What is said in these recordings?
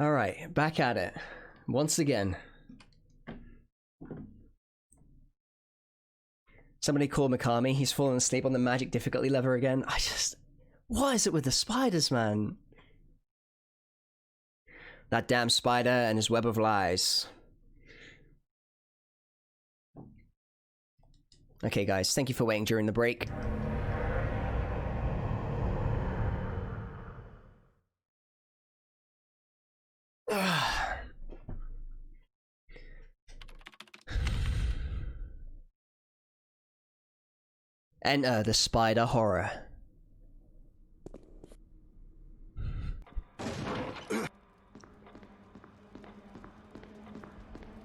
Alright, back at it. Once again. Somebody called Mikami, he's fallen asleep on the magic difficulty lever again. What is it with the spiders, man? That damn spider and his web of lies. Okay guys, thank you for waiting during the break. Enter the spider horror.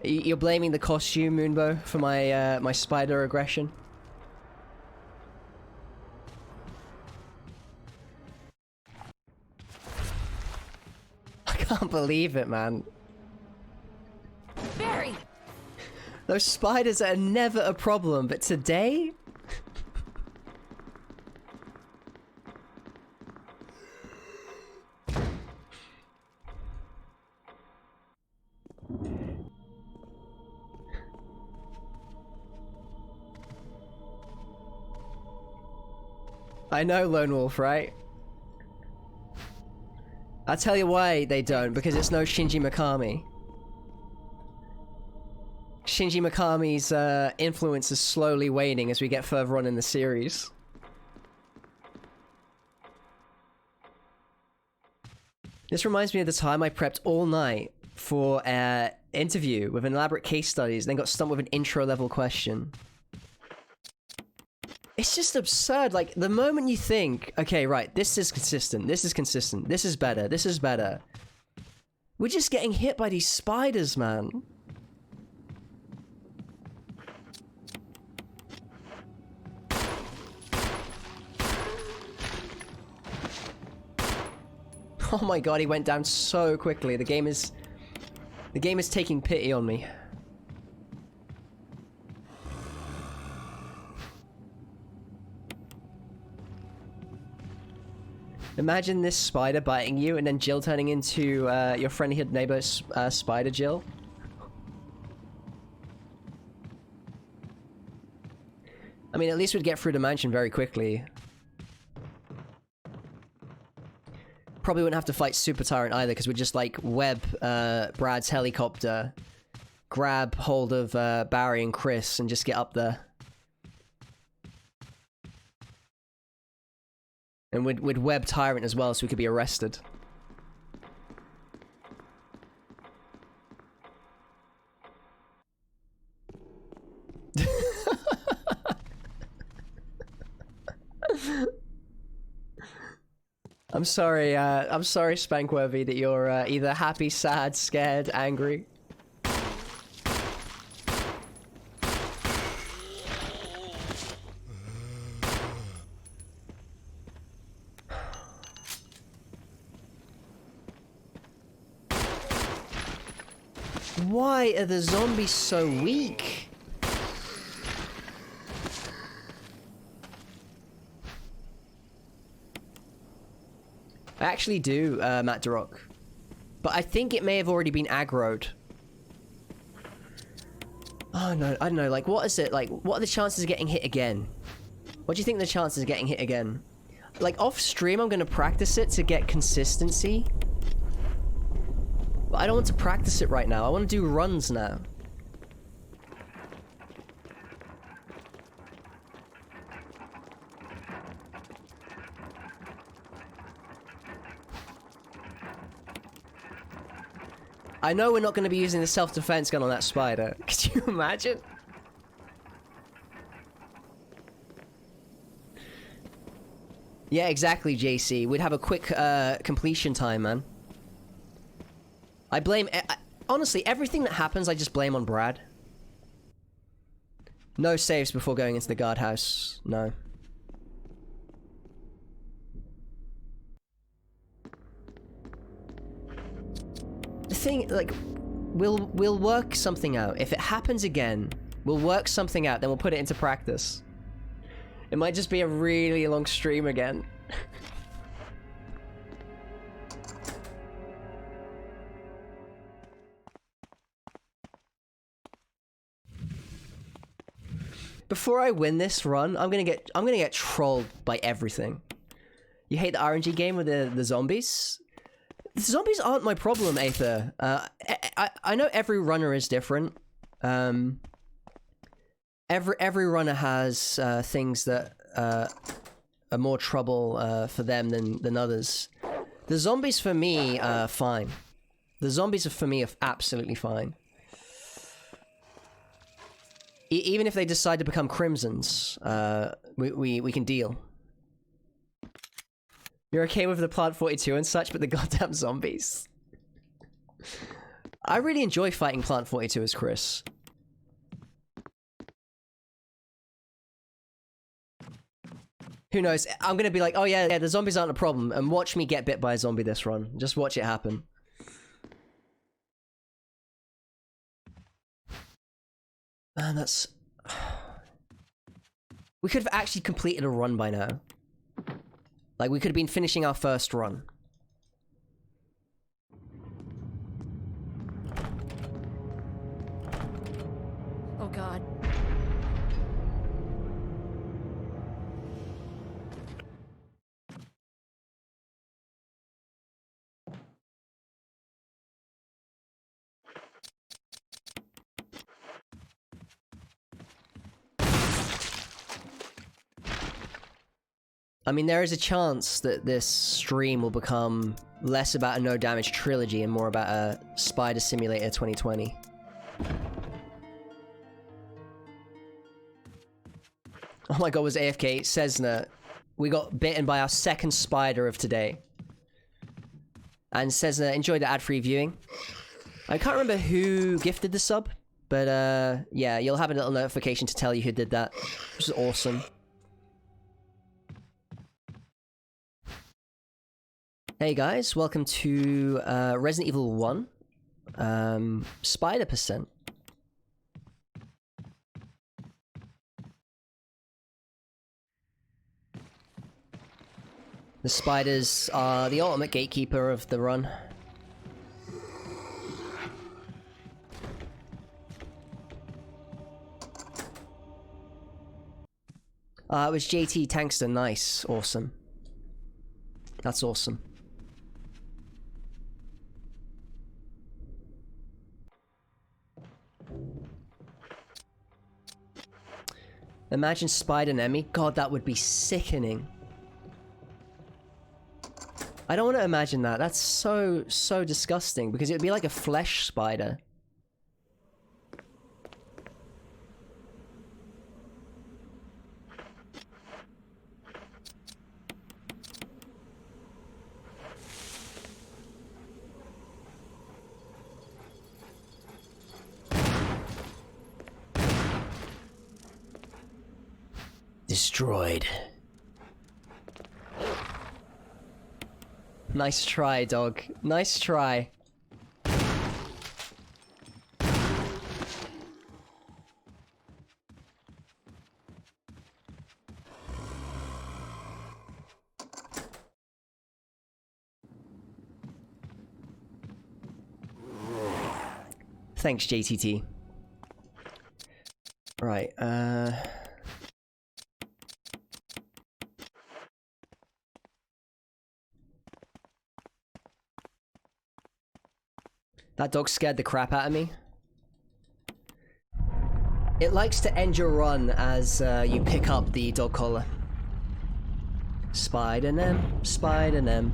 You're blaming the costume, Moonbow, for my my spider aggression? I can't believe it, man. Barry! Those spiders are never a problem, but today? I know, Lone Wolf, right? I'll tell you why they don't, because it's no Shinji Mikami. Shinji Mikami's influence is slowly waning as we get further on in the series. This reminds me of the time I prepped all night for an interview with an elaborate case studies, then got stumped with an intro level question. It's just absurd. Like, the moment you think, okay, right, this is consistent, this is consistent, this is better, this is better. We're just getting hit by these spiders, man. Oh my god, he went down so quickly. The game is taking pity on me. Imagine this spider biting you and then Jill turning into your friendly neighbor Spider Jill. I mean, at least we'd get through the mansion very quickly. Probably wouldn't have to fight Super Tyrant either, because we'd just, like, web Brad's helicopter, grab hold of Barry and Chris, and just get up there. And we'd web Tyrant as well, so we could be arrested. I'm sorry, Spankworthy, that you're either happy, sad, scared, angry. Why are the zombies so weak? I actually do, Matt DeRock. But I think it may have already been aggroed. Oh no, I don't know, like, what is it? Like, what are the chances of getting hit again? What do you think the chances of getting hit again? Like, off stream, I'm gonna practice it to get consistency. But I don't want to practice it right now. I want to do runs now. I know we're not going to be using the self-defense gun on that spider. Could you imagine? Yeah, exactly, JC. We'd have a quick completion time, man. I blame... honestly, everything that happens, I just blame on Brad. No saves before going into the guardhouse. No. The thing, like, we'll work something out. If it happens again, we'll work something out, then we'll put it into practice. It might just be a really long stream again. Before I win this run, I'm gonna get trolled by everything. You hate the RNG game with the zombies? The zombies aren't my problem, Aether. I know every runner is different. Every runner has things that are more trouble for them than others. The zombies for me are fine. The zombies for me are absolutely fine. Even if they decide to become crimsons, we can deal. You're okay with the Plant 42 and such, but the goddamn zombies. I really enjoy fighting Plant 42 as Chris. Who knows? I'm gonna be like, oh yeah, the zombies aren't a problem, and watch me get bit by a zombie this run. Just watch it happen. Man, that's... We could have actually completed a run by now. Like, we could have been finishing our first run. Oh god. I mean, there is a chance that this stream will become less about a no damage trilogy and more about a Spider Simulator 2020. Oh my god, was AFK Cessna. We got bitten by our second spider of today. And Cessna enjoyed the ad-free viewing. I can't remember who gifted the sub, but yeah, you'll have a little notification to tell you who did that, which is awesome. Hey guys, welcome to Resident Evil 1, Spider Percent. The spiders are the ultimate gatekeeper of the run. It was JT Tankster, nice, awesome. That's awesome. Imagine Spider Nemi. God, that would be sickening. I don't want to imagine that. That's so disgusting, because it would be like a flesh spider. Destroyed. Nice try, dog. Nice try. Thanks, JTT. Right, that dog scared the crap out of me. It likes to end your run as you pick up the dog collar. Spider-Nem, Spider-Nem.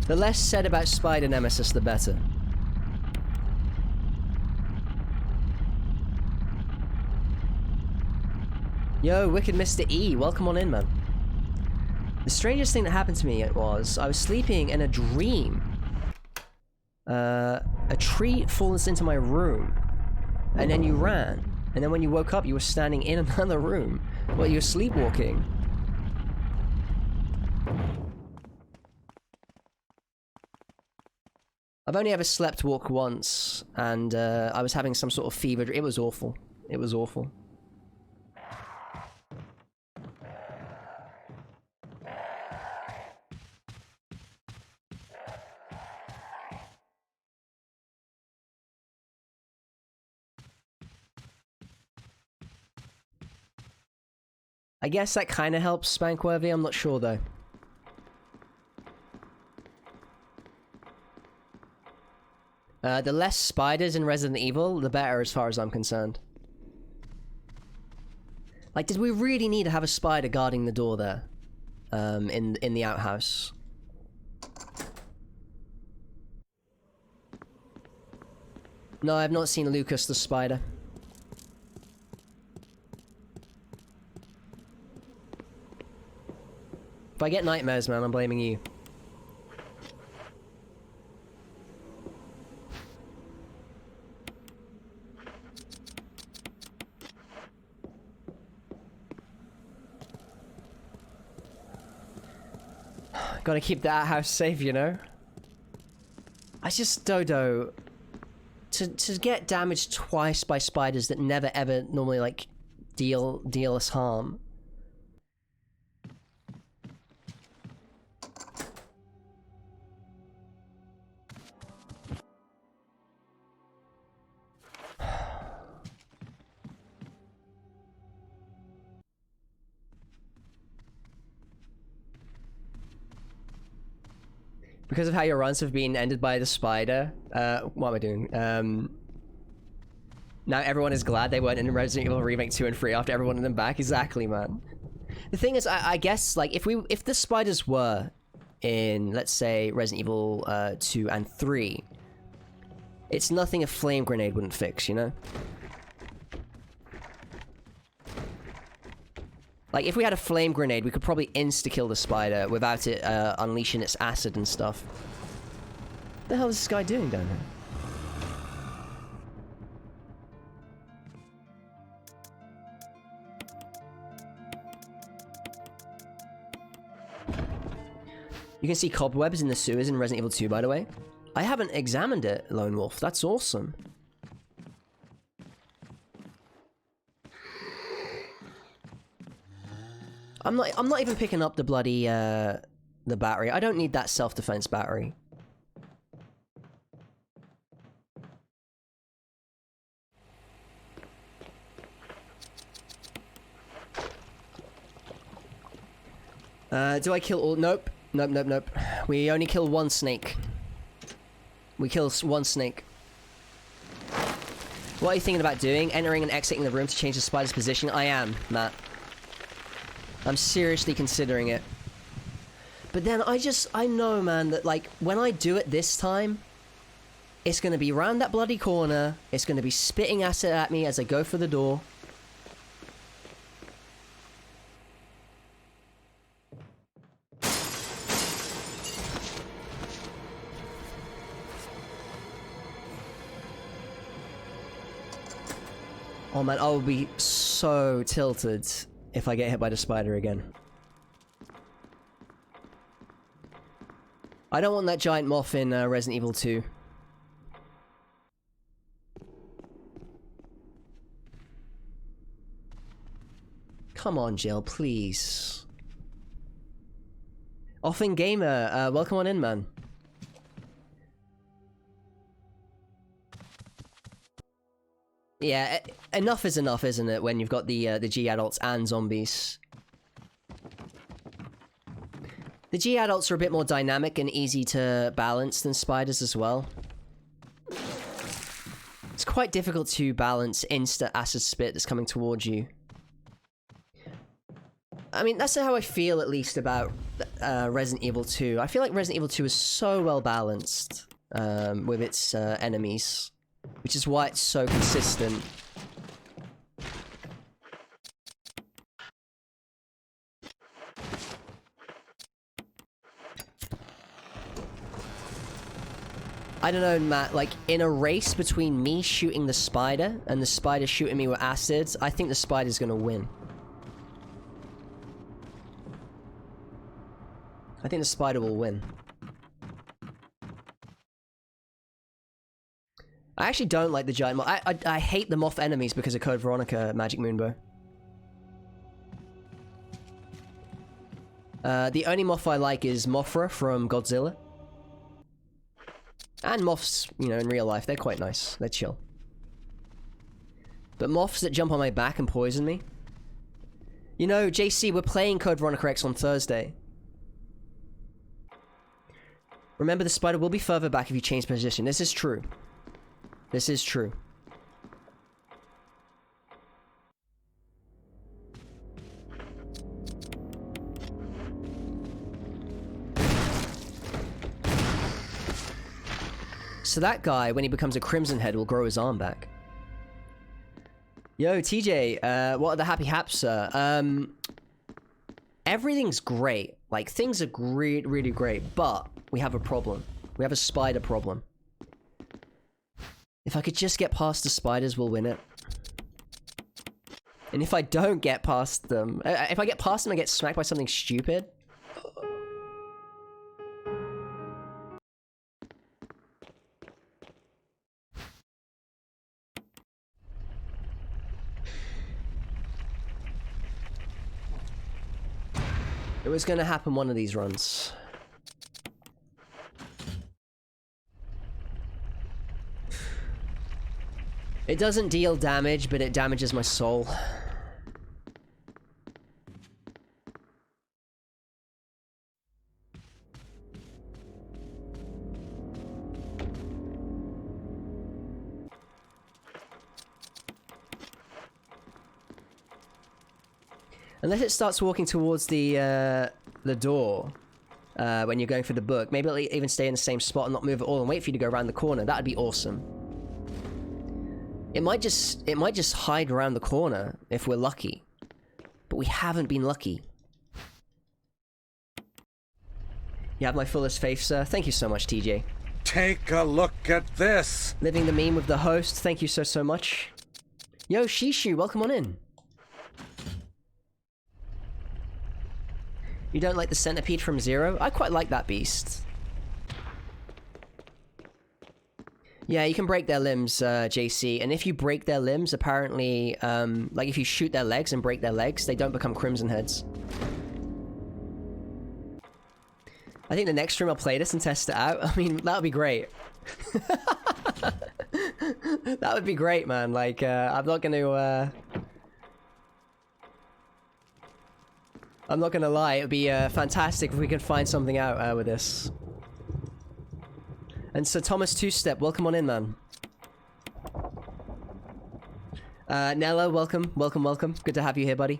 The less said about Spider-Nemesis, the better. Yo, Wicked Mr. E, welcome on in, man. The strangest thing that happened to me was, I was sleeping in a dream. A tree falls into my room, and then you ran. And then when you woke up, you were standing in another room. Well, you were sleepwalking. I've only ever slept walk once, and I was having some sort of fever. It was awful. It was awful. I guess that kind of helps Spankworthy, I'm not sure though. The less spiders in Resident Evil, the better as far as I'm concerned. Like, did we really need to have a spider guarding the door there? In the outhouse? No, I've not seen Lucas the spider. If I get nightmares, man, I'm blaming you. Gotta keep that house safe, you know? I just, Dodo... To get damaged twice by spiders that never ever normally, like, deal us harm. Because of how your runs have been ended by the spider, what am I doing? Now everyone is glad they weren't in Resident Evil Remake 2 and 3 after everyone in them back. Exactly, man. The thing is, I guess, like, if the spiders were in, let's say, Resident Evil 2 and 3, it's nothing a flame grenade wouldn't fix, you know? Like, if we had a flame grenade, we could probably insta-kill the spider without it unleashing its acid and stuff. What the hell is this guy doing down here? You can see cobwebs in the sewers in Resident Evil 2, by the way. I haven't examined it, Lone Wolf. That's awesome. I'm not even picking up the bloody, the battery. I don't need that self-defense battery. Do I kill all? Nope. Nope. We only kill one snake. We kill one snake. What are you thinking about doing? Entering and exiting the room to change the spider's position? I am, Matt. I'm seriously considering it. But then I know, man, that, like, when I do it this time, it's gonna be round that bloody corner, it's gonna be spitting acid at me as I go for the door. Oh man, I'll be so tilted if I get hit by the spider again. I don't want that giant moth in Resident Evil 2. Come on, Jill, please. Offing Gamer, welcome on in, man. Yeah, enough is enough, isn't it, when you've got the G-adults and zombies. The G-adults are a bit more dynamic and easy to balance than spiders as well. It's quite difficult to balance insta-acid spit that's coming towards you. I mean, that's how I feel, at least, about Resident Evil 2. I feel like Resident Evil 2 is so well balanced with its enemies. Which is why it's so consistent. I don't know, Matt, like, in a race between me shooting the spider and the spider shooting me with acids, I think the spider's gonna win. I think the spider will win. I actually don't like the giant moth. I hate the moth enemies because of Code Veronica, Magic Moonbow. The only moth I like is Mothra from Godzilla. And moths, you know, in real life, they're quite nice. They're chill. But moths that jump on my back and poison me? You know, JC, we're playing Code Veronica X on Thursday. Remember, the spider will be further back if you change position. This is true. This is true. So that guy, when he becomes a Crimson Head, will grow his arm back. Yo, TJ, what are the happy haps, sir? Everything's great. Like, things are great, really great, but we have a problem. We have a spider problem. If I could just get past the spiders, we'll win it. And if I don't get past them... if I get past them and get smacked by something stupid... It was gonna happen one of these runs. It doesn't deal damage, but it damages my soul. Unless it starts walking towards the door when you're going for the book. Maybe it'll even stay in the same spot and not move at all and wait for you to go around the corner. That'd be awesome. It might just hide around the corner if we're lucky. But we haven't been lucky. You have my fullest faith, sir. Thank you so much, TJ. Take a look at this! Living the meme with the host. Thank you so much. Yo, Shishu, welcome on in. You don't like the centipede from Zero? I quite like that beast. Yeah, you can break their limbs, JC, and if you break their limbs, apparently, like if you shoot their legs and break their legs, they don't become Crimson Heads. I think the next stream I'll play this and test it out. I mean, that would be great. That would be great, man. Like, I'm not gonna lie, it would be fantastic if we could find something out with this. And Sir Thomas Two-Step, welcome on in, man. Nella, welcome, welcome, welcome. Good to have you here, buddy.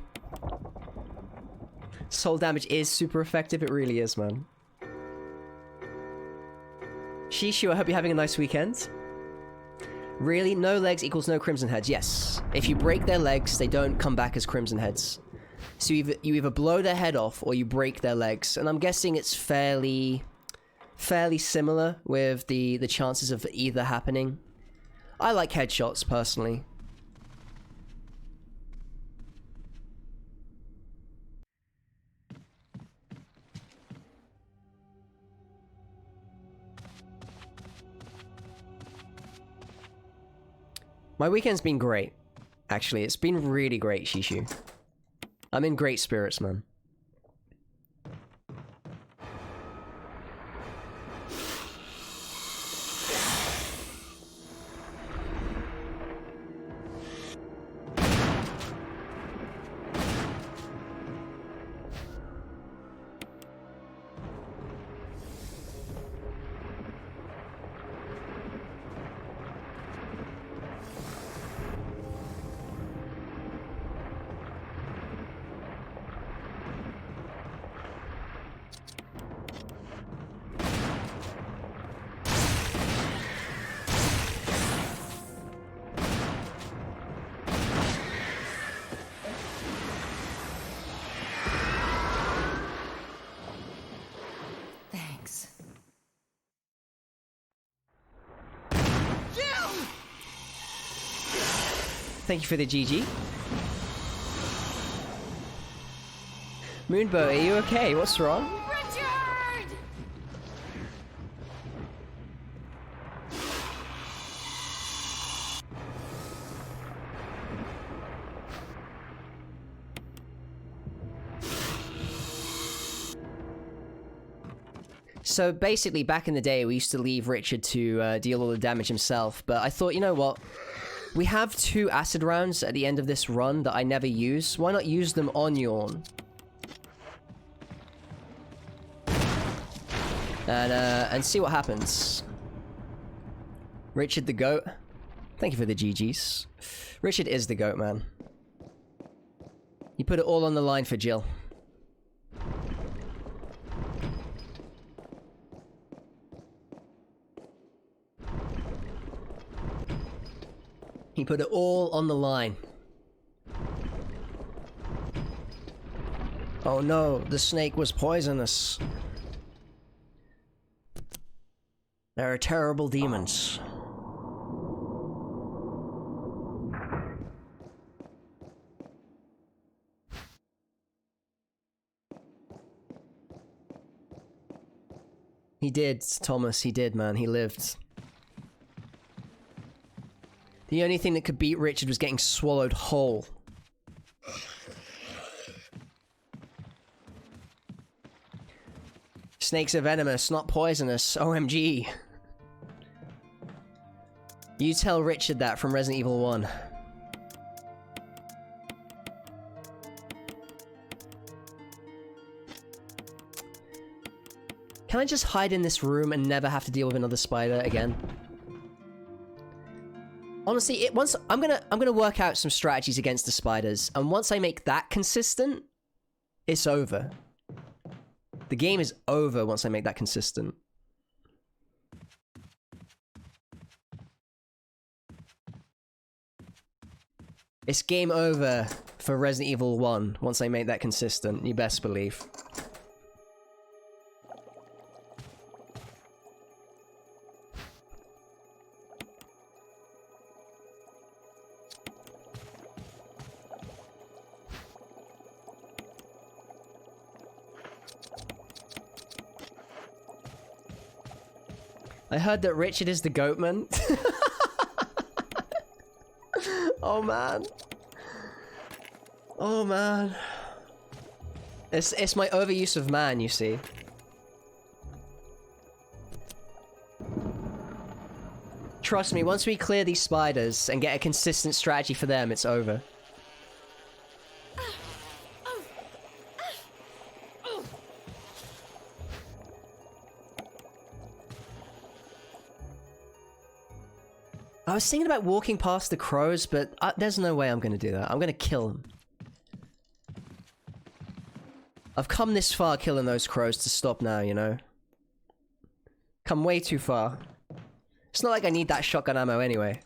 Soul damage is super effective, it really is, man. Shishu, I hope you're having a nice weekend. Really? No legs equals no Crimson Heads? Yes. If you break their legs, they don't come back as Crimson Heads. So you either blow their head off or you break their legs. And I'm guessing it's fairly similar with the chances of either happening. I like headshots, personally. My weekend's been great. Actually, it's been really great, Shishu. I'm in great spirits, man. Thanks. Thank you for the GG. Moonbow, are you okay? What's wrong? Richard! So basically, back in the day, we used to leave Richard to deal all the damage himself, but I thought, you know what? We have 2 acid rounds at the end of this run that I never use. Why not use them on Yawn? And see what happens. Richard the GOAT. Thank you for the GGs. Richard is the GOAT, man. He put it all on the line for Jill. He put it all on the line. Oh no, the snake was poisonous. There are terrible demons. He did, Thomas, he did, man. He lived. The only thing that could beat Richard was getting swallowed whole. Snakes are venomous, not poisonous. OMG. You tell Richard that from Resident Evil 1. Can I just hide in this room and never have to deal with another spider again? Honestly, I'm gonna work out some strategies against the spiders, and once I make that consistent, it's over. The game is over once I make that consistent. It's game over for Resident Evil 1 once I make that consistent, you best believe. I heard that Richard is the goatman. Oh man. Oh man. It's my overuse of man, you see. Trust me, once we clear these spiders and get a consistent strategy for them, it's over. I was thinking about walking past the crows, but there's no way I'm gonna do that. I'm gonna kill them. I've come this far killing those crows to stop now, you know? Come way too far. It's not like I need that shotgun ammo anyway.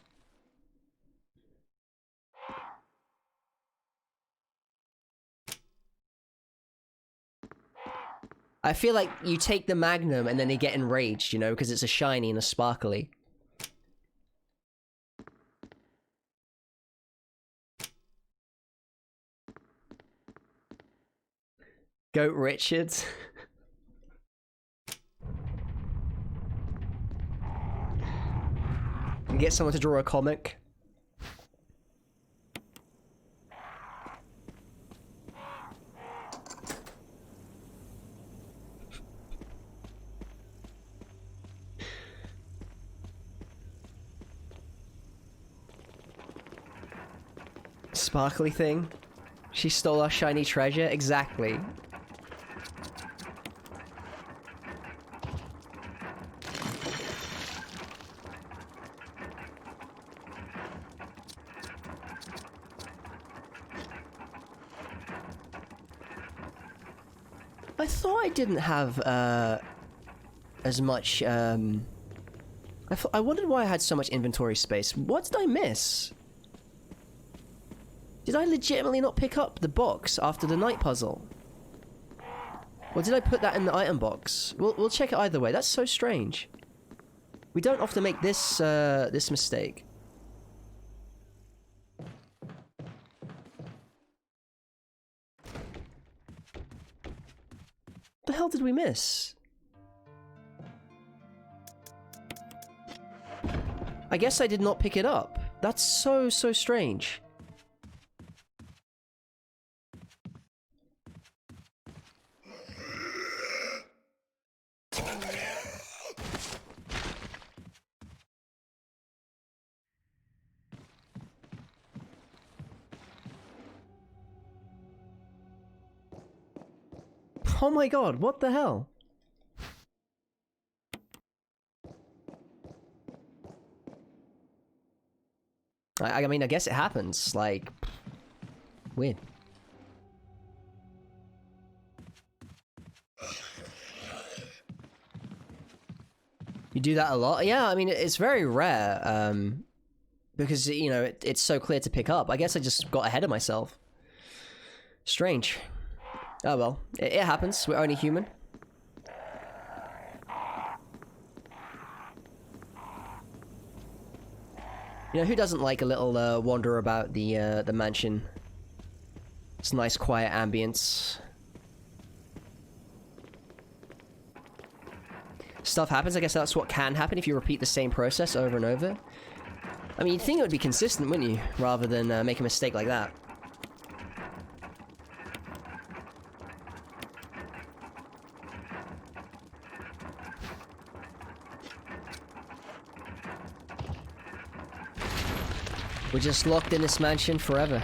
I feel like you take the Magnum and then they get enraged, you know, because it's a shiny and a sparkly. Goat Richard. Get someone to draw a comic. Sparkly thing. She stole our shiny treasure. Exactly. I thought I didn't have, as much, I wondered why I had so much inventory space. What did I miss? Did I legitimately not pick up the box after the night puzzle? Or did I put that in the item box? We'll check it either way. That's so strange. We don't often make this, this mistake. What the hell did we miss? I guess I did not pick it up. That's so strange. Oh my god, what the hell? I mean, I guess it happens, like... Weird. You do that a lot? Yeah, I mean, it's very rare, because, you know, it's so clear to pick up. I guess I just got ahead of myself. Strange. Oh well, it happens. We're only human. You know, who doesn't like a little wander about the mansion? It's nice, quiet ambience. Stuff happens. I guess that's what can happen if you repeat the same process over and over. I mean, you'd think it would be consistent, wouldn't you? Rather than make a mistake like that. We're just locked in this mansion forever.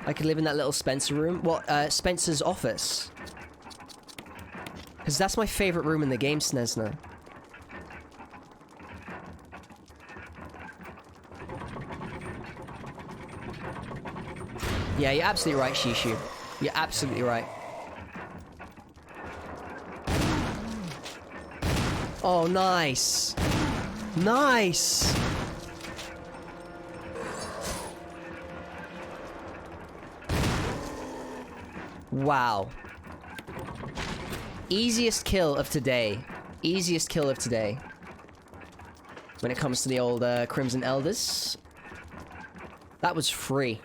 I could live in that little Spencer room. What, Spencer's office. Because that's my favorite room in the game, Snesna. Yeah, you're absolutely right, Shishu. You're absolutely right. Oh, nice. Nice! Wow. Easiest kill of today. Easiest kill of today. When it comes to the old Crimson Elders. That was free.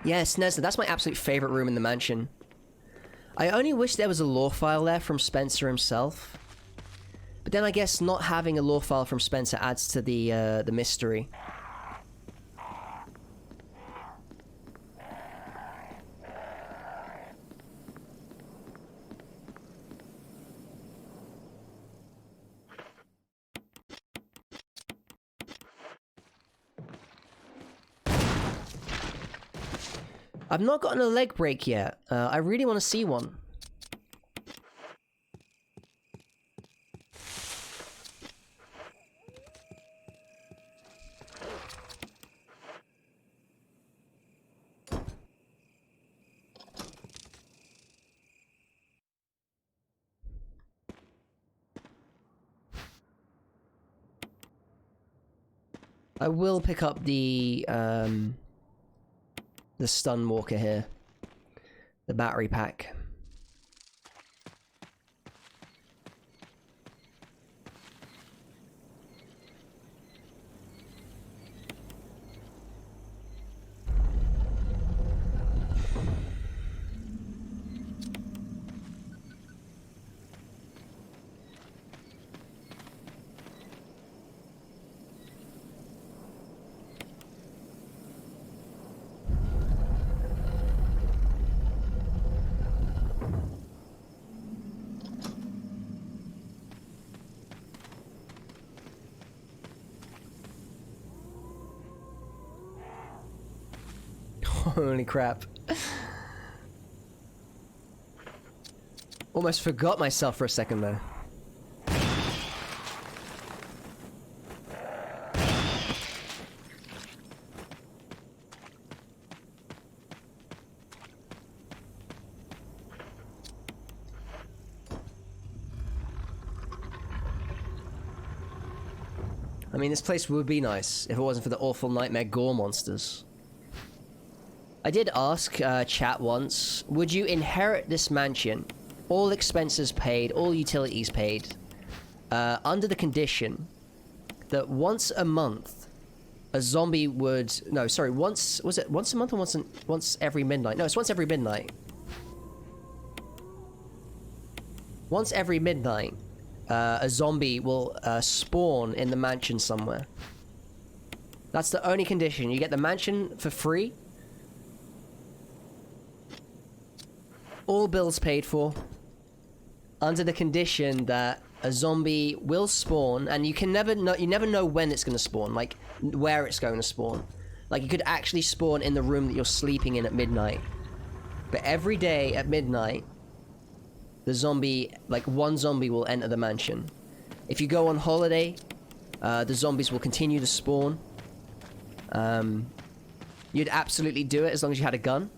Yes, Nesna, that's my absolute favorite room in the mansion. I only wish there was a lore file there from Spencer himself. But then I guess not having a lore file from Spencer adds to the mystery. I've not gotten a leg break yet. I really want to see one. I will pick up the stun walker here. The battery pack. Holy crap. Almost forgot myself for a second there. I mean, this place would be nice if it wasn't for the awful nightmare gore monsters. I did ask chat once, would you inherit this mansion, all expenses paid, all utilities paid, under the condition that once a month a zombie would... No, sorry, was it once a month or once every midnight? No, it's once every midnight. Once every midnight, a zombie will spawn in the mansion somewhere. That's the only condition. You get the mansion for free. all bills paid for. Under the condition that a zombie will spawn, and you never know when it's going to spawn, like where it's going to spawn. Like, it could actually spawn in the room that you're sleeping in at midnight. But every day at midnight, the zombie, like one zombie will enter the mansion. If you go on holiday, the zombies will continue to spawn. You'd absolutely do it as long as you had a gun.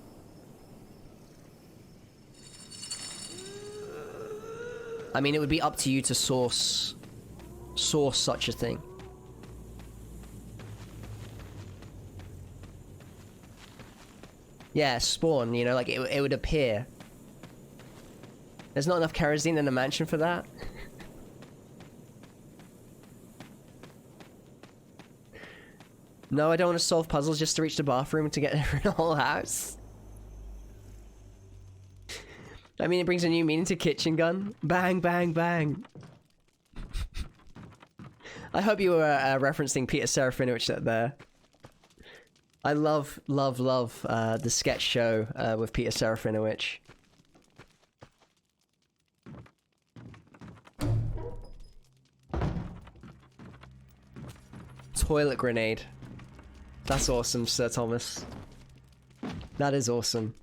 I mean, it would be up to you to source such a thing. Yeah, spawn, you know, like it would appear. There's not enough kerosene in the mansion for that. No, I don't want to solve puzzles just to reach the bathroom to get through the whole house. I mean, it brings a new meaning to kitchen gun. Bang, bang, bang. I hope you were referencing Peter Serafinowicz there. I love the sketch show with Peter Serafinowicz. Toilet grenade. That's awesome, Sir Thomas. That is awesome.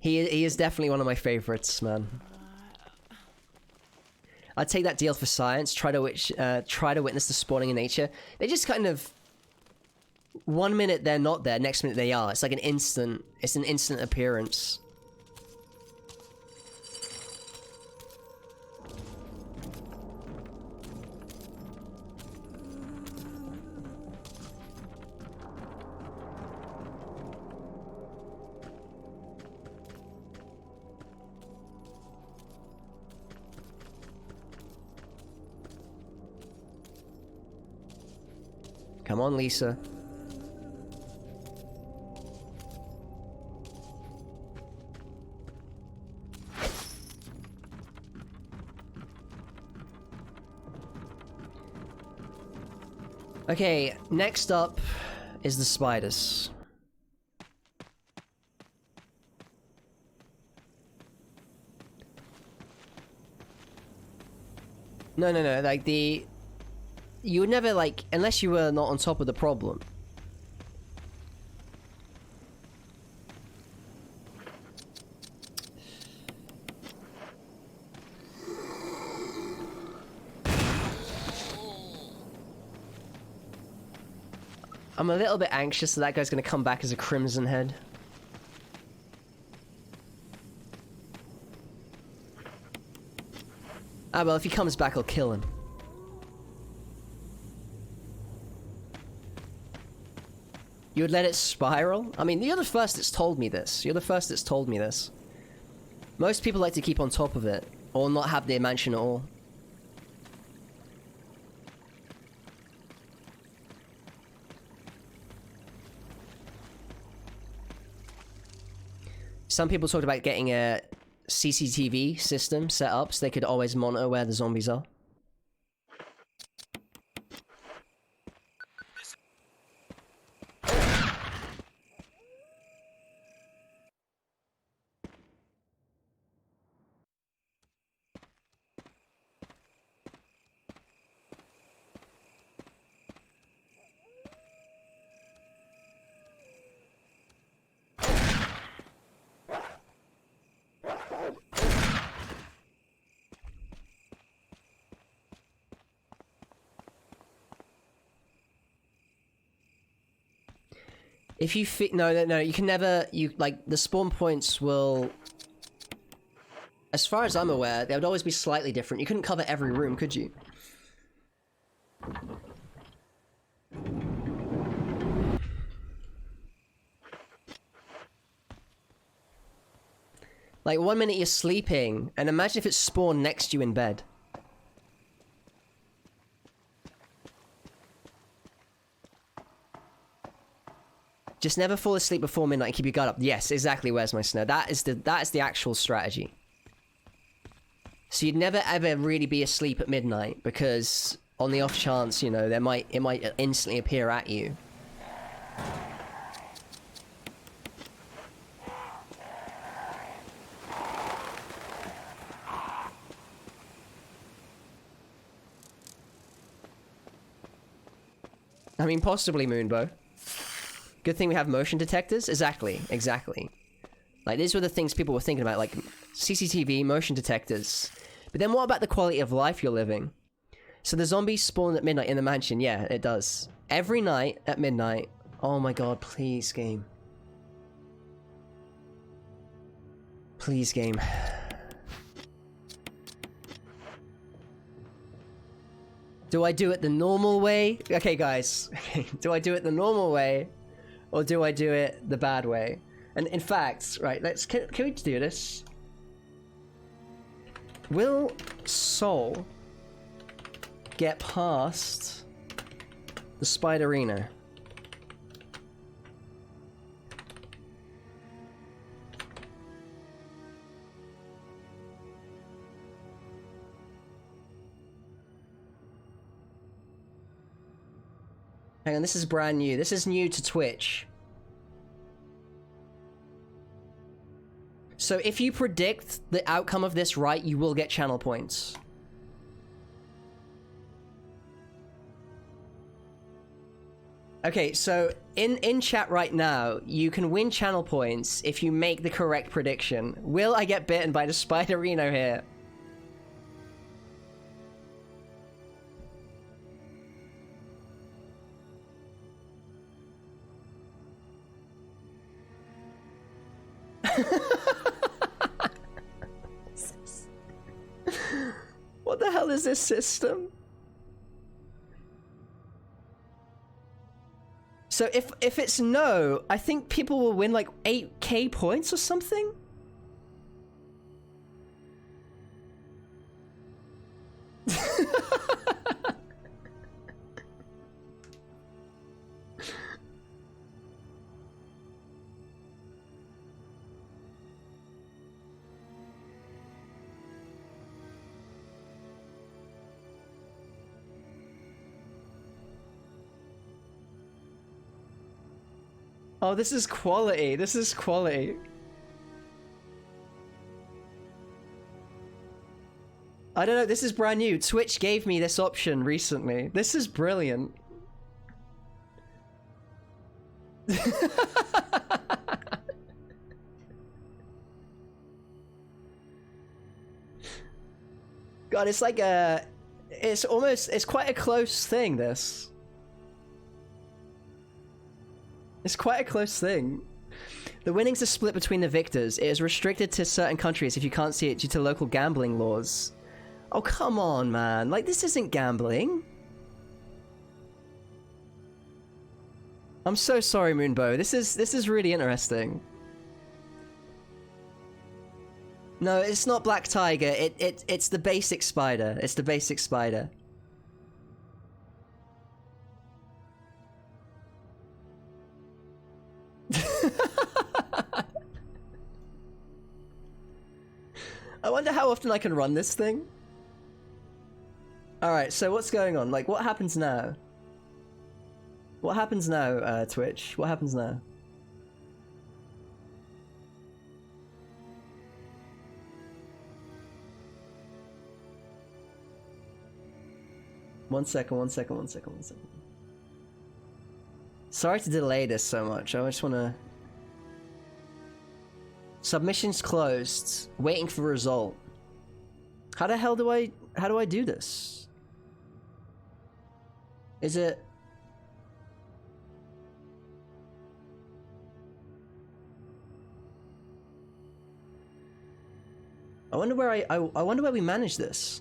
He is definitely one of my favorites, man. I'd take that deal for science. Try to witness the spawning in nature. They just kind of... One minute they're not there, next minute they are. It's like an instant... It's an instant appearance. Come on, Lisa. Okay, next up is the spiders. No, like the... You would never, like, unless you were not on top of the problem. I'm a little bit anxious that guy's gonna come back as a Crimson Head. Ah, well, if he comes back, I'll kill him. You would let it spiral? I mean, you're the first that's told me this. You're the first that's told me this. Most people like to keep on top of it, or not have their mansion at all. Some people talked about getting a CCTV system set up so they could always monitor where the zombies are. If you no, you can never, like, the spawn points will... As far as I'm aware, they would always be slightly different. You couldn't cover every room, could you? Like, one minute you're sleeping, and imagine if it spawned next to you in bed. Just never fall asleep before midnight and keep your guard up. Yes, exactly, where's my snow? That is the actual strategy. So you'd never ever really be asleep at midnight, because on the off chance, you know, it might instantly appear at you. I mean, possibly Moonbow. Good thing we have motion detectors. Exactly, exactly. Like, these were the things people were thinking about, like CCTV, motion detectors. But then what about the quality of life you're living? So the zombies spawn at midnight in the mansion. Yeah, it does. Every night at midnight. Oh my god, please, game. Please, game. Do I do it the normal way? Okay, guys. Do I do it the normal way? Or do I do it the bad way? And in fact, right, can we do this? Will Soul get past the Spiderina? Hang on, this is brand new. This is new to Twitch. So if you predict the outcome of this right, you will get channel points. Okay, so in chat right now, you can win channel points if you make the correct prediction. Will I get bitten by the Spiderino here? What the hell is this system? So if it's no, I think people will win like 8k points or something? Oh, this is quality. This is quality. I don't know, this is brand new. Twitch gave me this option recently. This is brilliant. God, it's like a... It's quite a close thing, this. It's quite a close thing. The winnings are split between the victors. It is restricted to certain countries if you can't see it due to local gambling laws. Oh, come on, man. Like, this isn't gambling. I'm so sorry, Moonbow. This is really interesting. No, it's not Black Tiger. It's the basic spider. It's the basic spider. I wonder how often I can run this thing. Alright, so what's going on? Like, what happens now? What happens now, Twitch? What happens now? One second. Sorry to delay this so much. I just wanna... Submissions closed. Waiting for result. How the hell do I do this? Is it... I wonder where I wonder where we manage this.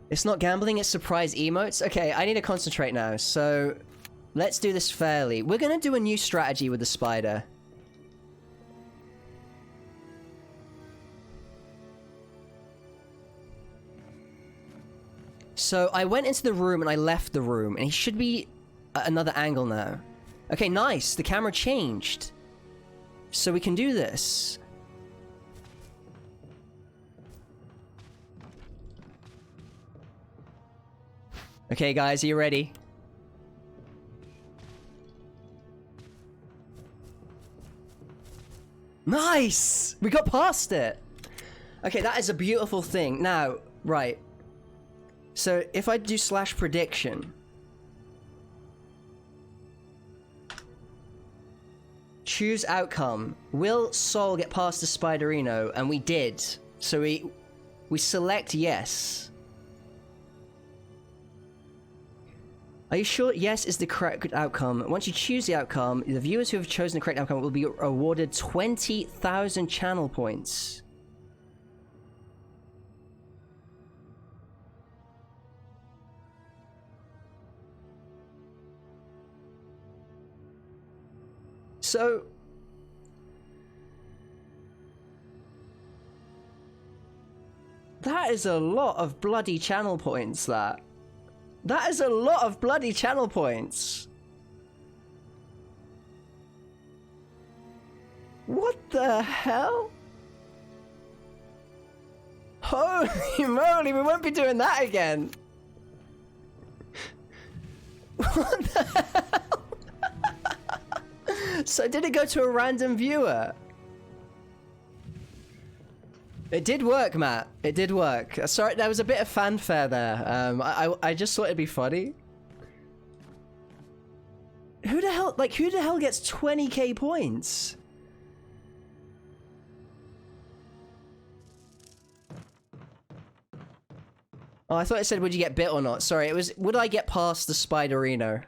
It's not gambling, it's surprise emotes. Okay, I need to concentrate now. So, let's do this fairly. We're gonna do a new strategy with the spider. So I went into the room and I left the room, and he should be at another angle now. Okay, nice. The camera changed. So we can do this. Okay, guys, are you ready? Nice! We got past it! Okay, that is a beautiful thing. Now, right. So, if I do /prediction, choose outcome. Will Sol get past the Spiderino? And we did. So we select yes. Are you sure yes is the correct outcome? Once you choose the outcome, the viewers who have chosen the correct outcome will be awarded 20,000 channel points. So... that is a lot of bloody channel points, that. That is a lot of bloody channel points. What the hell? Holy moly, we won't be doing that again. What the hell? So did it go to a random viewer? It did work, Matt. It did work. Sorry, there was a bit of fanfare there. I just thought it'd be funny. Who the hell gets 20k points? Oh, I thought it said, would you get bit or not? Sorry, it was, would I get past the Spiderino?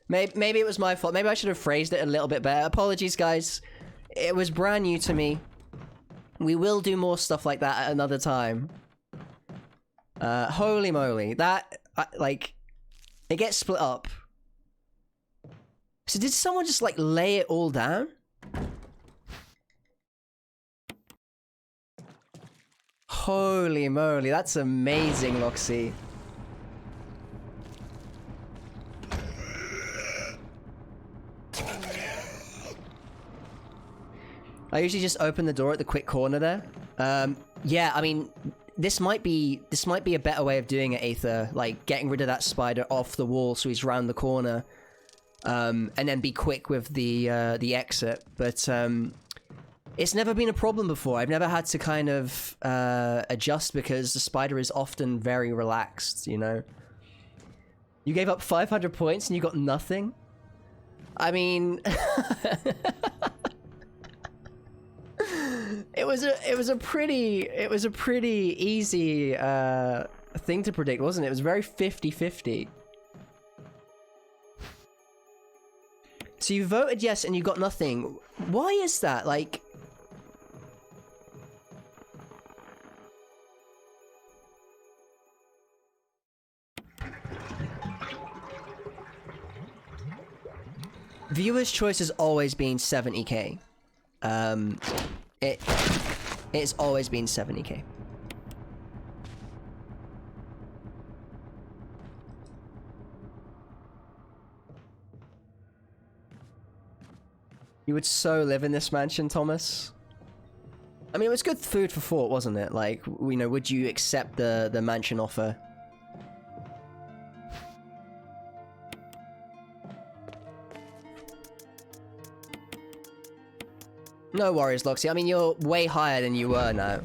Maybe it was my fault. Maybe I should have phrased it a little bit better. Apologies, guys. It was brand new to me. We will do more stuff like that at another time. Holy moly. That, like, it gets split up. So did someone just, like, lay it all down? Holy moly, that's amazing, Loxy. I usually just open the door at the quick corner there. Yeah, I mean, this might be a better way of doing it, Aether. Like, getting rid of that spider off the wall so he's round the corner. And then be quick with the exit. But, it's never been a problem before. I've never had to kind of, adjust because the spider is often very relaxed, you know? You gave up 500 points and you got nothing? I mean... It was a pretty easy thing to predict, wasn't it? It was very 50-50. So you voted yes and you got nothing. Why is that? Like, viewers' choice has always been 70k. It's always been 70k. You would so live in this mansion, Thomas. I mean, it was good food for thought, wasn't it? Like, you know, would you accept the mansion offer? No worries, Loxy. I mean, you're way higher than you were now.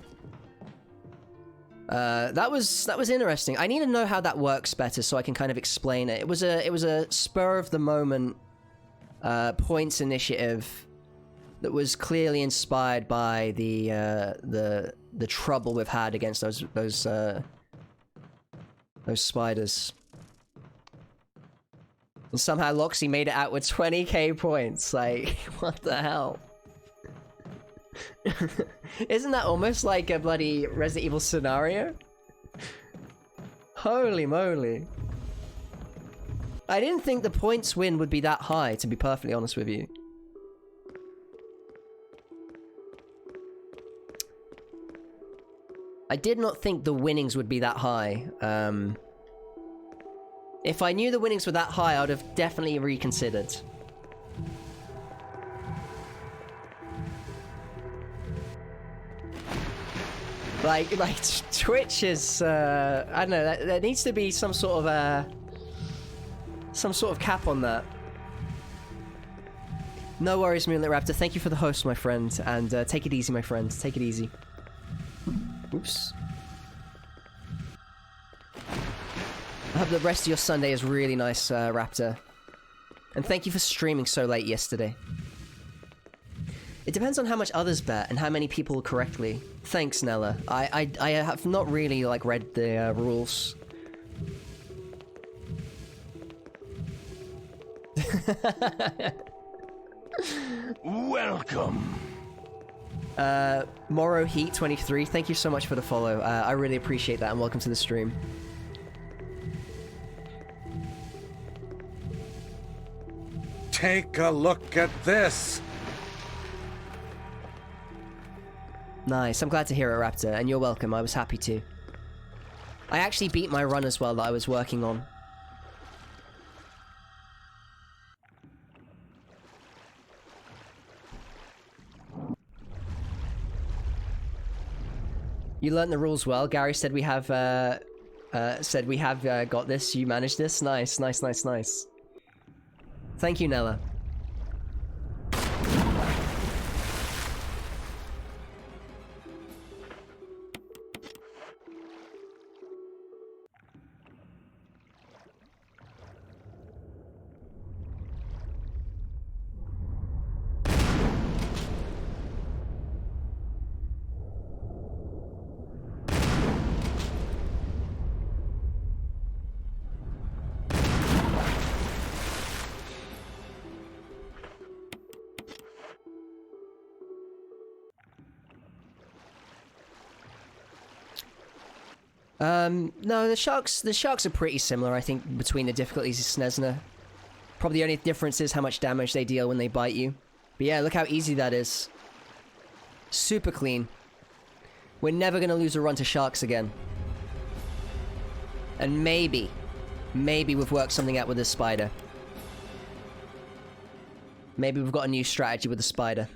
That was interesting. I need to know how that works better so I can kind of explain it. It was a spur of the moment points initiative that was clearly inspired by the trouble we've had against those spiders. And somehow Loxy made it out with 20k points. Like, what the hell? Isn't that almost like a bloody Resident Evil scenario? Holy moly. I didn't think the points win would be that high, to be perfectly honest with you. I did not think the winnings would be that high. If I knew the winnings were that high, I would have definitely reconsidered. Like Twitch is, I don't know, there needs to be some sort of cap on that. No worries, Moonlit Raptor. Thank you for the host, my friend, and take it easy, my friend. Take it easy. Oops. I hope the rest of your Sunday is really nice, Raptor. And thank you for streaming so late yesterday. It depends on how much others bet and how many people correctly. Thanks, Nella. I have not really, like, read the rules. Welcome. Moro Heat 23, thank you so much for the follow. I really appreciate that, and welcome to the stream. Take a look at this. Nice, I'm glad to hear it, Raptor, and you're welcome, I was happy to. I actually beat my run as well that I was working on. You learned the rules well. Gary said we have, got this. You managed this. Nice, nice, nice, nice. Thank you, Nella. No, the sharks are pretty similar, I think, between the difficulties of Snesna. Probably the only difference is how much damage they deal when they bite you. But yeah, look how easy that is. Super clean. We're never gonna lose a run to sharks again. And maybe we've worked something out with this spider. Maybe we've got a new strategy with the spider.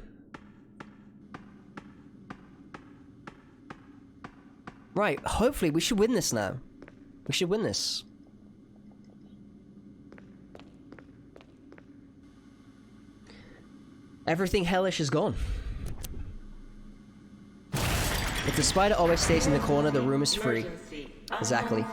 Right, hopefully we should win this now. We should win this. Everything hellish is gone. If the spider always stays in the corner, the room is free. Exactly.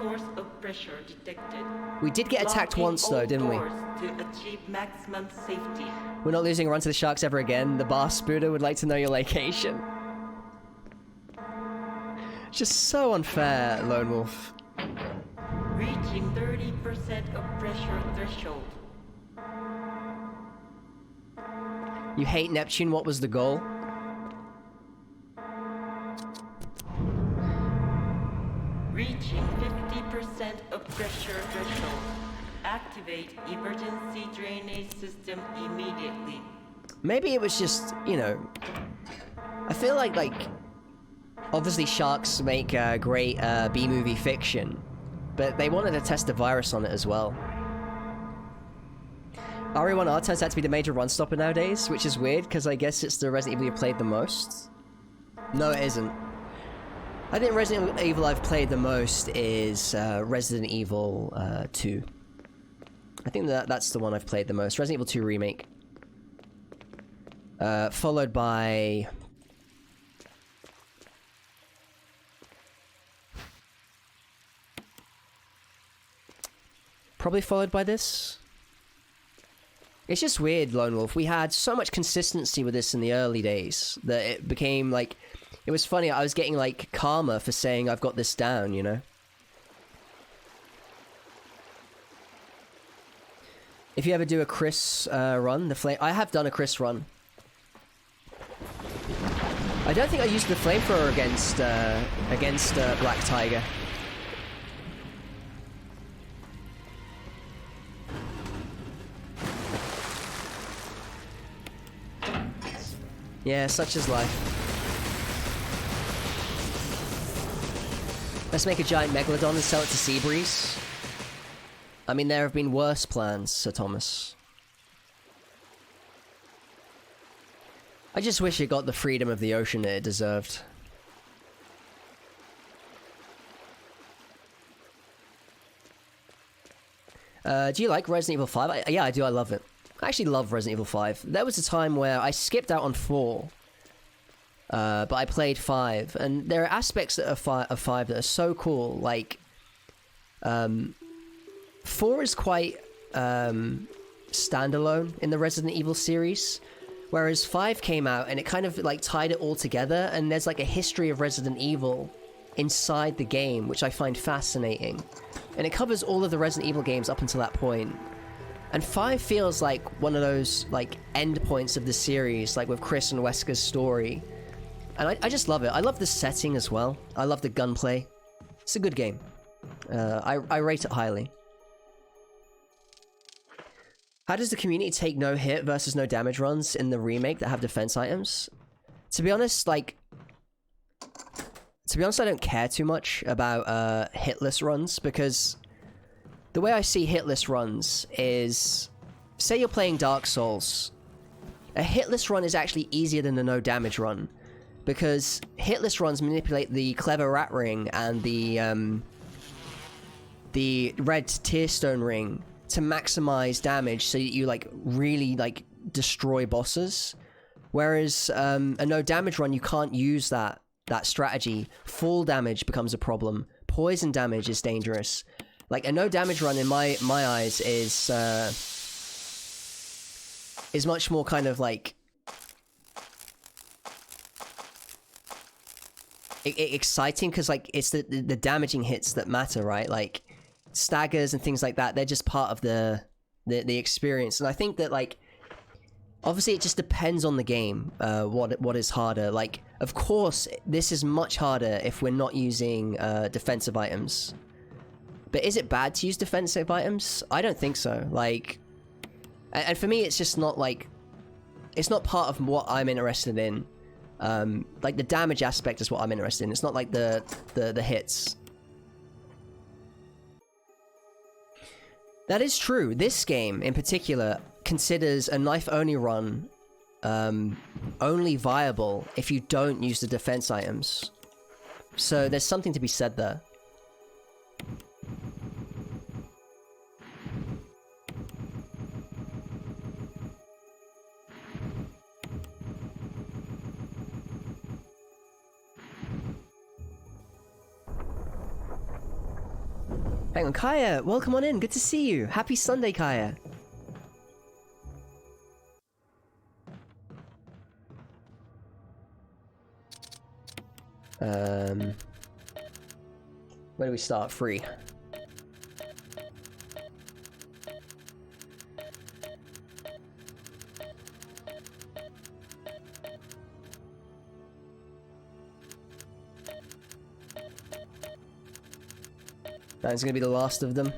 We did get attacked once though, didn't we? To achieve maximum safety. We're not losing a run to the sharks ever again. The boss Buddha would like to know your location. Just so unfair, Lone Wolf. Reaching 30% of pressure threshold. You hate Neptune, what was the goal? Reaching 50% of pressure threshold. Activate emergency drainage system immediately. Maybe it was just, you know... I feel like, obviously sharks make great B-movie fiction, but they wanted to test the virus on it as well. RE1R turns out to be the major run stopper nowadays, which is weird, because I guess it's the Resident Evil you've played the most. No, it isn't. I think Resident Evil I've played the most is Resident Evil 2. I think that's the one I've played the most. Resident Evil 2 Remake. Followed by... Probably followed by this. It's just weird, Lone Wolf. We had so much consistency with this in the early days that it became like... It was funny, I was getting like karma for saying I've got this down, you know? If you ever do a Chris run, the flame... I have done a Chris run. I don't think I used the flamethrower against Black Tiger. Yeah, such is life. Let's make a giant Megalodon and sell it to Seabreeze. I mean, there have been worse plans, Sir Thomas. I just wish it got the freedom of the ocean that it deserved. Do you like Resident Evil 5? Yeah, I do, I love it. I actually love Resident Evil 5. There was a time where I skipped out on 4. But I played 5. And there are aspects of 5 that are so cool. Like, 4 is quite standalone in the Resident Evil series. Whereas 5 came out and it kind of like tied it all together, and there's like a history of Resident Evil inside the game, which I find fascinating. And it covers all of the Resident Evil games up until that point. And 5 feels like one of those like end points of the series, like with Chris and Wesker's story. And I just love it. I love the setting as well. I love the gunplay. It's a good game. I rate it highly. How does the community take no hit versus no damage runs in the remake that have defense items? To be honest, I don't care too much about hitless runs, because the way I see hitless runs is, say you're playing Dark Souls, a hitless run is actually easier than a no damage run, because hitless runs manipulate the clever rat ring and the red tearstone ring to maximize damage so that you like really like destroy bosses. Whereas a no damage run, you can't use that strategy. Full damage becomes a problem. Poison damage is dangerous. Like a no damage run in my eyes is much more kind of like exciting, because like it's the damaging hits that matter, right? Like staggers and things like that, they're just part of the experience. And I think that like obviously it just depends on the game, what is harder. Like of course this is much harder if we're not using defensive items, but is it bad to use defensive items? I don't think so. Like, and for me it's just not like, it's not part of what I'm interested in. Like the damage aspect is what I'm interested in. It's not like the hits. That is true. This game, in particular, considers a knife-only run only viable if you don't use the defense items. So there's something to be said there. Hang on, Kaya, welcome on in. Good to see you. Happy Sunday, Kaya. Where do we start? Free. That's gonna be the last of them.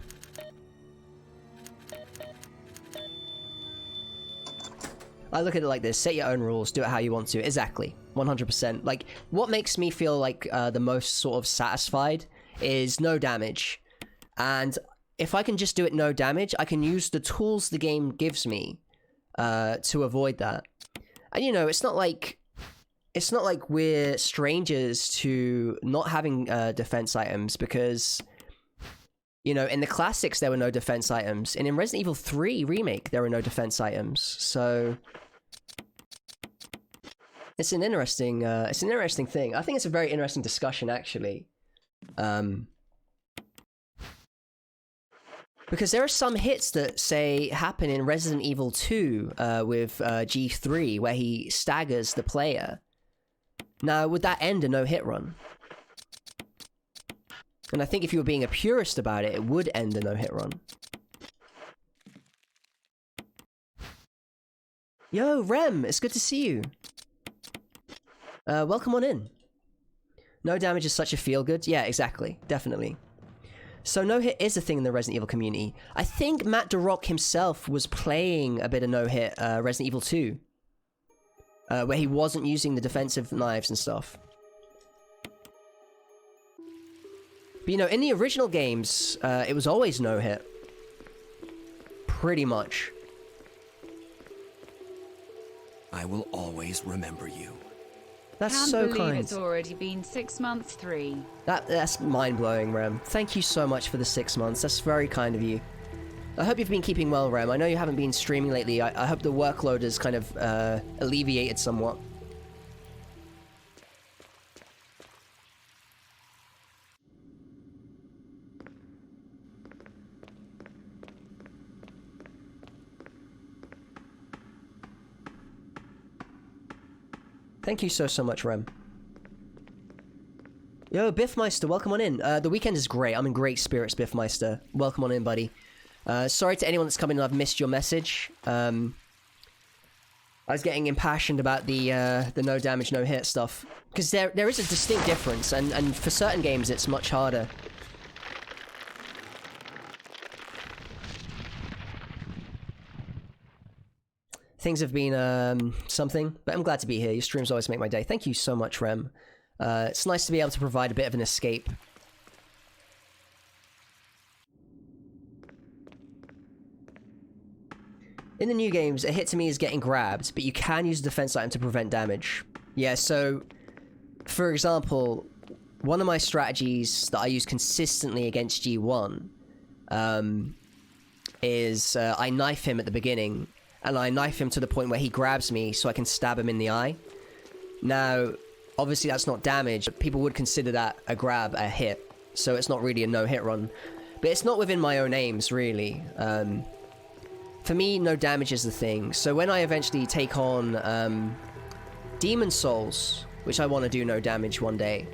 I look at it like this: set your own rules, do it how you want to. Exactly, 100%. Like, what makes me feel like the most sort of satisfied is no damage. And if I can just do it no damage, I can use the tools the game gives me to avoid that. And you know, it's not like we're strangers to not having defense items, because you know, in the classics there were no defense items, and in Resident Evil 3 Remake there were no defense items. So it's an interesting thing. I think it's a very interesting discussion, actually. Because there are some hits that, say, happen in Resident Evil 2 with G3, where he staggers the player. Now, would that end a no-hit run? And I think if you were being a purist about it, it would end a no-hit run. Yo, Rem, it's good to see you. Welcome on in. No damage is such a feel-good. Yeah, exactly. Definitely. So no-hit is a thing in the Resident Evil community. I think Matt DeRock himself was playing a bit of no-hit Resident Evil 2. Where he wasn't using the defensive knives and stuff. But you know, in the original games, it was always no-hit. Pretty much. I will always remember you. That's so kind. It's already been 6 months, 3. That's mind-blowing, Rem. Thank you so much for the 6 months. That's very kind of you. I hope you've been keeping well, Rem. I know you haven't been streaming lately. I hope the workload has kind of alleviated somewhat. Thank you so much, Rem. Yo, Biffmeister, welcome on in. The weekend is great. I'm in great spirits, Biffmeister. Welcome on in, buddy. Sorry to anyone that's come in and I've missed your message. I was getting impassioned about the no damage, no hit stuff. Because there is a distinct difference, and for certain games it's much harder. Things have been something, but I'm glad to be here. Your streams always make my day. Thank you so much, Rem. It's nice to be able to provide a bit of an escape. In the new games, a hit to me is getting grabbed, but you can use a defense item to prevent damage. Yeah, so, for example, one of my strategies that I use consistently against G1 is I knife him at the beginning, and I knife him to the point where he grabs me so I can stab him in the eye. Now, obviously that's not damage, but people would consider that a grab, a hit, so it's not really a no-hit run. But it's not within my own aims, really. For me, no damage is the thing. So when I eventually take on Demon Souls, which I want to do no damage one day,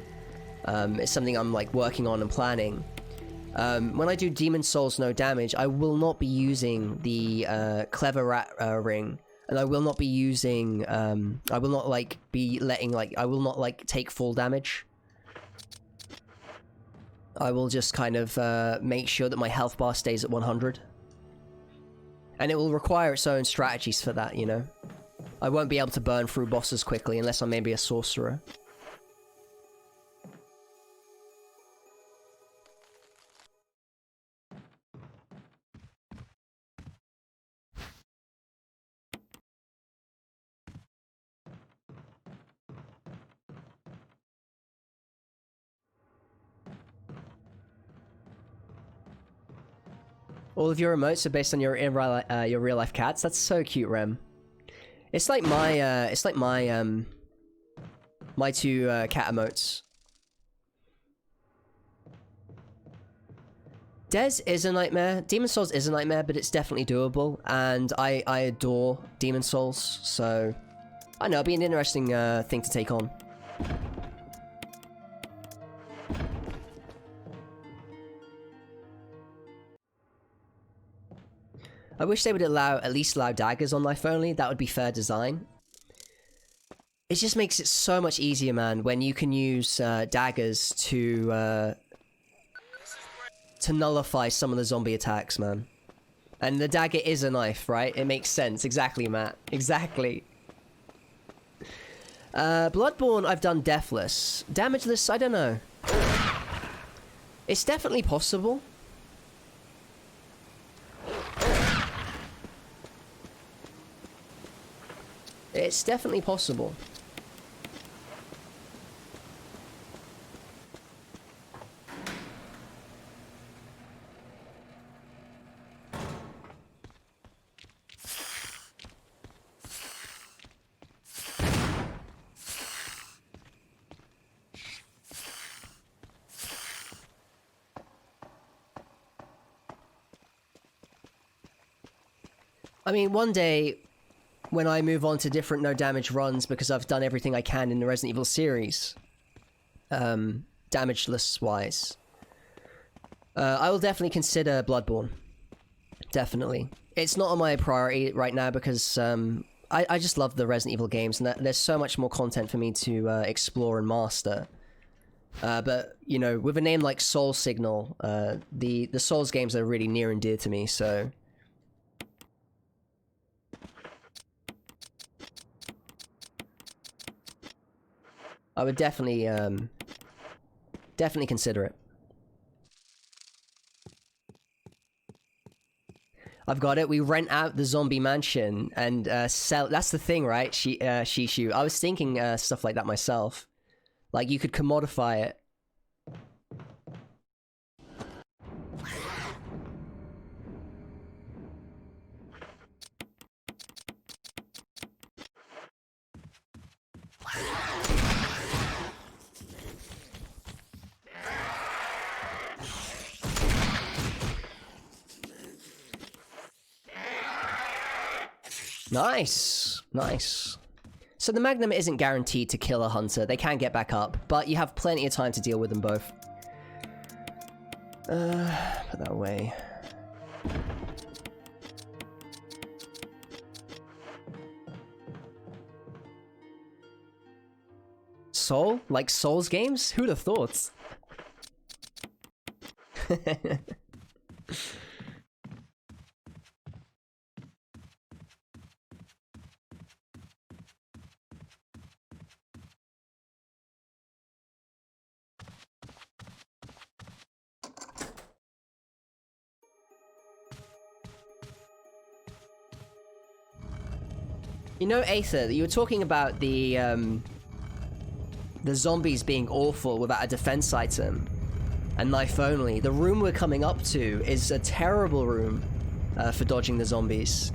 it's something I'm like working on and planning. When I do Demon Souls no damage, I will not be using the Clever Rat ring, and I will not be using, I will not like be letting I will not like take full damage. I will just kind of make sure that my health bar stays at 100. And it will require its own strategies for that, you know? I won't be able to burn through bosses quickly unless I'm maybe a sorcerer. All of your emotes are based on your real life cats. That's so cute, Rem. It's like my my two cat emotes. Des is a nightmare. Demon Souls is a nightmare, but it's definitely doable, and I adore Demon Souls, so I know it'll be an interesting thing to take on. I wish they would at least allow daggers on life only. That would be fair design. It just makes it so much easier, man, when you can use daggers to nullify some of the zombie attacks, man. And the dagger is a knife, right? It makes sense. Exactly, Matt. Exactly. Bloodborne, I've done deathless. Damageless, I don't know. It's definitely possible. It's definitely possible. I mean, one day, when I move on to different no-damage runs, because I've done everything I can in the Resident Evil series, damageless-wise, I will definitely consider Bloodborne. Definitely. It's not on my priority right now because I just love the Resident Evil games, and there's so much more content for me to explore and master. But, you know, with a name like Soul Signal, the Souls games are really near and dear to me, so... I would definitely, definitely consider it. I've got it. We rent out the zombie mansion and sell. That's the thing, right? Shishu. I was thinking stuff like that myself. Like you could commodify it. Nice, nice. So the Magnum isn't guaranteed to kill a hunter. They can get back up, but you have plenty of time to deal with them both. Put that away. Soul? Like Souls games? Who'd have thought? You know, Aether, you were talking about the zombies being awful without a defense item and knife only. The room we're coming up to is a terrible room for dodging the zombies.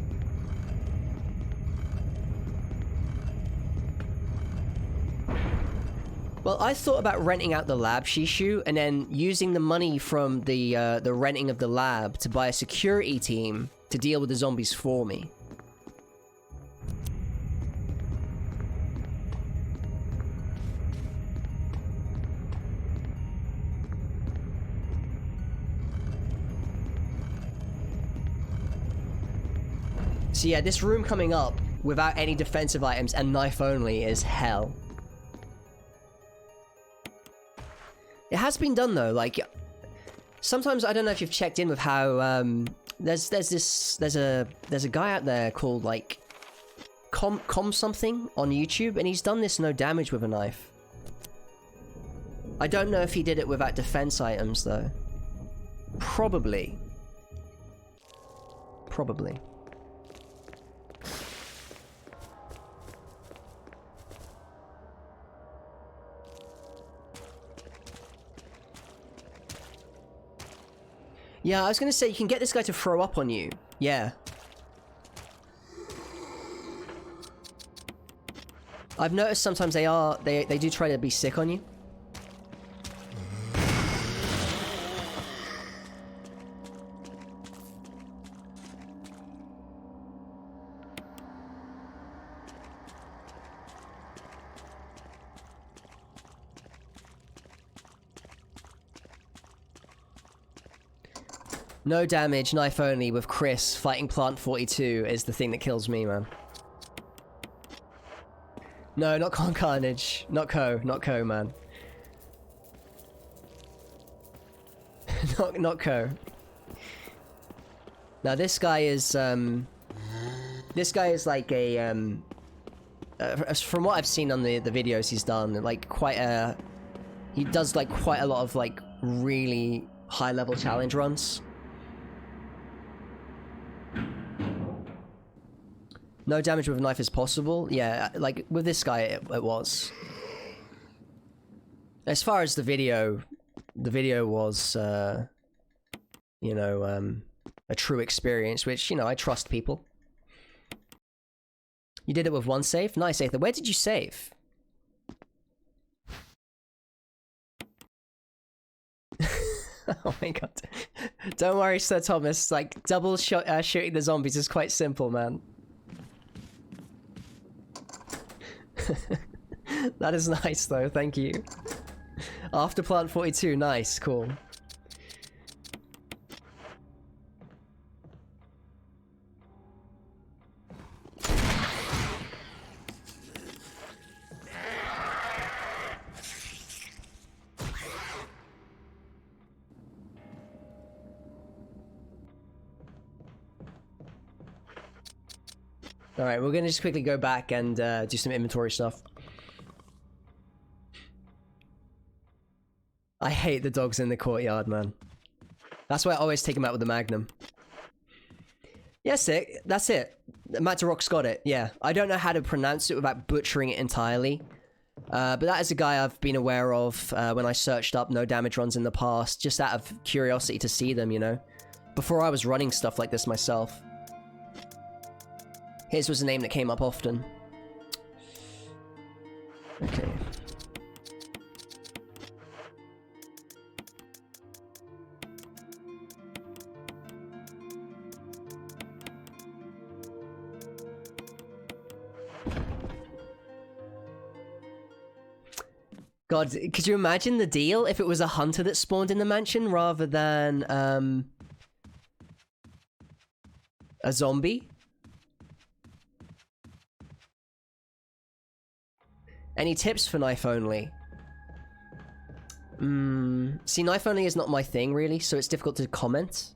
Well, I thought about renting out the lab, Shishu, and then using the money from the renting of the lab to buy a security team to deal with the zombies for me. So yeah, this room coming up without any defensive items and knife only is hell. It has been done though, like sometimes I don't know if you've checked in with how there's a guy out there called like com something on YouTube, and he's done this no damage with a knife. I don't know if he did it without defense items though. Probably. Yeah, I was gonna say, you can get this guy to throw up on you. Yeah. I've noticed sometimes they do try to be sick on you. No damage, knife only, with Chris fighting Plant 42 is the thing that kills me, man. No, not Con Carnage. Not Co, man. not Co. Now this guy is like a from what I've seen on the videos he's done, like he does like quite a lot of like really high level challenge runs. No damage with a knife is possible. Yeah, like with this guy, it was. As far as the video was, you know, a true experience, which, you know, I trust people. You did it with one save? Nice, Aether. Where did you save? Oh my god. Don't worry, Sir Thomas. Like, double shooting the zombies is quite simple, man. That is nice though, thank you. After Plant 42, nice, cool. Alright, we're gonna just quickly go back and do some inventory stuff. I hate the dogs in the courtyard, man. That's why I always take them out with the Magnum. Yes, that's it. Matarock's got it, yeah. I don't know how to pronounce it without butchering it entirely. But that is a guy I've been aware of when I searched up no damage runs in the past, just out of curiosity to see them, you know? Before I was running stuff like this myself. His was a name that came up often. Okay. God, could you imagine the deal if it was a hunter that spawned in the mansion rather than, a zombie? Any tips for knife only? See, knife only is not my thing, really, so it's difficult to comment.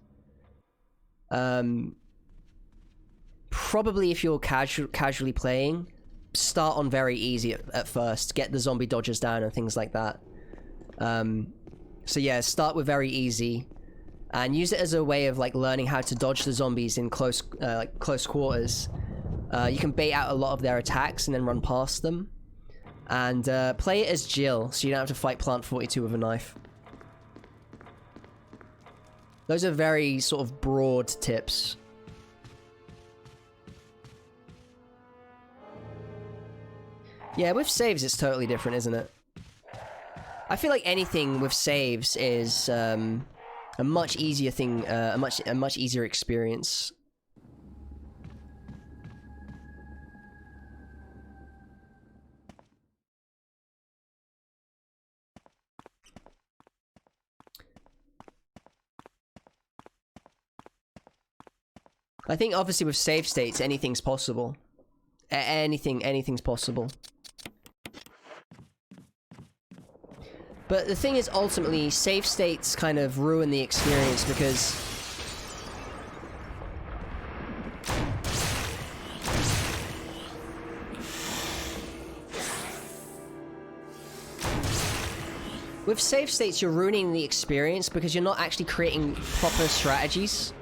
Probably if you're casually playing, start on very easy at first. Get the zombie dodgers down and things like that. So yeah, start with very easy. And use it as a way of, like, learning how to dodge the zombies in close quarters. You can bait out a lot of their attacks and then run past them. And play it as Jill, so you don't have to fight Plant 42 with a knife. Those are very sort of broad tips. Yeah, with saves it's totally different, isn't it? I feel like anything with saves is a much easier thing, a much easier experience. I think obviously with save states, anything's possible. Anything's possible. But the thing is, ultimately, save states kind of ruin the experience because... With save states, you're ruining the experience because you're not actually creating proper strategies.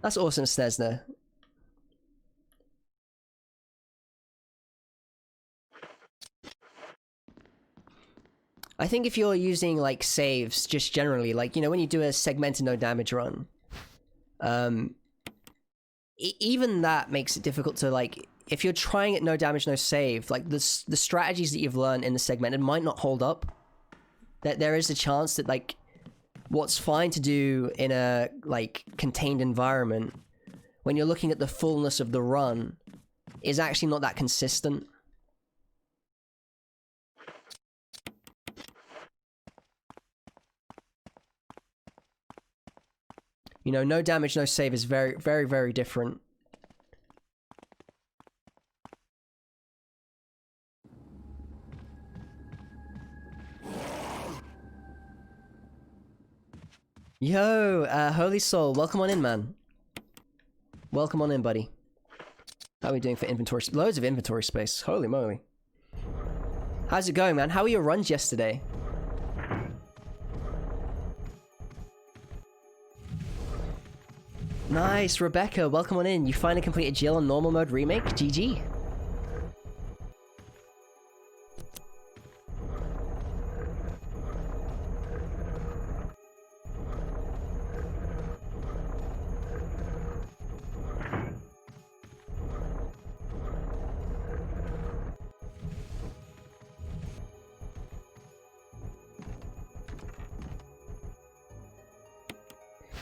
That's awesome, Stesner. I think if you're using, like, saves, just generally, like, you know, when you do a segmented no damage run, even that makes it difficult to, like, if you're trying at no damage, no save, like, the strategies that you've learned in the segmented might not hold up. That there is a chance that, like, what's fine to do in a, like, contained environment, when you're looking at the fullness of the run, is actually not that consistent. You know, no damage, no save is very, very, very different. Yo, Holy Soul, welcome on in, man. Welcome on in, buddy. How are we doing for inventory? Loads of inventory space. Holy moly. How's it going, man? How were your runs yesterday? Nice, Rebecca, welcome on in. You finally completed Jill on normal mode remake? GG.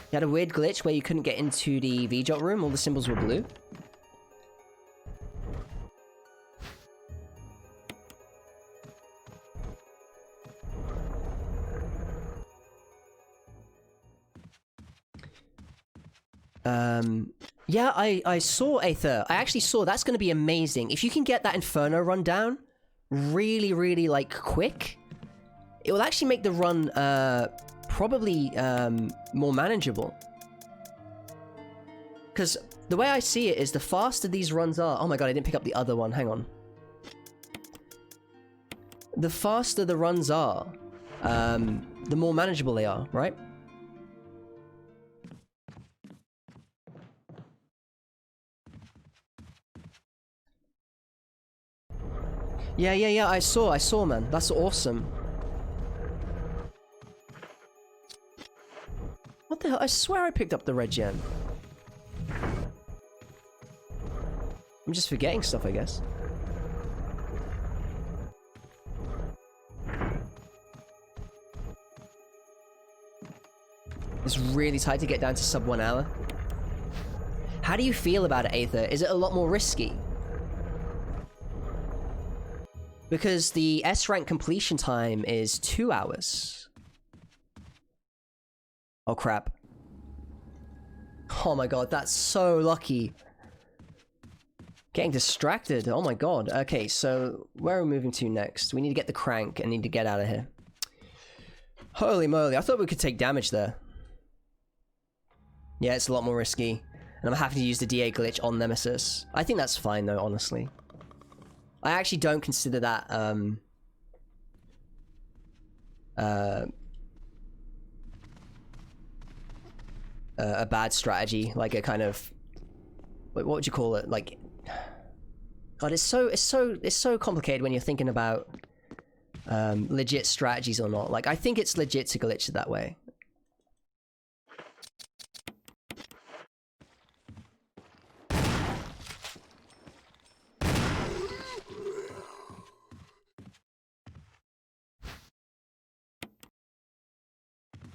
You had a weird glitch where you couldn't get into the VJOT room, all the symbols were blue. Yeah, I saw Aether. I actually saw, that's gonna be amazing. If you can get that Inferno run down really, really, like, quick, it will actually make the run, probably more manageable. Because the way I see it is the faster these runs are... Oh my god, I didn't pick up the other one. Hang on. The faster the runs are, the more manageable they are, right? Yeah, I saw, man. That's awesome. What the hell? I swear I picked up the red gem. I'm just forgetting stuff, I guess. It's really tight to get down to sub 1 hour. How do you feel about it, Aether? Is it a lot more risky? Because the S rank completion time is 2 hours. Oh crap. Oh my god, that's so lucky. Getting distracted, oh my god. Okay, so where are we moving to next? We need to get the crank and need to get out of here. Holy moly, I thought we could take damage there. Yeah, it's a lot more risky. And I'm having to use the DA glitch on Nemesis. I think that's fine though, honestly. I actually don't consider that, a bad strategy, like a kind of, like, what would you call it? Like, God, it's so complicated when you're thinking about legit strategies or not. Like, I think it's legit to glitch it that way.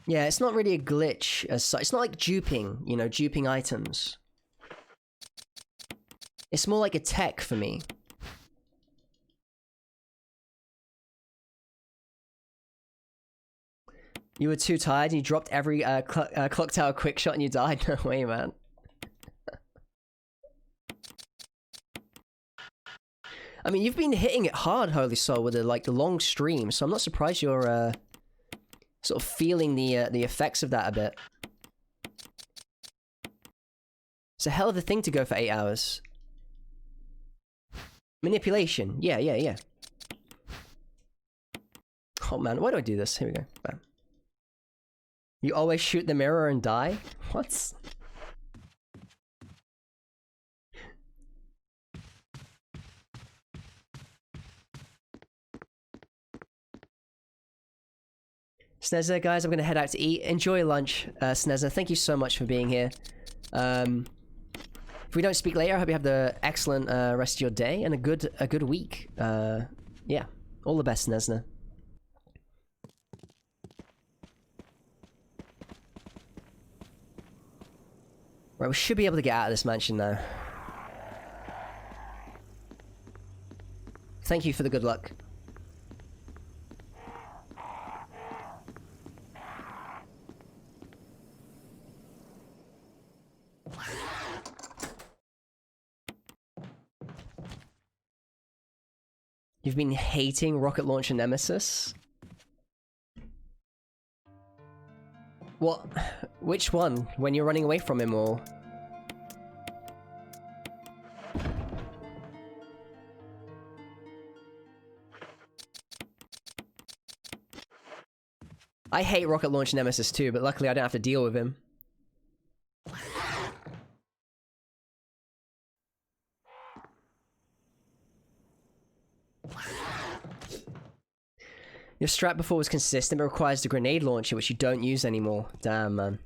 Yeah, it's not really a glitch as such. It's not like duping, you know, duping items. It's more like a tech for me. You were too tired and you dropped every clock tower quick shot and you died? No way, man. I mean, you've been hitting it hard, Holy Soul, with the long stream, so I'm not surprised you're sort of feeling the effects of that a bit. It's a hell of a thing to go for 8 hours. Manipulation. Yeah. Oh man, why do I do this? Here we go. Bam. You always shoot the mirror and die? What? Snezza, guys, I'm gonna head out to eat. Enjoy lunch, Snezza. Thank you so much for being here. If we don't speak later, I hope you have the excellent rest of your day and a good week. Yeah, all the best, Snezna. Right, we should be able to get out of this mansion now. Thank you for the good luck. You've been hating Rocket Launcher Nemesis? What? Which one? When you're running away from him, or...? I hate Rocket Launcher Nemesis too, but luckily I don't have to deal with him. Your strat before was consistent, but requires the grenade launcher, which you don't use anymore. Damn, man.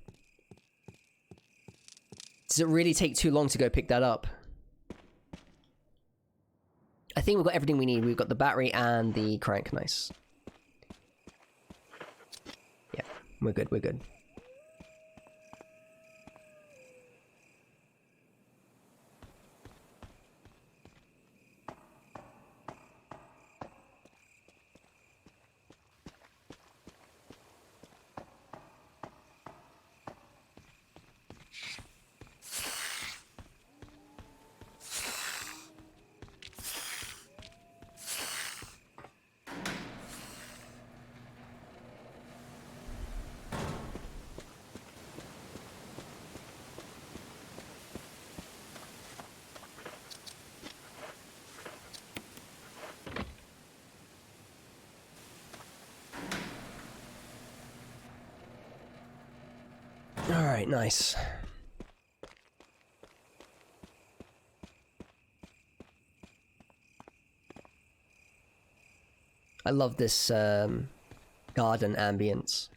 Does it really take too long to go pick that up? I think we've got everything we need. We've got the battery and the crank. Nice. Yeah, we're good, we're good. Alright, nice. I love this garden ambience.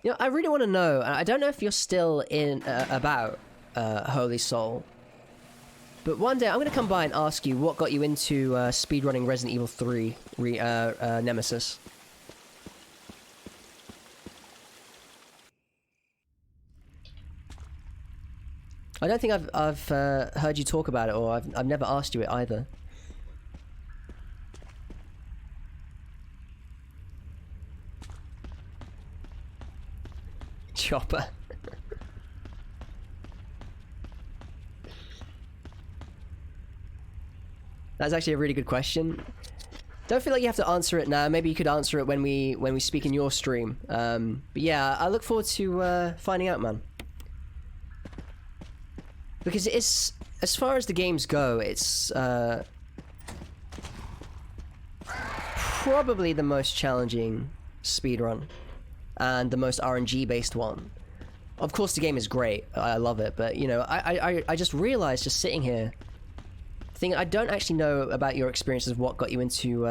You know, I really want to know, and I don't know if you're still in about Holy Soul, but one day I'm going to come by and ask you what got you into speedrunning Resident Evil 3 Nemesis. I don't think I've heard you talk about it, or I've never asked you it either. Chopper. That's actually a really good question. Don't feel like you have to answer it now. Maybe you could answer it when we speak in your stream. But yeah, I look forward to finding out, man. Because it's, as far as the games go, it's probably the most challenging speedrun. And the most RNG based one. Of course the game is great, I love it, but you know, I just realized, just sitting here, I don't actually know about your experiences, what got you into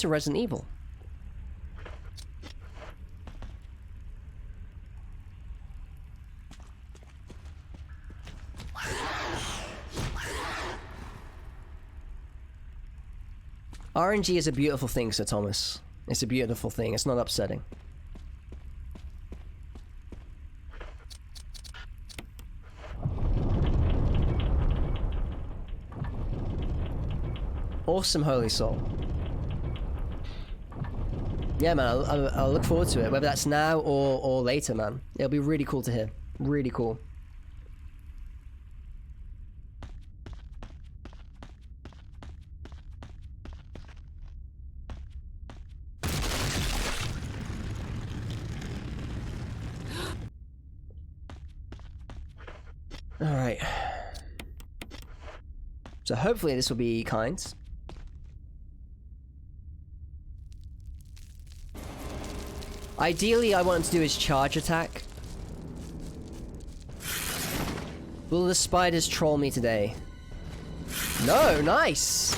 Resident Evil. RNG is a beautiful thing, Sir Thomas. It's a beautiful thing. It's not upsetting. Awesome, Holy Soul. Yeah, man, I'll look forward to it. Whether that's now or later, man. It'll be really cool to hear. Really cool. Alright. So hopefully this will be kind. Ideally, I want him to do his charge attack. Will the spiders troll me today? No, nice!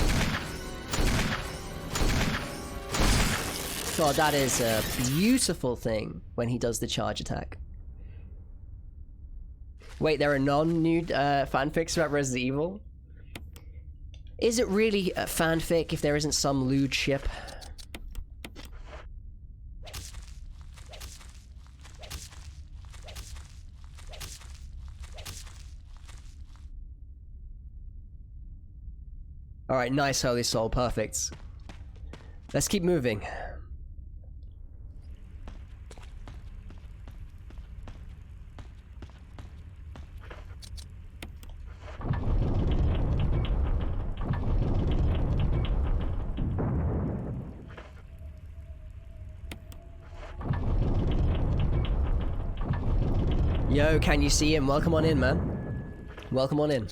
God, that is a beautiful thing when he does the charge attack. Wait, there are non-nude fanfics about Resident Evil? Is it really a fanfic if there isn't some lewd ship? Alright, nice, Holy Soul, perfect. Let's keep moving. Yo, can you see him? Welcome on in, man. Welcome on in.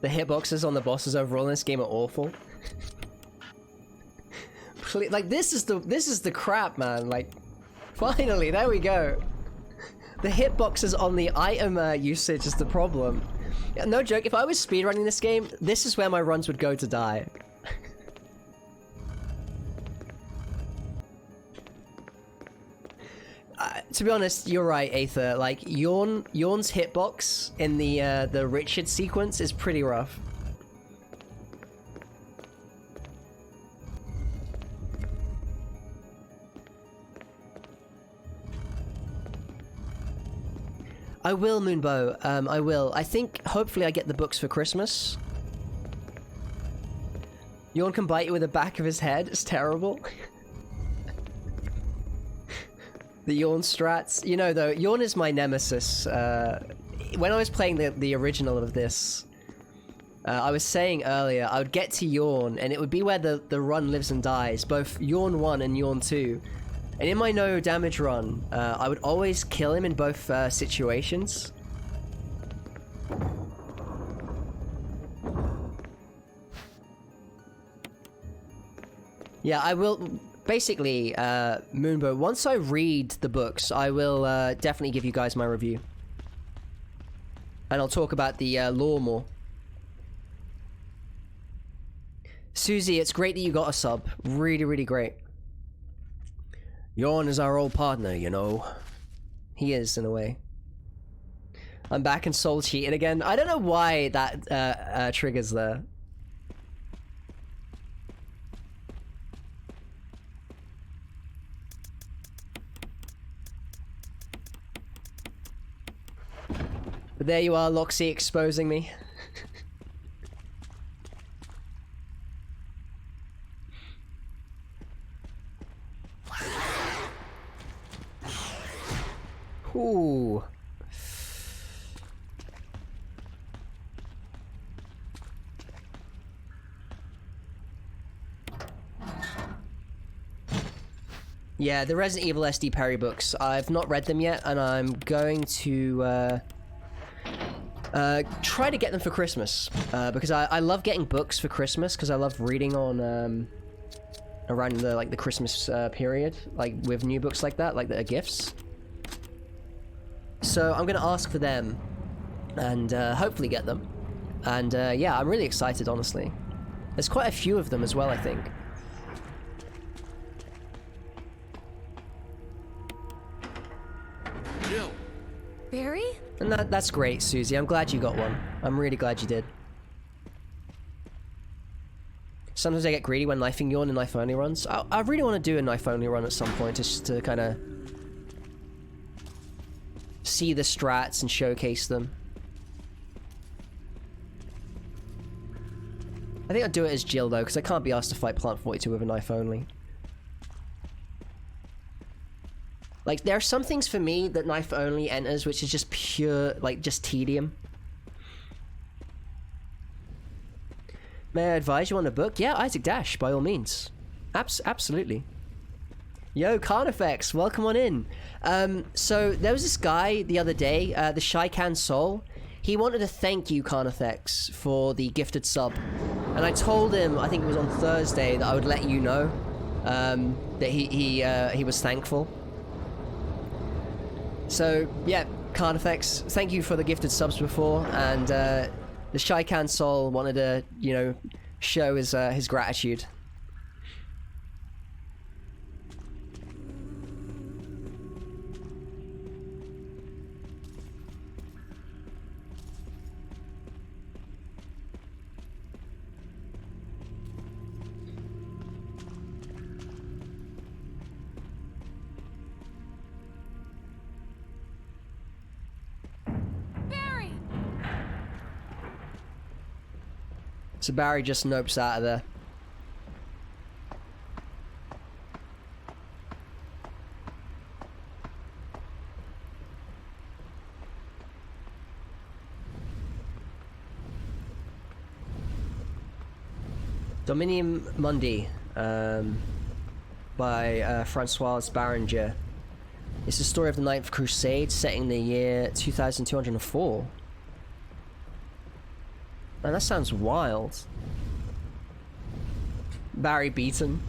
The hitboxes on the bosses overall in this game are awful. Like this is the crap, man. Like, finally, there we go. The hitboxes on the item usage is the problem. Yeah, no joke. If I was speedrunning this game, this is where my runs would go to die. To be honest, you're right, Aether. Like, Yawn's hitbox in the Richard sequence is pretty rough. I will, Moonbow. I will. I think, hopefully I get the books for Christmas. Yawn can bite you with the back of his head. It's terrible. The Yawn strats. You know, though, Yawn is my nemesis. When I was playing the original of this, I was saying earlier, I would get to Yawn, and it would be where the run lives and dies, both Yawn 1 and Yawn 2. And in my no damage run, I would always kill him in both situations. Yeah, I will... Basically, Moonbow, once I read the books, I will definitely give you guys my review. And I'll talk about the lore more. Susie, it's great that you got a sub. Really, really great. Yawn is our old partner, you know. He is, in a way. I'm back in Soul cheating again. I don't know why that triggers there. But there you are, Loxy, exposing me. Ooh. Yeah, the Resident Evil SD Perry books. I've not read them yet, and I'm going to try to get them for Christmas. Because I love getting books for Christmas, because I love reading on around the Christmas period, like with new books like that, like that are gifts. So I'm gonna ask for them, and hopefully get them. And yeah, I'm really excited, honestly. There's quite a few of them as well, I think. Jill. Barry? And that's great, Susie. I'm glad you got one. I'm really glad you did. Sometimes I get greedy when knifing Yawn in knife-only runs. I really want to do a knife-only run at some point, just to kind of see the strats and showcase them. I think I'll do it as Jill, though, because I can't be asked to fight Plant 42 with a knife only. Like, there are some things for me that knife only enters, which is just pure, like, just tedium. May I advise you on a book? Yeah, Isaac Dash, by all means. Absolutely. Yo, Carnifex, welcome on in. So, there was this guy the other day, the Shycan Soul. He wanted to thank you, Carnifex, for the gifted sub. And I told him, I think it was on Thursday, that I would let you know that he was thankful. So, yeah, Carnifex, thank you for the gifted subs before, and the Shycan Soul wanted to, you know, show his gratitude. So Barry just nopes out of there. Dominium Mundi, by Francois Barringer. It's the story of the Ninth Crusade set in the year 2204. Man, that sounds wild. Barry Beaton.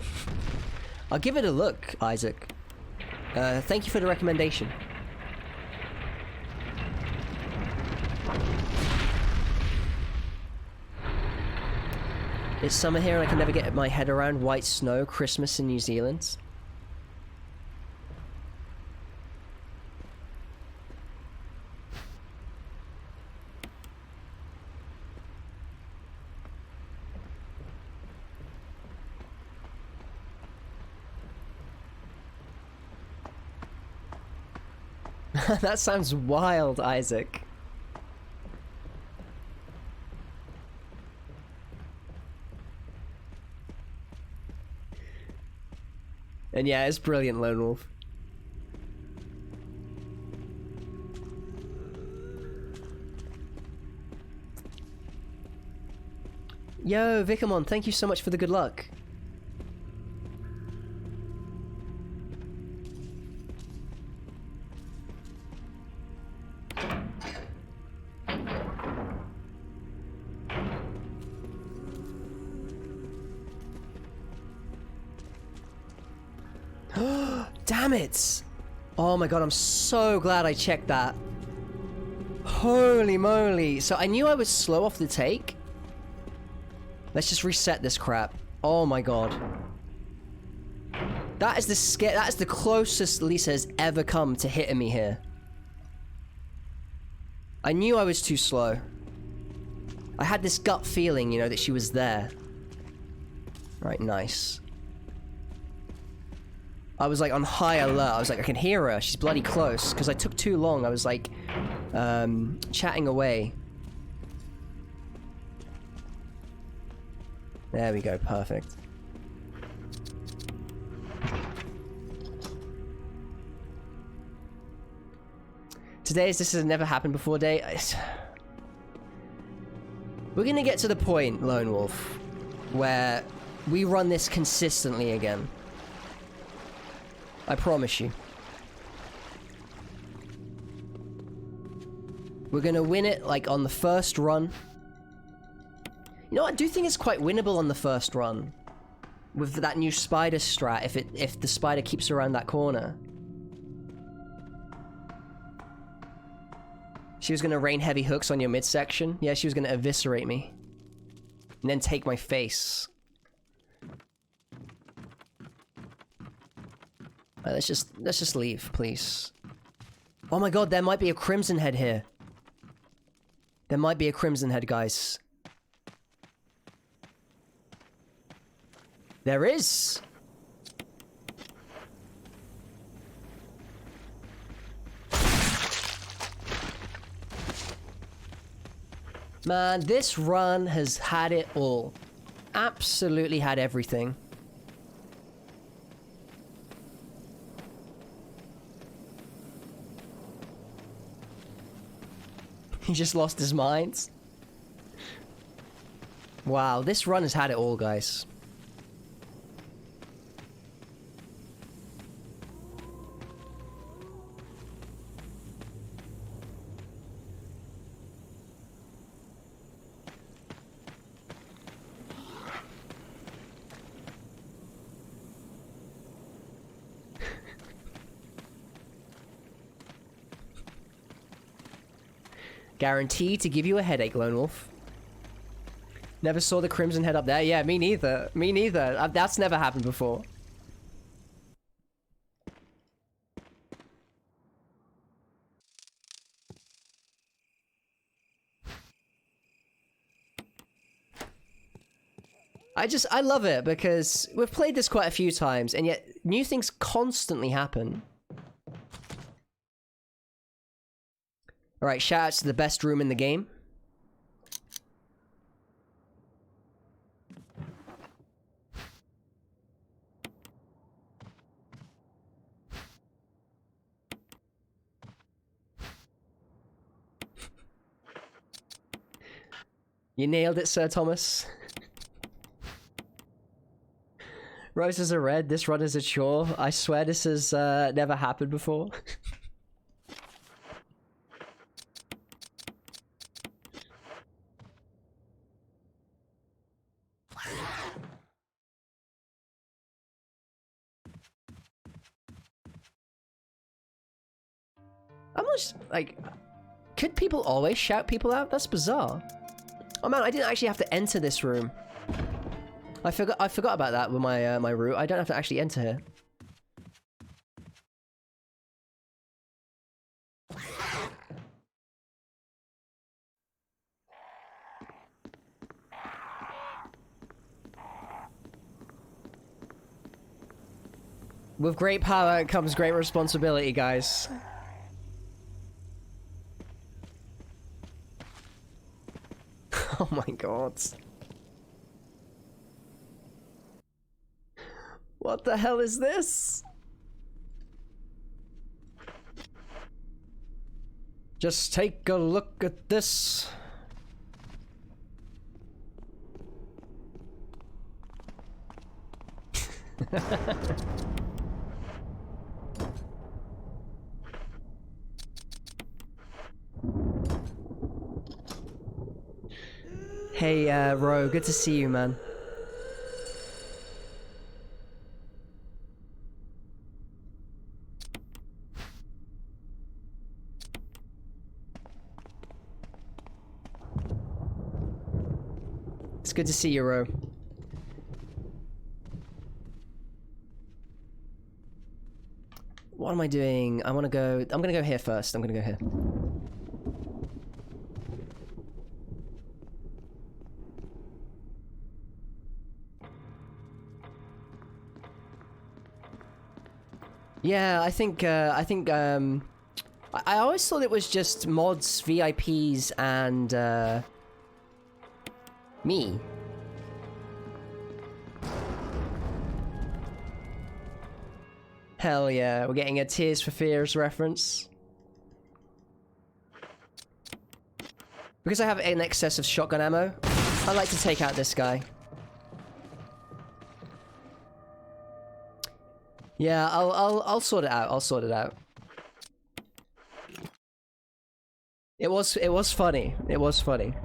I'll give it a look, Isaac. Thank you for the recommendation. It's summer here and I can never get my head around white snow, Christmas in New Zealand. That sounds wild, Isaac. And yeah, it's brilliant, Lone Wolf. Yo, Vicamon, thank you so much for the good luck. Damn it! Oh my god, I'm so glad I checked that. Holy moly. So I knew I was slow off the take. Let's just reset this crap. Oh my god. That is the closest Lisa has ever come to hitting me here. I knew I was too slow. I had this gut feeling, you know, that she was there. Right, nice. I was like on high alert. I was like, I can hear her. She's bloody close. Because I took too long. I was like, chatting away. There we go. Perfect. This has never happened before day. We're gonna get to the point, Lone Wolf, where we run this consistently again. I promise you. We're gonna win it, like, on the first run. You know, I do think it's quite winnable on the first run. With that new spider strat, if the spider keeps around that corner. She was gonna rain heavy hooks on your midsection. Yeah, she was gonna eviscerate me. And then take my face. Let's just leave, please. Oh my god, there might be a Crimson Head here. There might be a Crimson Head, guys. There is! Man, this run has had it all. Absolutely had everything. He just lost his mind. Wow, this run has had it all, guys. Guaranteed to give you a headache, Lone Wolf. Never saw the Crimson Head up there. Yeah, me neither. Me neither. That's never happened before. I love it because we've played this quite a few times and yet new things constantly happen. Alright, shoutouts to the best room in the game. You nailed it, Sir Thomas. Roses are red, this run is a chore. I swear this has never happened before. I'm just, like... Could people always shout people out? That's bizarre. Oh man, I didn't actually have to enter this room. I forgot about that with my my route. I don't have to actually enter here. With great power comes great responsibility, guys. Oh my god. What the hell is this? Just take a look at this. Hey, Ro, good to see you, man. It's good to see you, Ro. What am I doing? I'm gonna go here first. I'm gonna go here. Yeah, I think, I always thought it was just mods, VIPs, and, me. Hell yeah, we're getting a Tears for Fears reference. Because I have an excess of shotgun ammo, I like to take out this guy. Yeah, I'll sort it out. I'll sort it out. It was funny. It was funny.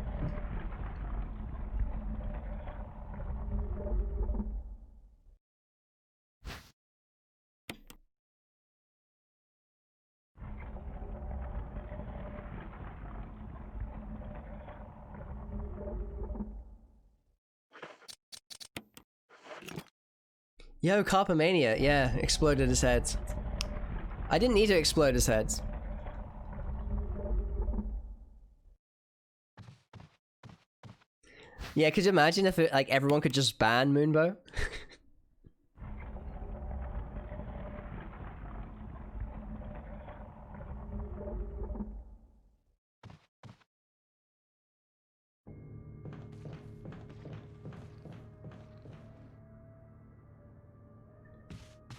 Yo, Carpomania, yeah, exploded his head. I didn't need to explode his head. Yeah, could you imagine if it, like everyone could just ban Moonbow?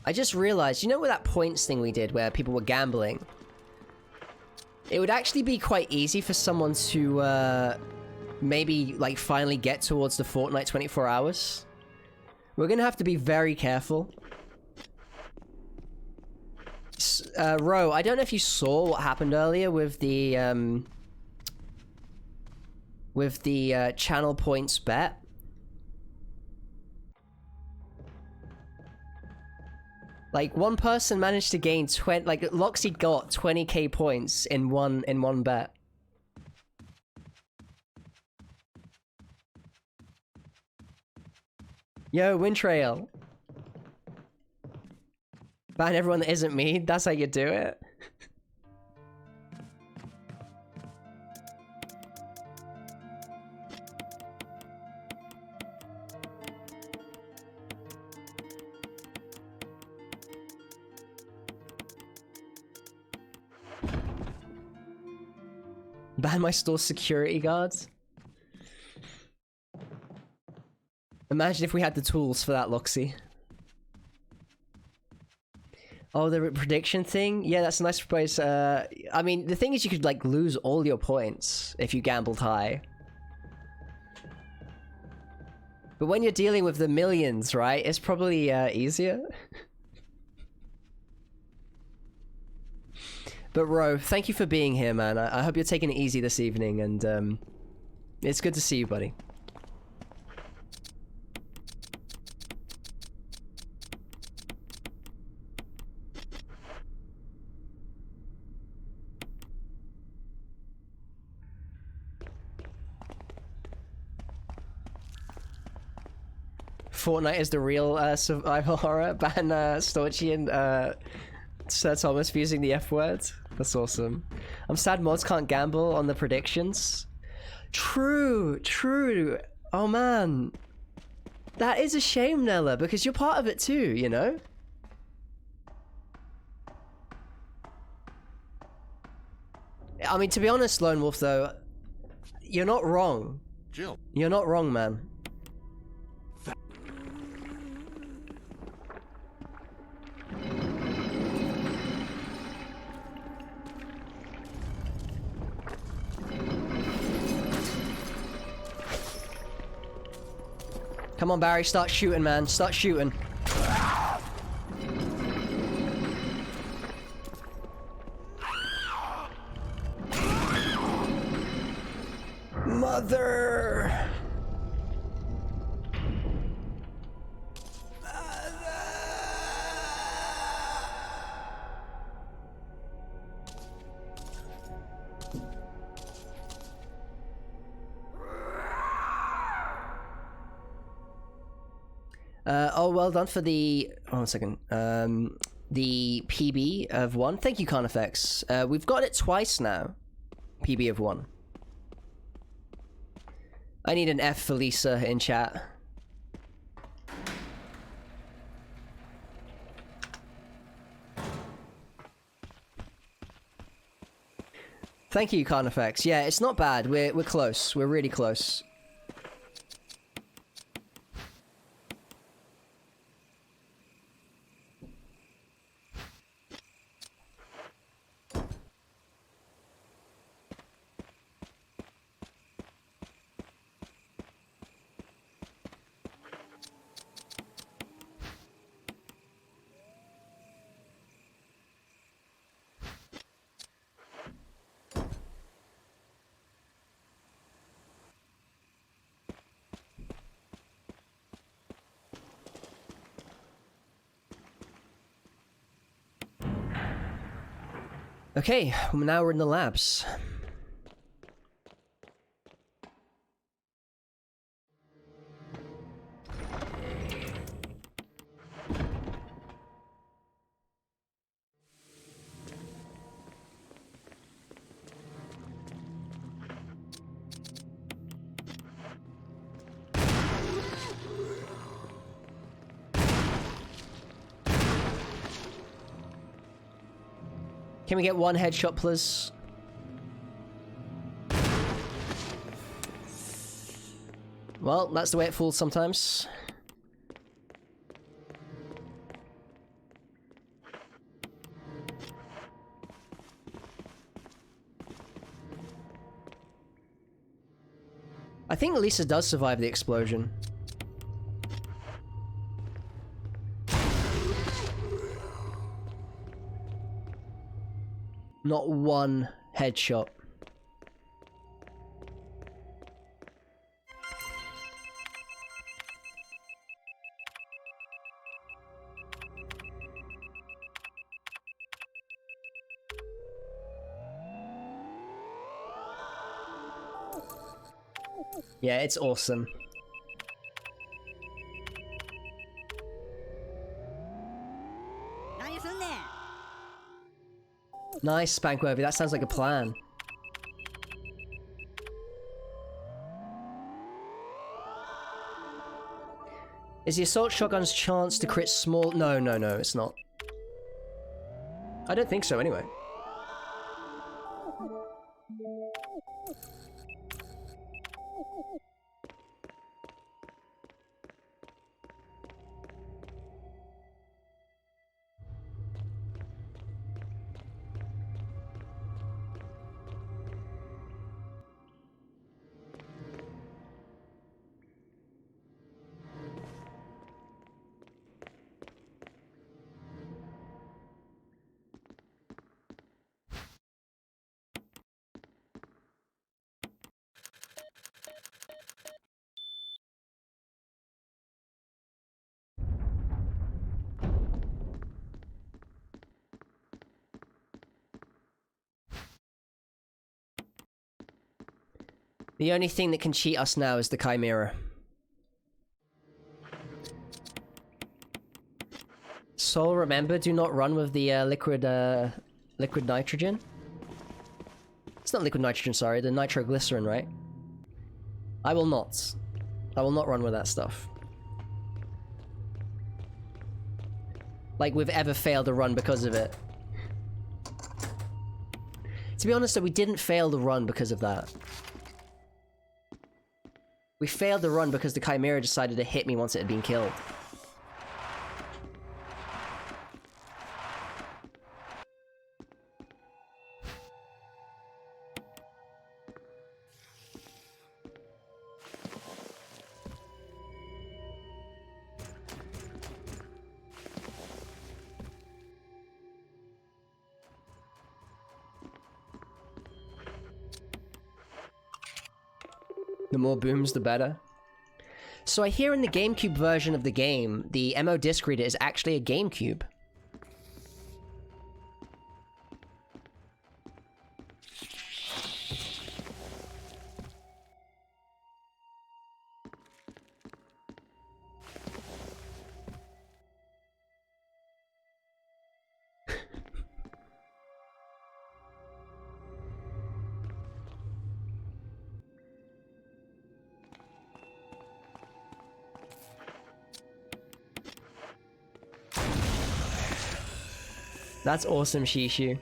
I just realized, you know, with that points thing we did where people were gambling, it would actually be quite easy for someone to maybe like finally get towards the Fortnite 24 hours. We're gonna have to be very careful. Ro, I don't know if you saw what happened earlier with the channel points bet. Like, one person managed to gain 20, like, Loxy got 20k points in one bet. Yo, Windtrail. Ban everyone that isn't me, that's how you do it. Ban my store security guards? Imagine if we had the tools for that, Loxy. Oh, the prediction thing? Yeah, that's a nice surprise. I mean, the thing is you could, like, lose all your points if you gambled high. But when you're dealing with the millions, right, it's probably, easier. But Ro, thank you for being here, man. I hope you're taking it easy this evening, and, it's good to see you, buddy. Fortnite is the real survival horror. Ban Storchy and Sir Thomas for using the F word. That's awesome. I'm sad mods can't gamble on the predictions. True, true. Oh man. That is a shame, Nella, because you're part of it too, you know? I mean, to be honest, Lone Wolf, though, you're not wrong. Jill. You're not wrong, man. Come on, Barry, start shooting, man. Start shooting. Mother! Oh, well done for the... Hold on a second. The PB of 1. Thank you, Carnifex. We've got it twice now. PB of 1. I need an F for Lisa in chat. Thank you, Carnifex. Yeah, it's not bad. We're close. We're really close. Okay, now we're in the labs. Can we get one headshot, please? Well, that's the way it falls sometimes. I think Lisa does survive the explosion. Not one headshot. Yeah, it's awesome. Nice, Spankworthy. That sounds like a plan. Is the assault shotgun's chance to crit small? No, no, no, it's not. I don't think so, anyway. The only thing that can cheat us now is the Chimera. Soul, remember, do not run with the liquid nitrogen. It's not liquid nitrogen, sorry, the nitroglycerin, right? I will not. I will not run with that stuff. Like we've ever failed a run because of it. To be honest though, we didn't fail the run because of that. We failed the run because the Chimera decided to hit me once it had been killed. The more booms, the better. So I hear in the GameCube version of the game, the MO disc reader is actually a GameCube. That's awesome, Shishu.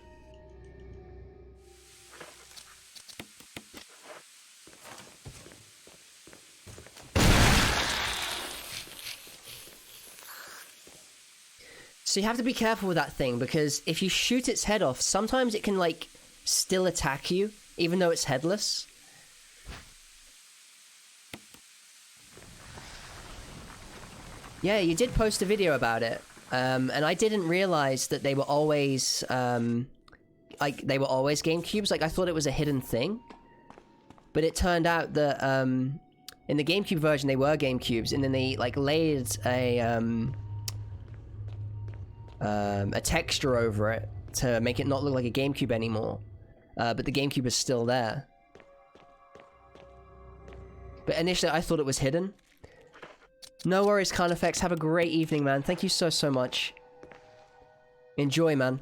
So you have to be careful with that thing, because if you shoot its head off, sometimes it can, like, still attack you, even though it's headless. Yeah, you did post a video about it. And I didn't realize that they were always, like, they were always GameCubes. Like, I thought it was a hidden thing. But it turned out that, in the GameCube version, they were GameCubes, and then they, like, laid a texture over it to make it not look like a GameCube anymore. But the GameCube is still there. But initially, I thought it was hidden. No worries, Carnifex. Have a great evening, man. Thank you so, so much. Enjoy, man.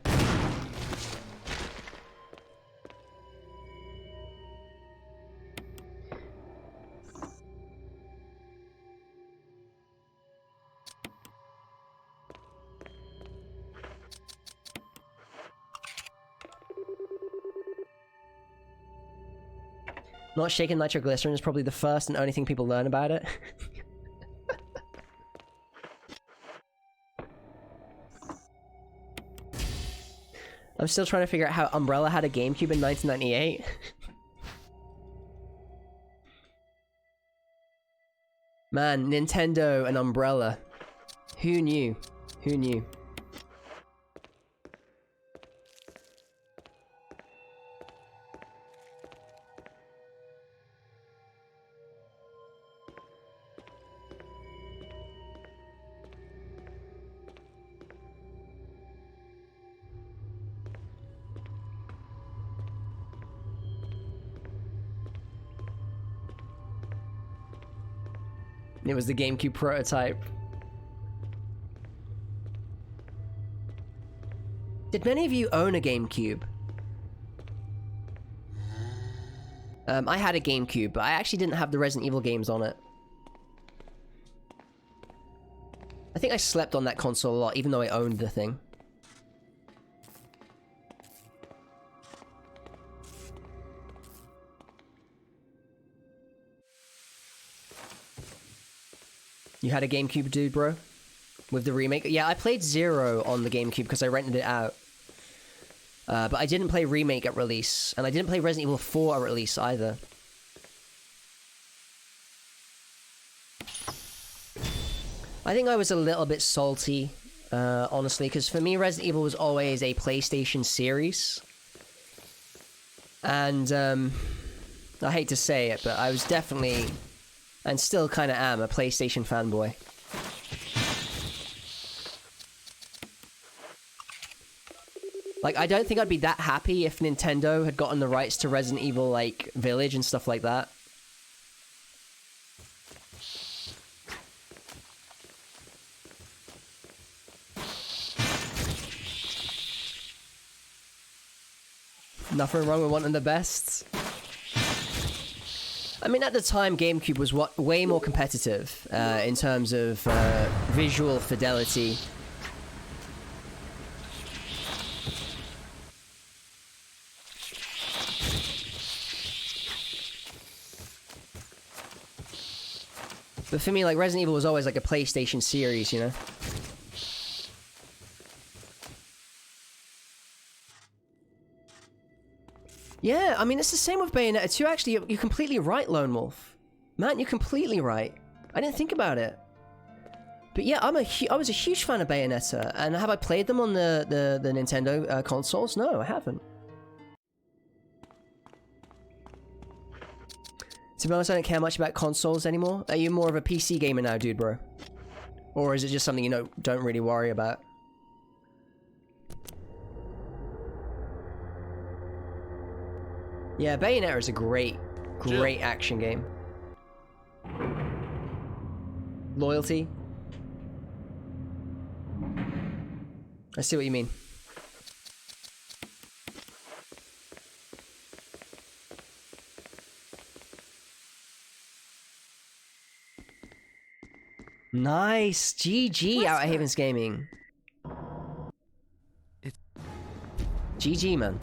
Not shaking nitroglycerin is probably the first and only thing people learn about it. I'm still trying to figure out how Umbrella had a GameCube in 1998. Man, Nintendo and Umbrella. Who knew? Who knew? It was the GameCube prototype. Did many of you own a GameCube? I had a GameCube, but I actually didn't have the Resident Evil games on it. I think I slept on that console a lot, even though I owned the thing. You had a GameCube, dude, bro? With the remake? Yeah, I played Zero on the GameCube because I rented it out. But I didn't play Remake at release. And I didn't play Resident Evil 4 at release either. I think I was a little bit salty, honestly, because for me, Resident Evil was always a PlayStation series. And, I hate to say it, but I was definitely... and still kind of am a PlayStation fanboy. Like, I don't think I'd be that happy if Nintendo had gotten the rights to Resident Evil, like, Village and stuff like that. Nothing wrong with wanting the best. I mean, at the time, GameCube was way more competitive in terms of visual fidelity. But for me, like, Resident Evil was always like a PlayStation series, you know? Yeah, I mean, it's the same with Bayonetta 2, actually. You're completely right, Lone Wolf. Man, you're completely right. I didn't think about it. But yeah, I was a huge fan of Bayonetta, and have I played them on the Nintendo consoles? No, I haven't. To be honest, I don't care much about consoles anymore. Are you more of a PC gamer now, dude, bro? Or is it just something you don't really worry about? Yeah, Bayonetta is a great action game. Loyalty? I see what you mean. Nice! GG out at Havens Gaming. GG, man.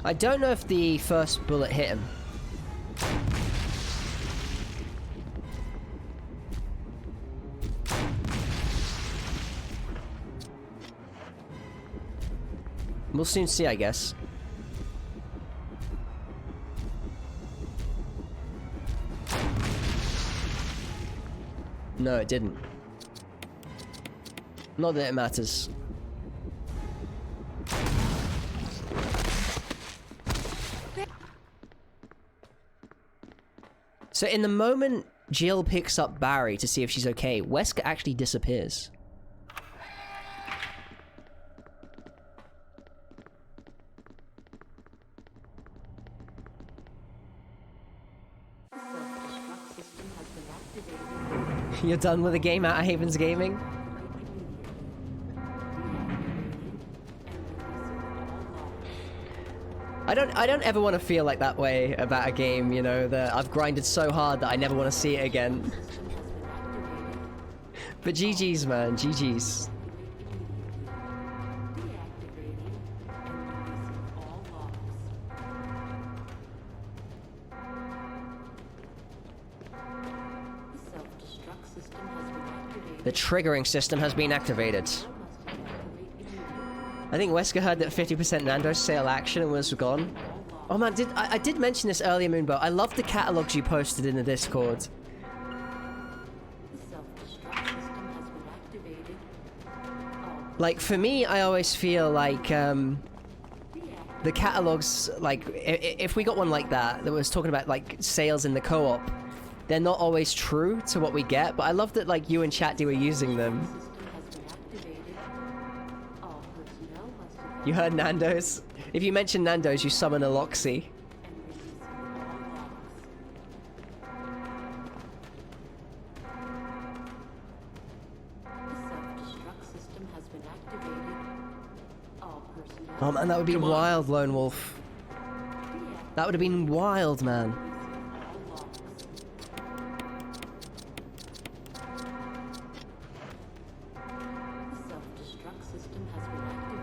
I don't know if the first bullet hit him. We'll soon see, I guess. No, it didn't. Not that it matters. So in the moment Jill picks up Barry to see if she's okay, Wesker actually disappears. You're done with the game out of Havens Gaming? I don't ever want to feel like that way about a game, you know, that I've grinded so hard that I never want to see it again. But GG's, man, GG's. The triggering system has been activated. I think Wesker heard that 50% Nando's sale action was gone. Oh man, I did mention this earlier, Moonbow. I love the catalogs you posted in the Discord. Like, for me, I always feel like, the catalogs, like, if we got one like that was talking about, like, sales in the co-op, they're not always true to what we get, but I love that, like, you and Chatty were using them. You heard Nando's? If you mention Nando's, you summon a Loxy. Oh man, that would be wild, Lone Wolf. That would have been wild, man.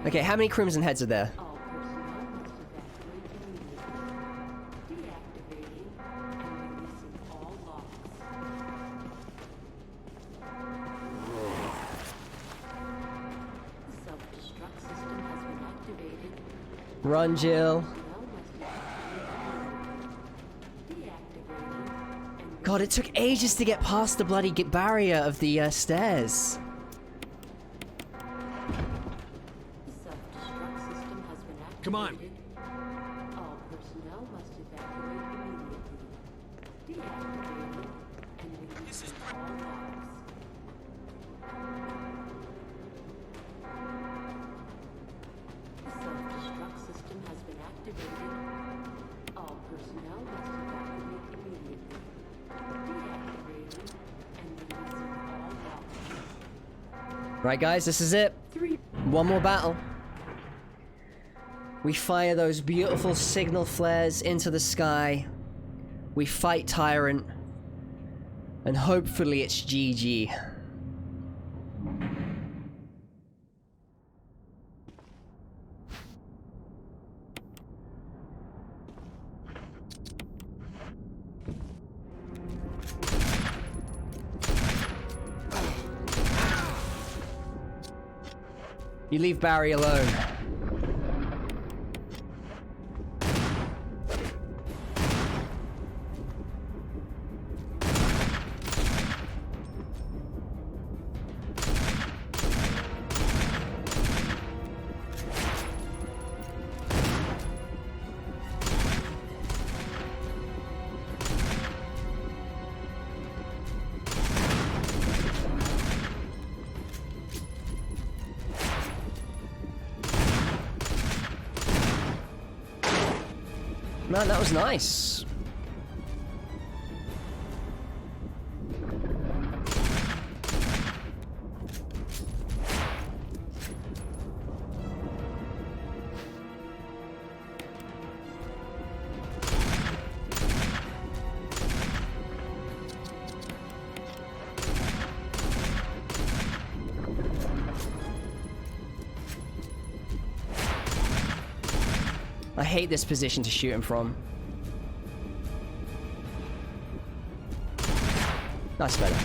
Okay, how many Crimson Heads are there? Run, Jill. God, it took ages to get past the bloody barrier of the stairs. Come on. All personnel must evacuate immediately. Deactivating and releasing all logs. The self-destruct system has been activated. All personnel must evacuate immediately. Deactivating and releasing all logs. Right, guys, this is it. One more battle. We fire those beautiful signal flares into the sky. We fight Tyrant. And hopefully it's GG. You leave Barry alone. Man, that was nice. I hate this position to shoot him from. That's better.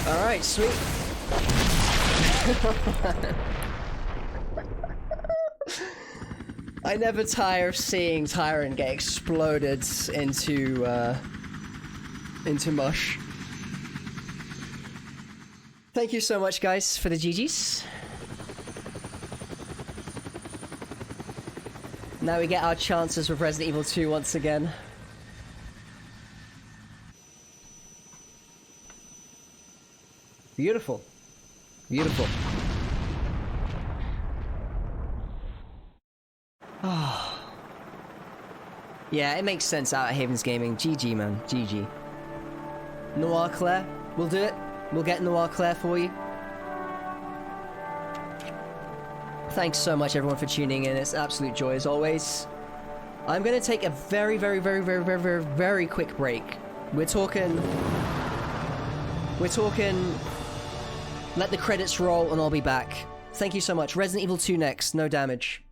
Alright, sweet. I never tire of seeing Tyrant get exploded into mush. Thank you so much, guys, for the GGs. Now we get our chances with Resident Evil 2 once again. Beautiful. Beautiful. Oh. Yeah, it makes sense out at Haven's Gaming. GG, man. GG. Noir Claire, we'll do it. We'll get Noir Claire for you. Thanks so much, everyone, for tuning in. It's an absolute joy, as always. I'm going to take a very quick break. We're talking... Let the credits roll, and I'll be back. Thank you so much. Resident Evil 2 next. No damage.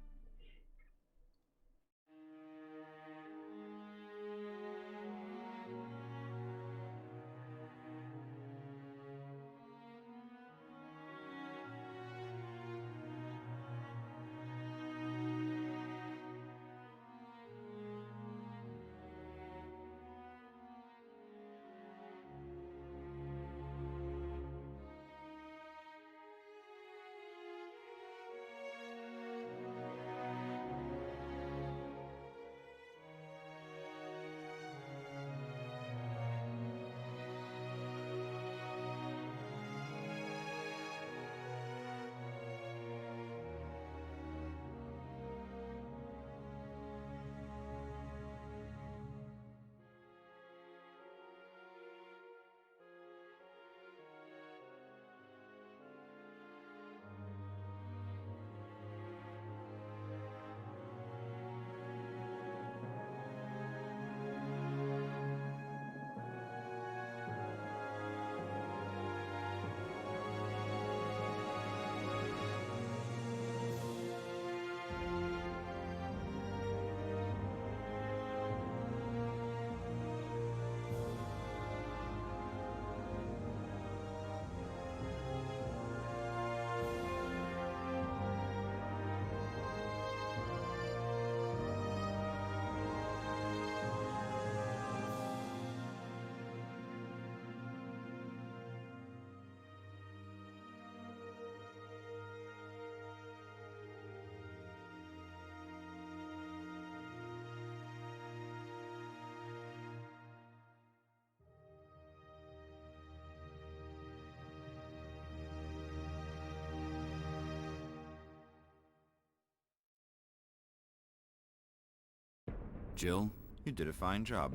Jill, you did a fine job.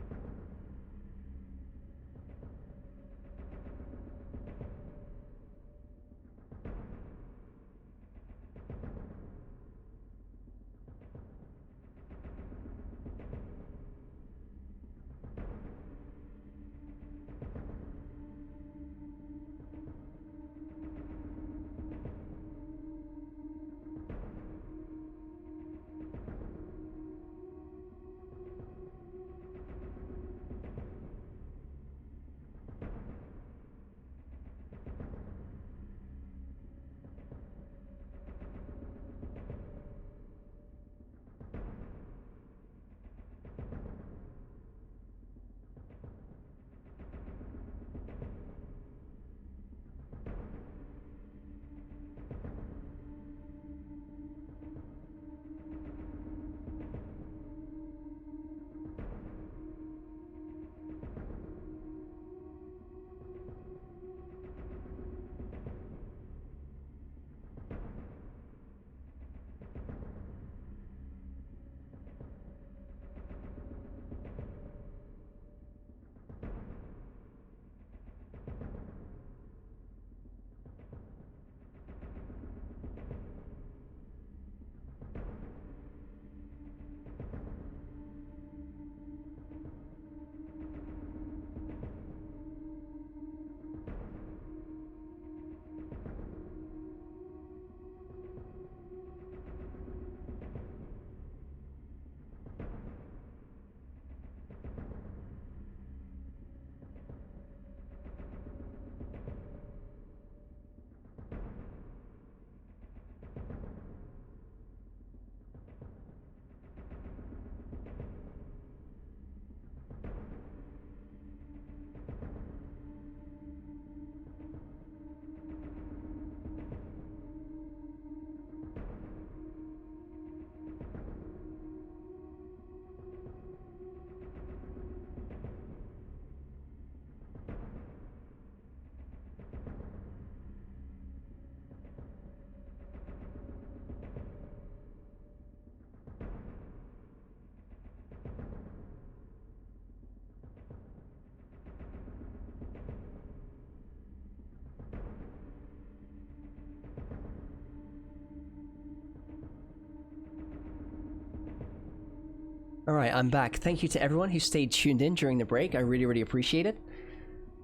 Alright, I'm back. Thank you to everyone who stayed tuned in during the break. I really, really appreciate it.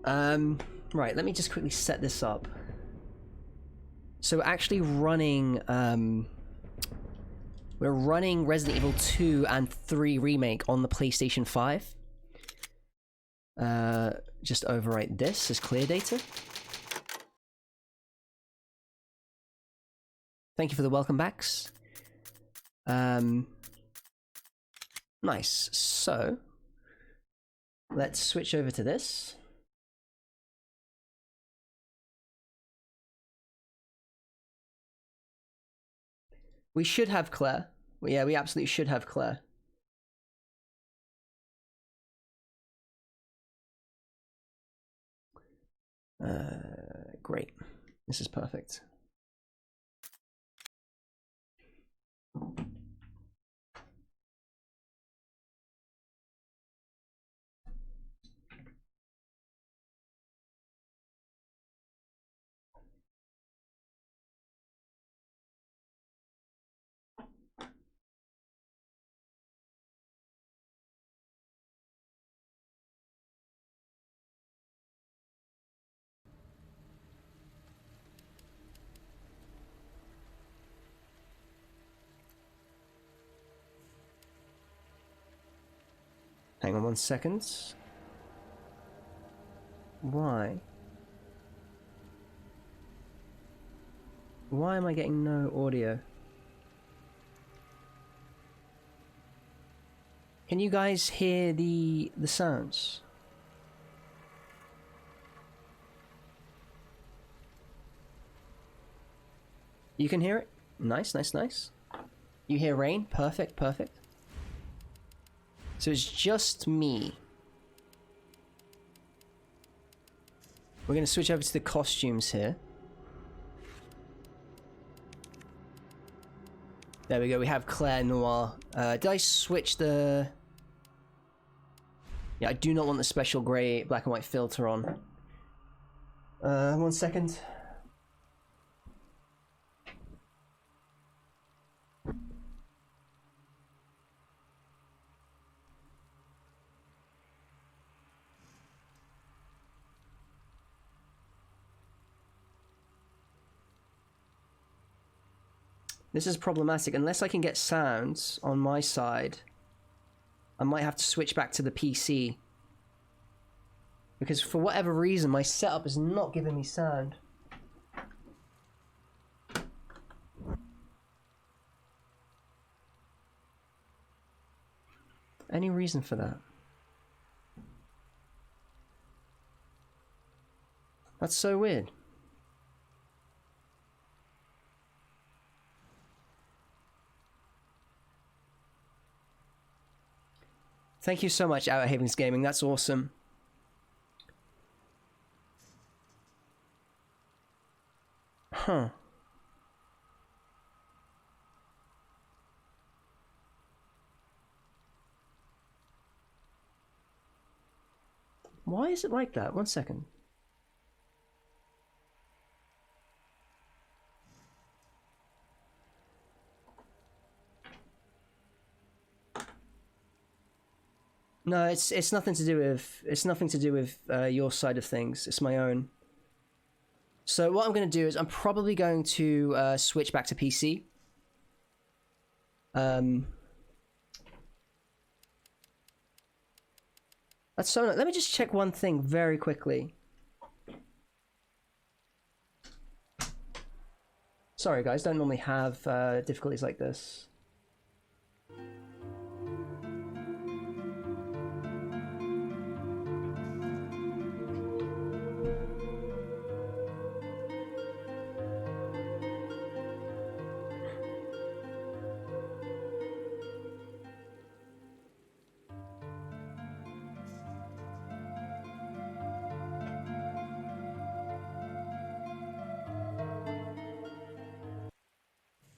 Right, let me just quickly set this up. So we're actually running, we're running Resident Evil 2 and 3 Remake on the PlayStation 5. Just overwrite this as clear data. Thank you for the welcome backs. Nice. So, let's switch over to this. We should have Claire. Well, yeah, we absolutely should have Claire. Great. This is perfect. Hang on 1 second. Why? Why am I getting no audio? Can you guys hear the sounds? You can hear it? Nice, nice, nice. You hear rain? Perfect, perfect. So it's just me. We're going to switch over to the costumes here. There we go, we have Claire Noir. Did I switch the... Yeah, I do not want the special grey black and white filter on. 1 second. This is problematic. Unless I can get sounds on my side, I might have to switch back to the PC. Because for whatever reason, my setup is not giving me sound. Any reason for that? That's so weird. Thank you so much, Outer Havens Gaming. That's awesome. Huh. Why is it like that? 1 second. No, it's nothing to do with your side of things. It's my own. So what I'm going to do is I'm probably going to switch back to PC. That's so nice. Let me just check one thing very quickly. Sorry guys, don't normally have difficulties like this.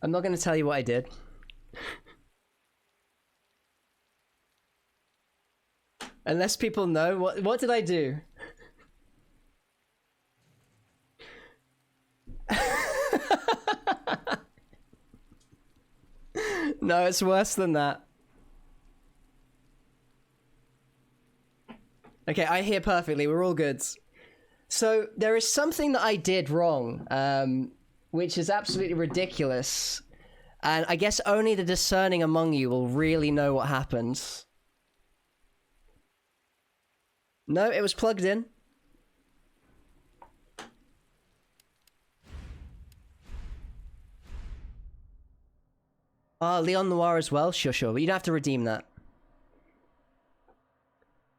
I'm not going to tell you what I did. Unless people know, what did I do? No, it's worse than that. Okay, I hear perfectly. We're all good. So there is something that I did wrong, which is absolutely ridiculous. And I guess only the discerning among you will really know what happened. No, it was plugged in. Ah, Leon Noir as well? Sure, sure. But you don't have to redeem that.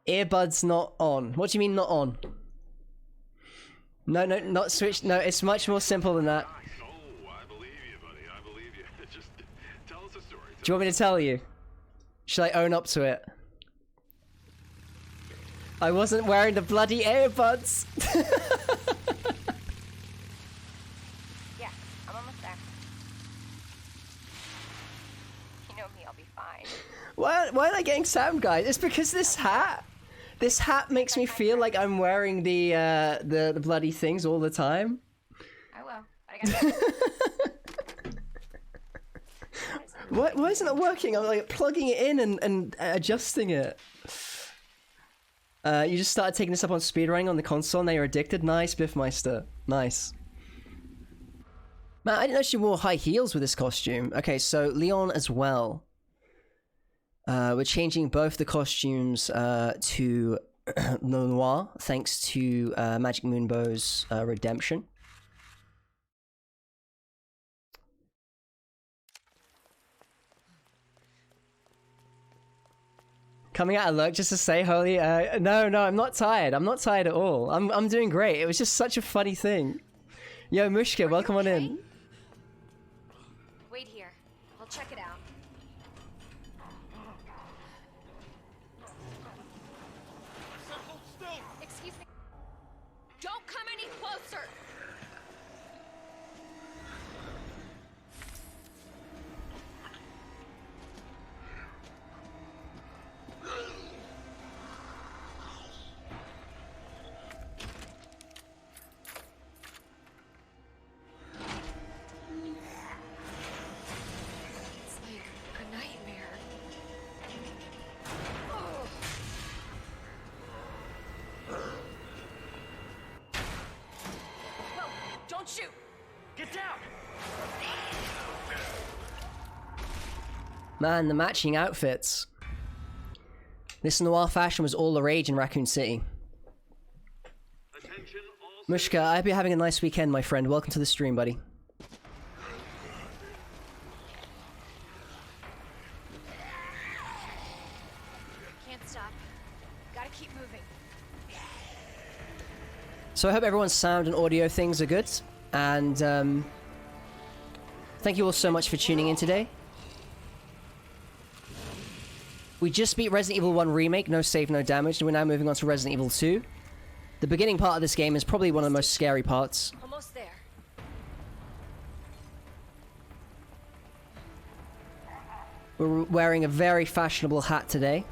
Earbuds not on. What do you mean not on? No, not switched. No, it's much more simple than that. Oh, I believe you, buddy. I believe you. Just tell us a story. Do you want me to tell you? Should I own up to it? I wasn't wearing the bloody earbuds. Yeah, I'm almost there. You know me, I'll be fine. Why am I getting Sam, guys? It's because this hat. This hat makes me feel like I'm wearing the bloody things all the time. I will. But I got Why isn't it working? I'm like plugging it in and adjusting it. You just started taking this up on speedrunning on the console and now you're addicted? Nice, Biffmeister. Nice. Man, I didn't know she wore high heels with this costume. Okay, so Leon as well. We're changing both the costumes to Noir, thanks to Magic Moonbow's redemption. Coming out of luck just to say, holy, no, I'm not tired. I'm not tired at all. I'm doing great. It was just such a funny thing. Yo, Mushka, welcome on in. Wait here. I'll check it out. Excuse me. Don't come any closer! It's like a nightmare. Whoa, don't shoot! Get down! Man, the matching outfits. This noir fashion was all the rage in Raccoon City. Attention all Mushka, I hope you're having a nice weekend, my friend. Welcome to the stream, buddy. Can't stop. Gotta keep moving. So I hope everyone's sound and audio things are good. And thank you all so much for tuning in today. We just beat Resident Evil 1 Remake, no save, no damage, and we're now moving on to Resident Evil 2. The beginning part of this game is probably one of the most scary parts. Almost there. We're wearing a very fashionable hat today.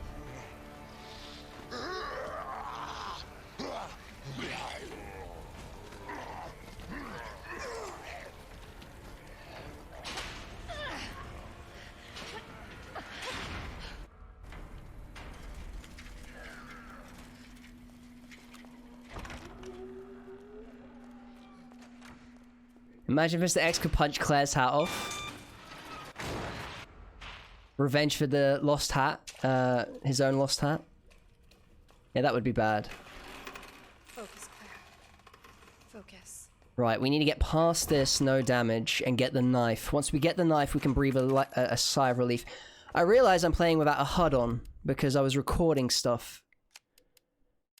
Imagine if Mr. X could punch Claire's hat off. Revenge for the lost hat. His own lost hat. Yeah, that would be bad. Focus, Claire. Focus. Right, we need to get past this, no damage, and get the knife. Once we get the knife, we can breathe a sigh of relief. I realize I'm playing without a HUD on, because I was recording stuff.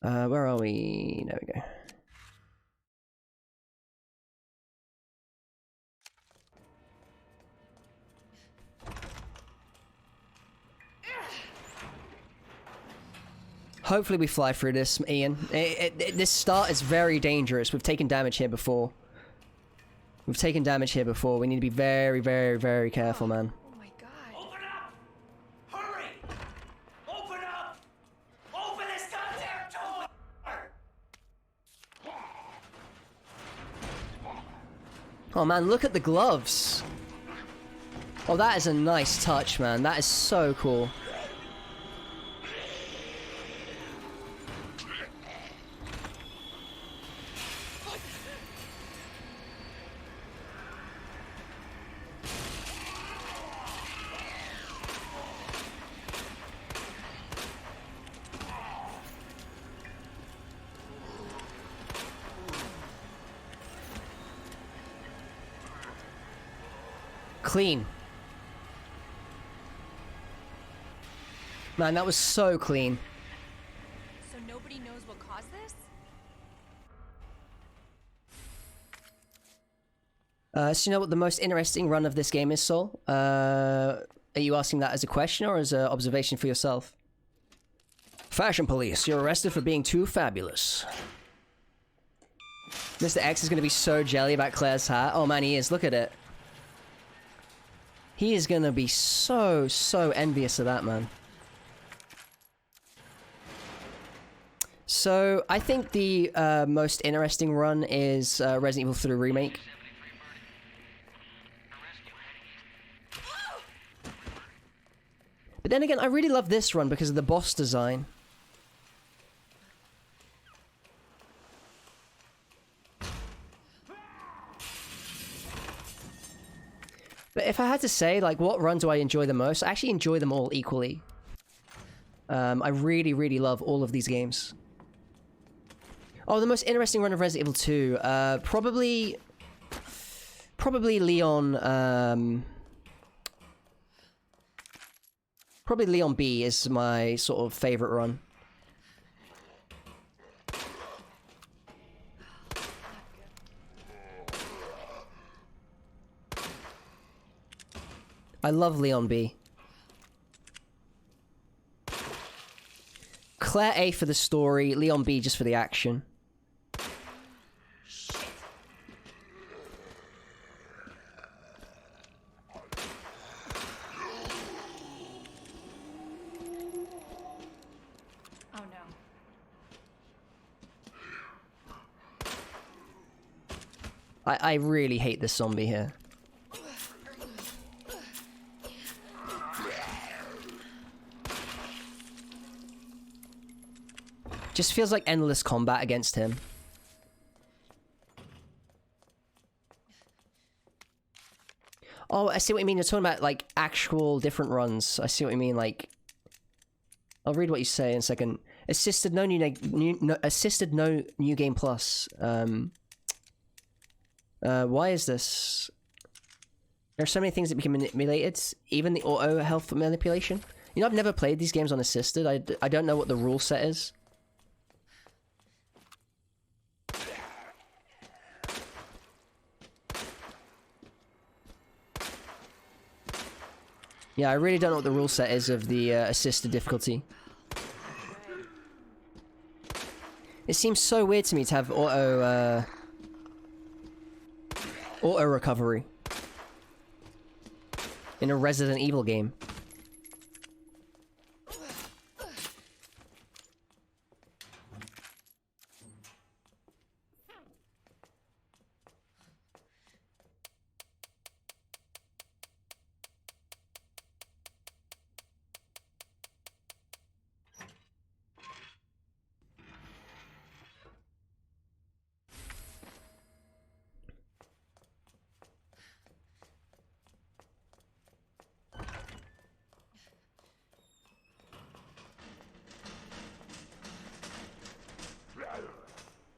Where are we? There we go. Hopefully we fly through this, Ian. This start is very dangerous. We've taken damage here before. We've taken damage here before. We need to be very, very, very careful, man. Oh my god. Open up! Hurry! Open up! Open this goddamn door! Oh man, look at the gloves. Oh, that is a nice touch, man. That is so cool. Clean. Man, that was so clean. So nobody knows what caused this? So you know what the most interesting run of this game is, Sol? Are you asking that as a question or as an observation for yourself? Fashion police, you're arrested for being too fabulous. Mr. X is gonna be so jelly about Claire's hat. Oh man, he is. Look at it. He is gonna be so envious of that, man. So, I think the most interesting run is Resident Evil 3 Remake. But then again, I really love this run because of the boss design. But if I had to say, like, what run do I enjoy the most? I actually enjoy them all equally. I really love all of these games. Oh, the most interesting run of Resident Evil 2. Probably Leon, probably Leon B is my sort of favorite run. I love Leon B. Claire A for the story, Leon B just for the action. Oh no. I really hate this zombie here. Just feels like endless combat against him. Oh, I see what you mean. You're talking about, like, actual different runs. I see what you mean, like... I'll read what you say in a second. Assisted no new game plus. Why is this? There are so many things that become manipulated. Even the auto health manipulation. You know, I've never played these games on assisted. I don't know what the rule set is. Yeah, I really don't know what the rule set is of the assisted difficulty. It seems so weird to me to have auto recovery in a Resident Evil game.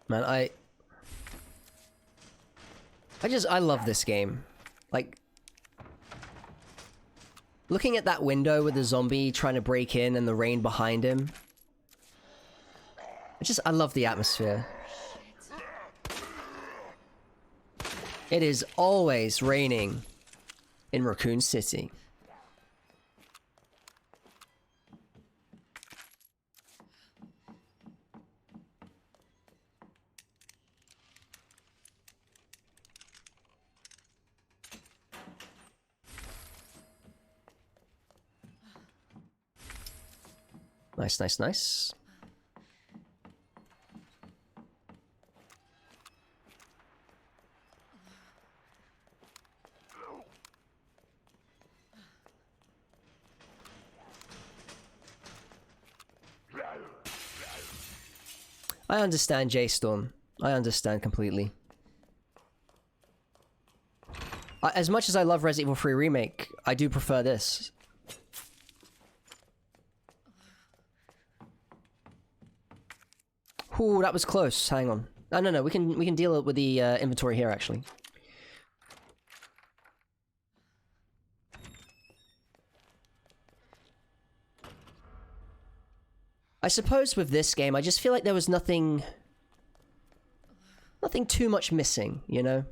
Man, I love this game. Like, looking at that window with the zombie trying to break in and the rain behind him. I love the atmosphere. It is always raining in Raccoon City. Nice. I understand, J-Storm. I understand completely. As much as I love Resident Evil 3 Remake, I do prefer this. Ooh, that was close. Hang on. No. We can deal with the inventory here, actually. I suppose with this game, I just feel like there was nothing too much missing, you know?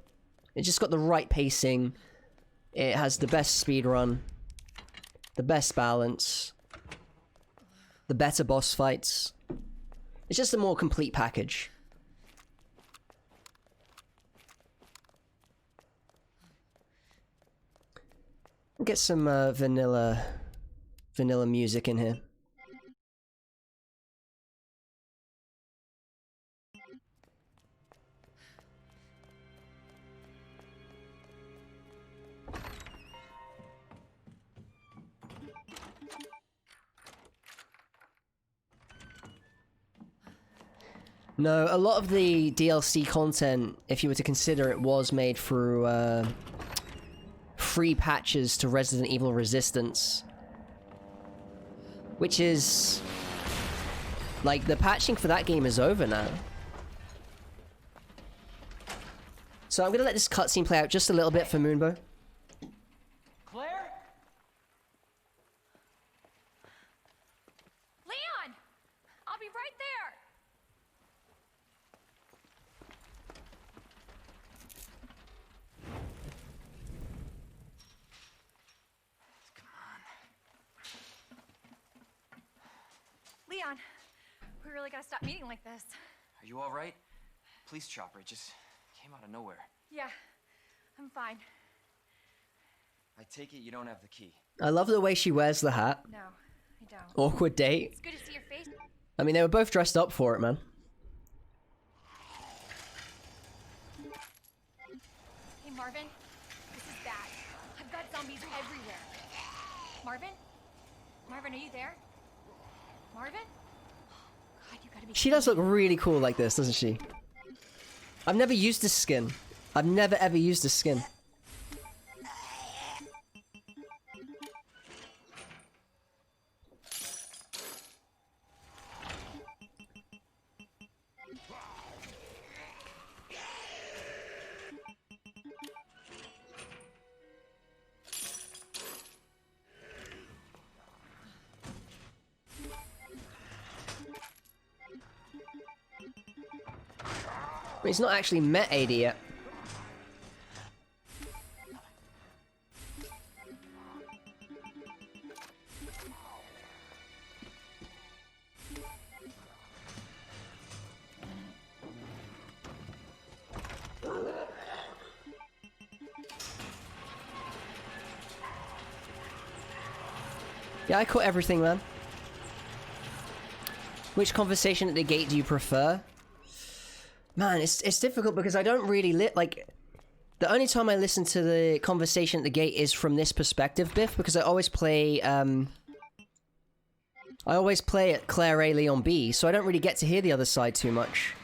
It just got the right pacing. It has the best speed run, the best balance, the better boss fights. It's just a more complete package. Get some vanilla music in here. No, a lot of the DLC content, if you were to consider it, was made through free patches to Resident Evil Resistance. Which is... like, the patching for that game is over now. So I'm gonna let this cutscene play out just a little bit for Moonbo. Claire? Leon! I'll be right there! Leon, we really gotta stop meeting like this. Are you all right? Police chopper, it just came out of nowhere. Yeah, I'm fine. I take it you don't have the key. I love the way she wears the hat. No, I don't. Awkward date. It's good to see your face. I mean, they were both dressed up for it, man. Hey, Marvin, this is bad. I've got zombies everywhere. Marvin? Marvin, are you there? Marvin? God, you gotta be. She does look really cool like this, doesn't she? I've never used this skin. I've never ever used this skin. But he's not actually met AD yet. Yeah, I caught everything, man. Which conversation at the gate do you prefer? Man, it's difficult because I don't really like... The only time I listen to the conversation at the gate is from this perspective, Biff, because I always play, I always play at Claire A, Leon B, so I don't really get to hear the other side too much.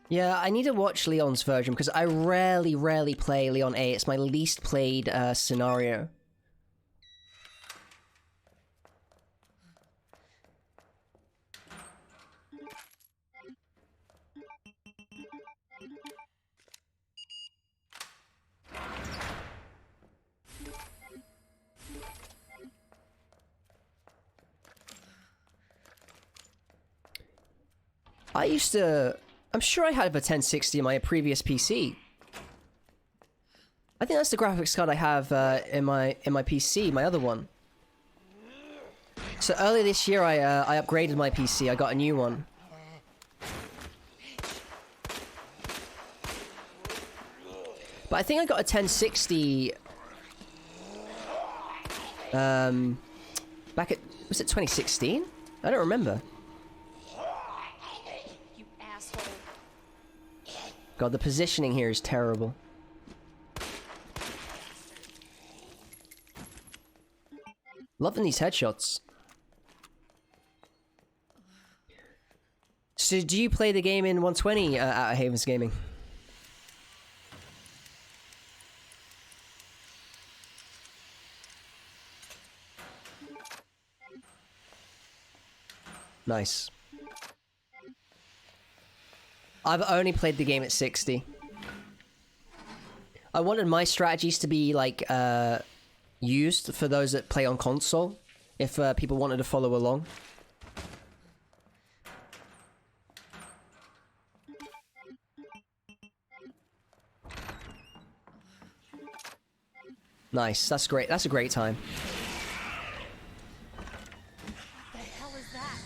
Yeah, I need to watch Leon's version, because I rarely play Leon A. It's my least played scenario. I used to... I'm sure I had a 1060 in my previous PC. I think that's the graphics card I have in my PC, my other one. So earlier this year I upgraded my PC, I got a new one. But I think I got a 1060... back at... was it 2016? I don't remember. You asshole. God, the positioning here is terrible. Loving these headshots. So do you play the game in 120 out of Havens Gaming? Nice. I've only played the game at 60. I wanted my strategies to be like used for those that play on console, if people wanted to follow along. Nice, that's great. That's a great time. What the hell is that?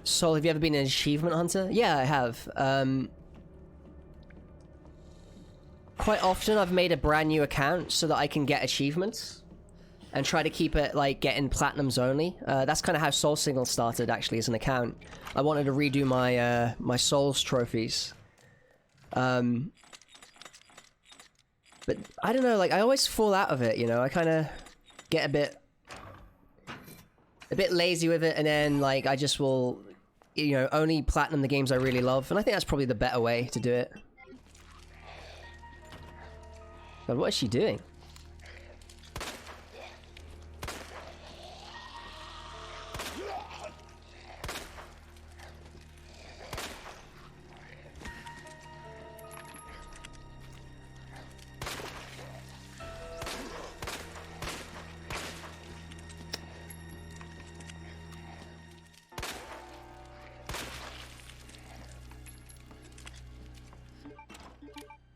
Sol, have you ever been an achievement hunter? Yeah, I have. Quite often I've made a brand new account so that I can get achievements and try to keep it like getting platinums only. That's kind of how Soul Signal started actually as an account. I wanted to redo my my Souls trophies. But I don't know, like I always fall out of it, you know. I kind of get a bit lazy with it, and then like I just will, you know, only platinum the games I really love, and I think that's probably the better way to do it. God, what is she doing?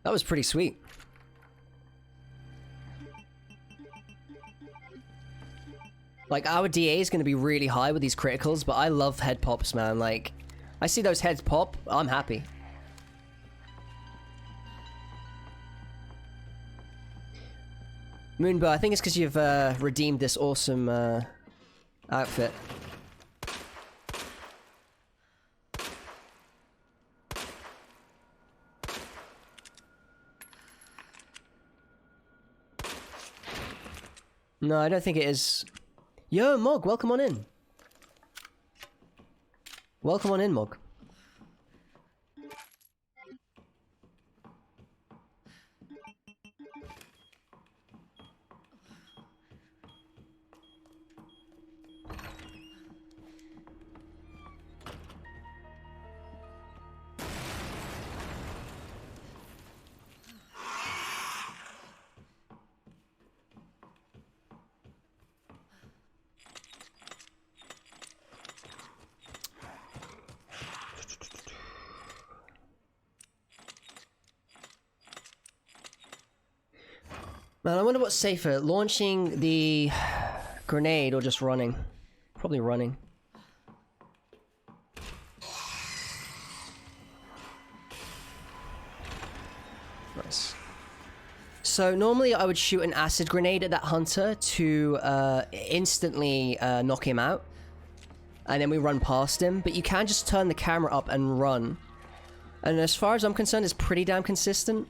That was pretty sweet. Like, our DA is going to be really high with these criticals, but I love head pops, man. Like, I see those heads pop, I'm happy. Moonbow, I think it's because you've redeemed this awesome outfit. No, I don't think it is. Yo, Mog, welcome on in. Welcome on in, Mog. Man, I wonder what's safer, launching the grenade or just running. Probably running. Nice. So normally I would shoot an acid grenade at that hunter to instantly knock him out. And then we run past him, but you can just turn the camera up and run. And as far as I'm concerned, it's pretty damn consistent.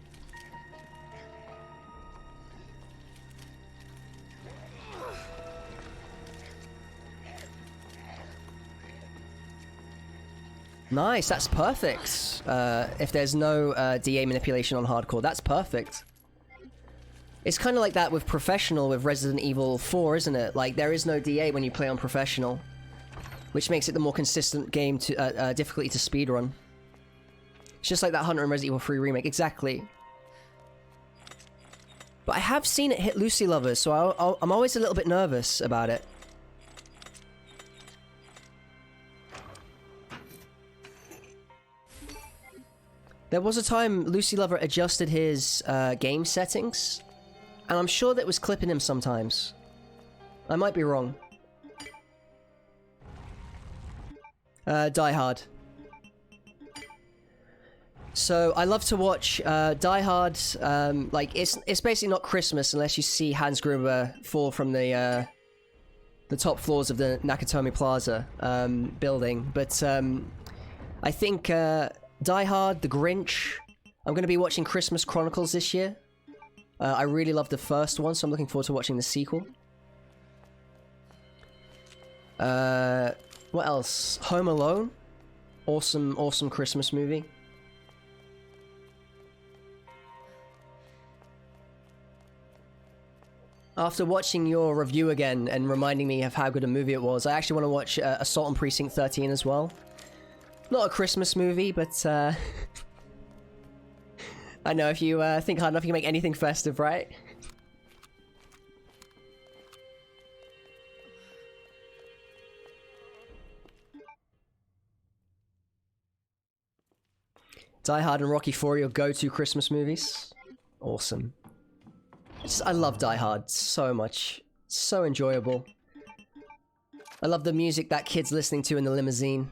Nice, that's perfect. If there's no DA manipulation on hardcore, that's perfect. It's kind of like that with professional with Resident Evil 4, isn't it? Like, there is no DA when you play on professional, which makes it the more consistent game to difficulty to speedrun. It's just like that Hunter and Resident Evil 3 remake, exactly. But I have seen it hit Lucy Lovers, so I'm always a little bit nervous about it. There was a time Lucy Lover adjusted his game settings, and I'm sure that was clipping him sometimes. I might be wrong. Die Hard. So I love to watch Die Hard. Like it's basically not Christmas unless you see Hans Gruber fall from the top floors of the Nakatomi Plaza building. But I think Die Hard, The Grinch. I'm going to be watching Christmas Chronicles this year. I really love the first one, so I'm looking forward to watching the sequel. What else? Home Alone. Awesome Christmas movie. After watching your review again and reminding me of how good a movie it was, I actually want to watch Assault on Precinct 13 as well. Not a Christmas movie, but I know if you think hard enough, you can make anything festive, right? Die Hard and Rocky IV, your go-to Christmas movies. Awesome. I love Die Hard so much. So enjoyable. I love the music that kid's listening to in the limousine.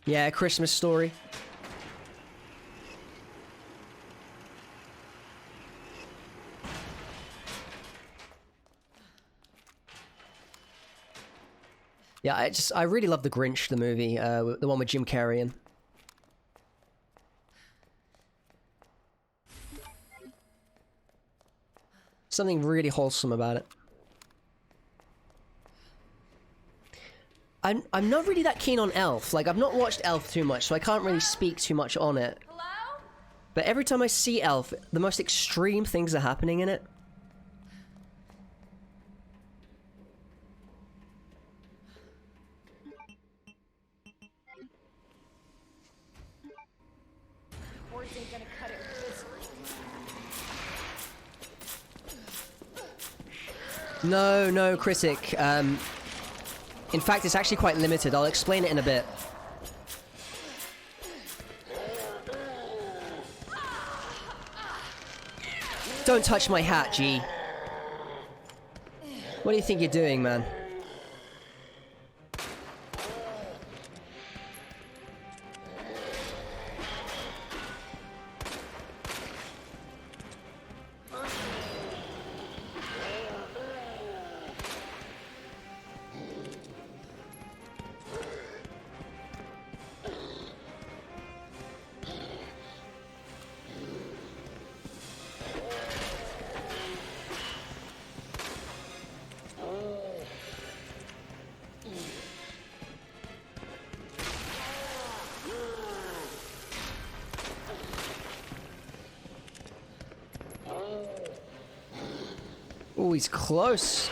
Yeah, Christmas Story. Yeah, I really love The Grinch, the movie, the one with Jim Carrey in. Something really wholesome about it. I'm not really that keen on Elf. Like, I've not watched Elf too much, so I can't really speak too much on it. Hello? But every time I see Elf, the most extreme things are happening in it. Words ain't gonna cut it with this one. No, Critic. In fact, it's actually quite limited. I'll explain it in a bit. Don't touch my hat, G. What do you think you're doing, man? Oh, he's close.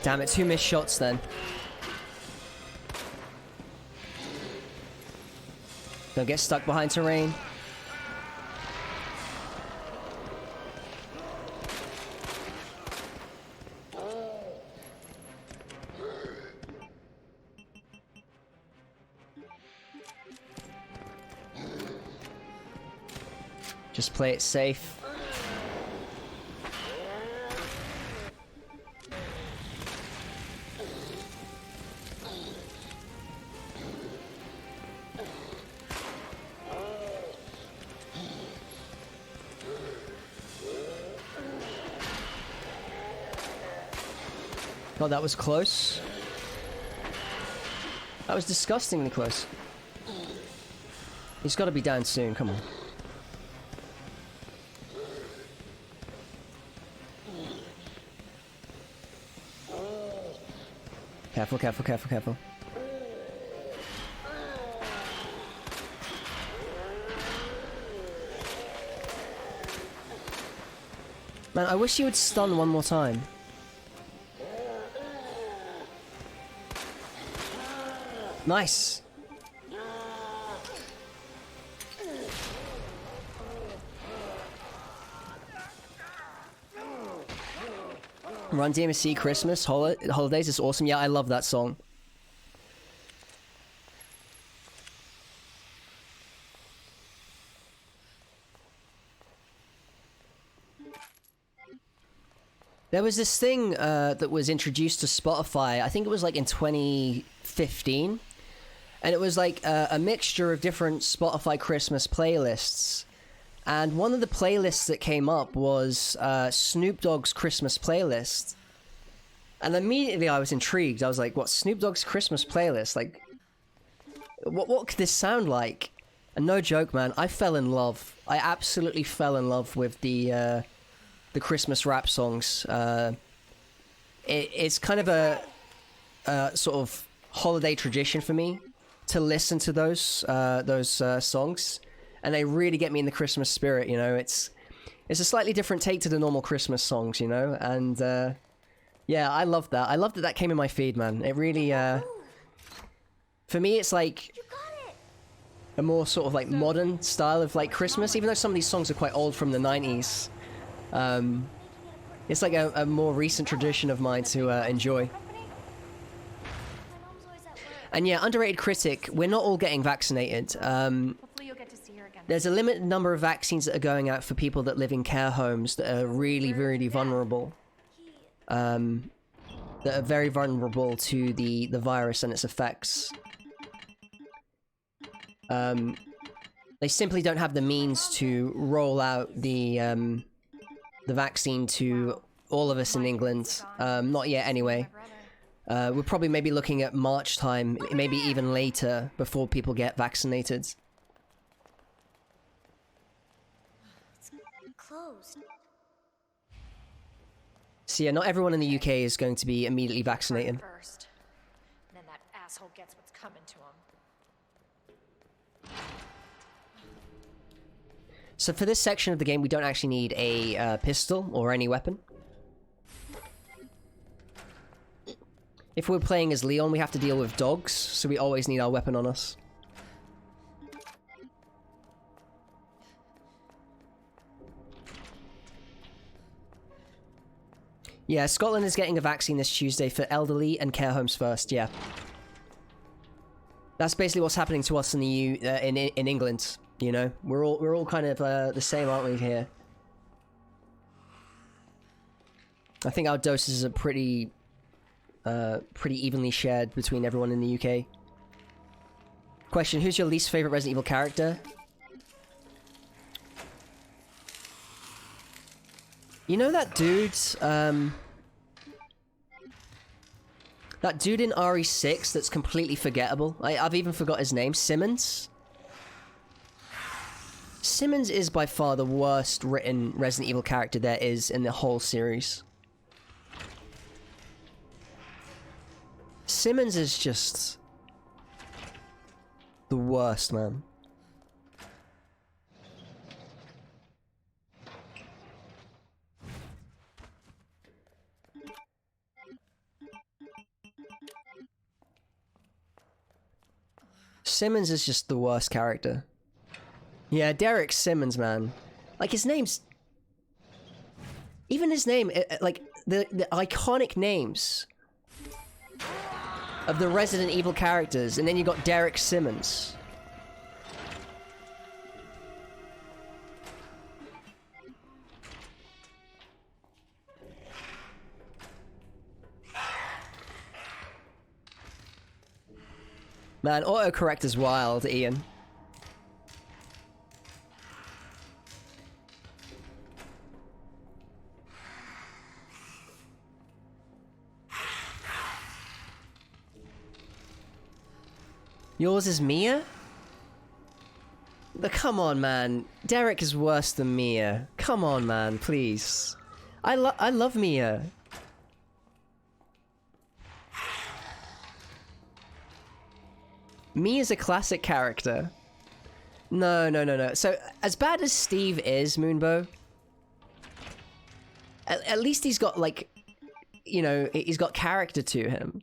Damn it, 2 missed shots then. Don't get stuck behind terrain. Just play it safe. God, that was close. That was disgustingly close. He's got to be down soon, come on. Careful, careful, careful, careful. Man, I wish you would stun one more time. Nice. Run DMC Christmas Holidays is awesome. Yeah, I love that song. There was this thing that was introduced to Spotify, I think it was like in 2015, and it was like a mixture of different Spotify Christmas playlists, and one of the playlists that came up was Snoop Dogg's Christmas playlist, and immediately I was intrigued. I was like, what, Snoop Dogg's Christmas playlist? Like, what could this sound like? And no joke, man, I fell in love. I absolutely fell in love with the Christmas rap songs. It's kind of a sort of holiday tradition for me to listen to those songs, and they really get me in the Christmas spirit. You know, it's a slightly different take to the normal Christmas songs, you know, and yeah, I love that. I love that that came in my feed, man. It really, for me, it's like a more sort of like modern style of like Christmas, even though some of these songs are quite old from the 90s. It's like a more recent tradition of mine to enjoy. And yeah, underrated critic, we're not all getting vaccinated. Hopefully you'll get to see her again. There's a limited number of vaccines that are going out for people that live in care homes that are really, really vulnerable. That are very vulnerable to the virus and its effects. They simply don't have the means to roll out the vaccine to all of us in England. Not yet, anyway. We're probably maybe looking at March time, maybe even later, before people get vaccinated. It's closed. So yeah, not everyone in the UK is going to be immediately vaccinated. First. And then that asshole gets what's coming to him. So for this section of the game, we don't actually need a pistol or any weapon. If we're playing as Leon, we have to deal with dogs, so we always need our weapon on us. Yeah, Scotland is getting a vaccine this Tuesday for elderly and care homes first, yeah. That's basically what's happening to us in the in England, you know? We're all kind of the same, aren't we, here? I think our doses are pretty evenly shared between everyone in the UK. Question, who's your least favorite Resident Evil character? You know that dude, that dude in RE6 that's completely forgettable? I've even forgot his name. Simmons? Simmons is by far the worst written Resident Evil character there is in the whole series. Simmons is just the worst, man. Simmons is just the worst character. Yeah, Derek Simmons, man. Like, his name's... Even his name, like, the iconic names of the Resident Evil characters, and then you got Derek Simmons. Man, autocorrect is wild, Ian. Yours is Mia? Come on, man. Derek is worse than Mia. Come on, man, please. I love Mia. Mia's a classic character. No. So, as bad as Steve is, Moonbow, at least he's got, like, you know, he's got character to him.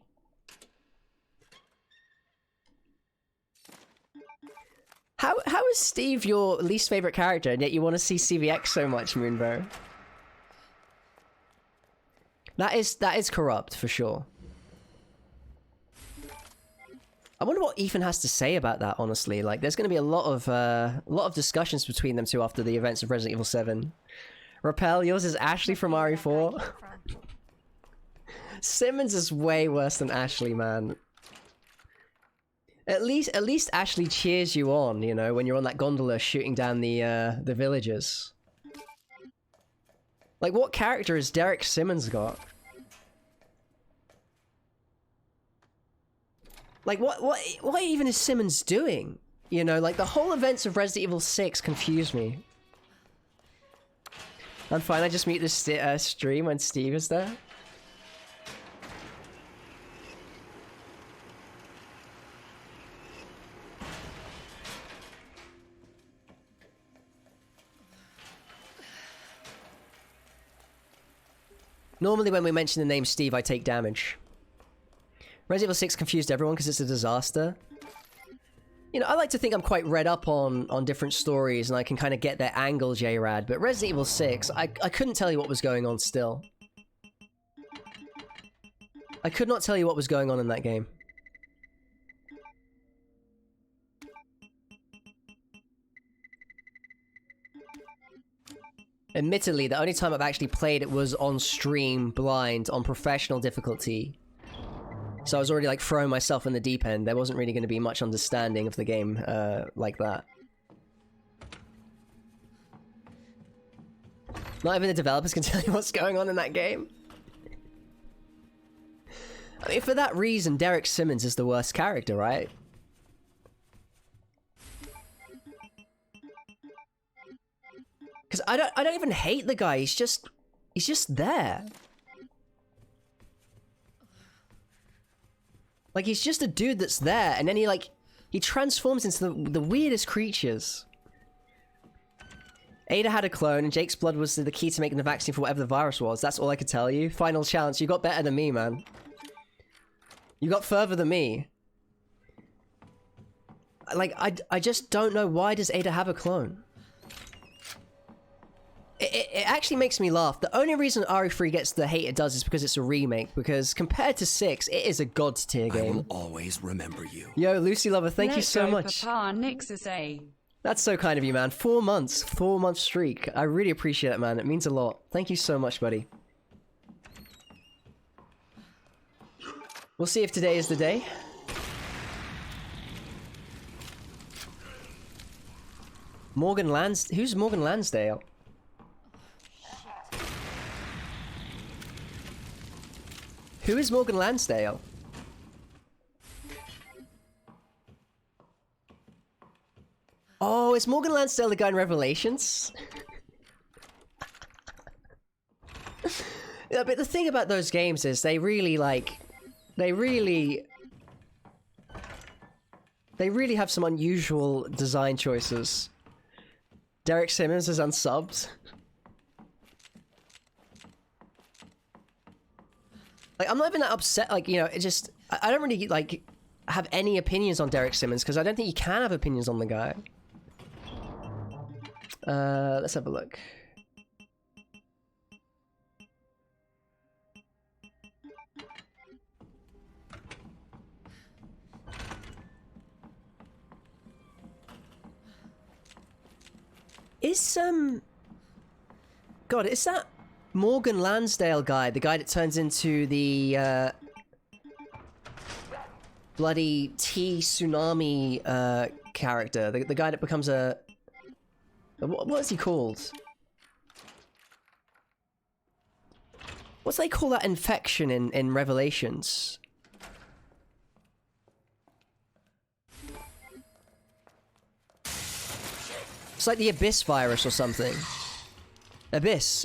How is Steve your least favorite character, and yet you want to see CVX so much, Moonbow? That is corrupt for sure. I wonder what Ethan has to say about that, honestly. Like, there's going to be a lot of discussions between them two after the events of Resident Evil 7. Rappel, yours is Ashley from RE4. Simmons is way worse than Ashley, man. At least Ashley cheers you on, you know, when you're on that gondola shooting down the villagers. Like, what character has Derek Simmons got? Like, what even is Simmons doing? You know, like, the whole events of Resident Evil 6 confuse me. I'm fine, I just mute this stream when Steve is there. Normally when we mention the name Steve, I take damage. Resident Evil 6 confused everyone because it's a disaster. You know, I like to think I'm quite read up on different stories and I can kind of get their angle, J-Rad, but Resident Evil 6, I couldn't tell you what was going on still. I could not tell you what was going on in that game. Admittedly, the only time I've actually played it was on stream, blind, on professional difficulty. So I was already, like, throwing myself in the deep end. There wasn't really going to be much understanding of the game, like that. Not even the developers can tell you what's going on in that game. I mean, for that reason, Derek Simmons is the worst character, right? Because I don't even hate the guy, he's just there. Like, he's just a dude that's there, and then he transforms into the weirdest creatures. Ada had a clone, and Jake's blood was the key to making the vaccine for whatever the virus was. That's all I could tell you. Final challenge, you got better than me, man. You got further than me. Like, I just don't know, why does Ada have a clone? It actually makes me laugh. The only reason RE3 gets the hate it does is because it's a remake, because compared to 6, it is a god tier game. I will always remember you. Yo, Lucy Lover, thank you so much. Papa, Nixus A. That's so kind of you, man. 4 months. 4-month streak. I really appreciate it, man. It means a lot. Thank you so much, buddy. We'll see if today is the day. Morgan Lansdale? Who's Morgan Lansdale? Who is Morgan Lansdale? Oh, is Morgan Lansdale the guy in Revelations? Yeah, but the thing about those games is they really have some unusual design choices. Derek Simmons is unsubbed. Like, I'm not even that upset, like, you know, it just... I don't really, like, have any opinions on Derek Simmons, because I don't think you can have opinions on the guy. Let's have a look. God, is that Morgan Lansdale guy, the guy that turns into the, bloody T-Tsunami, character? The guy that becomes a... What is he called? What's they call that infection in Revelations? It's like the Abyss virus or something. Abyss.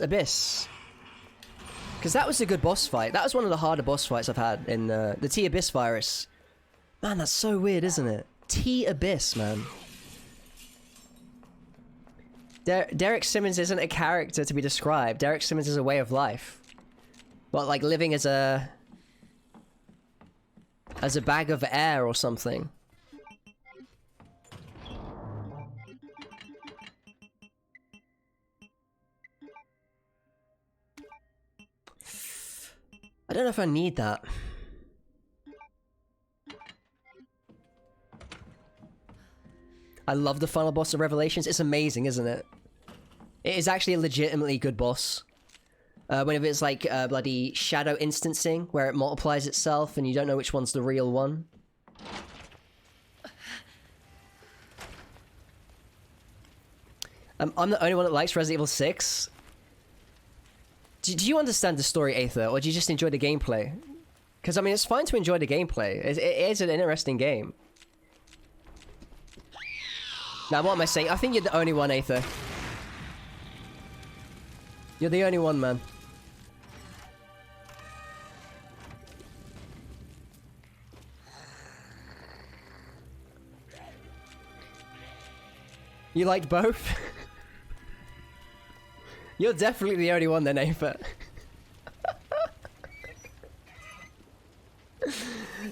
Because that was a good boss fight. That was one of the harder boss fights I've had in the T-Abyss virus. Man, that's so weird, isn't it? T-Abyss, man. Derek Simmons isn't a character to be described. Derek Simmons is a way of life. Well, like living as a bag of air or something. don't know if I need that. I love the final boss of Revelations. It's amazing, isn't it? It is actually a legitimately good boss. Whenever it's like bloody shadow instancing, where it multiplies itself and you don't know which one's the real one. I'm the only one that likes Resident Evil 6. Do you understand the story, Aether, or do you just enjoy the gameplay? Because, I mean, it's fine to enjoy the gameplay. It is an interesting game. Now, what am I saying? I think you're the only one, Aether. You're the only one, man. You liked both? You're definitely the only one then, Aether.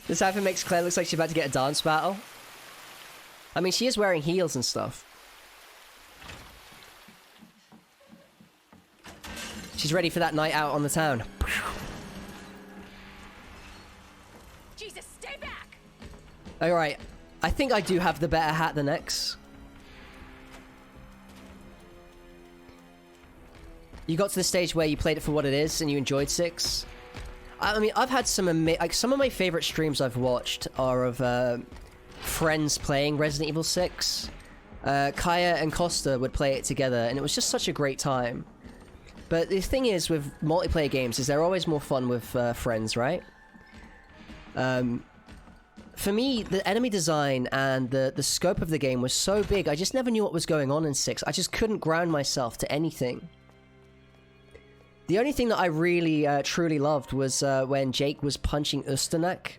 This outfit makes Claire looks like she's about to get a dance battle. I mean, she is wearing heels and stuff. She's ready for that night out on the town. Jesus, stay back! Alright, I think I do have the better hat than X. You got to the stage where you played it for what it is and you enjoyed 6. I mean, I've had some like some of my favorite streams I've watched are of friends playing Resident Evil 6. Kaya and Costa would play it together and it was just such a great time. But the thing is with multiplayer games is they're always more fun with friends, right? For me, the enemy design and the scope of the game was so big, I just never knew what was going on in 6. I just couldn't ground myself to anything. The only thing that I really, truly loved was when Jake was punching Usternak.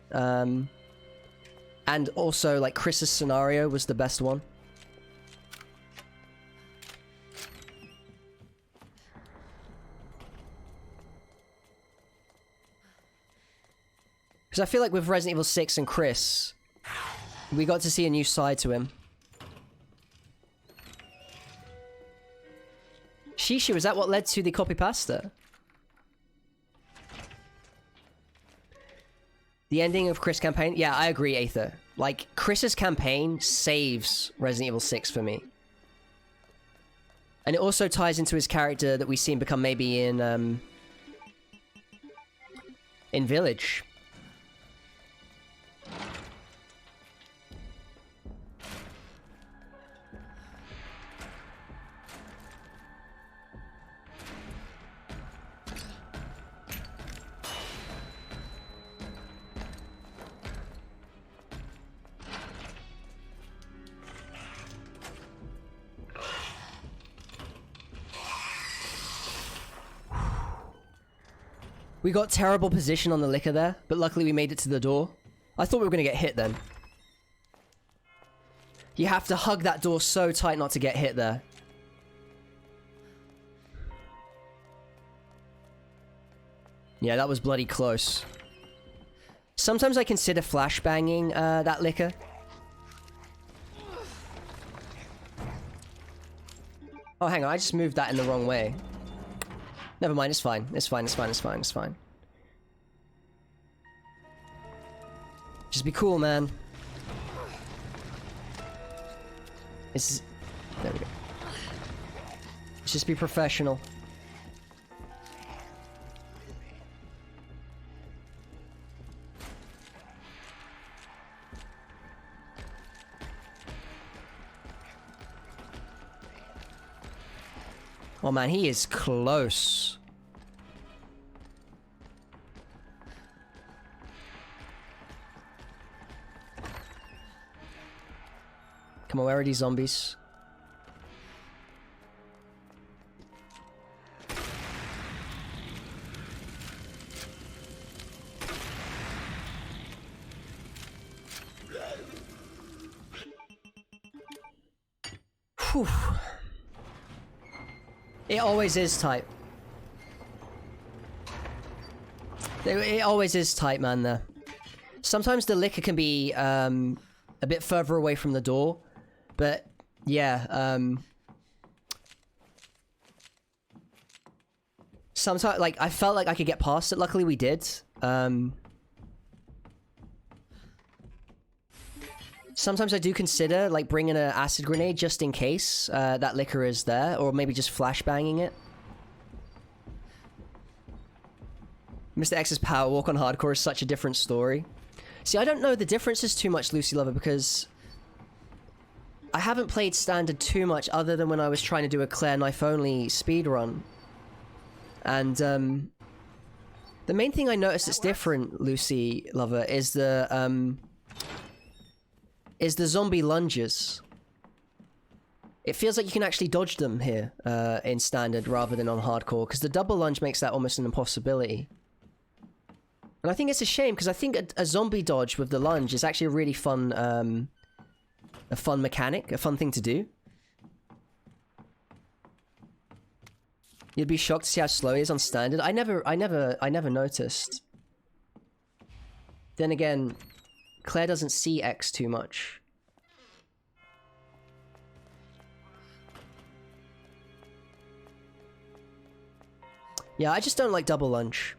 And also, like, Chris's scenario was the best one. Because I feel like with Resident Evil 6 and Chris, we got to see a new side to him. Shishu, is that what led to the copy pasta? The ending of Chris' campaign? Yeah, I agree, Aether. Like, Chris's campaign saves Resident Evil 6 for me. And it also ties into his character that we see him become maybe in Village. We got terrible position on the liquor there, but luckily we made it to the door. I thought we were going to get hit then. You have to hug that door so tight not to get hit there. Yeah, that was bloody close. Sometimes I consider flashbanging that liquor. Oh, hang on, I just moved that in the wrong way. Never mind, it's fine. It's fine, it's fine, it's fine, it's fine. Just be cool, man. It's... There we go. Just be professional. Oh man, he is close. Come on, where are these zombies? Whew. It always is tight. It always is tight, man, there. Sometimes the liquor can be, a bit further away from the door. But, yeah, sometimes, like, I felt like I could get past it. Luckily we did. Sometimes I do consider, like, bringing an acid grenade just in case that liquor is there, or maybe just flashbanging it. Mr. X's Power Walk on Hardcore is such a different story. See, I don't know the differences too much, Lucy Lover, because I haven't played Standard too much other than when I was trying to do a Claire knife-only speedrun. And, the main thing I noticed that's different, Lucy Lover, is the zombie lunges. It feels like you can actually dodge them here, in Standard rather than on Hardcore, because the double lunge makes that almost an impossibility. And I think it's a shame, because I think a zombie dodge with the lunge is actually a really fun, a fun mechanic, a fun thing to do. You'd be shocked to see how slow he is on Standard. I never noticed. Then again, Claire doesn't see X too much. Yeah, I just don't like double lunge.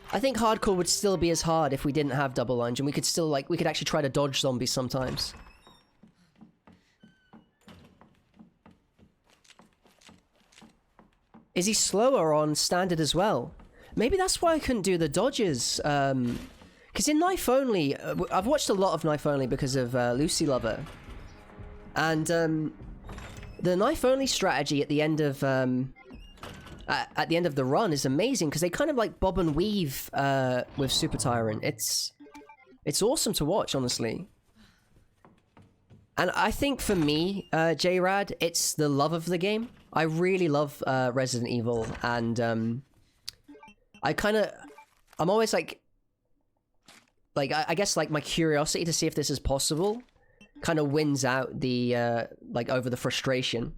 I think hardcore would still be as hard if we didn't have double lunge, and we could still, like, we could actually try to dodge zombies sometimes. Is he slower on Standard as well? Maybe that's why I couldn't do the dodges, because in Knife Only, I've watched a lot of Knife Only because of Lucy Lover. And the Knife Only strategy at the end of the run is amazing, because they kind of like bob and weave with Super Tyrant. It's awesome to watch, honestly. And I think for me, J-Rad, it's the love of the game. I really love Resident Evil, and I'm always like I guess like my curiosity to see if this is possible kind of wins out the like over the frustration.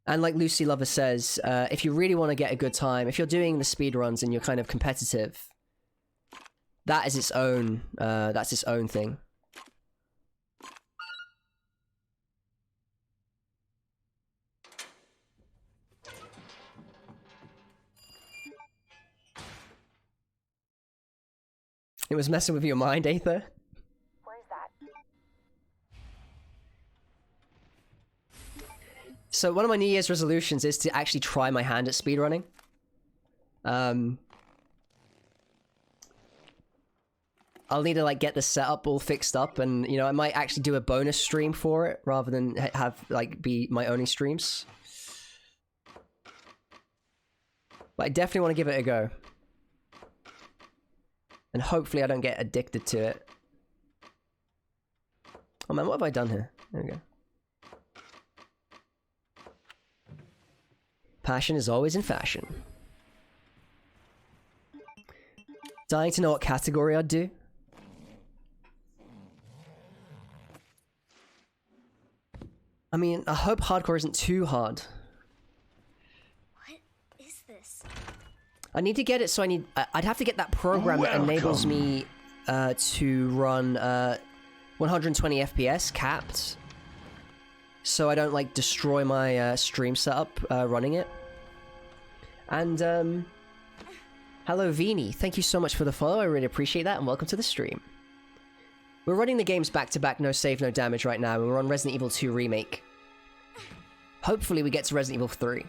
And like Lucy Lover says, if you really want to get a good time, if you're doing the speedruns and you're kind of competitive, that is its own that's its own thing. It was messing with your mind, Aether? Where's that? So one of my New Year's resolutions is to actually try my hand at speedrunning. I'll need to like get the setup all fixed up, and you know, I might actually do a bonus stream for it rather than have like be my only streams. But I definitely want to give it a go. And hopefully I don't get addicted to it. Oh man, what have I done here? There we go. Passion is always in fashion. Dying to know what category I'd do. I mean, I hope hardcore isn't too hard. What is this? I need to get it, so I'd have to get that program that enables me to run 120 FPS capped, so I don't like destroy my stream setup running it. And hello Vini, thank you so much for the follow, I really appreciate that, and welcome to the stream. We're running the games back to back, no save, no damage right now, and we're on Resident Evil 2 Remake. Hopefully we get to Resident Evil 3.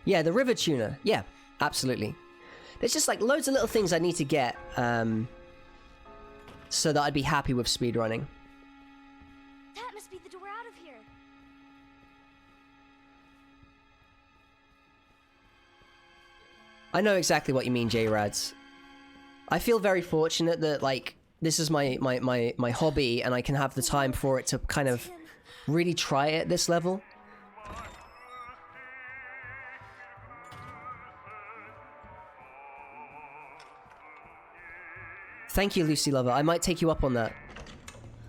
Yeah, the river tuner. Yeah, absolutely. There's just like loads of little things I need to get so that I'd be happy with speedrunning. That must be the door out of here. I know exactly what you mean, J-Rads. I feel very fortunate that like this is my hobby, and I can have the time for it to kind of really try it at this level. Thank you, Lucy Lover. I might take you up on that.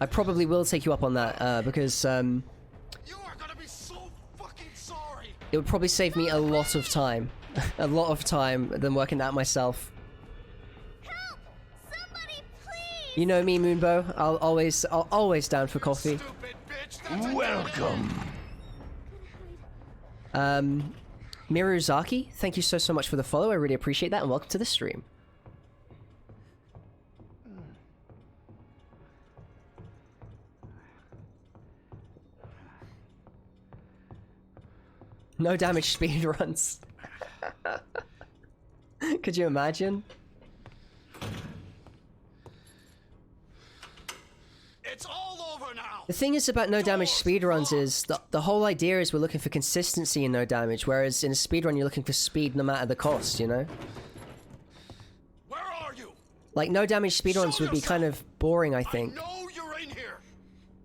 I probably will take you up on that, because, You are gonna be so fucking sorry. it would probably save me a lot of time. A lot of time than working out myself. Help! Somebody, please! You know me, Moonbow. I'll always down for coffee. Stupid bitch. That's Welcome. Miruzaki, thank you so much for the follow. I really appreciate that, and welcome to the stream. No damage speed runs. Could you imagine? It's all over now. The thing is about no damage speedruns is the whole idea is we're looking for consistency in no damage, whereas in a speedrun you're looking for speed no matter the cost, you know? Where are you? Like, no damage speedruns would be kind of boring, I think. I know you're in here.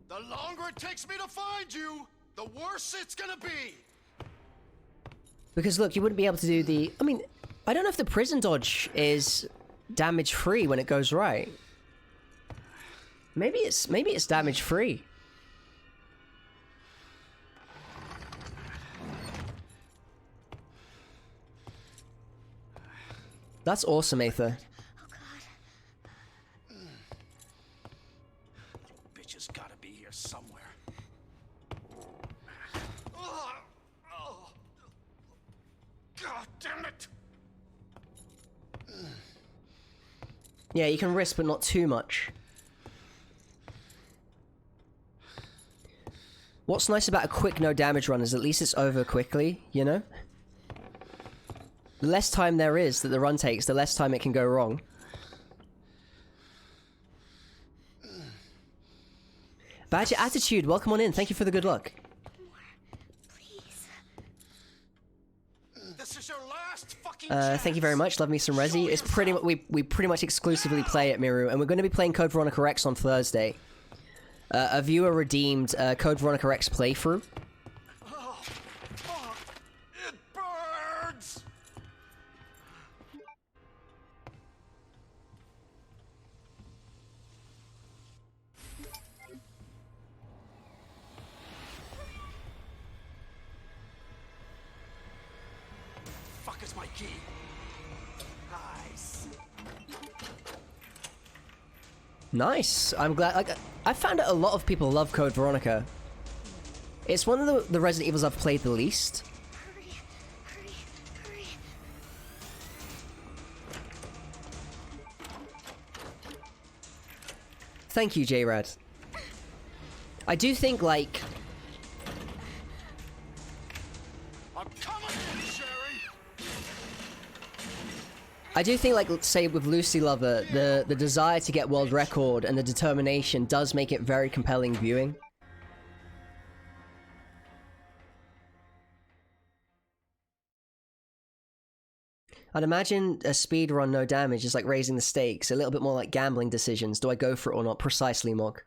The longer it takes me to find you, the worse it's gonna be. Because look, you wouldn't be able to do the... I mean, I don't know if the prison dodge is damage-free when it goes right. Maybe it's damage-free. That's awesome, Aether. Bitch has gotta be here somewhere. God damn it! Yeah, you can risk, but not too much. What's nice about a quick no damage run is at least it's over quickly, you know? The less time there is that the run takes, the less time it can go wrong. Badger Attitude, welcome on in. Thank you for the good luck. This is your last fucking chance. Thank you very much. Love me some Resi. It's pretty we pretty much exclusively play at Miru, and we're going to be playing Code Veronica X on Thursday. A viewer redeemed Code Veronica X playthrough. Oh, fuck. It burns. Fuck is my key? Nice. Nice. I'm glad. Like, I found out a lot of people love Code Veronica. It's one of the Resident Evils I've played the least. Thank you, J-Rad. I do think, like... I'm coming in, Sherry. I do think, like, say with Lucy Lover, the desire to get world record and the determination does make it very compelling viewing. I'd imagine a speedrun no damage is like raising the stakes, a little bit more like gambling decisions. Do I go for it or not? Precisely, Mog.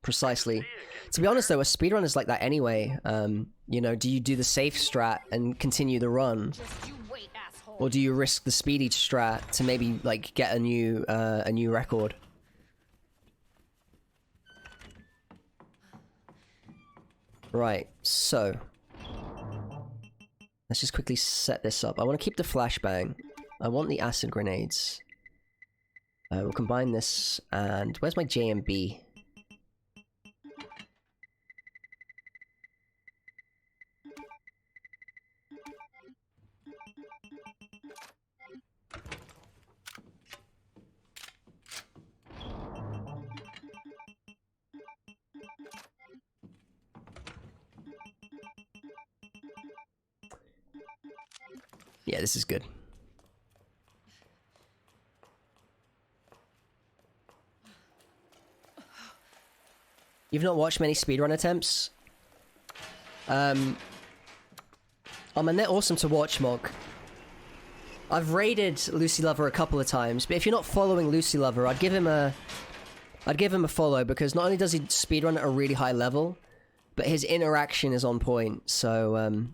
Precisely. To be honest though, a speedrun is like that anyway. You know, do you do the safe strat and continue the run? Just you wait, asshole. Or do you risk the speedy strat to maybe like get a new record? Right, so let's just quickly set this up. I want to keep the flashbang. I want the acid grenades. We'll combine this and where's my JMB? Yeah, this is good. You've not watched many speedrun attempts? Oh man, they're awesome to watch, Mog. I've raided Lucy Lover a couple of times, but if you're not following Lucy Lover, I'd give him a follow, because not only does he speedrun at a really high level, but his interaction is on point, so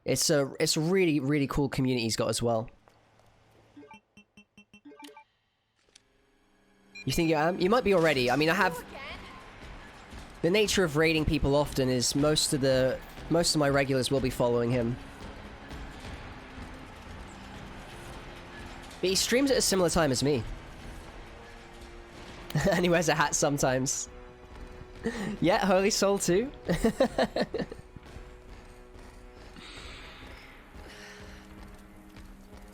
it's a really, really cool community he's got as well. You think you am? You might be already. I mean, I have... The nature of raiding people often is most of my regulars will be following him. But he streams at a similar time as me. And he wears a hat sometimes. Yeah, Holy Soul too.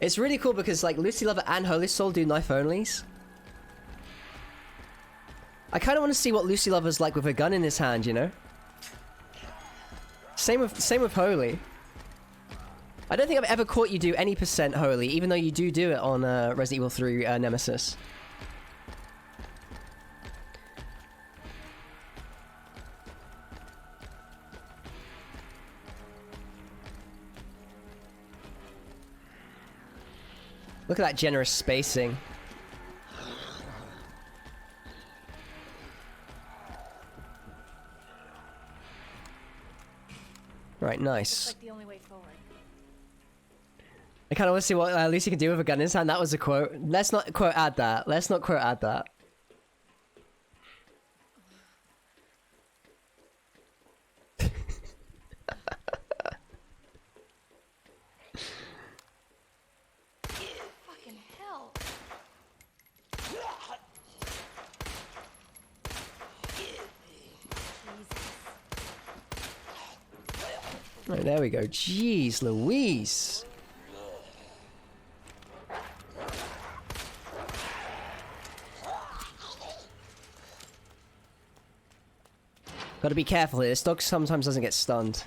It's really cool because like Lucy Lover and Holy Soul do knife onlys. I kind of want to see what Lucy Lover's like with a gun in his hand, you know? Same with Holy. I don't think I've ever caught you do any % Holy, even though you do it on Resident Evil 3 Nemesis. Look at that generous spacing. Right, nice. Looks like the only way forward. I kind of want to see what Lucy can do with a gun in his hand. That was a quote. Let's not quote add that. Let's not quote add that. Fucking hell. Right, there we go. Jeez Louise. Gotta be careful here. This dog sometimes doesn't get stunned.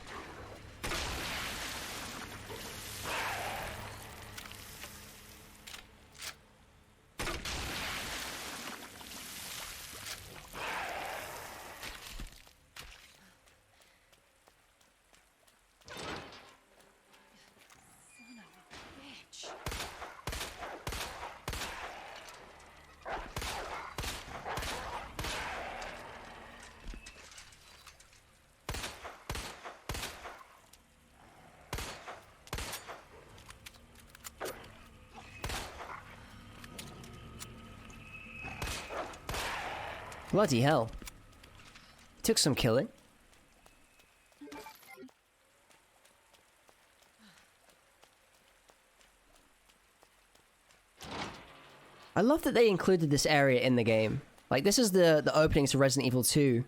Bloody hell. Took some killing. I love that they included this area in the game. Like, this is the opening to Resident Evil 2.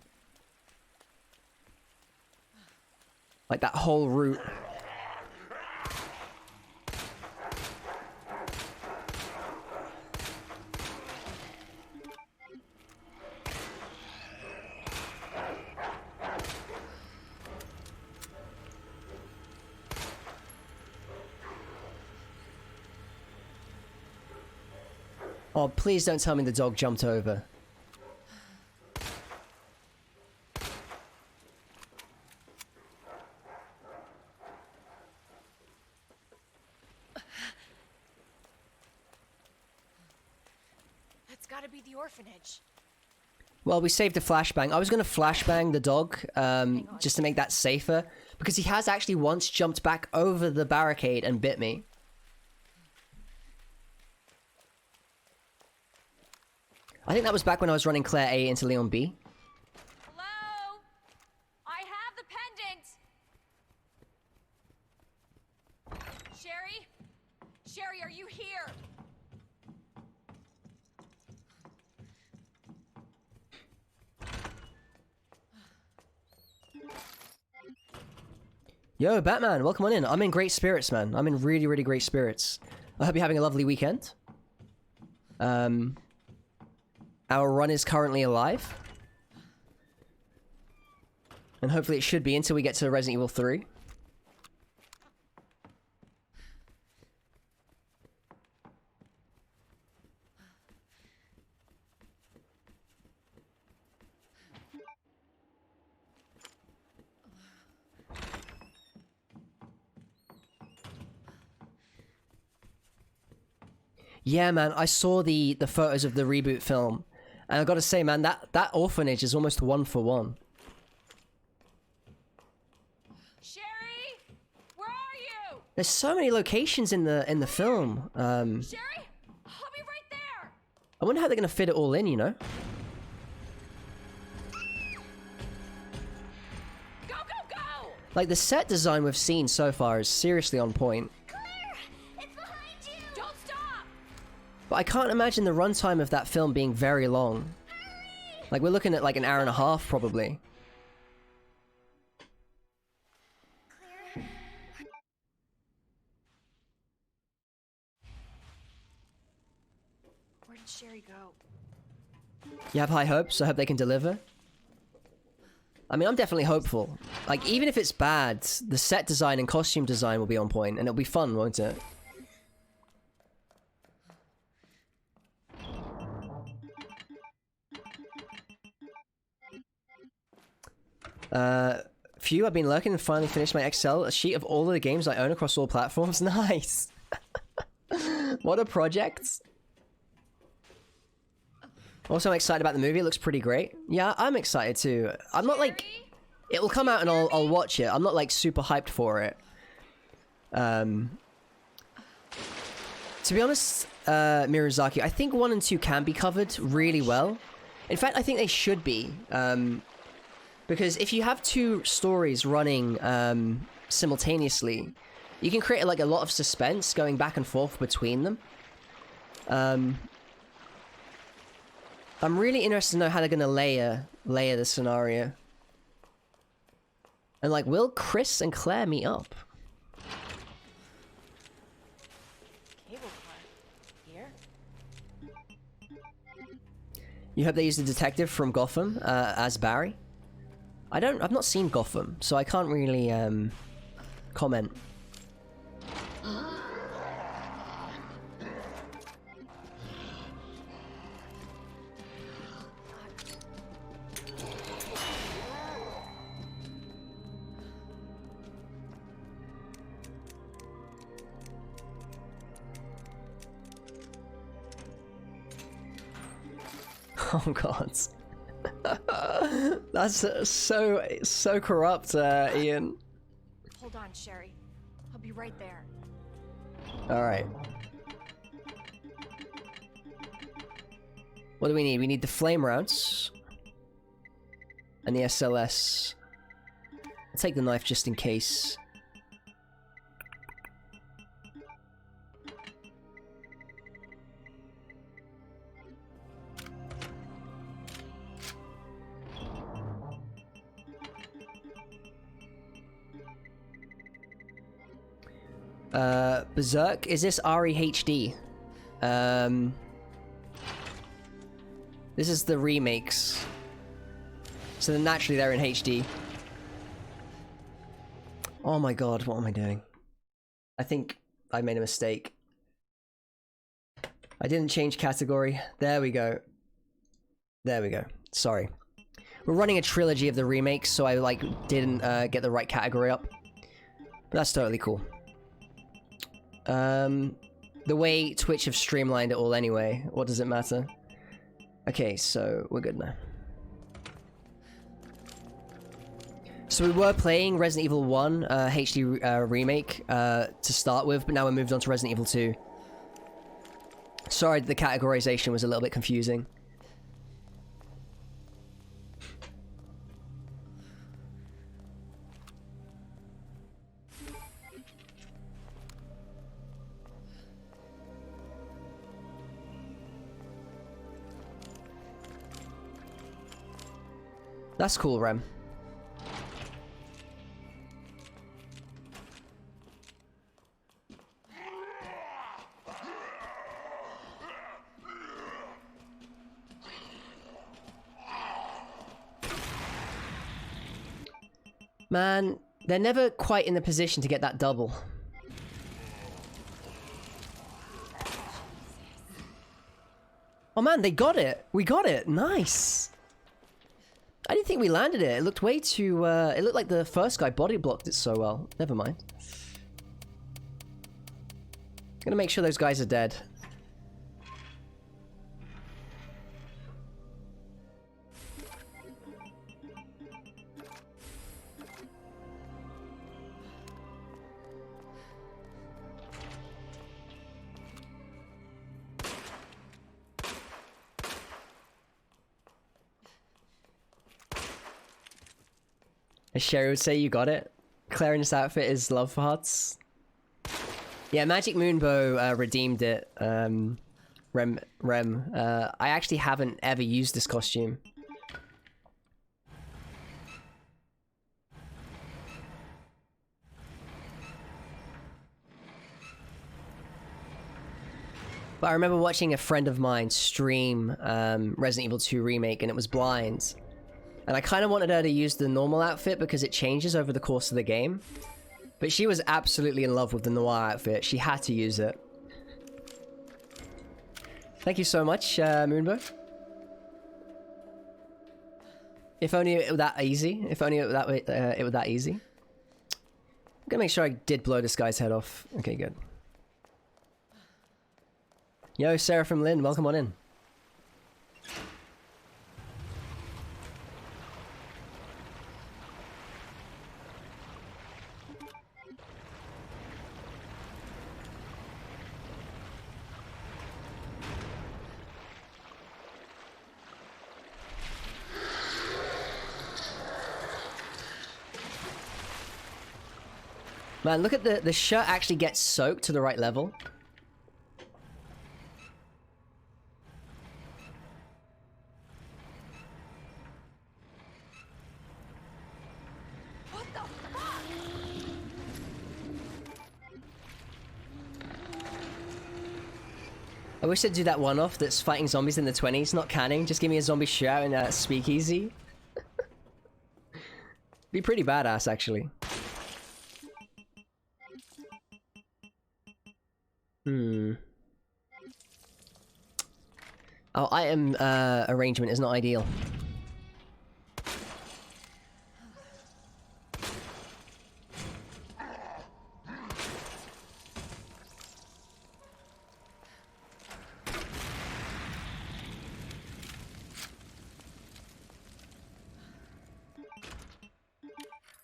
Like, that whole route. Oh, please don't tell me the dog jumped over. That's gotta be the orphanage. Well, we saved a flashbang. I was going to flashbang the dog, just to make that safer. Because he has actually once jumped back over the barricade and bit me. I think that was back when I was running Claire A into Leon B. Hello? I have the pendant! Sherry? Sherry, are you here? Yo, Batman, welcome on in. I'm in great spirits, man. I'm in really, really great spirits. I hope you're having a lovely weekend. Our run is currently alive. And hopefully it should be until we get to Resident Evil 3. Yeah, man, I saw the photos of the reboot film. And I gotta say, man, that orphanage is almost one for one. Sherry? Where are you? There's so many locations in the film. Sherry? I'll be right there! I wonder how they're gonna fit it all in, you know? Go, go, go! Like, the set design we've seen so far is seriously on point. Claire! It's behind you! Don't stop! But I can't imagine the runtime of that film being very long. Like, we're looking at like an hour and a half, probably. Claire? Where did Sherry go? You have high hopes? I hope they can deliver. I mean, I'm definitely hopeful. Like, even if it's bad, the set design and costume design will be on point, and it'll be fun, won't it? Phew, I've been lurking and finally finished my Excel, a sheet of all of the games I own across all platforms. Nice! What a project! Also, I'm excited about the movie, it looks pretty great. Yeah, I'm excited too. I'm not like... It will come out and I'll watch it. I'm not like super hyped for it. To be honest, Miyazaki, I think 1 and 2 can be covered really well. In fact, I think they should be. Because if you have 2 stories running simultaneously, you can create like a lot of suspense going back and forth between them. I'm really interested to know how they're gonna layer the scenario. And like, will Chris and Claire meet up? Cable car. Here? You hope they use the detective from Gotham as Barry? I've not seen Gotham, so I can't really comment. Oh god. That's so corrupt, Ian. Hold on, Sherry. I'll be right there. Alright. What do we need? We need the flame rounds. And the SLS. I'll take the knife just in case. Berserk? Is this REHD? This is the remakes. So then naturally they're in HD. Oh my god, what am I doing? I think I made a mistake. I didn't change category. There we go. There we go. Sorry. We're running a trilogy of the remakes, so I like didn't get the right category up. But that's totally cool. The way Twitch have streamlined it all anyway, what does it matter? Okay, so we're good now. So we were playing Resident Evil 1 HD remake to start with, but now we're moved on to Resident Evil 2. Sorry, the categorization was a little bit confusing. That's cool, Rem. Man, they're never quite in the position to get that double. Oh man, they got it! We got it! Nice! I didn't think we landed it. It looked way too, it looked like the first guy body blocked it so well. Never mind. Gonna make sure those guys are dead. As Sherry would say, you got it. Claire in this outfit is love for hearts. Yeah, Magic Moonbow redeemed it. I actually haven't ever used this costume. But I remember watching a friend of mine stream Resident Evil 2 Remake, and it was blind. And I kind of wanted her to use the normal outfit because it changes over the course of the game. But she was absolutely in love with the noir outfit. She had to use it. Thank you so much, Moonbo. If only it were that easy. If only it were that easy. I'm gonna make sure I did blow this guy's head off. Okay, good. Yo, Sarah from Lynn, welcome on in. Man, look at the shirt actually gets soaked to the right level. What the fuck? I wish they'd do that one-off that's fighting zombies in the 20s, not canning. Just give me a zombie shout in a speakeasy. Be pretty badass, actually. Oh, item arrangement is not ideal.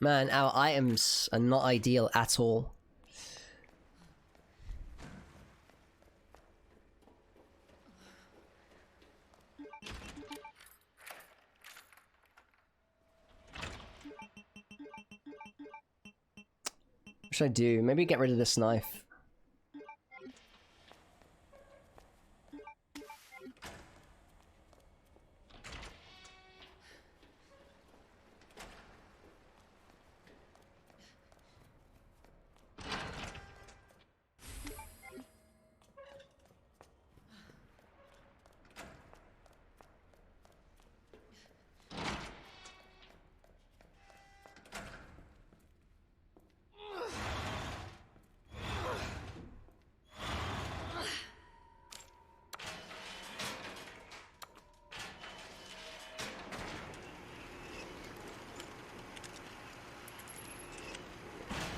Man, our items are not ideal at all. What should I do? Maybe get rid of this knife.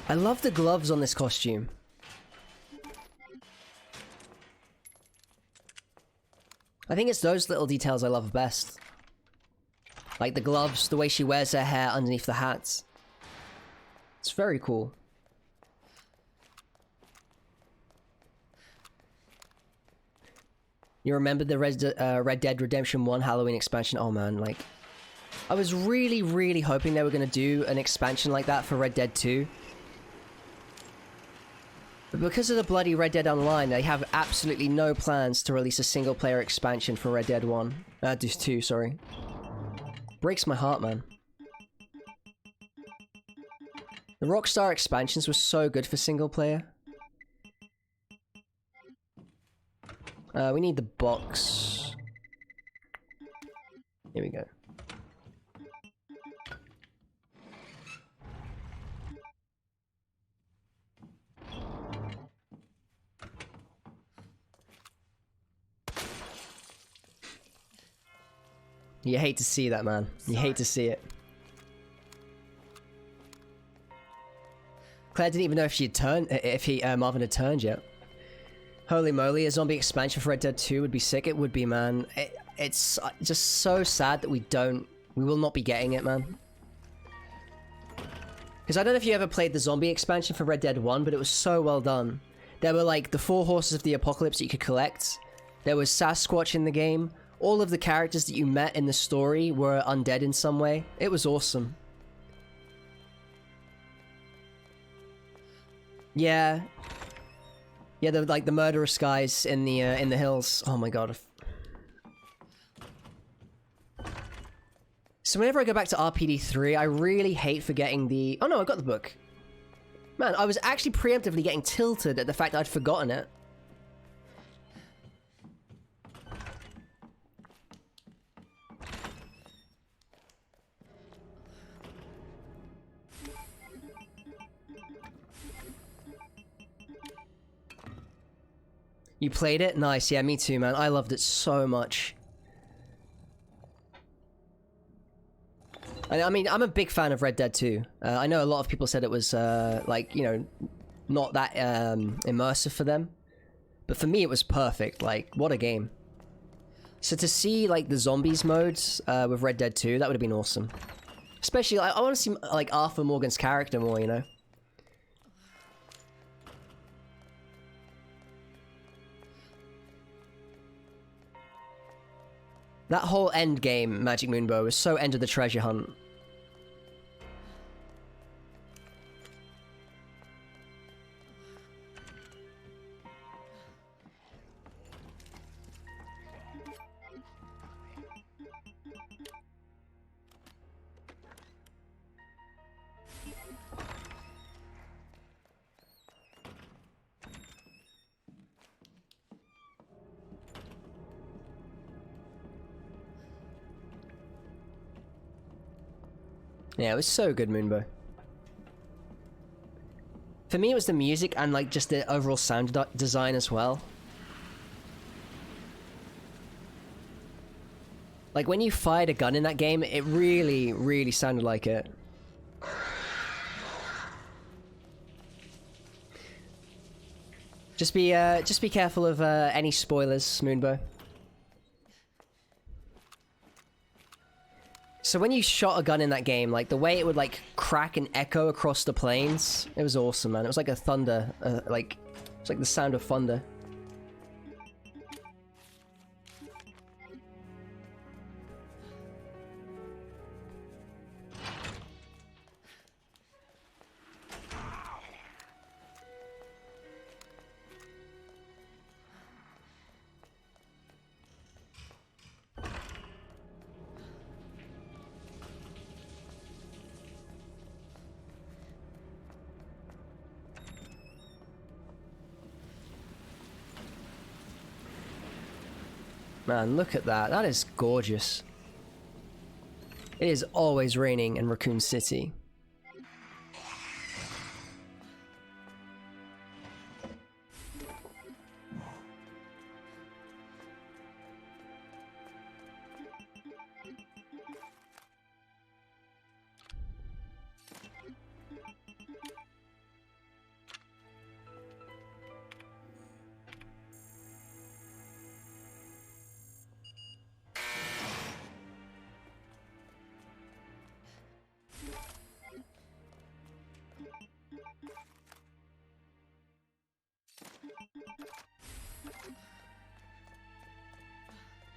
I love the gloves on this costume. I think it's those little details I love best. Like the gloves, the way she wears her hair underneath the hats. It's very cool. You remember the Red Dead Redemption 1 Halloween expansion? Oh man, like... I was really hoping they were going to do an expansion like that for Red Dead 2. But because of the bloody Red Dead Online, they have absolutely no plans to release a single-player expansion for Red Dead 1. 2, sorry. Breaks my heart, man. The Rockstar expansions were so good for single-player. We need the box. Here we go. You hate to see that, man. You hate to see it. Claire didn't even know if she had turned, Marvin had turned yet. Holy moly, a zombie expansion for Red Dead 2 would be sick. It would be, man. It's just so sad that we will not be getting it, man. Because I don't know if you ever played the zombie expansion for Red Dead 1, but it was so well done. There were like the 4 horses of the apocalypse that you could collect. There was Sasquatch in the game. All of the characters that you met in the story were undead in some way. It was awesome. Yeah. Yeah, like the murderous guys in the hills. Oh my god. So whenever I go back to RPD 3, I really hate forgetting the... Oh no, I got the book. Man, I was actually preemptively getting tilted at the fact that I'd forgotten it. You played it? Nice, yeah, me too, man. I loved it so much. I mean, I'm a big fan of Red Dead 2. I know a lot of people said it was, like, you know, not that immersive for them. But for me, it was perfect. Like, what a game. So to see, like, the zombies modes with Red Dead 2, that would have been awesome. Especially, I want to see, like, Arthur Morgan's character more, you know? That whole end game, Magic Moonbow, was so end of the treasure hunt. Yeah, it was so good, Moonbow. For me, it was the music and, like, just the overall sound design as well. Like, when you fired a gun in that game, it really, really sounded like it. Just be careful of any spoilers, Moonbow. So when you shot a gun in that game, like, the way it would, like, crack and echo across the plains, it was awesome, man. It was like a thunder, like, it's like the sound of thunder. Man, look at that. That is gorgeous. It is always raining in Raccoon City.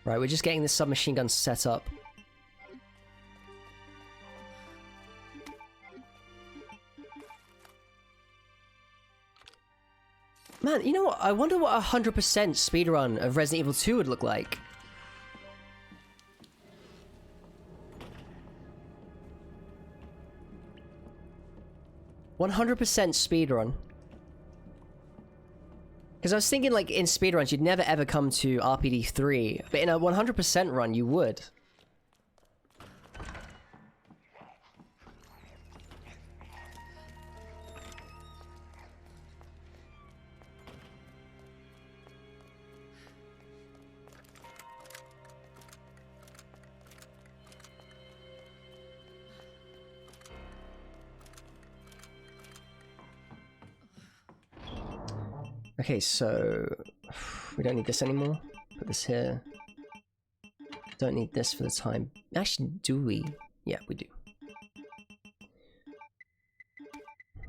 Right, we're just getting this submachine gun set up. Man, you know what? I wonder what a 100% speedrun of Resident Evil 2 would look like. "100% speedrun." Because I was thinking, like, in speedruns, you'd never ever come to RPD 3, but in a 100% run, you would. Okay, so we don't need this anymore. Put this here. Don't need this for the time. Actually, do we? Yeah, we do.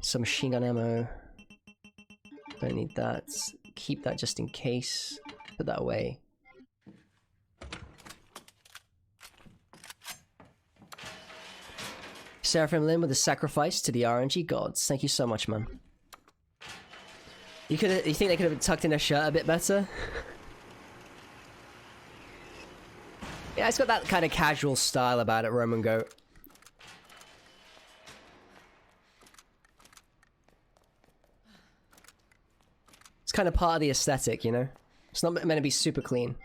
Some machine gun ammo. Don't need that. Keep that just in case. Put that away. Seraphim Lin with a sacrifice to the RNG gods. Thank you so much, man. You think they could have tucked in their shirt a bit better? Yeah, it's got that kind of casual style about it, Roman Goat. It's kind of part of the aesthetic, you know? It's not meant to be super clean.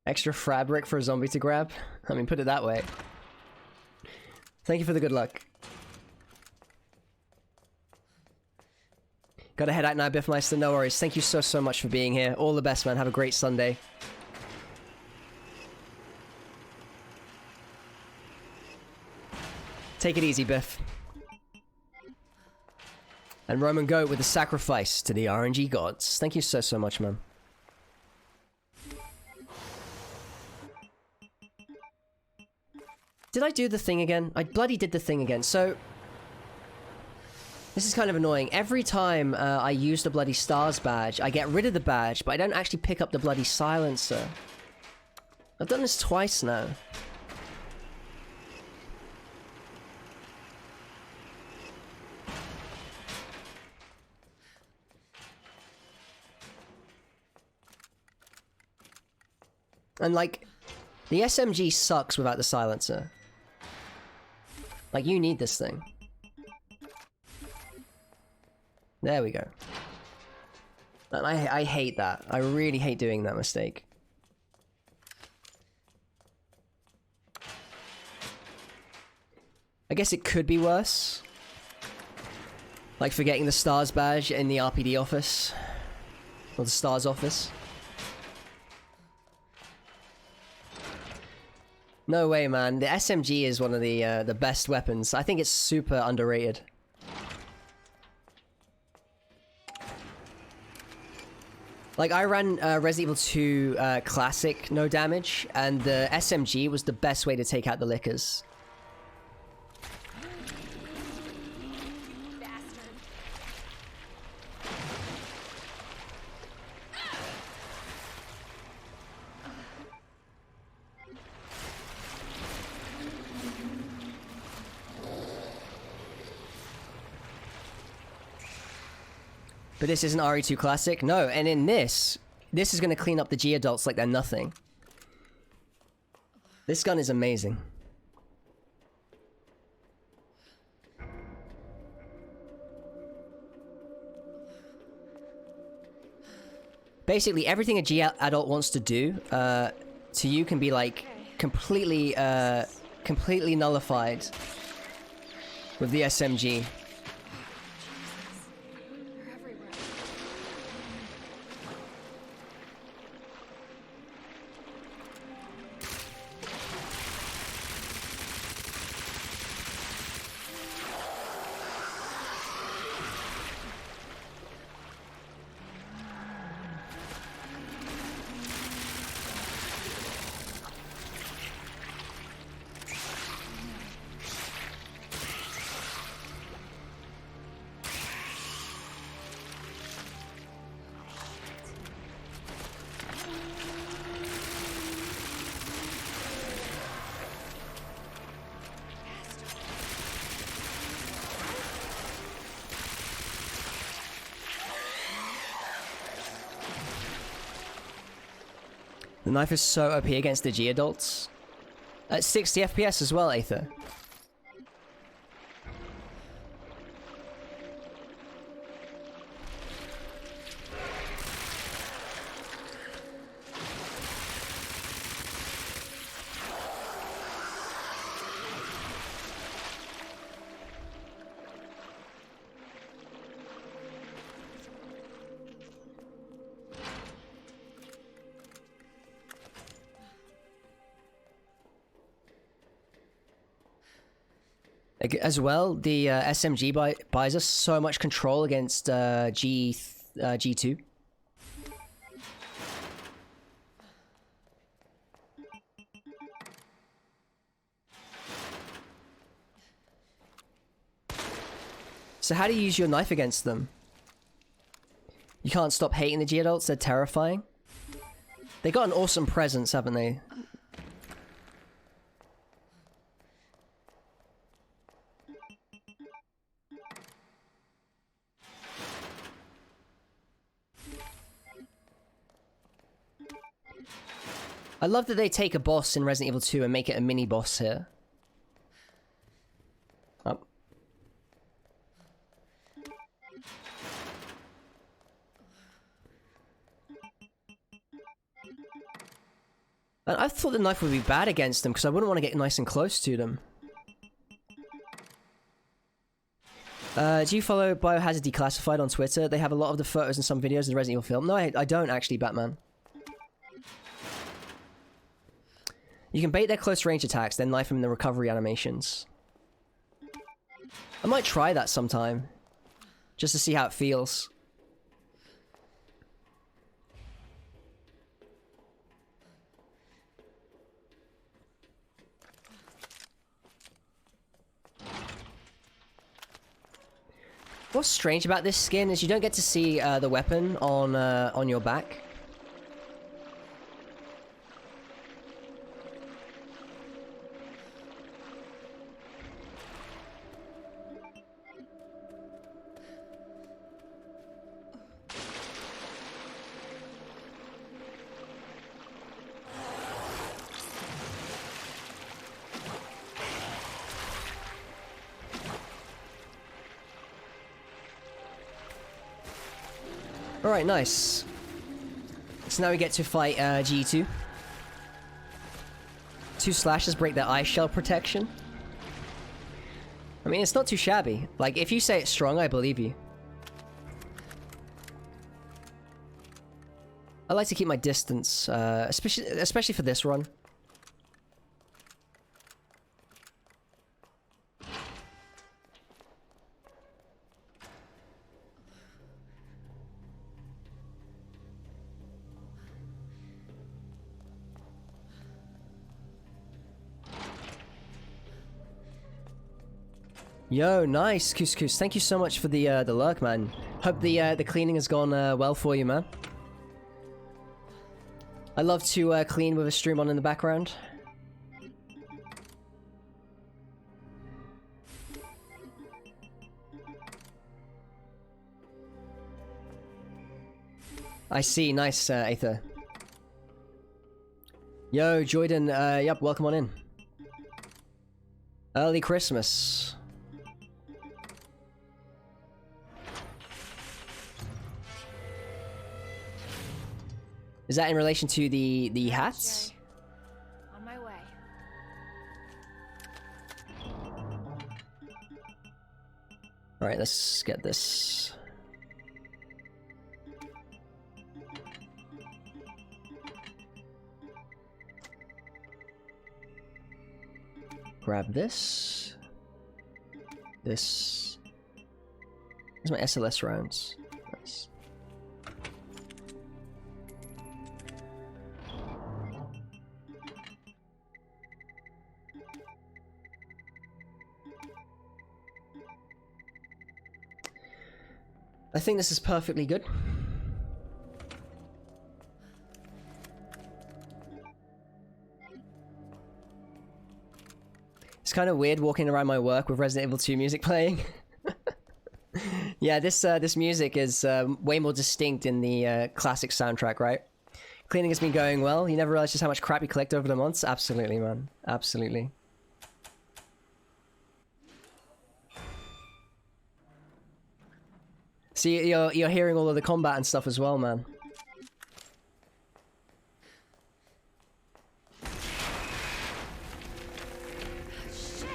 Extra fabric for a zombie to grab? I mean, put it that way. Thank you for the good luck. Gotta head out now, Biffmeister. No worries. Thank you so much for being here. All the best, man. Have a great Sunday. Take it easy, Biff. And Roman Goat with the sacrifice to the RNG gods. Thank you so much, man. Did I do the thing again? I bloody did the thing again. So, this is kind of annoying. Every time I use the bloody stars badge, I get rid of the badge, but I don't actually pick up the bloody silencer. I've done this twice now. And like, the SMG sucks without the silencer. Like, you need this thing. There we go. And I hate that. I really hate doing that mistake. I guess it could be worse. Like forgetting the stars badge in the RPD office. Or the stars office. No way, man. The SMG is one of the best weapons. I think it's super underrated. Like, I ran Resident Evil 2 Classic, no damage, and the SMG was the best way to take out the lickers. But this isn't RE2 Classic? No, and in this is going to clean up the G-adults like they're nothing. This gun is amazing. Basically, everything a G-adult wants to do, to you can be like, completely nullified with the SMG. The knife is so OP against the G-adults. At 60 FPS as well, Aether. As well, the SMG buys us so much control against G2. So how do you use your knife against them? You can't stop hating the G-adults, they're terrifying. They got an awesome presence, haven't they? I love that they take a boss in Resident Evil 2 and make it a mini boss here. Oh. And I thought the knife would be bad against them because I wouldn't want to get nice and close to them. Do you follow Biohazard Declassified on Twitter? They have a lot of the photos and some videos of the Resident Evil film. No, I don't actually, Batman. You can bait their close range attacks, then knife them in the recovery animations. I might try that sometime. Just to see how it feels. What's strange about this skin is you don't get to see the weapon on your back. Alright, nice. So now we get to fight G2. 2 slashes break their ice shell protection. I mean, it's not too shabby. Like, if you say it's strong, I believe you. I like to keep my distance, especially for this run. Yo, nice, Couscous. Thank you so much for the lurk, man. Hope the cleaning has gone well for you, man. I love to clean with a stream on in the background. I see, nice, Aether. Yo, Jordan, yep, welcome on in. Early Christmas. Is that in relation to the hats? On my way. Alright, let's get this. Grab this. This. Where's my SLS rounds? Nice. I think this is perfectly good. It's kind of weird walking around my work with Resident Evil 2 music playing. Yeah, this music is way more distinct in the classic soundtrack, right? Cleaning has been going well. You never realized just how much crap you collect over the months? Absolutely, man. Absolutely. See, you're hearing all of the combat and stuff as well, man. Shit!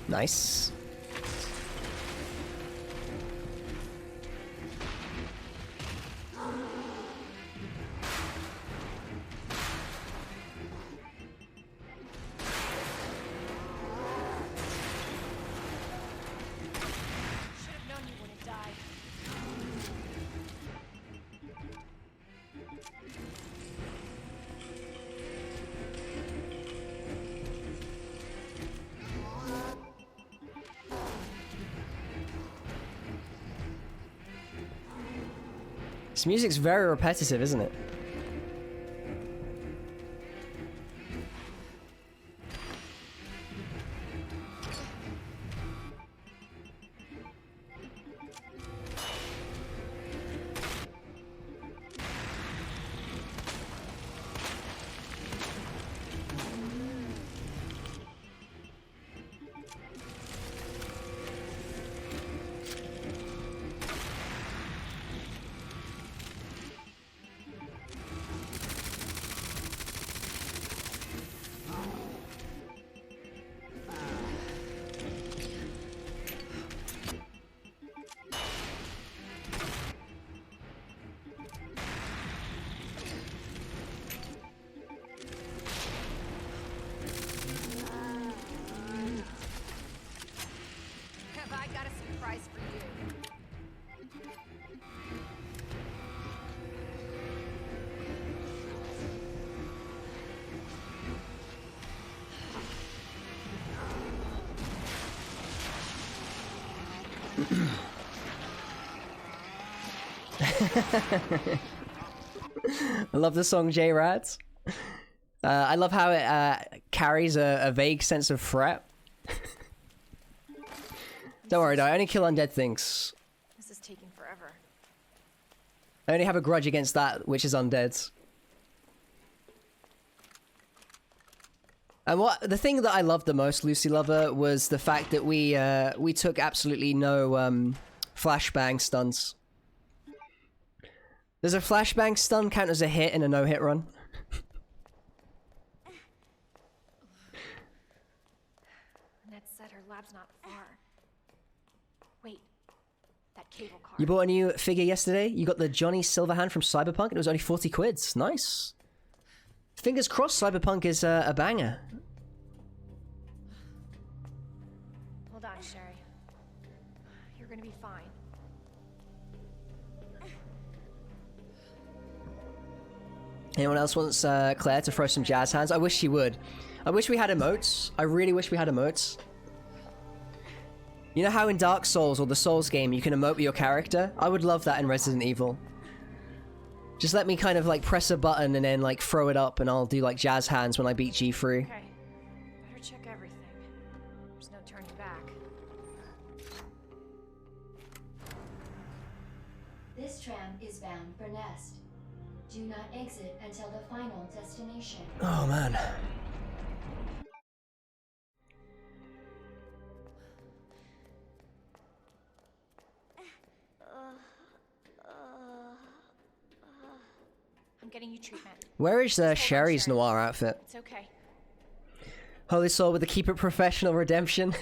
Nice. This music's very repetitive, isn't it? I love the song J-Rats. I love how it carries a vague sense of threat. Don't worry, though. I only kill undead things. This is taking forever. I only have a grudge against that, which is undead. And the thing that I loved the most, Lucy Lover, was the fact that we took absolutely no flashbang stunts. Does a flashbang stun count as a hit in a no-hit run? Ned said her lab's not far. Wait, that cable car. You bought a new figure yesterday? You got the Johnny Silverhand from Cyberpunk and it was only 40 quids. Nice. Fingers crossed Cyberpunk is a banger. Hold on, Sherry. You're gonna be fine. Anyone else wants Claire to throw some jazz hands? I wish she would. I wish we had emotes. I really wish we had emotes. You know how in Dark Souls or the Souls game you can emote with your character? I would love that in Resident Evil. Just let me kind of like press a button and then like throw it up and I'll do like jazz hands when I beat G3. Okay, better check everything. There's no turning back. This tram is bound for Nest. Do not exit until the final destination. Oh man. I'm getting you treatment. Where is Sherry's noir outfit? It's okay. Holy Soul with the keep it professional redemption.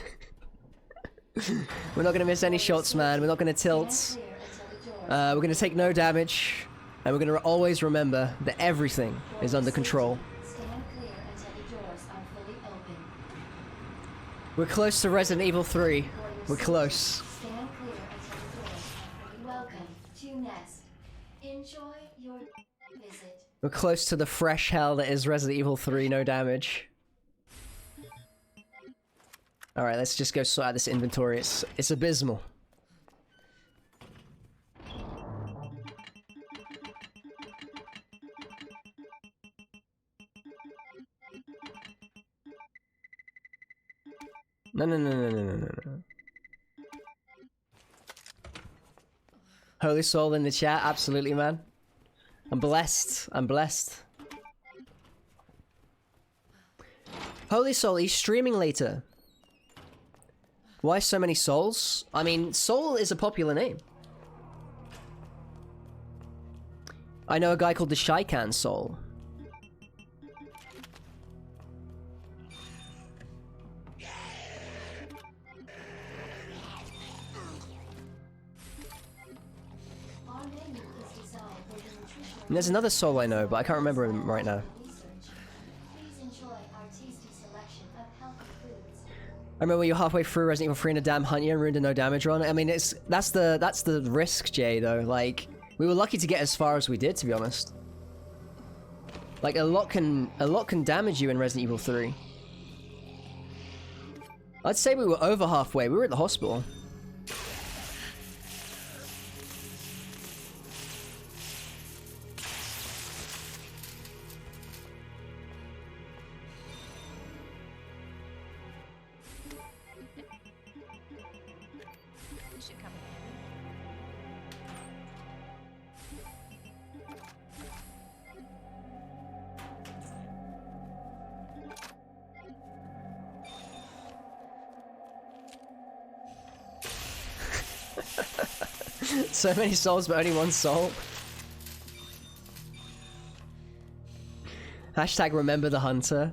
We're not gonna miss any shots, man. We're not gonna tilt. We're gonna take no damage. And we're gonna always remember that everything is under control. Stand clear until the doors are fully open. We're close to Resident Evil 3. We're close. Stand clear until the doors are fully welcome to Nest. Enjoy your visit. We're close to the fresh hell that is Resident Evil 3, no damage. Alright, let's just go sort out this inventory. It's abysmal. No. Holy Soul in the chat, absolutely, man. I'm blessed. I'm blessed. Holy Soul, he's streaming later. Why so many souls? I mean, Soul is a popular name. I know a guy called the Shaikan Soul. And there's another Soul I know, but I can't remember him right now. I remember you're halfway through Resident Evil 3 in a damn hunt and ruined a no damage run. I mean, that's the risk, Jay. Though, like, we were lucky to get as far as we did, to be honest. Like, a lot can damage you in Resident Evil 3. I'd say we were over halfway. We were at the hospital. This should come in handy. So many souls, but only one soul. Hashtag remember the hunter.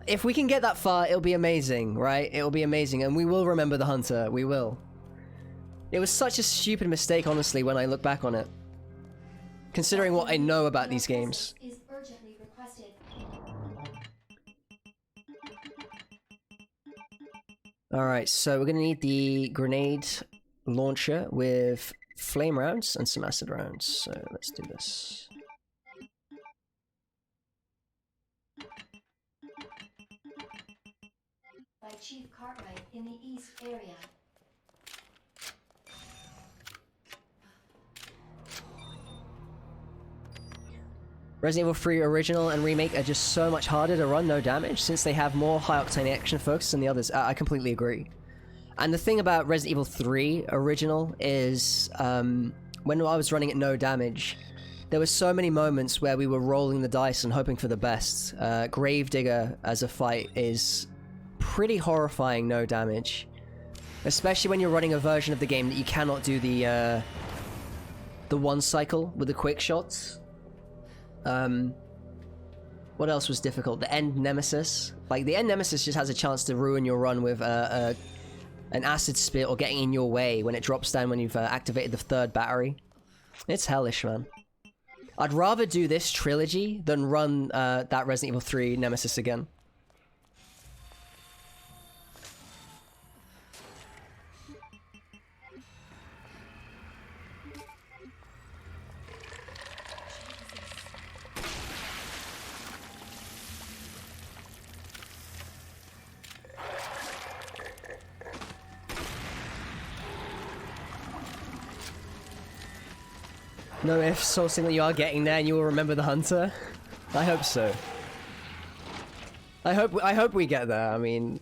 If we can get that far, it'll be amazing, right? It'll be amazing, and we will remember the hunter. We will. It was such a stupid mistake, honestly, when I look back on it. Considering what I know about these games. Is urgently requested. Alright, so we're gonna need the grenade launcher with flame rounds and some acid rounds. So let's do this. By Chief Cartwright in the East area. Resident Evil 3 Original and Remake are just so much harder to run no damage since they have more high-octane action focus than the others. I completely agree. And the thing about Resident Evil 3 Original is, when I was running at no damage, there were so many moments where we were rolling the dice and hoping for the best. Gravedigger as a fight is pretty horrifying no damage. Especially when you're running a version of the game that you cannot do the one cycle with the quick shots. What else was difficult? The end nemesis. Like, the end nemesis just has a chance to ruin your run with an acid spit or getting in your way when it drops down when you've activated the third battery. It's hellish, man. I'd rather do this trilogy than run that Resident Evil 3 nemesis again. No if, Soul Signal, you are getting there and you will remember the hunter. I hope so. I hope we get there, I mean...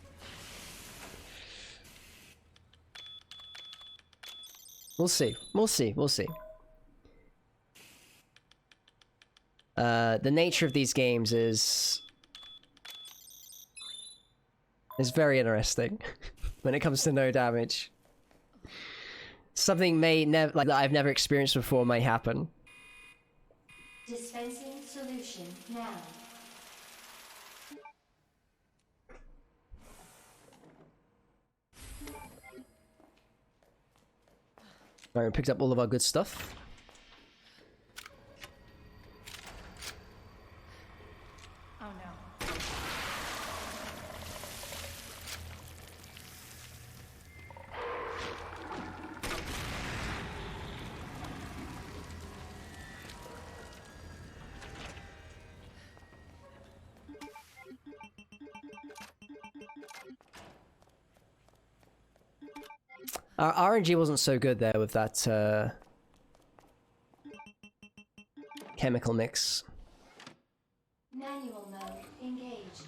We'll see. We'll see. We'll see. The nature of these games is very interesting when it comes to no damage. Something may never, like, that I've never experienced before may happen. Dispensing solution now. Alright, we picked up all of our good stuff. Oh no. Our RNG wasn't so good there with that chemical mix. Manual mode engaged.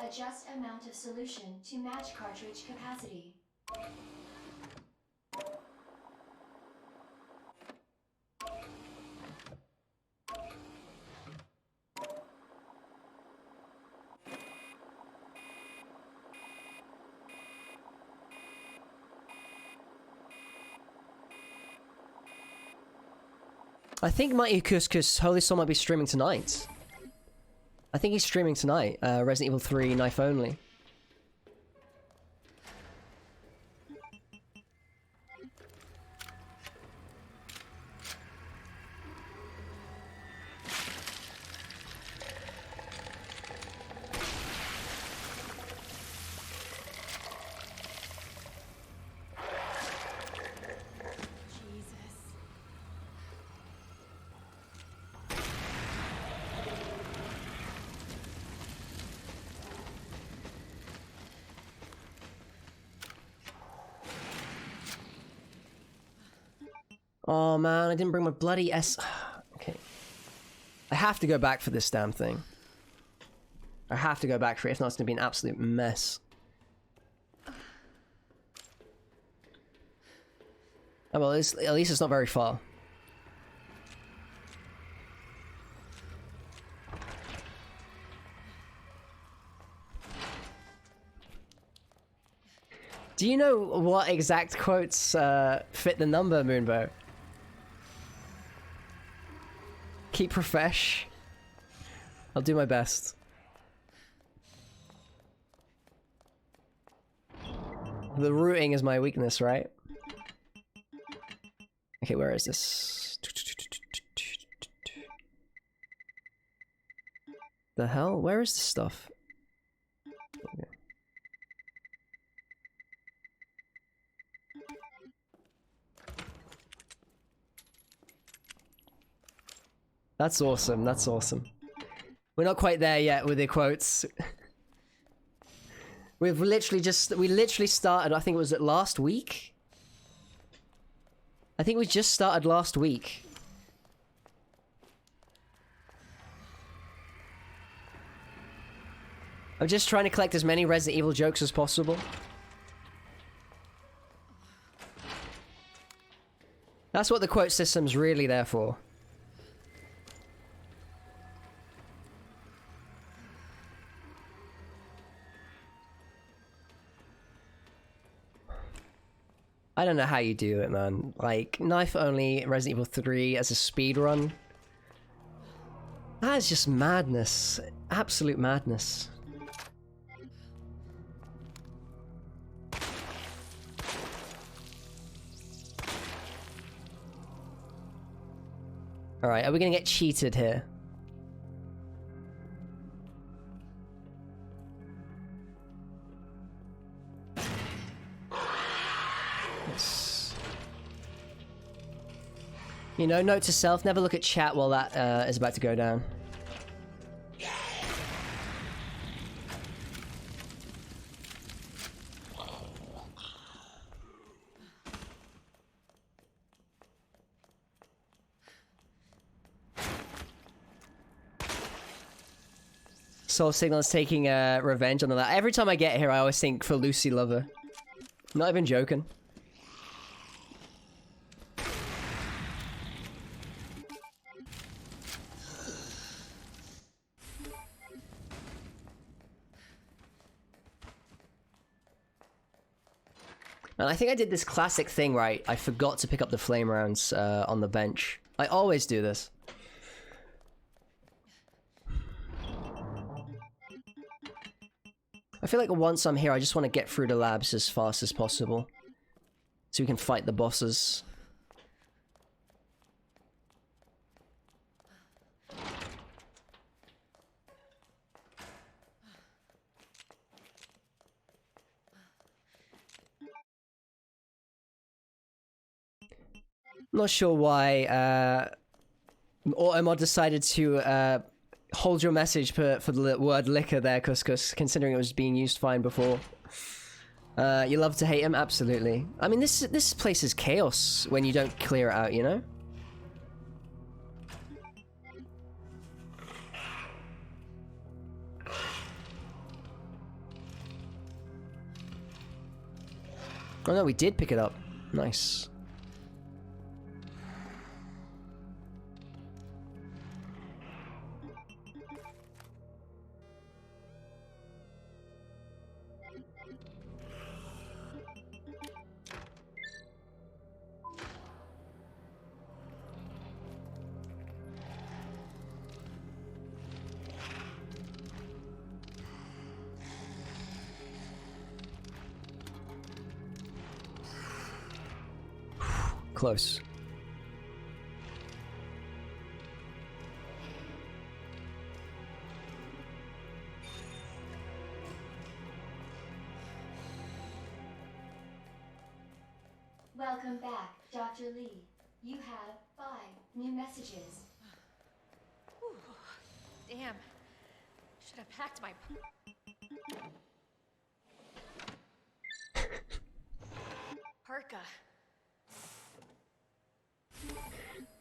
Adjust amount of solution to match cartridge capacity. I think Mighty Couscous Holy Soul might be streaming tonight. I think he's streaming tonight, Resident Evil 3 knife only. Oh man, I didn't bring my bloody S... Okay. I have to go back for this damn thing. I have to go back for it, if not it's gonna be an absolute mess. Oh well, at least it's not very far. Do you know what exact quotes fit the number, Moonbow? Keep profesh. I'll do my best. The routing is my weakness, right? Okay, where is this? The hell? Where is this stuff? Okay. That's awesome, that's awesome. We're not quite there yet with the quotes. We literally started, I think it was last week? I think we just started last week. I'm just trying to collect as many Resident Evil jokes as possible. That's what the quote system's really there for. I don't know how you do it, man. Like, knife only Resident Evil 3 as a speedrun. That is just madness. Absolute madness. Alright, are we gonna get cheated here? Yes. You know, note to self, never look at chat while that is about to go down. Soul Signal is taking revenge on that. Every time I get here, I always think for Lucy Lover. Not even joking. And I think I did this classic thing right. I forgot to pick up the flame rounds on the bench. I always do this. I feel like once I'm here, I just want to get through the labs as fast as possible. So we can fight the bosses. Not sure why Automod decided to hold your message for the word liquor there, Couscous, considering it was being used fine before. You love to hate him? Absolutely. I mean, this place is chaos when you don't clear it out, you know? Oh no, we did pick it up. Nice. Close. Welcome back, Dr. Lee. You have 5 new messages. Damn. Should have packed my... Parka.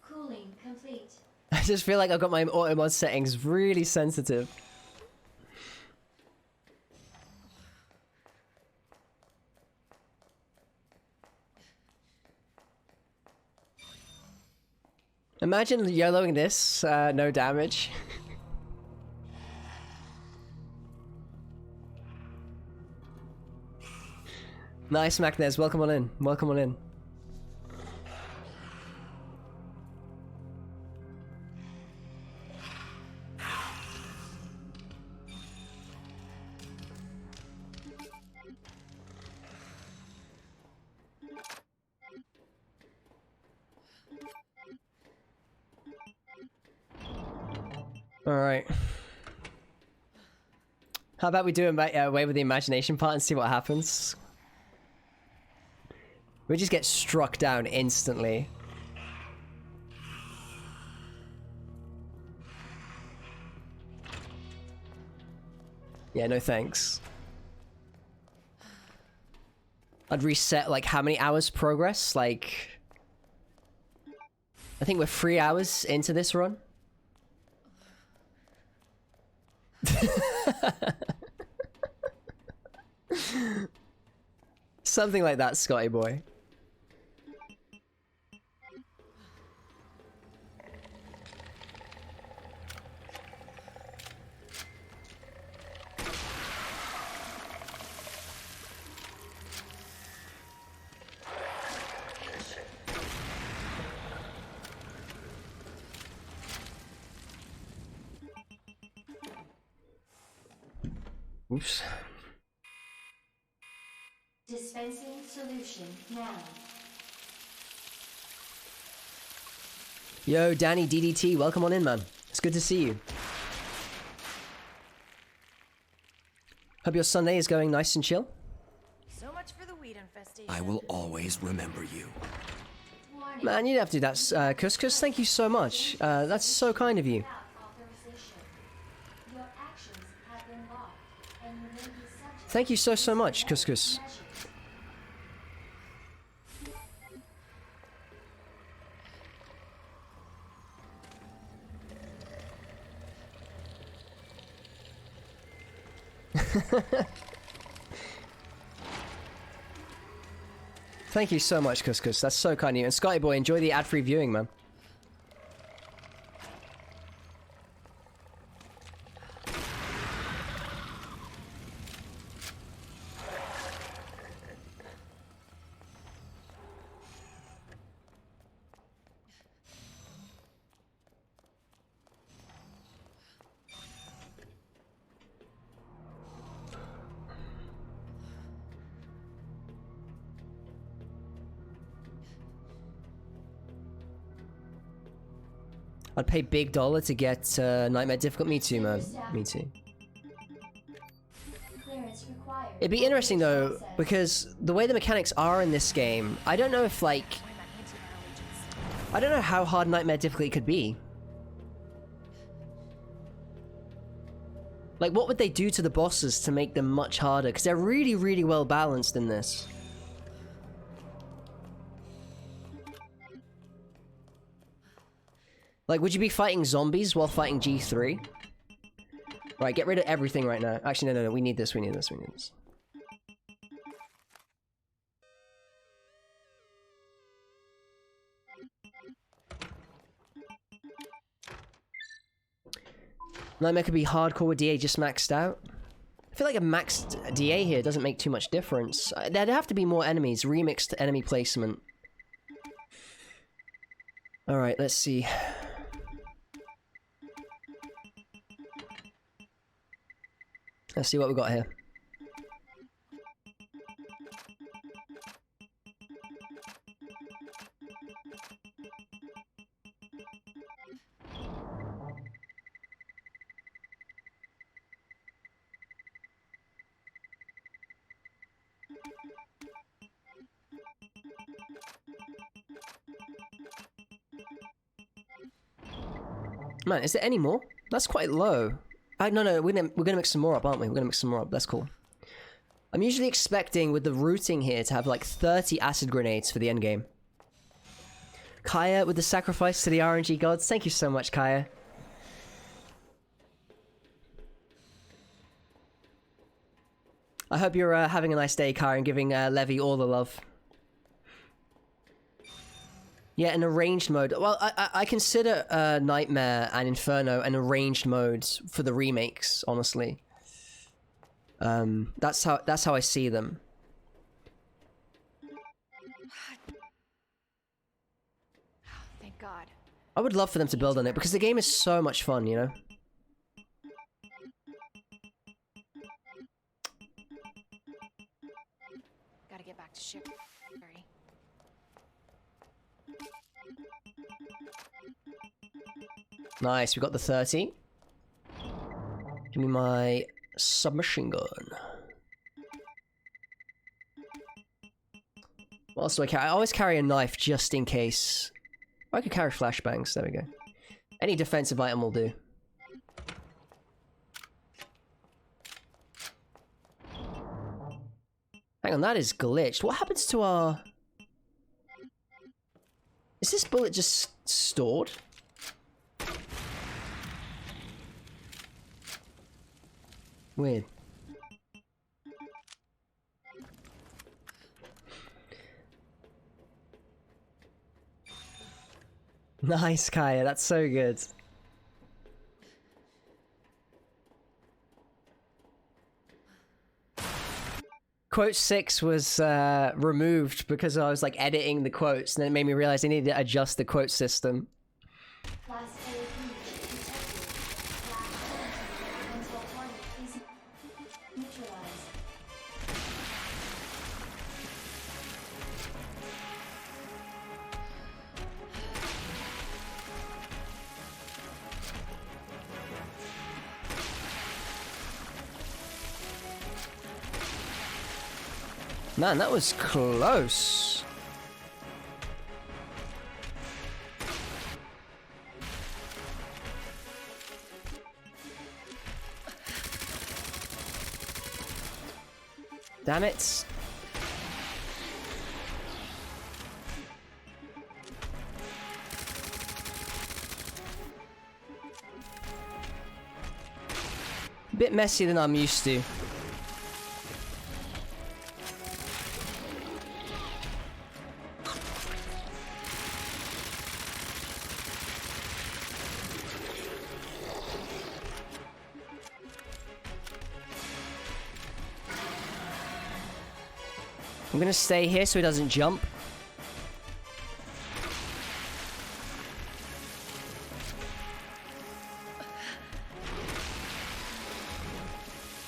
Cooling complete. I just feel like I've got my auto-mod settings really sensitive. Imagine YOLOing this, no damage. Nice, Macnez, welcome on in. Welcome on in. Alright. How about we do away with the imagination part and see what happens? We just get struck down instantly. Yeah, no thanks. I'd reset like how many hours progress? Like... I think we're 3 hours into this run. Something like that, Scotty boy. Oops. Dispensing solution now. Yo, Danny DDT, welcome on in, man. It's good to see you. Hope your Sunday is going nice and chill. So much for the weed infestation. I will always remember you. Warning. Man, you didn't have to do that, Cuscus. Thank you so much. That's so kind of you. Without authorization. Your actions have been logged, and you may be subject Thank you so to much, several Cuscus. measures. Thank you so much, Cuscus. That's so kind of you. And Scotty boy, enjoy the ad-free viewing, man. I'd pay big dollar to get Nightmare Difficult. Me too, man. Me too. Clearance required. It'd be interesting though, Process. because the way the mechanics are in this game, I don't know if like... I don't know how hard Nightmare Difficulty could be. Like, what would they do to the bosses to make them much harder? Because they're really, really well balanced in this. Like, would you be fighting zombies while fighting G3? Right, get rid of everything right now. Actually, no, we need this, we need this, we need this. Nightmare could be hardcore with DA just maxed out. I feel like a maxed DA here doesn't make too much difference. There'd have to be more enemies, remixed enemy placement. Alright, let's see. Let's see what we got here. Man, is there any more? That's quite low. No, we're gonna mix some more up, aren't we? We're gonna mix some more up. That's cool. I'm usually expecting, with the routing here, to have like 30 acid grenades for the end game. Kaya with the sacrifice to the RNG gods. Thank you so much, Kaya. I hope you're having a nice day, Kaya, and giving Levy all the love. Yeah, an arranged mode. Well, I consider Nightmare and Inferno an arranged mode for the remakes, honestly. That's how I see them. Thank God. I would love for them to build on it because the game is so much fun, you know? Gotta get back to ship. Sorry. Nice, we got the 30. Give me my submachine gun. What else do I carry? I always carry a knife just in case. I could carry flashbangs, there we go. Any defensive item will do. Hang on, that is glitched. What happens to our... Is this bullet just stored? Weird. Nice, Kaya. That's so good. Quote 6 was removed because I was like editing the quotes, and then it made me realize I needed to adjust the quote system. Class A breach detected. Class until target is neutralized. Man, that was close. Damn it. A bit messier than I'm used to. I'm gonna stay here so he doesn't jump.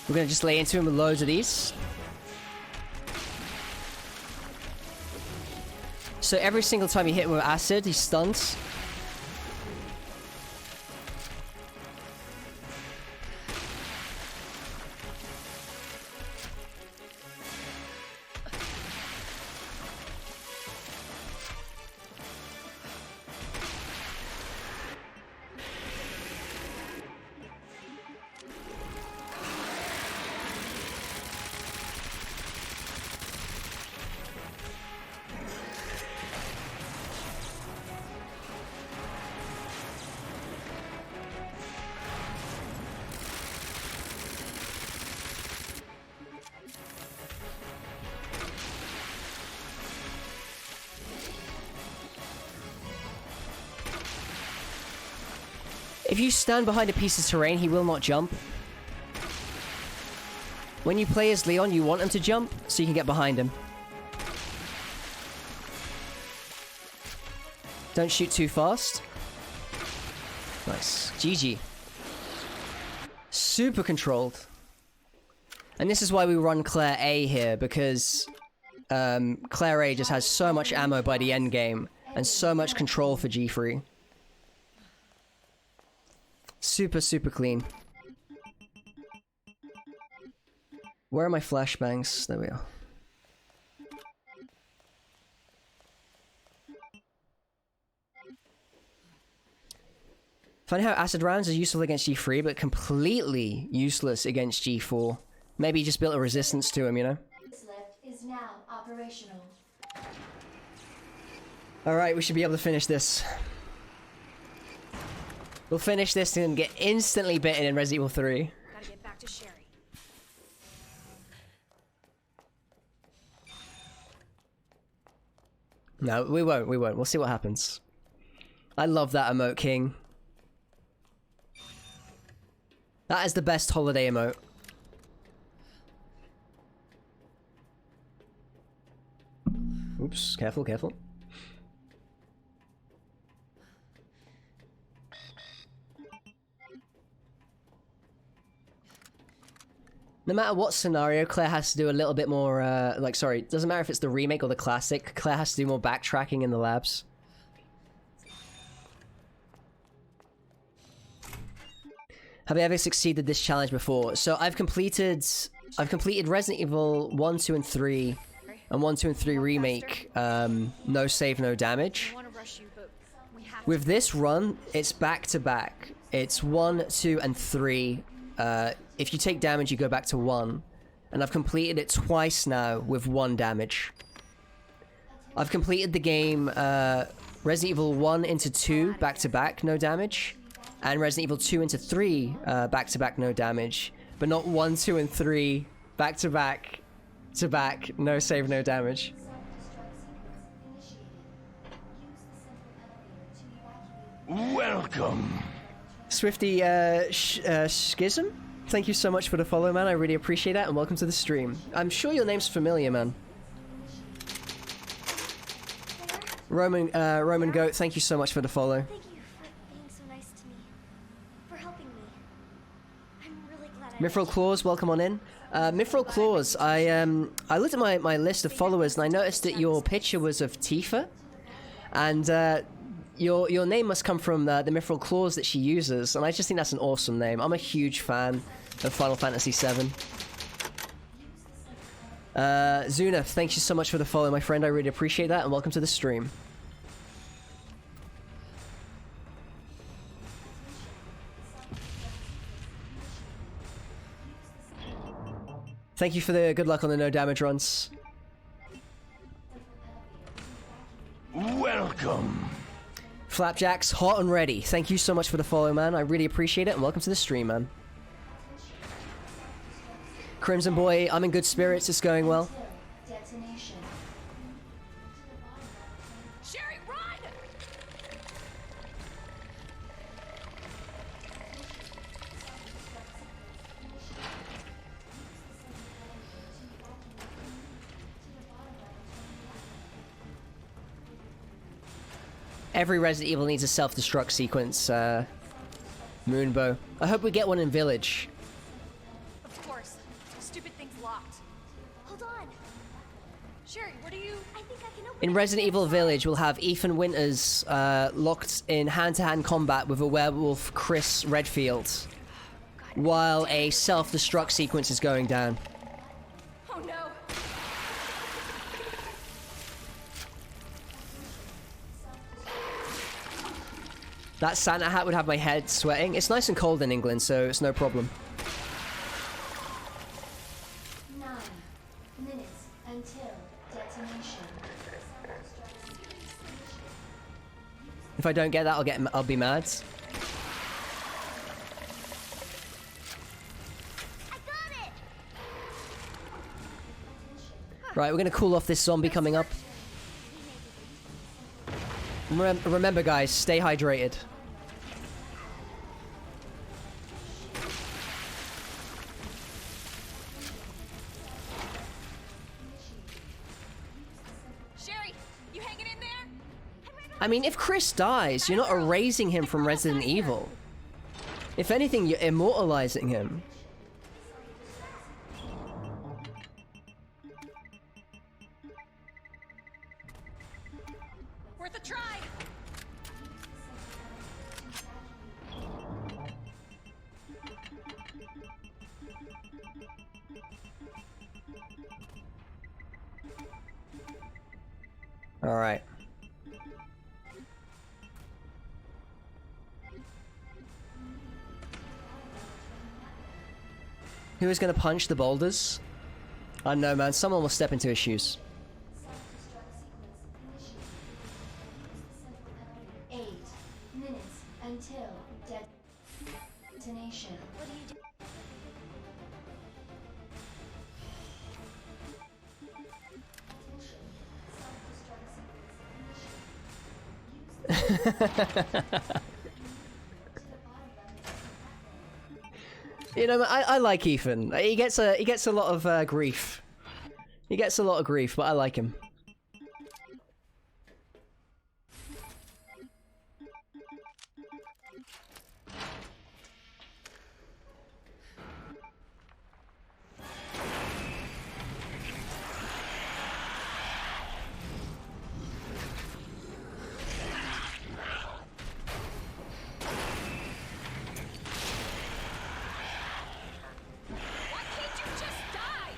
We're gonna just lay into him with loads of these. So every single time you hit him with acid, he stuns. If you stand behind a piece of terrain, he will not jump. When you play as Leon, you want him to jump, so you can get behind him. Don't shoot too fast. Nice. GG. Super controlled. And this is why we run Claire A here, because Claire A just has so much ammo by the end game, and so much control for G3. Super, super clean. Where are my flashbangs? There we are. Funny how acid rounds are useful against G3, but completely useless against G4. Maybe he just built a resistance to him, you know? This lift is now operational. Alright, we should be able to finish this. We'll finish this and get instantly bitten in Resident Evil 3. Gotta get back to Sherry. No, we won't, we won't. We'll see what happens. I love that emote, King. That is the best holiday emote. Oops, careful, careful. No matter what scenario, Claire has to do a little bit more, like, sorry, it doesn't matter if it's the remake or the classic, Claire has to do more backtracking in the labs. Have I ever succeeded this challenge before? So I've completed Resident Evil 1, 2, and 3, and 1, 2, and 3 remake, no save, no damage. With this run, it's back to back. It's 1, 2, and 3. If you take damage, you go back to 1. And I've completed it twice now with 1 damage. I've completed the game Resident Evil 1 into 2 back to back, no damage. And Resident Evil 2 into 3 back to back, no damage. But not 1, 2, and 3 back to back, no save, no damage. Self-destruct sequence initiated. Use the central elevator to evacuate. Welcome. Swifty Schism, thank you so much for the follow, man. I really appreciate that, and welcome to the stream. I'm sure your name's familiar, man. Roman Goat, thank you so much for the follow. Thank you for being so nice to me. For helping me. I'm really glad I Mithril Claws, welcome on in. Mithril Claws, I looked at my list of followers and I noticed that your picture was of Tifa, and your name must come from the Mithril Claws that she uses, and I just think that's an awesome name. I'm a huge fan of Final Fantasy VII. Zuna, thank you so much for the follow, my friend. I really appreciate that, and welcome to the stream. Thank you for the good luck on the no damage runs. Welcome. Flapjacks, hot and ready. Thank you so much for the follow, man. I really appreciate it, and welcome to the stream, man. Crimson Boy, I'm in good spirits. It's going well. Detonation. Sherry, run! Every Resident Evil needs a self-destruct sequence, Moonbow. I hope we get one in Village. Of course. Stupid thing's locked. Hold on. Sherry, what are you... I think I can open In it. Resident Evil Village, we'll have Ethan Winters locked in hand-to-hand combat with a werewolf Chris Redfield, while a self-destruct sequence is going down. Oh no! That Santa hat would have my head sweating. It's nice and cold in England, so it's no problem. 9 minutes until detonation. If I don't get that, I'll be mad. I got it. Right, we're gonna cool off this zombie coming up. Remember, guys, stay hydrated. Sherry, you hanging in there? I mean, if Chris dies, you're not erasing him from Resident Evil. If anything, you're immortalizing him. Worth a try! Alright. Who is going to punch the boulders? I don't know, man. Someone will step into his shoes. 8 minutes until detonation. What do you do? You know, I like Ethan. He gets a lot of grief. He gets a lot of grief, but I like him. Why can't you just die?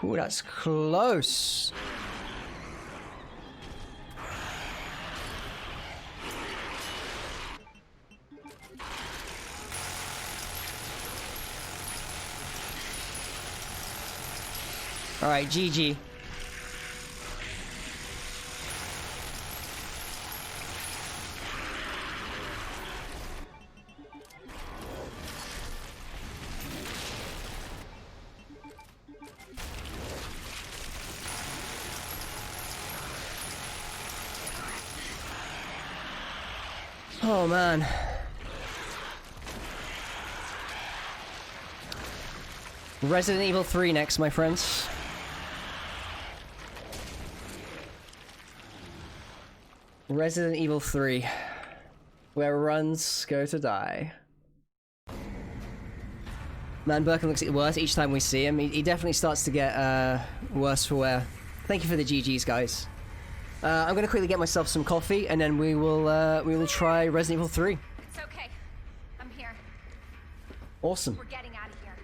Ooh, that's close. Alright, GG. Oh man. Resident Evil 3 next, my friends. Resident Evil 3. Where runs go to die. Man, Birkin looks worse each time we see him. He definitely starts to get worse for wear. Thank you for the GGs, guys. I'm gonna quickly get myself some coffee, and then we will try Resident Evil 3. It's okay. I'm here. Awesome. We're getting out of here.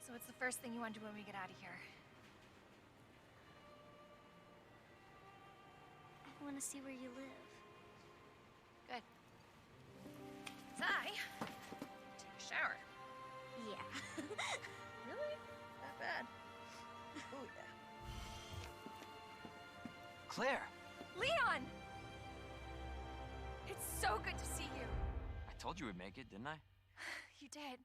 So what's the first thing you want to do when we get out of here? I want to see where you live. Good. Take a shower. Yeah. Really? That bad? Oh yeah. Claire! Leon! It's so good to see you. I told you we'd make it, didn't I? You did.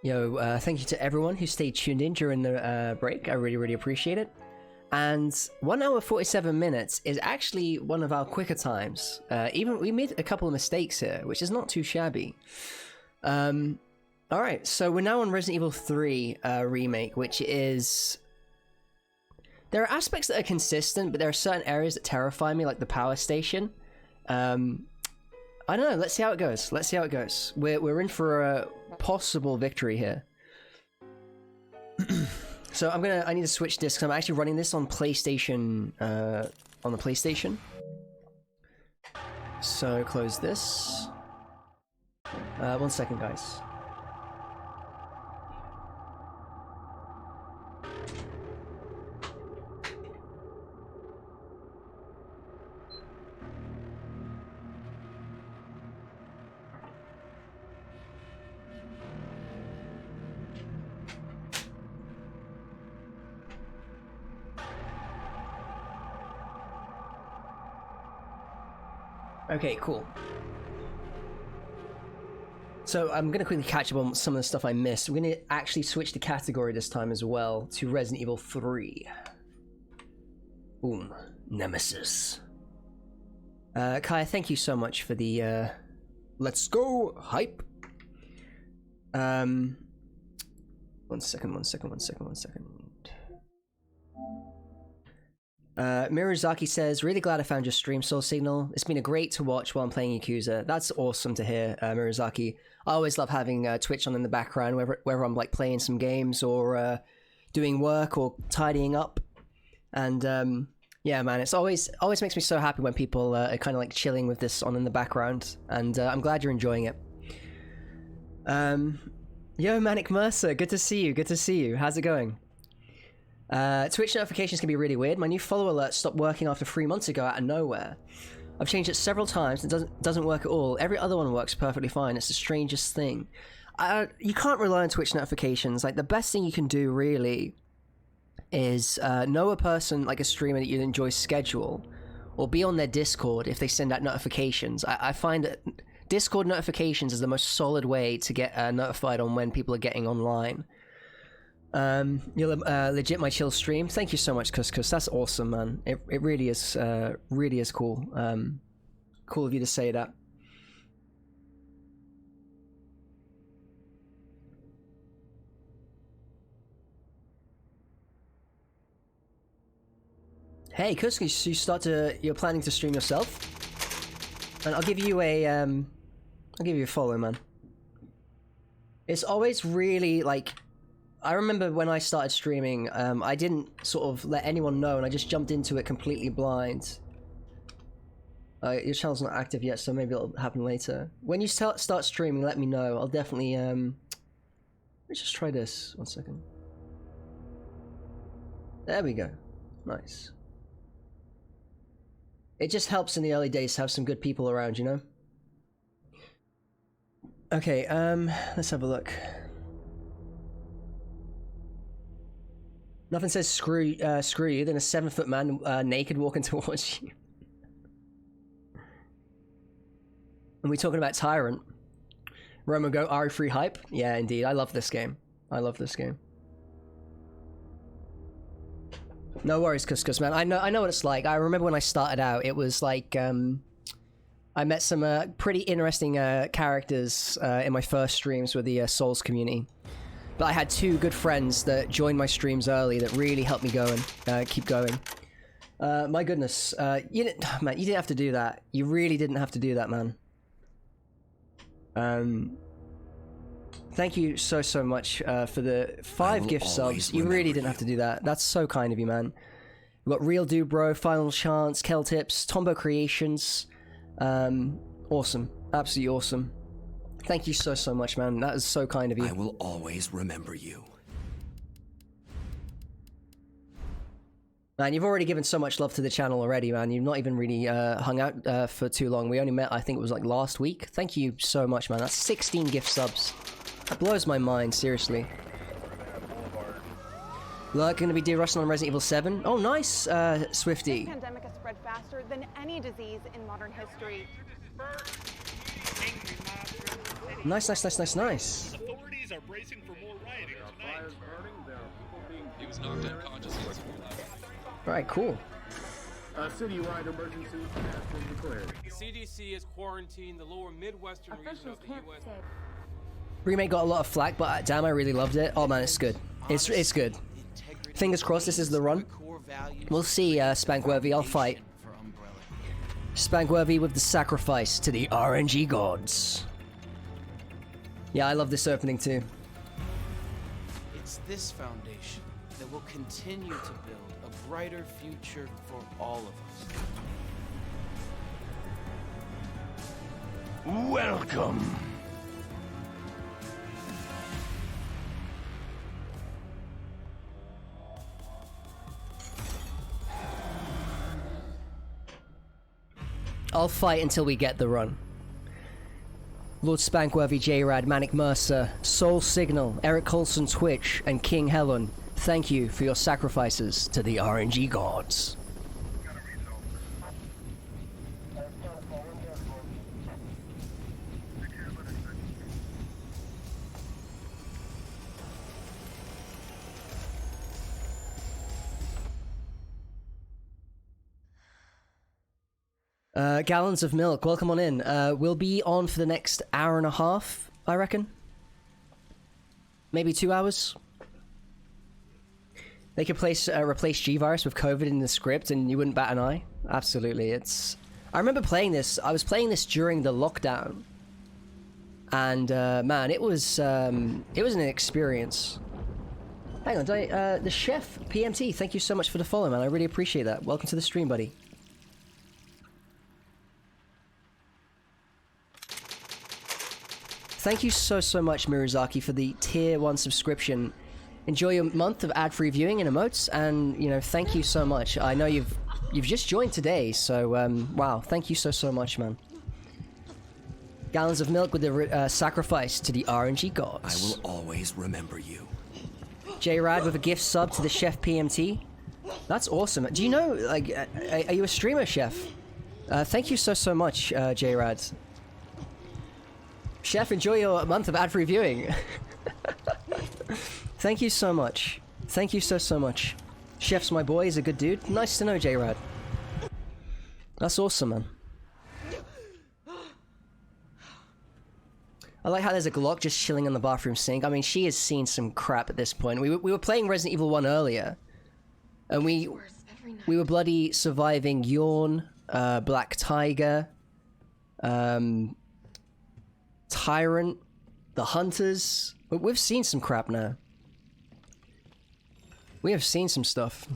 Yo, thank you to everyone who stayed tuned in during the break. I really, really appreciate it. And 1 hour 47 minutes is actually one of our quicker times. Even we made a couple of mistakes here, which is not too shabby. Alright, so we're now on Resident Evil 3 Remake, which is... There are aspects that are consistent, but there are certain areas that terrify me, like the power station. I don't know, let's see how it goes. Let's see how it goes. We're in for a possible victory here. So I need to switch discs. I'm actually running this on PlayStation, on the PlayStation. So close this. 1 second, guys. Okay, cool. So I'm going to quickly catch up on some of the stuff I missed. We're going to actually switch the category this time as well to Resident Evil 3. Boom. Nemesis. Kaya, thank you so much for the let's go hype. 1 second. Mirazaki says, really glad I found your stream soul signal. It's been a great to watch while I'm playing Yakuza. That's awesome to hear, Mirazaki. I always love having Twitch on in the background, whether I'm like playing some games or doing work or tidying up. And yeah, man, it's always makes me so happy when people are kind of like chilling with this on in the background. And I'm glad you're enjoying it. Yo, Manic Mercer, good to see you. How's it going? Twitch notifications can be really weird. My new follow alert stopped working after 3 months ago out of nowhere. I've changed it several times and it doesn't work at all. Every other one works perfectly fine. It's the strangest thing. You can't rely on Twitch notifications. Like, the best thing you can do really is know a person, like a streamer that you enjoy schedule, or be on their Discord if they send out notifications. I find that Discord notifications is the most solid way to get notified on when people are getting online. You're legit my chill stream. Thank you so much, Cuscus. That's awesome, man. It really is cool. Cool of you to say that. Hey, Cuscus, you're planning to stream yourself? And I'll give you a follow, man. It's always really like, I remember when I started streaming, I didn't sort of let anyone know, and I just jumped into it completely blind. Your channel's not active yet, so maybe it'll happen later. When you start streaming, let me know. I'll definitely, let's just try this. 1 second. There we go. Nice. It just helps in the early days to have some good people around, you know? Okay, let's have a look. Nothing says screw you than a 7-foot man naked walking towards you. And we talking about Tyrant. Romo go RE3 hype? Yeah, indeed. I love this game. No worries, Cuscus, man. I know what it's like. I remember when I started out, it was like I met some pretty interesting characters in my first streams with the Souls community. But I had 2 good friends that joined my streams early that really helped me go and keep going. My goodness, you didn't have to do that. You really didn't have to do that, man. Thank you so much for the 5 gift subs. You really didn't have to do that. That's so kind of you, man. We've got Real Do Bro, Final Chance, Kel Tips, Tombo Creations. Awesome, absolutely awesome. Thank you so much, man. That is so kind of you. I will always remember you. Man, you've already given so much love to the channel already, man. You've not even really hung out for too long. We only met, I think it was like last week. Thank you so much, man. That's 16 gift subs. That blows my mind, seriously. Like, gonna be de-rusting on Resident Evil 7. Oh, nice, Swifty. This pandemic has spread faster than any disease in modern history. Nice. Authorities are bracing for more rioting tonight. He was knocked unconscious. Alright, cool. Citywide emergency has been declared. The CDC has quarantined the lower Midwestern region of the U.S. Remake got a lot of flack, but damn, I really loved it. Oh man, it's good. It's good. Fingers crossed this is the run. We'll see, Spankworthy, I'll fight. Spankworthy with the sacrifice to the RNG gods. Yeah, I love this opening too. It's this foundation that will continue to build a brighter future for all of us. Welcome. I'll fight until we get the run. Lord Spankworthy, J-Rad, Manic Mercer, Soul Signal, Eric Colson Twitch, and King Helen, thank you for your sacrifices to the RNG gods. Gallons of milk, welcome on in. We'll be on for the next hour and a half, I reckon. Maybe 2 hours. They could replace G-Virus with COVID in the script and you wouldn't bat an eye. Absolutely, it's... I remember playing this, I was playing this during the lockdown. And, man, it was an experience. Hang on, the Chef PMT, thank you so much for the follow, man. I really appreciate that. Welcome to the stream, buddy. Thank you so much, Mirazaki, for the tier 1 subscription. Enjoy your month of ad-free viewing and emotes, and, you know, thank you so much. I know you've just joined today, so, wow, thank you so much, man. Gallons of milk with the sacrifice to the RNG gods. I will always remember you. J-Rad with a gift sub to the Chef PMT. That's awesome. Do you know, like, are you a streamer, Chef? Thank you so much, J-Rad. Chef, enjoy your month of ad-free viewing. Thank you so much. Thank you so much. Chef's my boy, he's a good dude. Nice to know, J-Rad. That's awesome, man. I like how there's a Glock just chilling in the bathroom sink. I mean, she has seen some crap at this point. We were playing Resident Evil 1 earlier. And we were bloody surviving Yawn, Black Tiger, Tyrant, the Hunters. We've seen some crap now. We have seen some stuff.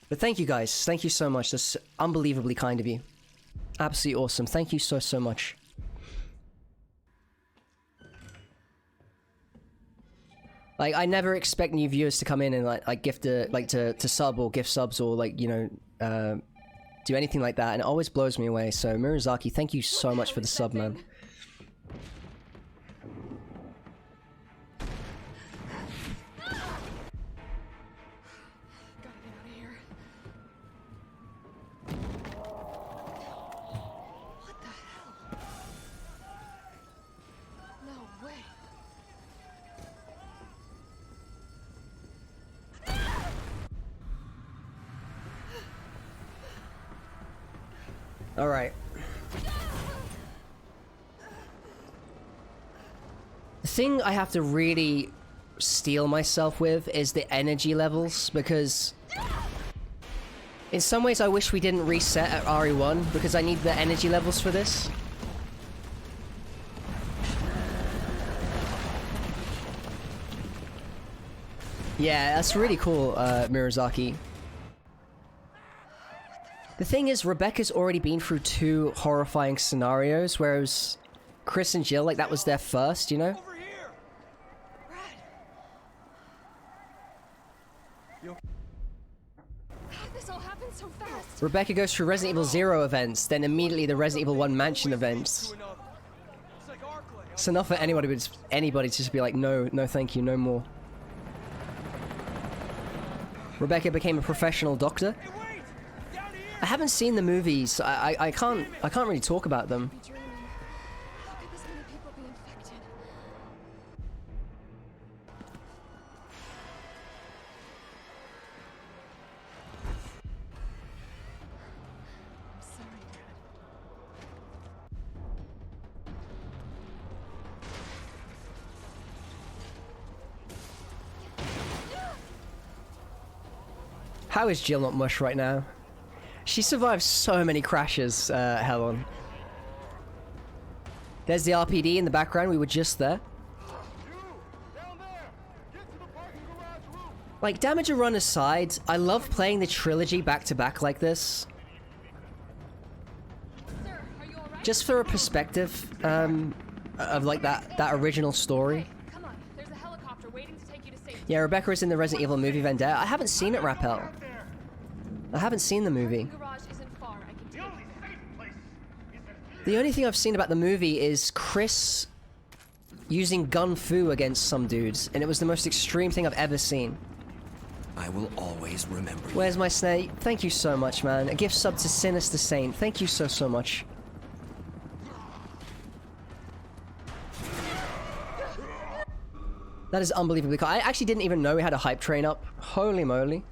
But thank you guys. Thank you so much. That's unbelievably kind of you. Absolutely awesome. Thank you so much. Like, I never expect new viewers to come in and like gift to sub or gift subs or like, you know, do anything like that, and it always blows me away. So Mirazaki, thank you so much for the sub, man. Alright. The thing I have to really steel myself with is the energy levels, because in some ways I wish we didn't reset at RE1, because I need the energy levels for this. Yeah, that's really cool, Mirazaki. The thing is, Rebecca's already been through 2 horrifying scenarios, whereas Chris and Jill, like, that was their first, you know? This all happened so fast. Rebecca goes through Resident Evil 0 events, then immediately the Resident Evil 1 Mansion events. It's enough for anybody to just be like, no, no thank you, no more. Rebecca became a professional doctor. I haven't seen the movies. I can't really talk about them. How could this many people be infected? How is Jill not mush right now? She survived so many crashes, Helen. There's the RPD in the background, we were just there. Like, damage a run aside, I love playing the trilogy back to back like this. Sir, are you alright? Just for a perspective, of like that original story. Hey, come on. There's a helicopter waiting to take you to safety. Yeah, Rebecca is in the Resident Evil movie Vendetta. I haven't seen it, Rappel. I haven't seen the movie. Garage isn't far. I can take you. The only thing I've seen about the movie is Chris using gun fu against some dudes, and it was the most extreme thing I've ever seen. I will always remember you. Where's my snake? Thank you so much, man. A gift sub to Sinister Saint. Thank you so much. That is unbelievably cool. I actually didn't even know we had a hype train up. Holy moly.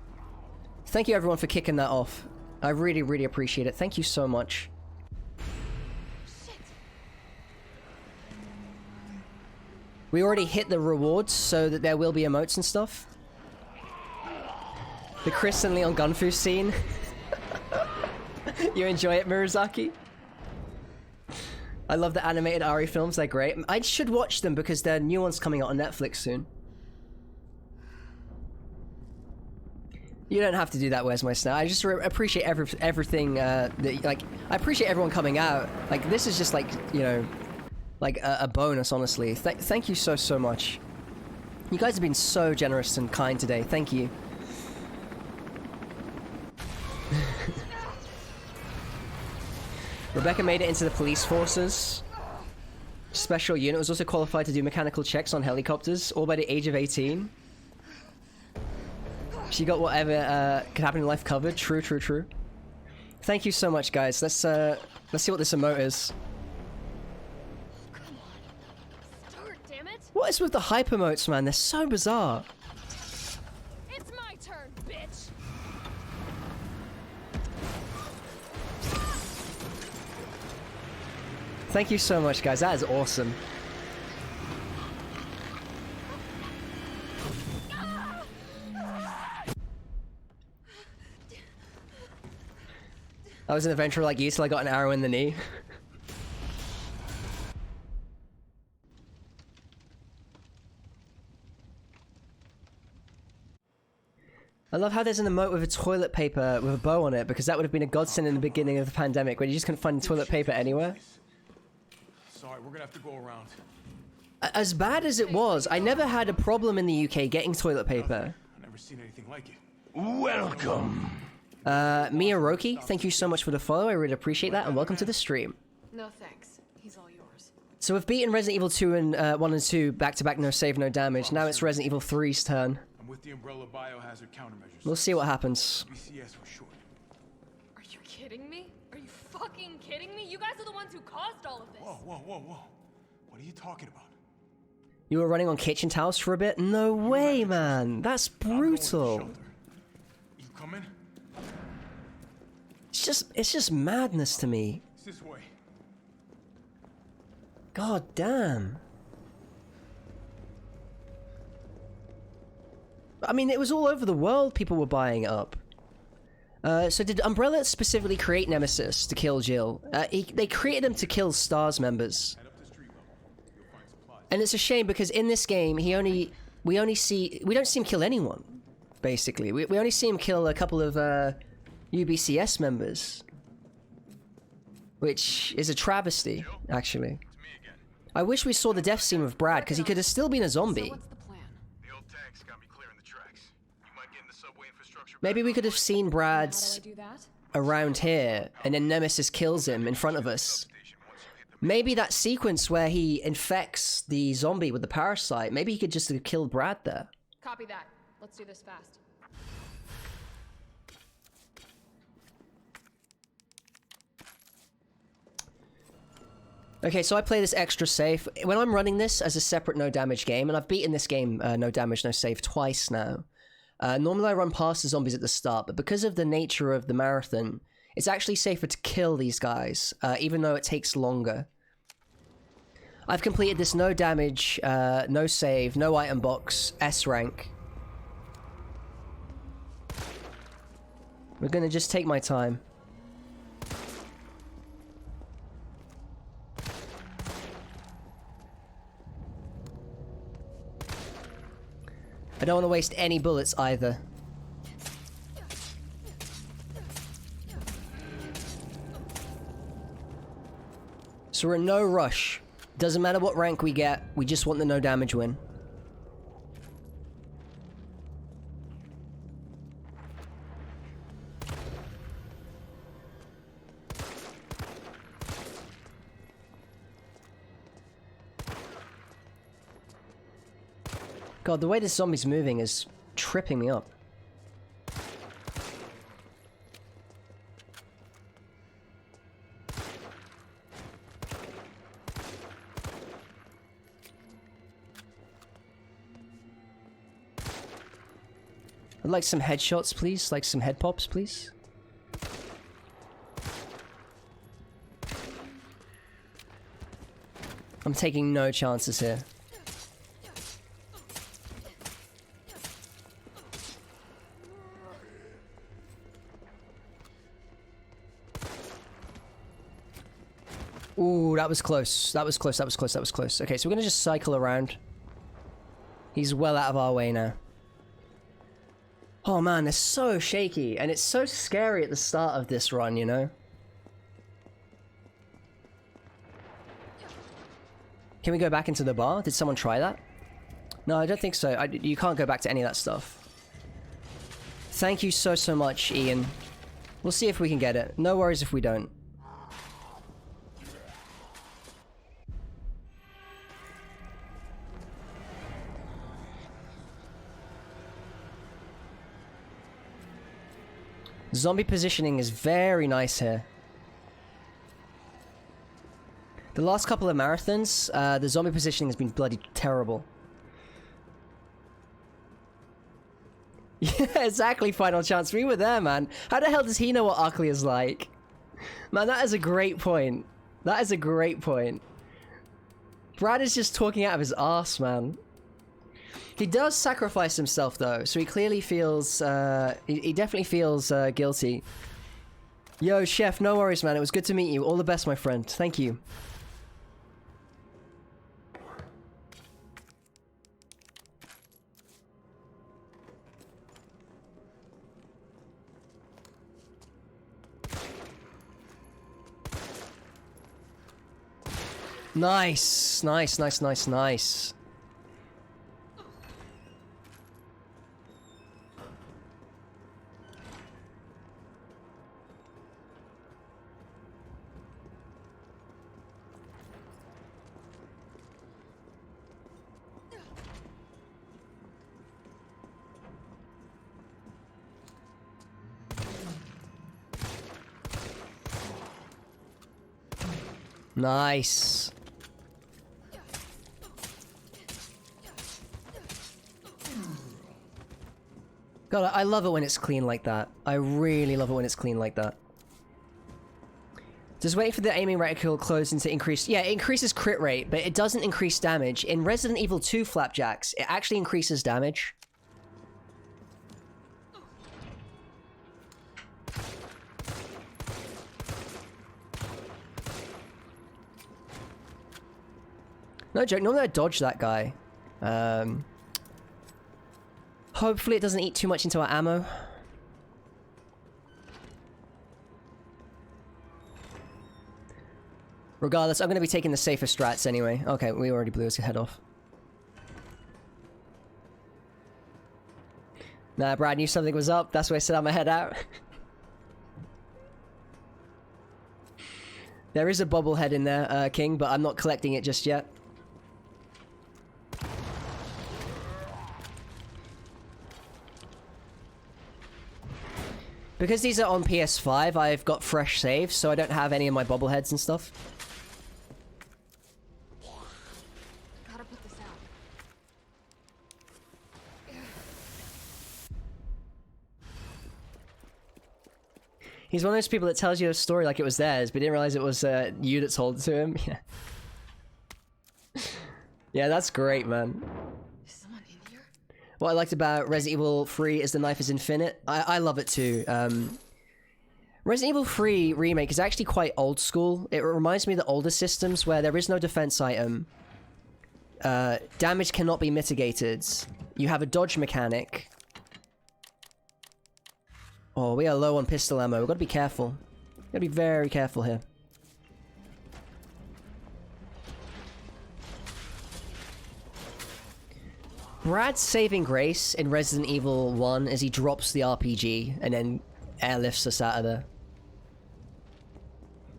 Thank you everyone for kicking that off. I really, really appreciate it. Thank you so much. We already hit the rewards so that there will be emotes and stuff. The Chris and Leon Gunfu scene. You enjoy it, Mirazaki? I love the animated Ari films, they're great. I should watch them because there are new ones coming out on Netflix soon. You don't have to do that, Where's My Snow? I just appreciate everything, like, I appreciate everyone coming out. Like, this is just like, you know, like a bonus, honestly. Thank you so much. You guys have been so generous and kind today. Thank you. Rebecca made it into the police forces. Special unit, was also qualified to do mechanical checks on helicopters, all by the age of 18. She got whatever could happen in life covered. True. Thank you so much, guys. Let's see what this emote is. Come on. Start, damn it. What is with the hype emotes, man? They're so bizarre. It's my turn, bitch. Thank you so much, guys. That is awesome. I was an adventurer like you till I got an arrow in the knee. I love how there's an emote with a toilet paper with a bow on it, because that would have been a godsend in the beginning of the pandemic when you just couldn't find toilet paper anywhere. Sorry, we're gonna have to go around. As bad as it was, I never had a problem in the UK getting toilet paper. I've never seen anything like it. Welcome. Mia Roki, thank you so much for the follow. I really appreciate that, and welcome to the stream. No thanks. He's all yours. So we've beaten Resident Evil 2 and 1 and 2 back to back, no save, no damage. Now it's Resident Evil 3's turn. I'm with the Umbrella biohazard countermeasures. We'll see what happens. BCS for short. Are you kidding me? Are you fucking kidding me? You guys are the ones who caused all of this. Whoa. What are you talking about? You were running on kitchen towels for a bit? No way, man. That's brutal. You coming? It's just madness to me. It's this way. God damn. I mean, it was all over the world. People were buying it up. So did Umbrella specifically create Nemesis to kill Jill? They created him to kill STARS members. And it's a shame because in this game, we don't see him kill anyone. Basically, we only see him kill a couple of UBCS members, which is a travesty, actually. I wish we saw the death scene with Brad because he could have still been a zombie. Maybe we could have seen Brad's around here, and then Nemesis kills him in front of us. Maybe that sequence where he infects the zombie with the parasite, maybe he could just have killed Brad there. Copy that. Let's do this fast. Okay, so I play this extra safe. When I'm running this as a separate no damage game, and I've beaten this game no damage, no save twice now. Normally I run past the zombies at the start, but because of the nature of the marathon, it's actually safer to kill these guys, even though it takes longer. I've completed this no damage, no save, no item box, S rank. We're gonna just take my time. I don't want to waste any bullets either. So we're in no rush. Doesn't matter what rank we get, we just want the no damage win. God, the way this zombie's moving is tripping me up. I'd like some headshots, please. Like some head pops, please. I'm taking no chances here. Ooh, that was close. That was close, that was close, that was close. Okay, so we're gonna just cycle around. He's well out of our way now. Oh man, they're so shaky, and it's so scary at the start of this run, you know? Can we go back into the bar? Did someone try that? No, I don't think so. You can't go back to any of that stuff. Thank you so much, Ian. We'll see if we can get it. No worries if we don't. Zombie positioning is very nice here. The last couple of marathons, the zombie positioning has been bloody terrible. Yeah, exactly, Final Chance. We were there, man. How the hell does he know what Arkley is like? Man, that is a great point. That is a great point. Brad is just talking out of his arse, man. He does sacrifice himself, though, so he clearly feels, he definitely feels guilty. Yo, Chef, no worries, man. It was good to meet you. All the best, my friend. Thank you. Nice. Nice, nice, nice, nice. Nice. God, I love it when it's clean like that. I really love it when it's clean like that. Just waiting for the aiming reticle closing to increase. Yeah, it increases crit rate, but it doesn't increase damage. In Resident Evil 2 Flapjacks, it actually increases damage. No joke, normally I dodge that guy. Hopefully it doesn't eat too much into our ammo. Regardless, I'm going to be taking the safer strats anyway. Okay, we already blew his head off. Nah, Brad knew something was up. That's why I set out my head out. There is a bobblehead in there, King, but I'm not collecting it just yet. Because these are on PS5, I've got fresh saves, so I don't have any of my bobbleheads and stuff. Gotta put this out. He's one of those people that tells you a story like it was theirs, but didn't realize it was you that told it to him. Yeah. Yeah, that's great, man. What I liked about Resident Evil 3 is the knife is infinite. I love it too. Resident Evil 3 Remake is actually quite old school. It reminds me of the older systems where there is no defense item. Damage cannot be mitigated. You have a dodge mechanic. Oh, we are low on pistol ammo. We've got to be careful. Gotta be very careful here. Brad's saving grace in Resident Evil 1 is he drops the RPG and then airlifts us out of there.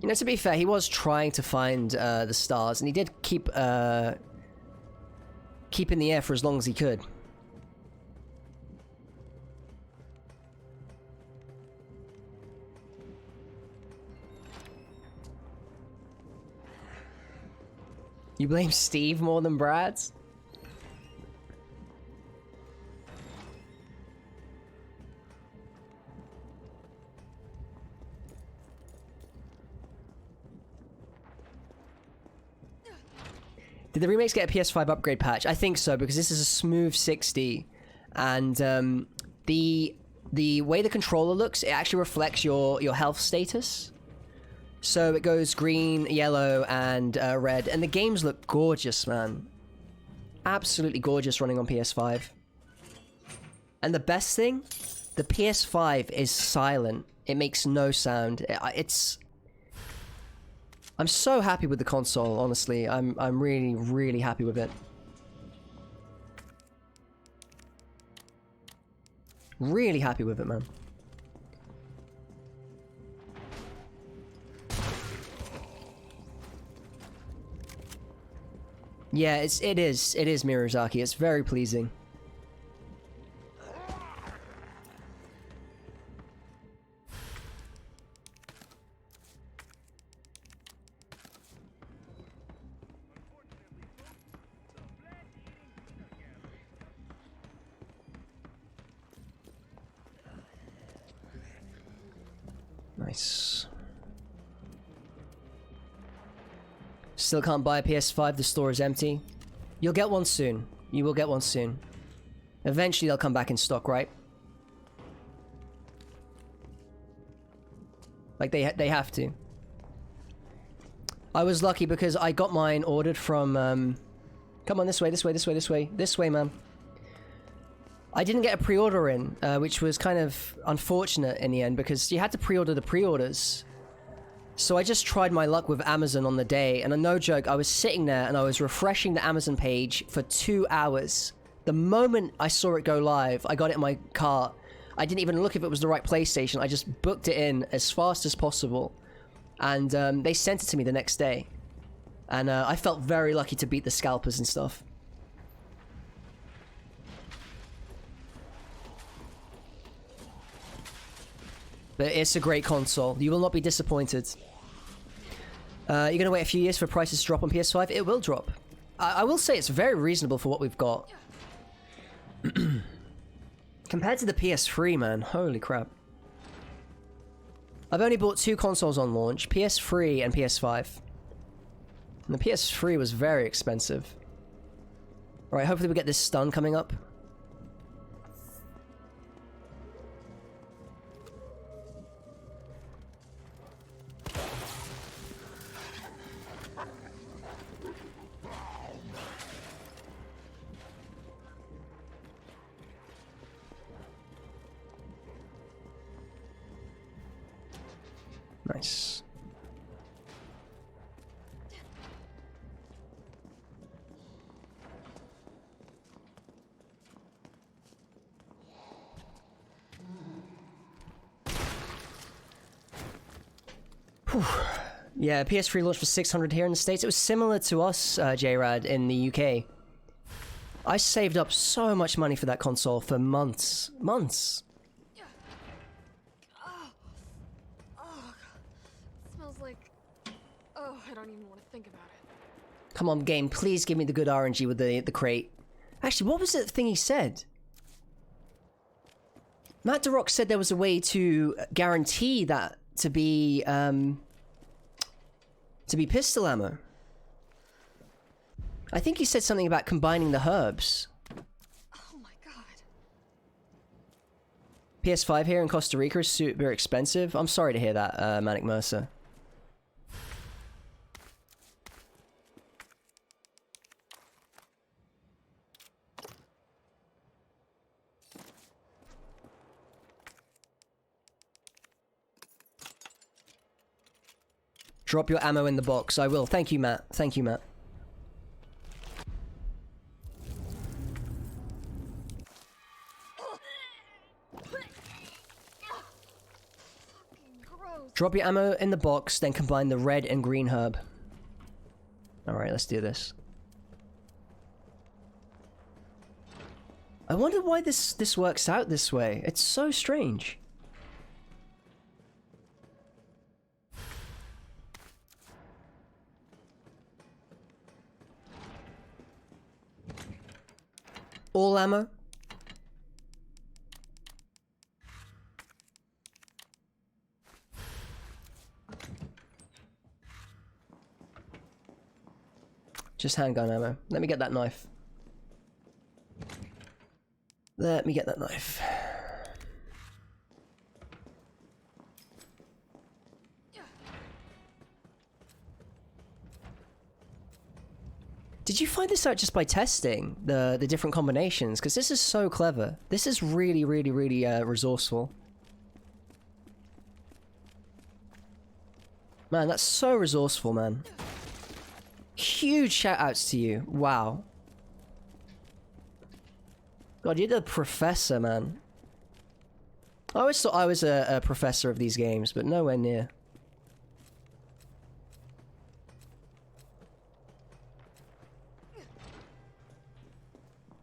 You know, to be fair, he was trying to find the stars, and he did keep in the air for as long as he could. You blame Steve more than Brad? Did the remakes get a PS5 upgrade patch? I think so, because this is a smooth 60, and the way the controller looks, it actually reflects your health status. So it goes green, yellow, and red, and the games look gorgeous, man. Absolutely gorgeous running on PS5. And the best thing, the PS5 is silent. It makes no sound. I'm so happy with the console, honestly. I'm really, really happy with it. Really happy with it, man. Yeah, it is Miyazaki. It's very pleasing. Nice. Still can't buy a PS5, the store is empty. You'll get one soon. You will get one soon. Eventually they'll come back in stock, right? Like they have to. I was lucky because I got mine ordered from come on, this way, man. I didn't get a pre-order in, which was kind of unfortunate in the end because you had to pre-order the pre-orders. So I just tried my luck with Amazon on the day, and no joke, I was sitting there and I was refreshing the Amazon page for 2 hours. The moment I saw it go live, I got it in my cart. I didn't even look if it was the right PlayStation. I just booked it in as fast as possible. And they sent it to me the next day. And I felt very lucky to beat the scalpers and stuff. But it's a great console. You will not be disappointed. You're gonna wait a few years for prices to drop on PS5? It will drop. I will say it's very reasonable for what we've got. Compared to the PS3, man. Holy crap. I've only bought 2 consoles on launch, PS3 and PS5. And the PS3 was very expensive. Alright, hopefully we get this stun coming up. Nice. Whew. Yeah, PS3 launched for 600 here in the States. It was similar to us, JRAD, in the UK. I saved up so much money for that console for months. Months. I don't even want to think about it. Come on, game, please give me the good RNG with the crate. Actually, what was the thing he said? Matt DeRock said there was a way to guarantee that to be pistol ammo. I think he said something about combining the herbs. Oh my god. PS5 here in Costa Rica is super expensive. I'm sorry to hear that, Manic Mercer. Drop your ammo in the box. I will. Thank you, Matt. Thank you, Matt. Drop your ammo in the box, then combine the red and green herb. Alright, let's do this. I wonder why this works out this way. It's so strange. All ammo? Just handgun ammo. Let me get that knife. Let me get that knife. Did you find this out just by testing the different combinations? Because this is so clever. This is really, really, really resourceful. Man, that's so resourceful, man. Huge shout-outs to you. Wow. God, you're the professor, man. I always thought I was a professor of these games, but nowhere near.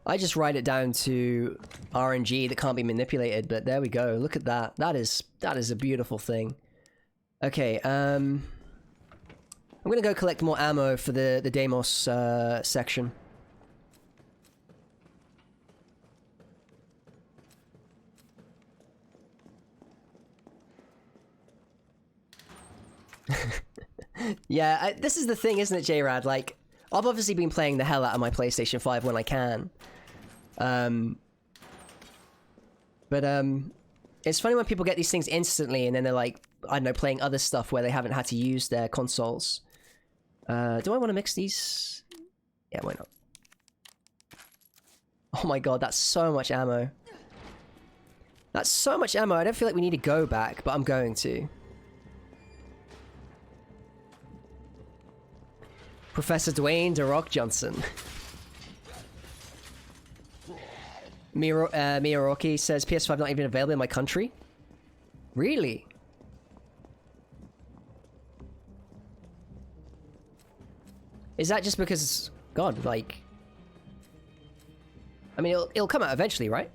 I just write it down to RNG that can't be manipulated, but there we go. Look at that. That is a beautiful thing. Okay, I'm gonna go collect more ammo for the Deimos section. Yeah, this is the thing, isn't it, J-Rad? Like, I've obviously been playing the hell out of my PlayStation 5 when I can. It's funny when people get these things instantly and then they're like, I don't know, playing other stuff where they haven't had to use their consoles. Do I want to mix these? Yeah, why not? Oh my god, that's so much ammo. That's so much ammo, I don't feel like we need to go back, but I'm going to. Professor Dwayne The Rock Johnson. Miyoroki says PS5 not even available in my country? Really? Is that just because... God, like... I mean, it'll come out eventually, right?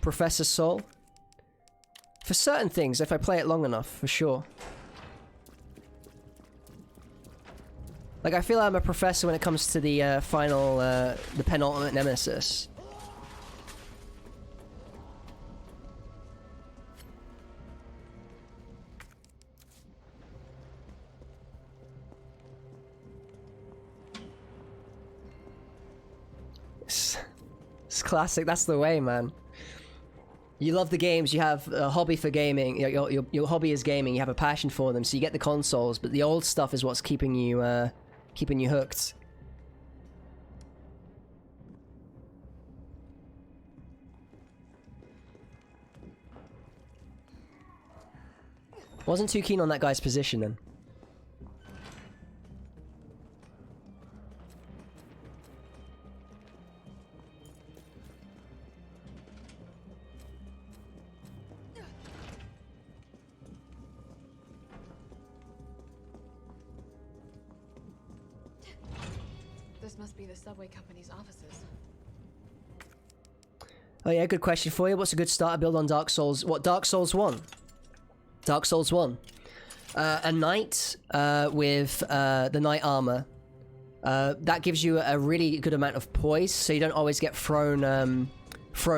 Professor Soul? For certain things, if I play it long enough, for sure. Like, I feel I'm a professor when it comes to the final, the penultimate nemesis. It's classic, that's the way, man. You love the games, you have a hobby for gaming, your hobby is gaming, you have a passion for them, so you get the consoles, but the old stuff is what's keeping you hooked. Wasn't too keen on that guy's position then. This must be the subway company's offices. Oh yeah, good question for you. What's a good starter build on Dark Souls? What, Dark Souls 1? Dark Souls 1. A knight with the knight armor. That gives you a really good amount of poise, so you don't always get thrown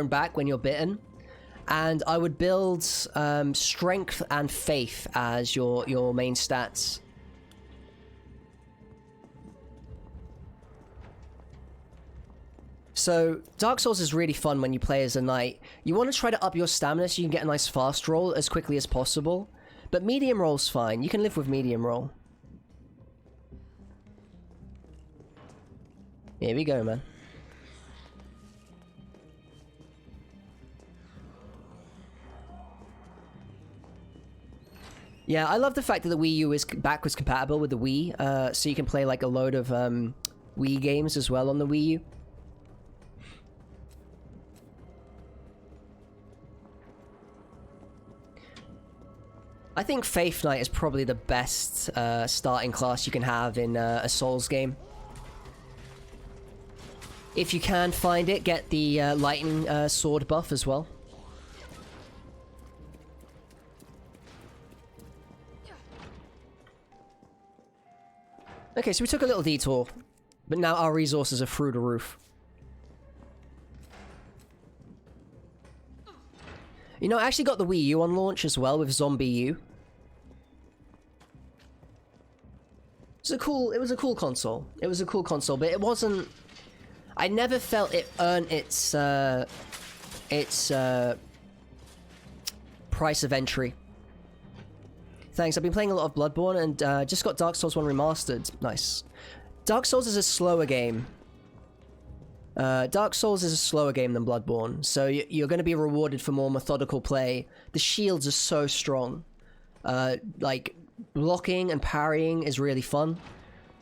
back when you're bitten. And I would build strength and faith as your main stats. So, Dark Souls is really fun when you play as a knight. You want to try to up your stamina so you can get a nice fast roll as quickly as possible. But medium roll's fine. You can live with medium roll. Here we go, man. Yeah, I love the fact that the Wii U is backwards compatible with the Wii, so you can play like a load of Wii games as well on the Wii U. I think Faith Knight is probably the best starting class you can have in a Souls game. If you can find it, get the lightning sword buff as well. Okay, so we took a little detour, but now our resources are through the roof. You know, I actually got the Wii U on launch as well with Zombie U. It was a cool console. It was a cool console, but it wasn't... I never felt it earned its price of entry. Thanks, I've been playing a lot of Bloodborne and just got Dark Souls 1 Remastered. Nice. Dark Souls is a slower game. Dark Souls is a slower game than Bloodborne, so you're going to be rewarded for more methodical play. The shields are so strong. Like, blocking and parrying is really fun.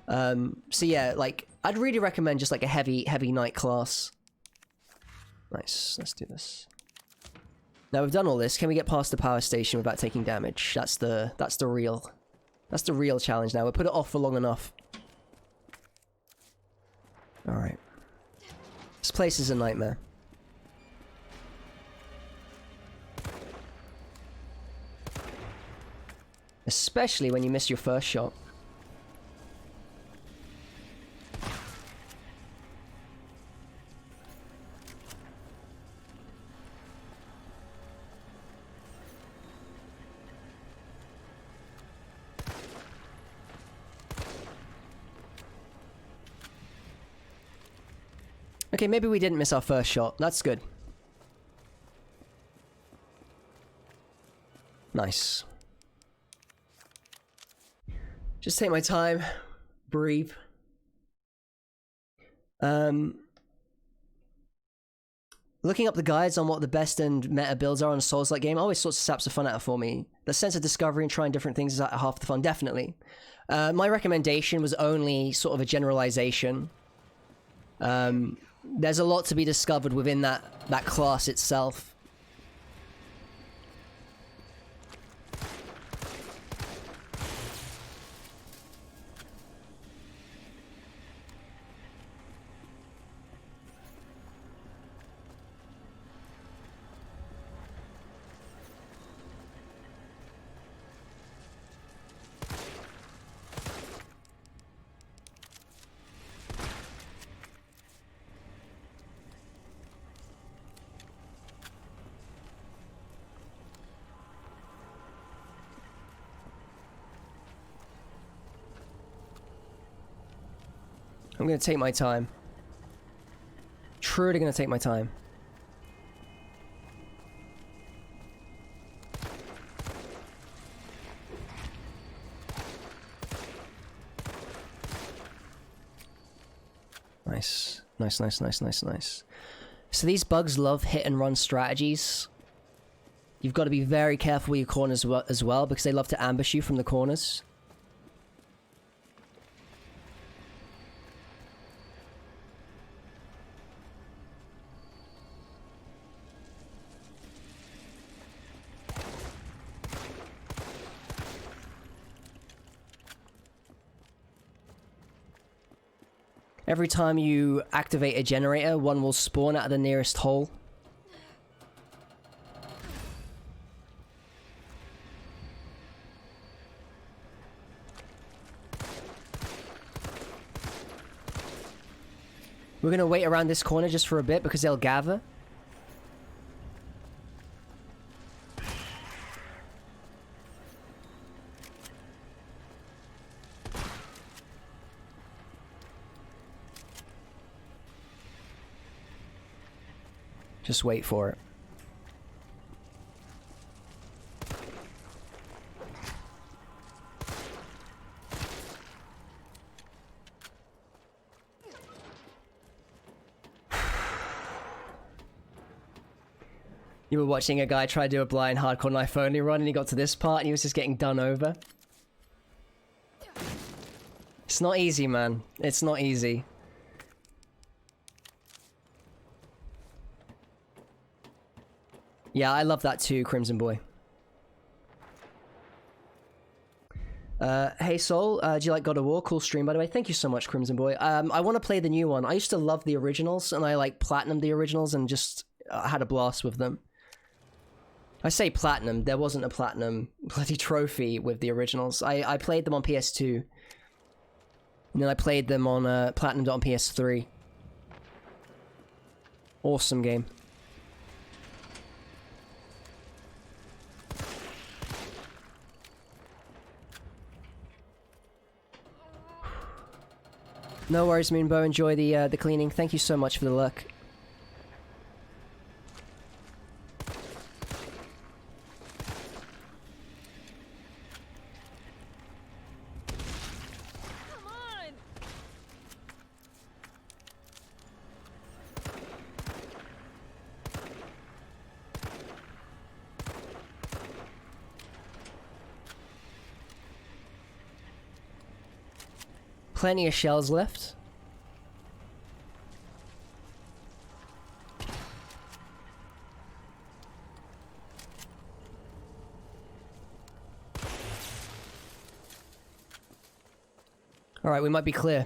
So yeah, like, I'd really recommend just like a heavy knight class. Nice, let's do this. Now we've done all this, can we get past the power station without taking damage? That's the real challenge now. We'll put it off for long enough. Alright. This place is a nightmare. Especially when you miss your first shot. Okay, maybe we didn't miss our first shot. That's good. Nice. Just take my time. Breathe. Looking up the guides on what the best and meta builds are on a Souls-like game always sorts of saps the fun out for me. The sense of discovery and trying different things is half the fun, definitely. My recommendation was only sort of a generalization. There's a lot to be discovered within that class itself. I'm gonna take my time. Truly gonna take my time. Nice. Nice, nice, nice, nice, nice. So these bugs love hit and run strategies. You've got to be very careful with your corners as well because they love to ambush you from the corners. Every time you activate a generator, one will spawn out of the nearest hole. We're gonna wait around this corner just for a bit because they'll gather. Just wait for it. You were watching a guy try to do a blind hardcore knife only run and he got to this part and he was just getting done over. It's not easy, man. It's not easy. Yeah, I love that too, Crimson Boy. Hey Soul, do you like God of War? Cool stream, by the way. Thank you so much, Crimson Boy. I want to play the new one. I used to love the originals, and I like platinumed the originals and just had a blast with them. I say platinum, there wasn't a platinum bloody trophy with the originals. I played them on PS2. And then I played them on platinumed on PS3. Awesome game. No worries, Moonbow. Enjoy the cleaning. Thank you so much for the luck. Plenty of shells left. Alright, we might be clear.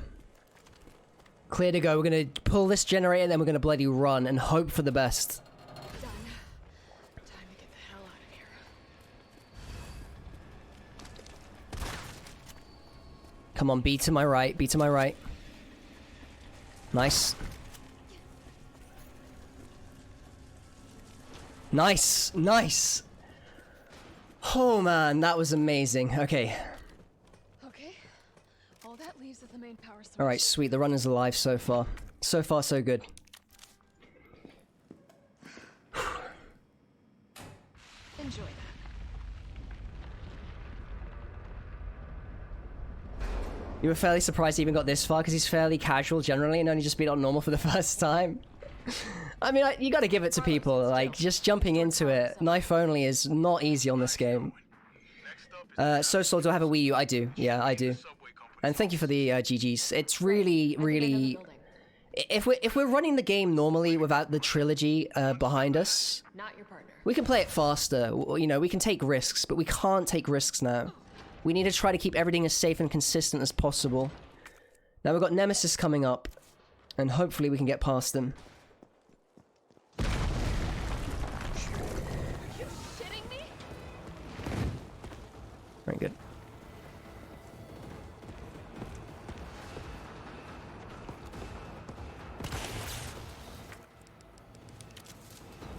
Clear to go. We're gonna pull this generator and then we're gonna bloody run and hope for the best. Done. Time to get the hell out of here. Come on, be to my right, be to my right. Nice. Nice, nice! Oh man, that was amazing. Okay. Okay. All that leaves is the main power source. Alright, sweet. The run is alive so far. So far, so good. Enjoy that. You were fairly surprised he even got this far because he's fairly casual generally and only just beat on normal for the first time. I mean, you gotta give it to people, like, just jumping into it. Knife only is not easy on this game. So do I have a Wii U? I do. Yeah, I do. And thank you for the GGs. It's really, really... If we're running the game normally without the trilogy behind us, Not your partner. we can play it faster. You know, we can take risks, but we can't take risks now. We need to try to keep everything as safe and consistent as possible. Now we've got Nemesis coming up, and hopefully we can get past them. Are you shitting me? Very good.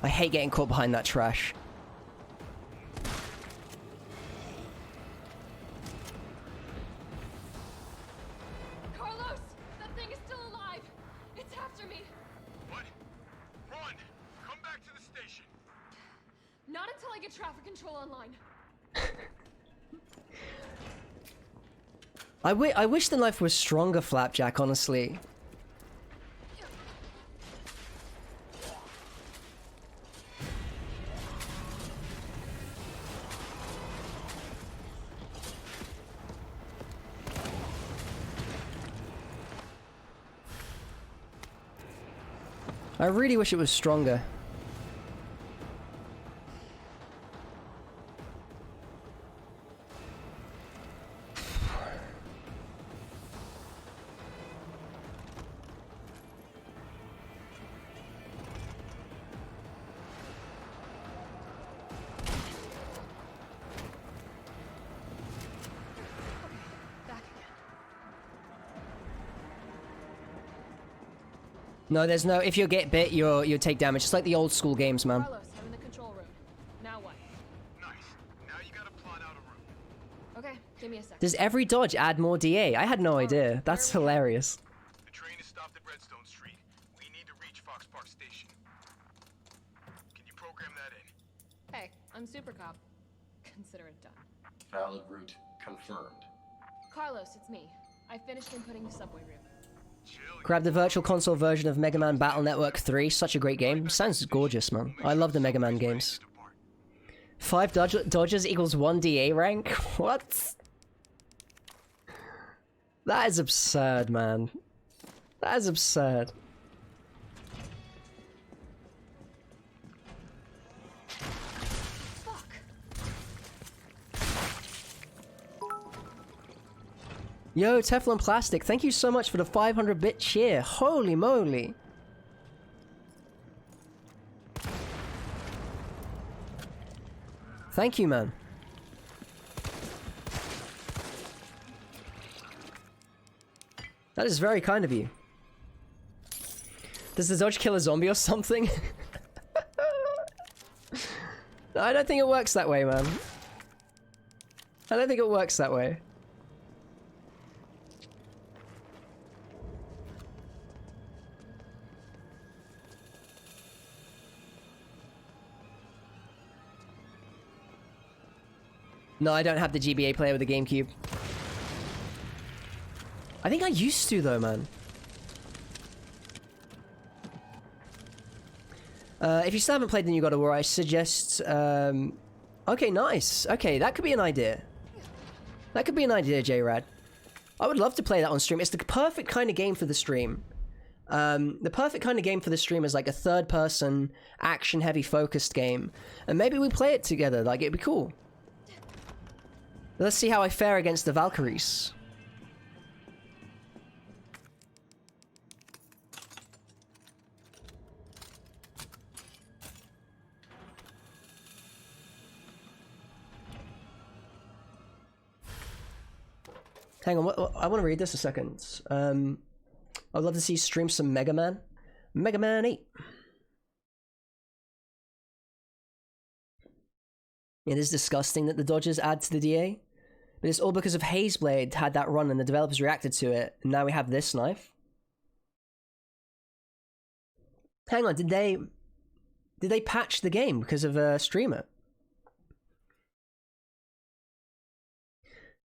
I hate getting caught behind that trash. Carlos! That thing is still alive! It's after me! What? Run! Come back to the station. Not until I get traffic control online. I wish the knife was stronger, Flapjack, honestly. I really wish it was stronger. No, there's no... If you get bit, you take damage. It's like the old school games, man. Carlos, I'm in the control room. Now what? Nice. Now you gotta plot out a route. Okay, give me a second. Does every dodge add more DA? I had no idea. That's hilarious. The train is stopped at Redstone Street. We need to reach Fox Park Station. program that in. Hey, I'm Super Cop. Consider it done. Valid route confirmed. Carlos, it's me. I finished inputting the subway route. Grab the Virtual Console version of Mega Man Battle Network 3. Such a great game. Sounds gorgeous, man. I love the Mega Man games. 5 dodges equals 1 DA rank? What? That is absurd, man. That is absurd. Yo, Teflon Plastic, thank you so much for the 500-bit cheer. Holy moly. Thank you, man. That is very kind of you. Does the dodge kill a zombie or something? No, I don't think it works that way, man. I don't think it works that way. No, I don't have the GBA player with the GameCube. I think I used to, though, man. If you still haven't played the new God of War, I suggest... Okay, nice. Okay, that could be an idea. That could be an idea, J-Rad. I would love to play that on stream. It's the perfect kind of game for the stream. The perfect kind of game for the stream is like a third-person, action-heavy focused game. And maybe we play it together. Like, it'd be cool. Let's see how I fare against the Valkyries. Hang on, I want to read this a second. I'd love to see you stream some Mega Man. Mega Man 8. It is disgusting that the dodges add to the DA. But it's all because of Hazeblade had that run and the developers reacted to it. And now we have this knife. Hang on, did they patch the game because of a streamer?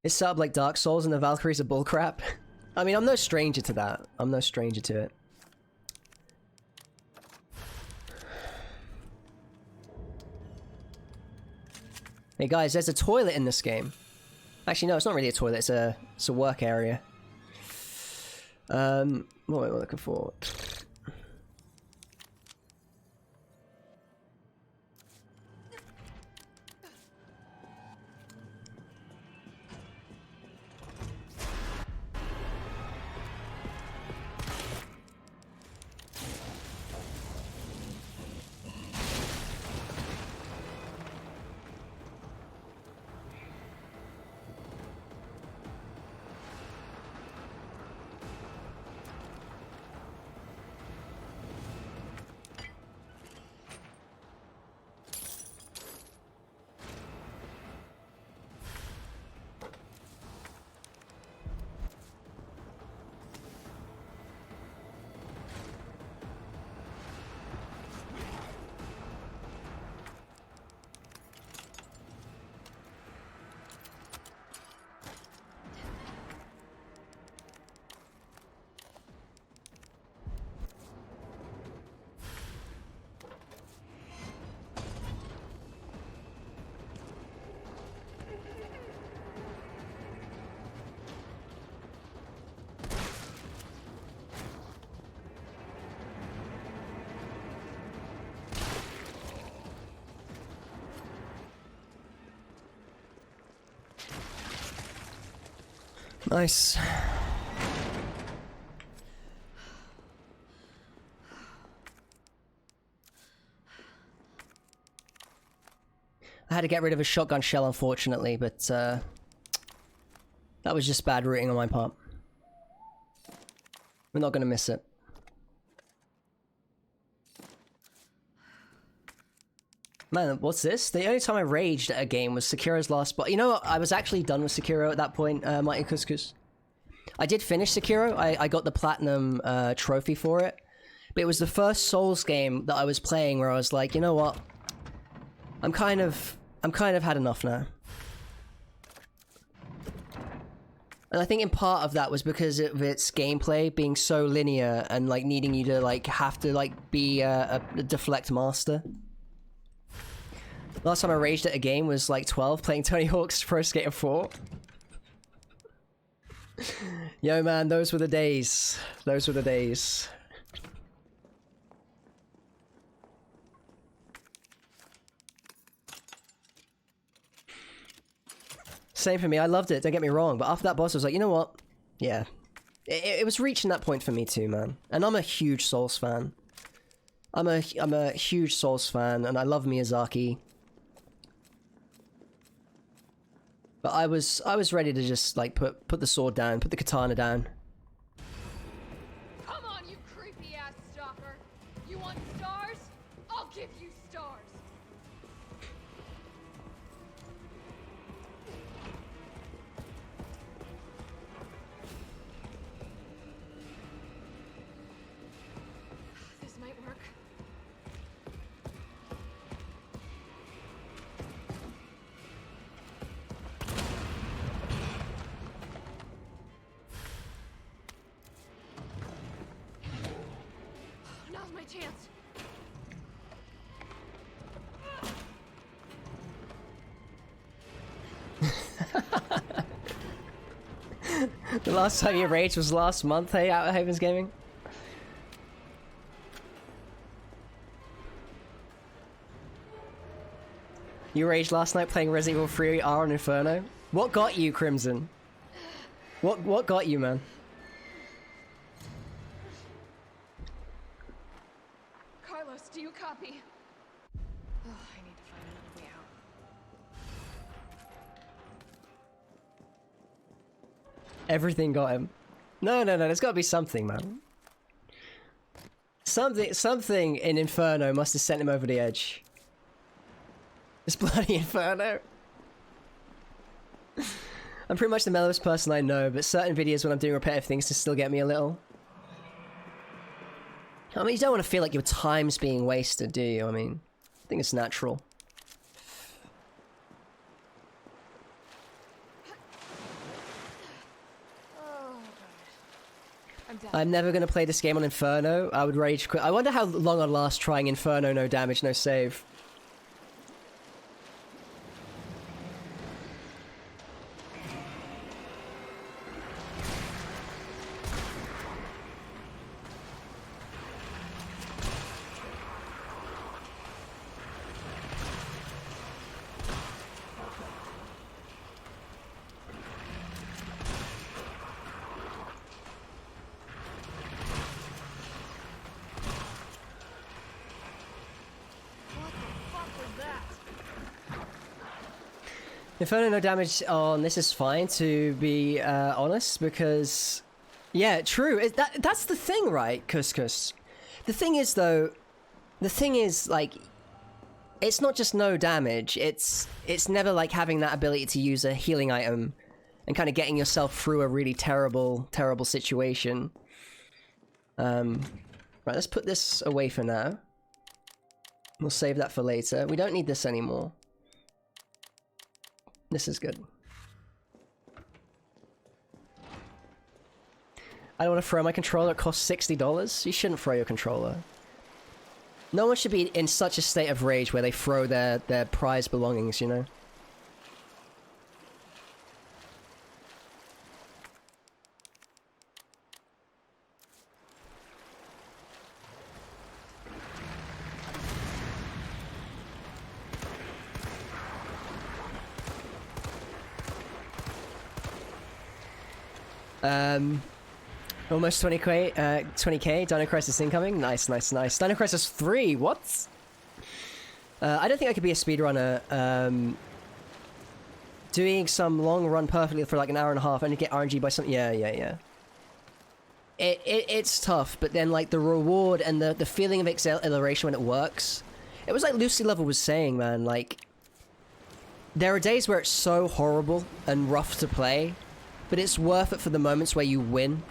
It's set up like Dark Souls and the Valkyries are bullcrap. I mean, I'm no stranger to that. I'm no stranger to it. Hey guys, there's a toilet in this game. Actually, no, it's not really a toilet. It's a work area. What am I looking for? Nice. I had to get rid of a shotgun shell, unfortunately, but that was just bad routing on my part. We're not gonna miss it. Man, what's this? The only time I raged at a game was Sekiro's last boss. You know what? I was actually done with Sekiro at that point, Mighty Couscous. I did finish Sekiro. I got the platinum trophy for it. But it was the first Souls game that I was playing where I was like, you know what? I'm kind of had enough now. And I think in part of that was because of its gameplay being so linear and like needing you to like have to like be a deflect master. Last time I raged at a game was like 12 playing Tony Hawk's Pro Skater 4. Yo man, those were the days. Those were the days. Same for me, I loved it, don't get me wrong, but after that boss I was like, you know what? Yeah. It was reaching that point for me too, man. And I'm a huge Souls fan. I'm a huge Souls fan, and I love Miyazaki. But I was ready to just like put the sword down, put the katana down. Come on, you creepy ass stalker. You want stars? I'll give you stars. This might work. Now's my chance. The last time you raged was last month, hey, out of Havens Gaming? You raged last night playing Resident Evil 3 R on Inferno? What got you, Crimson? What got you, man? Carlos, do you copy? Oh, I need to find another way out. Everything got him. No, there's gotta be something, man. Something in Inferno must have sent him over the edge. This bloody Inferno. I'm pretty much the mellowest person I know, but certain videos when I'm doing repetitive things can still get me a little. I mean, you don't want to feel like your time's being wasted, do you? I mean, I think it's natural. I'm never gonna play this game on Inferno. I would rage quit. I wonder how long I'd last trying Inferno, no damage, no save. Inferno no damage on this is fine, to be honest, because... Yeah, true. That's the thing, right, Couscous? The thing is, though... The thing is, like... It's not just no damage, it's never like having that ability to use a healing item and kind of getting yourself through a really terrible situation. Right, let's put this away for now. We'll save that for later. We don't need this anymore. This is good. I don't want to throw my controller, it costs $60. You shouldn't throw your controller. No one should be in such a state of rage where they throw their prized belongings, you know? Almost 20k, Dino Crisis incoming. Nice. Dino Crisis 3, what? I don't think I could be a speedrunner. Doing some long run perfectly for like an hour and a half and to get RNG by some... Yeah. It's tough, but then like the reward and the feeling of exhilaration when it works. It was like Lucy Level was saying, man, like... There are days where it's so horrible and rough to play, but it's worth it for the moments where you win.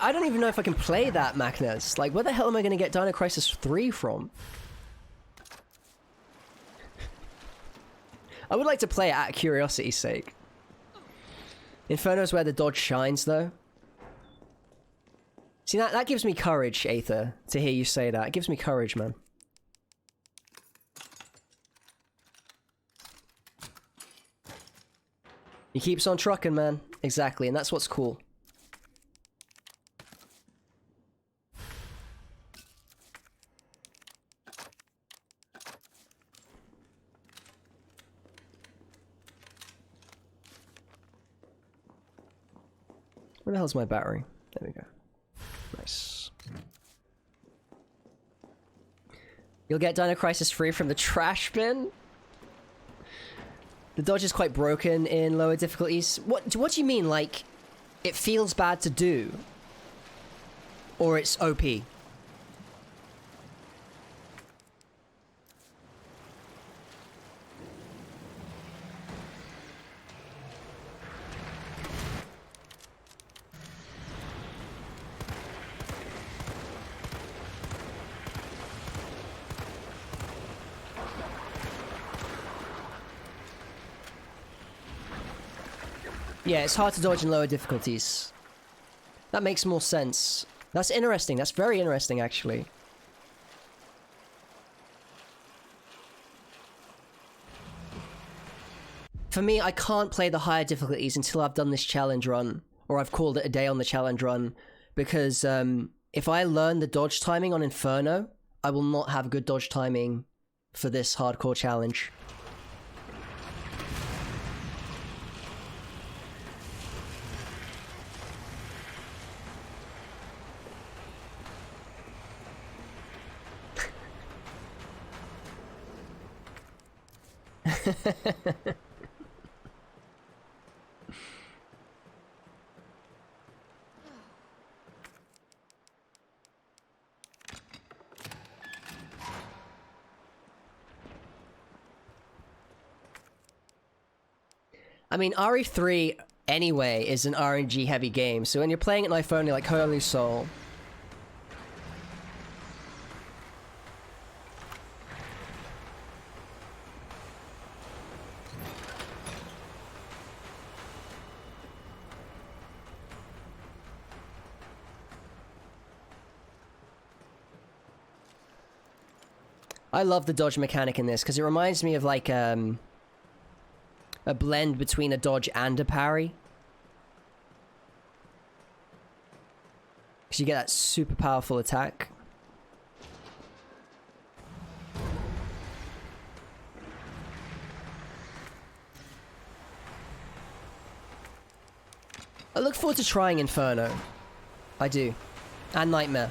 I don't even know if I can play that, Magnus. Like, where the hell am I going to get Dino Crisis 3 from? I would like to play it out of curiosity's sake. Inferno's where the dodge shines, though. See, that gives me courage, Aether, to hear you say that. It gives me courage, man. He keeps on trucking, man. Exactly, and that's what's cool. Where the hell's my battery? There we go. Nice. You'll get Dino Crisis free from the trash bin? The dodge is quite broken in lower difficulties. What do you mean, like, it feels bad to do? Or it's OP? Yeah, it's hard to dodge in lower difficulties. That makes more sense. That's interesting. That's very interesting, actually. For me, I can't play the higher difficulties until I've done this challenge run. Or I've called it a day on the challenge run. Because if I learn the dodge timing on Inferno, I will not have good dodge timing for this hardcore challenge. I mean, RE3 anyway is an RNG heavy game, so when you're playing it life only like Holy Soul, I love the dodge mechanic in this, because it reminds me of like a blend between a dodge and a parry. Because you get that super powerful attack. I look forward to trying Inferno. I do. And Nightmare.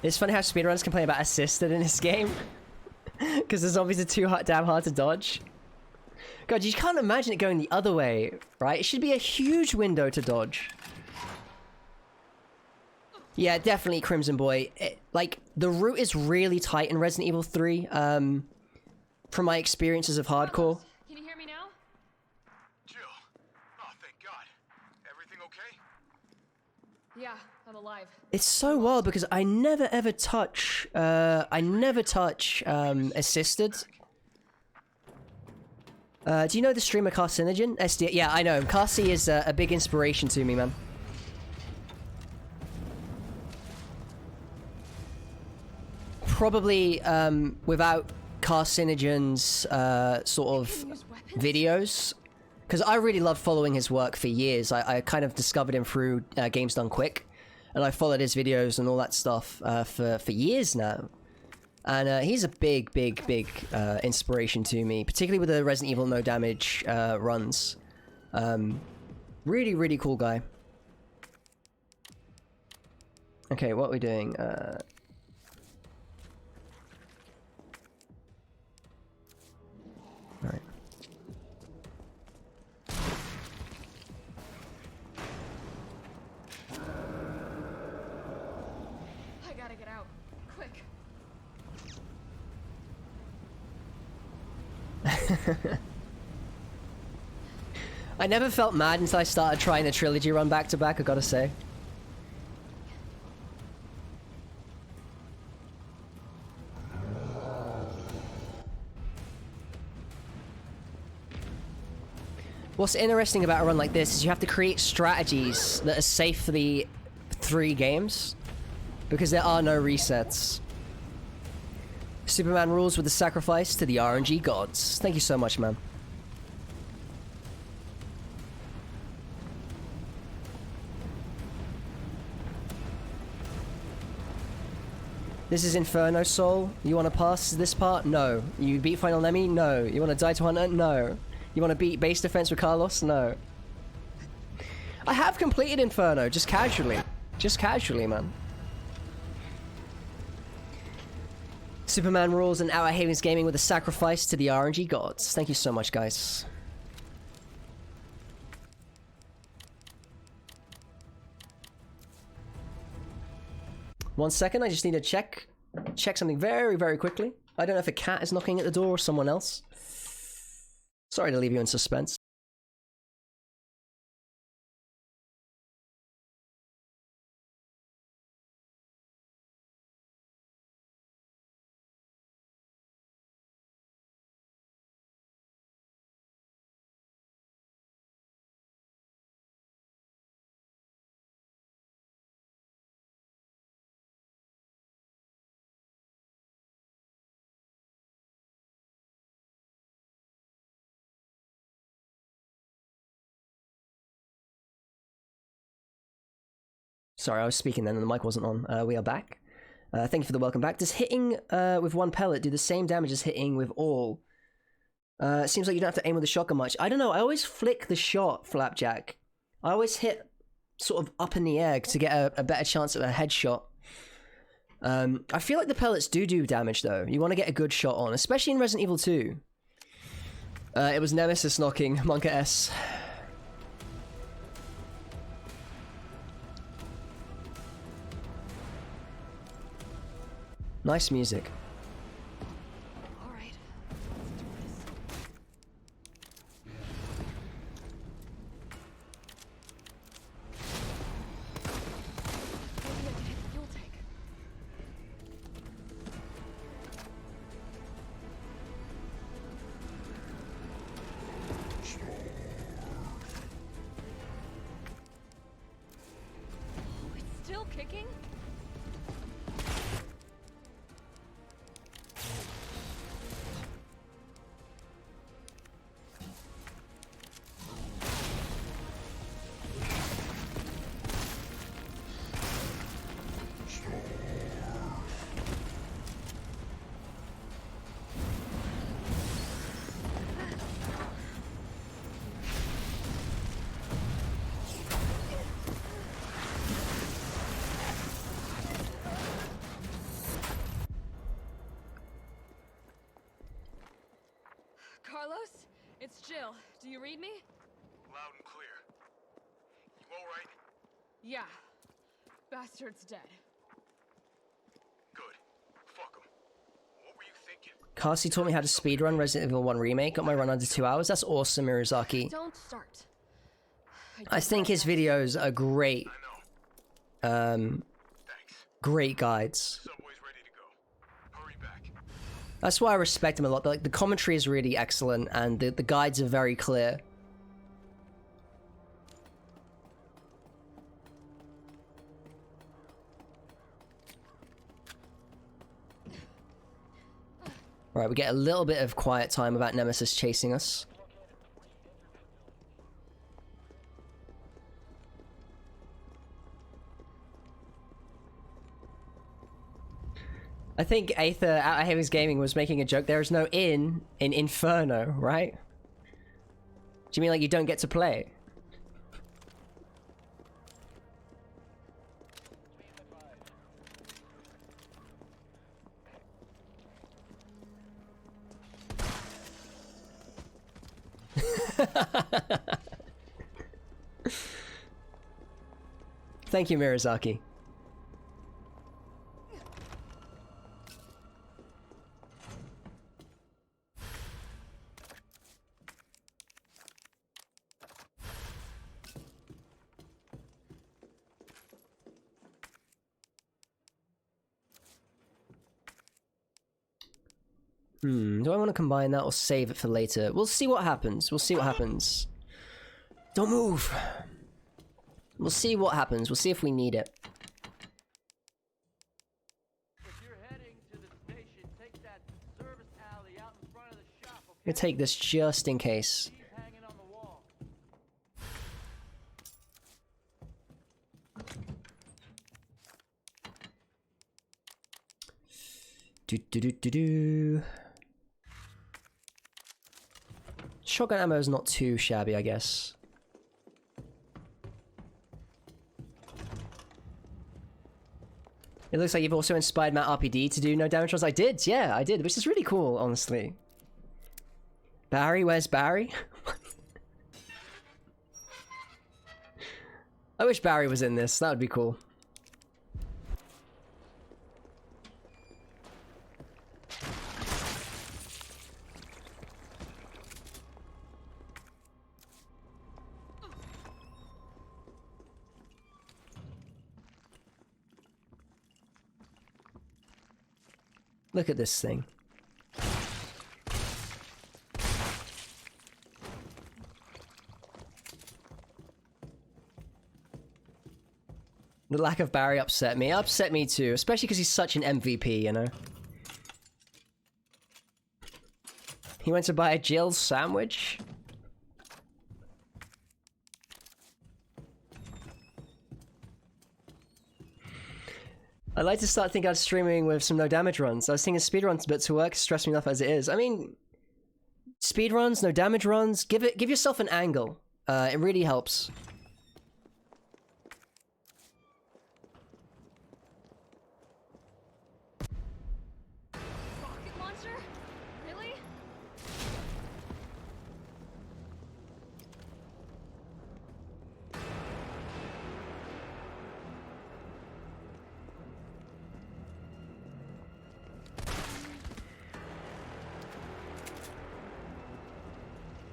It's funny how speedrunners complain about assisted in this game. Because the zombies are too damn hard to dodge. God, you can't imagine it going the other way, right? It should be a huge window to dodge. Yeah, definitely, Crimson Boy. Like, the route is really tight in Resident Evil 3, from my experiences of hardcore. Can you hear me now? Jill. Oh, thank God. Everything okay? Yeah, I'm alive. It's so wild because I never ever touch, assisted. Do you know the streamer Carcinogen? SD? Yeah, I know him. Carcy is a big inspiration to me, man. Probably, without Carcinogen's, sort of videos. Because I really loved following his work for years. I kind of discovered him through Games Done Quick. And I followed his videos and all that stuff for years now. And he's a big inspiration to me, particularly with the Resident Evil no damage runs. Really cool guy. Okay, what are we doing? Alright. I gotta get out. Quick. I never felt mad until I started trying the trilogy run back to back, I gotta say. What's interesting about a run like this is you have to create strategies that are safe for the 3 games, because there are no resets. Superman rules with a sacrifice to the RNG gods. Thank you so much, man. This is Inferno Soul. You want to pass this part? No. You beat Final Enemy? No. You want to die to Hunter? No. You want to beat base defense with Carlos? No. I have completed Inferno, just casually. Just casually, man. Superman rules and Outer Havens Gaming with a sacrifice to the RNG gods. Thank you so much, guys. One second, I just need to check something very quickly. I don't know if a cat is knocking at the door or someone else. Sorry to leave you in suspense. Sorry, I was speaking then and the mic wasn't on. We are back. Thank you for the welcome back. Does hitting with 1 pellet do the same damage as hitting with all? It seems like you don't have to aim with the shotgun much. I don't know, I always flick the shot, Flapjack. I always hit sort of up in the air to get a better chance at a headshot. I feel like the pellets do damage though. You want to get a good shot on, especially in Resident Evil 2. It was Nemesis knocking, Monka S. Nice music. All right. Maybe I can hit the fuel tank. Oh, it's still kicking? Carlos, it's Jill. Do you read me? Loud and clear. You alright? Yeah. Bastard's dead. Good. Fuck him. What were you thinking? Carsey taught me how to speedrun Resident Evil 1 Remake. Got my run under 2 hours. That's awesome, Mirazaki. Don't start. I think his videos are great. Great guides. That's why I respect him a lot. Like, the commentary is really excellent, and the guides are very clear. Alright, we get a little bit of quiet time without Nemesis chasing us. I think Aether out of Havens Gaming was making a joke. There is no in Inferno, right? Do you mean like you don't get to play? Thank you, Mirazaki. Do I want to combine that or save it for later? We'll see what happens. We'll see what happens. Don't move! We'll see what happens. We'll see if we need it. I'm gonna take this just in case. Do. Shotgun ammo is not too shabby, I guess. It looks like you've also inspired Matt RPD to do no damage rolls. I did, yeah, I did, which is really cool, honestly. Barry, where's Barry? I wish Barry was in this, that would be cool. Look at this thing. The lack of Barry upset me. It upset me too, especially because he's such an MVP, you know? He went to buy a Jill's sandwich? I'd like to start thinking of streaming with some no damage runs. I was thinking speedruns, but to work stress me enough as it is. I mean, speedruns, no damage runs, give yourself an angle. It really helps. Rocket launcher? Really?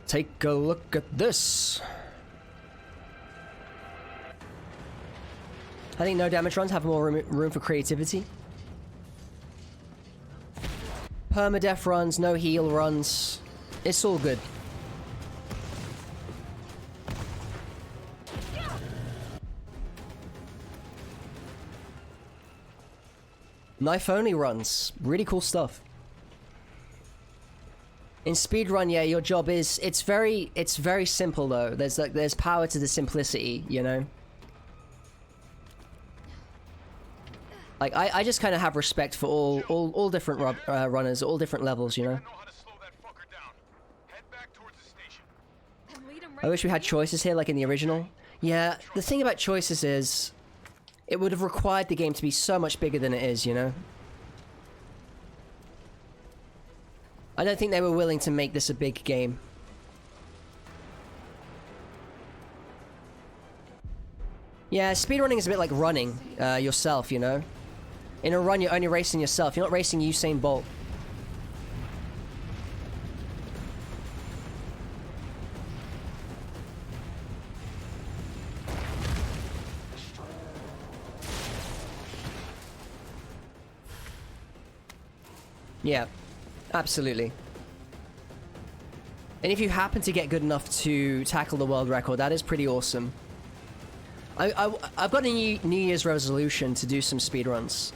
Take a look at this. I think no damage runs have more room for creativity. Permadeath runs, no heal runs. It's all good. Knife only runs. Really cool stuff. In speedrun, yeah, your job is it's very simple though. There's power to the simplicity, you know. Like I just kind of have respect for all different runners, all different levels, you know. I wish we had choices here like in the original. Yeah, the thing about choices is it would have required the game to be so much bigger than it is, you know. I don't think they were willing to make this a big game. Yeah, speedrunning is a bit like running yourself, you know? In a run, you're only racing yourself. You're not racing Usain Bolt. Yeah, absolutely. And if you happen to get good enough to tackle the world record, that is pretty awesome. I've got a New Year's resolution to do some speedruns.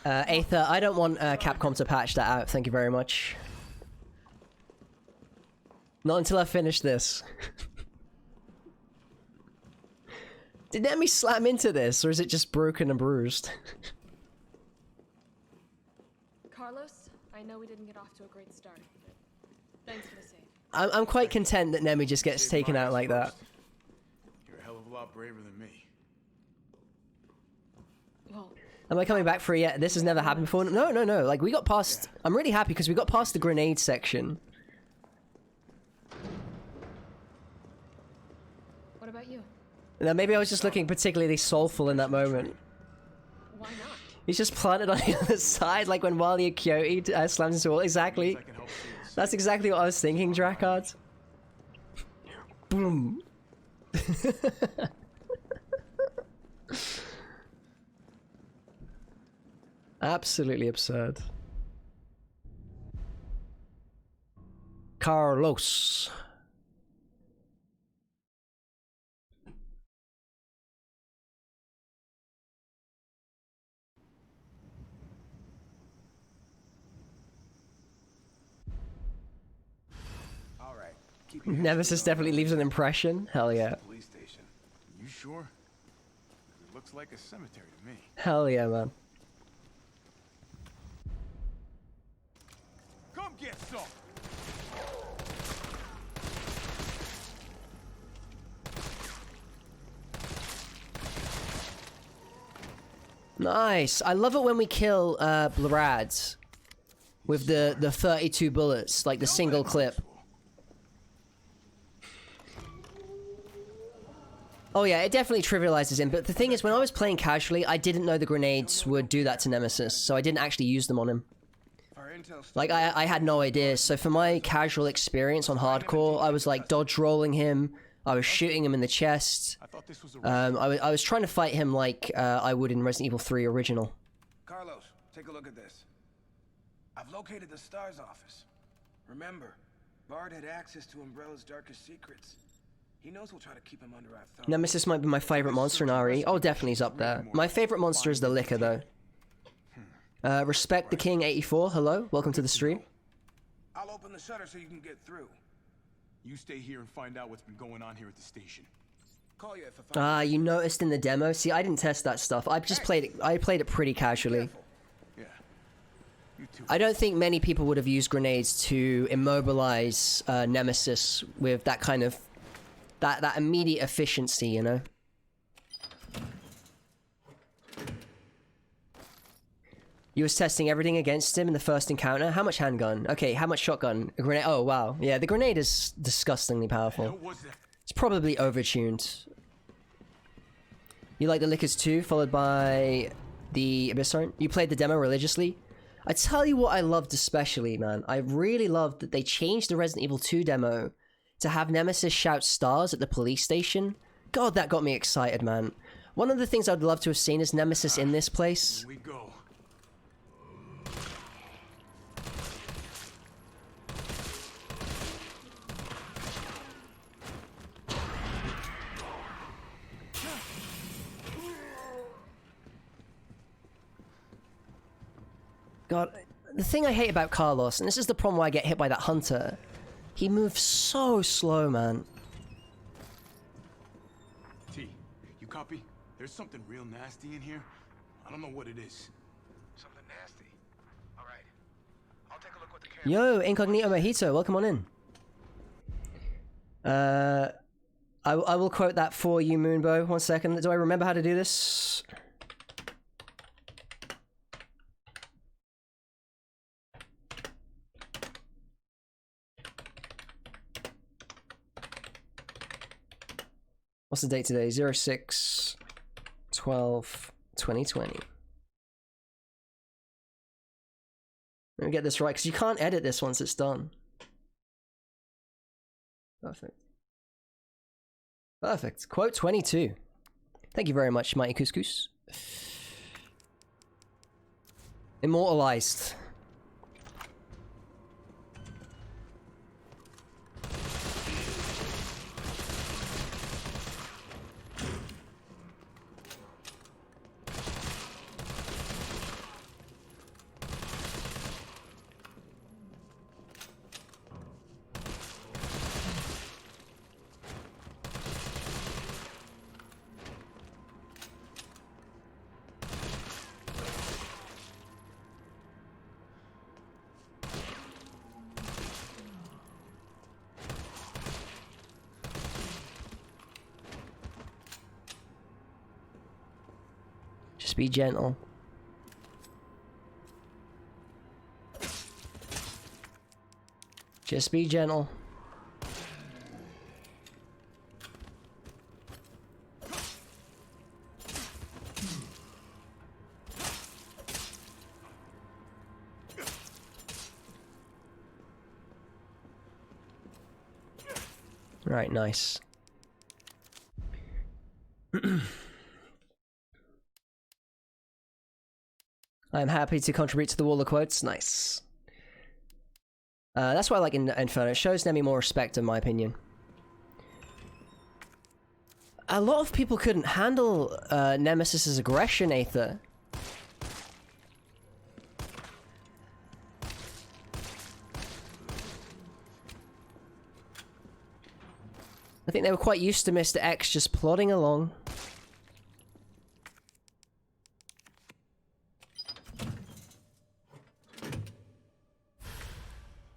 Aether, I don't want Capcom to patch that out, thank you very much. Not until I finish this. Did Nemi slam into this, or is it just broken and bruised? Carlos, I know we didn't get off to a great start, but thanks for the save. I'm quite content that Nemi just gets taken out like that. You're a hell of a lot braver than me. Well, Am I coming back for it yet? This has never happened before. No. Like, we got past... I'm really happy because we got past the grenade section. what about you? Now, maybe I was just looking particularly soulful in that moment. Why not? He's just planted on the other side, like when Wally Coyote slams into the wall. Exactly. That's exactly what I was thinking, Drakard. Boom. Absolutely absurd. Carlos. All right. Nemesis definitely leaves an impression. Hell yeah. Police station. You sure? It looks like a cemetery to me. Hell yeah, man. Come get some. Nice. I love it when we kill Blarads with the 32 bullets, like the single clip. Oh yeah, it definitely trivializes him, but the thing is, when I was playing casually, I didn't know the grenades would do that to Nemesis, so I didn't actually use them on him. Like, I had no idea, so for my casual experience on hardcore, I was like dodge rolling him, I was shooting him in the chest, I was trying to fight him like I would in Resident Evil 3 original. Carlos, take a look at this. I've located the STARS office. Remember, Bard had access to Umbrella's darkest secrets. He knows we'll try to keep him under our thumb. Nemesis might be my favorite monster in RE. Oh, definitely he's up there. My favorite monster is the Licker, though. Respect the King 84. Hello, welcome to the stream. I'll open the shutter so you can get through. You stay here and find out what's been going on here at the station. Call you if I find You noticed in the demo? See, I didn't test that stuff. I just played it. I played it pretty casually. Yeah. You too. I don't think many people would have used grenades to immobilize Nemesis with that kind of that immediate efficiency, you know. You was testing everything against him in the first encounter. How much handgun? Okay, how much shotgun? A grenade? Oh wow, yeah, the grenade is disgustingly powerful. It's probably overtuned. You like the Lickers too, followed by the Abyss Torrent? You played the demo religiously? I tell you what I loved especially, man. I really loved that they changed the Resident Evil 2 demo to have Nemesis shout stars at the police station. God, that got me excited, man. One of the things I'd love to have seen is Nemesis in this place. Here we go. God, the thing I hate about Carlos, and this is the problem why I get hit by that hunter, he moves so slow, man. T, you copy? There's something real nasty in here. I don't know what it is. something nasty. All right. I'll take a look with the camera. Yo, Incognito Mojito, welcome on in. I will quote that for you, Moonbow. 1 second. Do I remember how to do this? What's the date today? 06/12/2020. Let me get this right, because you can't edit this once it's done. Perfect. Perfect. Quote 22. Thank you very much, Mighty Couscous. Immortalized. Just be gentle. Just be gentle. Right, nice. I'm happy to contribute to the wall of quotes. Nice. That's why I like Inferno. It shows Nemi more respect, in my opinion. A lot of people couldn't handle Nemesis's aggression, Aether. I think they were quite used to Mr. X just plodding along.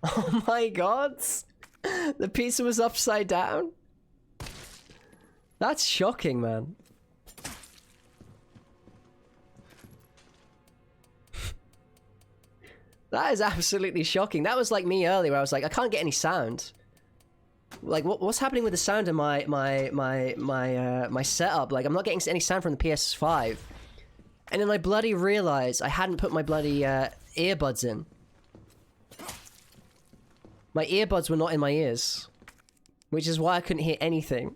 Oh my god! The pizza was upside down? That's shocking, man. That is absolutely shocking. That was like me earlier where I was like, I can't get any sound. Like, what's happening with the sound in my setup? Like, I'm not getting any sound from the PS5. And then I bloody realized I hadn't put my bloody earbuds in. My earbuds were not in my ears. Which is why I couldn't hear anything.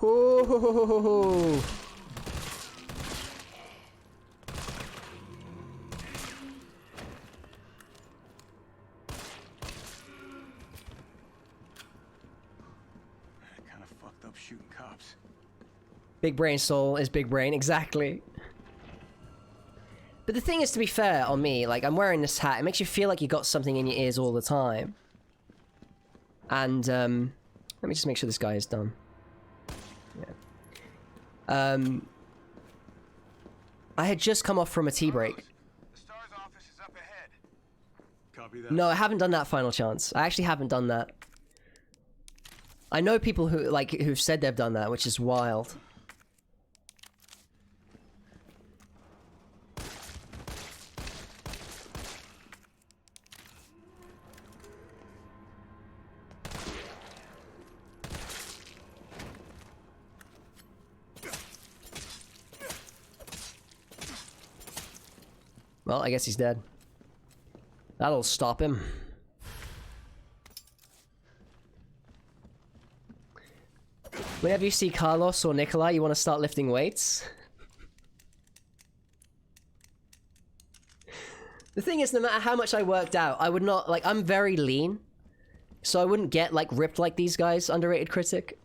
Ooh. Shooting cops. Big brain soul is big brain, exactly. But the thing is, to be fair on me, like, I'm wearing this hat, it makes you feel like you got something in your ears all the time. And, let me just make sure this guy is done. Yeah. I had just come off from a tea break. The STARS office is up ahead. Copy that. No, I haven't done that final chance. I actually haven't done that. I know people who, like, who've said they've done that, which is wild. Well, I guess he's dead. That'll stop him. Whenever you see Carlos or Nikolai, you want to start lifting weights? The thing is, no matter how much I worked out, I would not, like, I'm very lean. So I wouldn't get, like, ripped like these guys, underrated critic.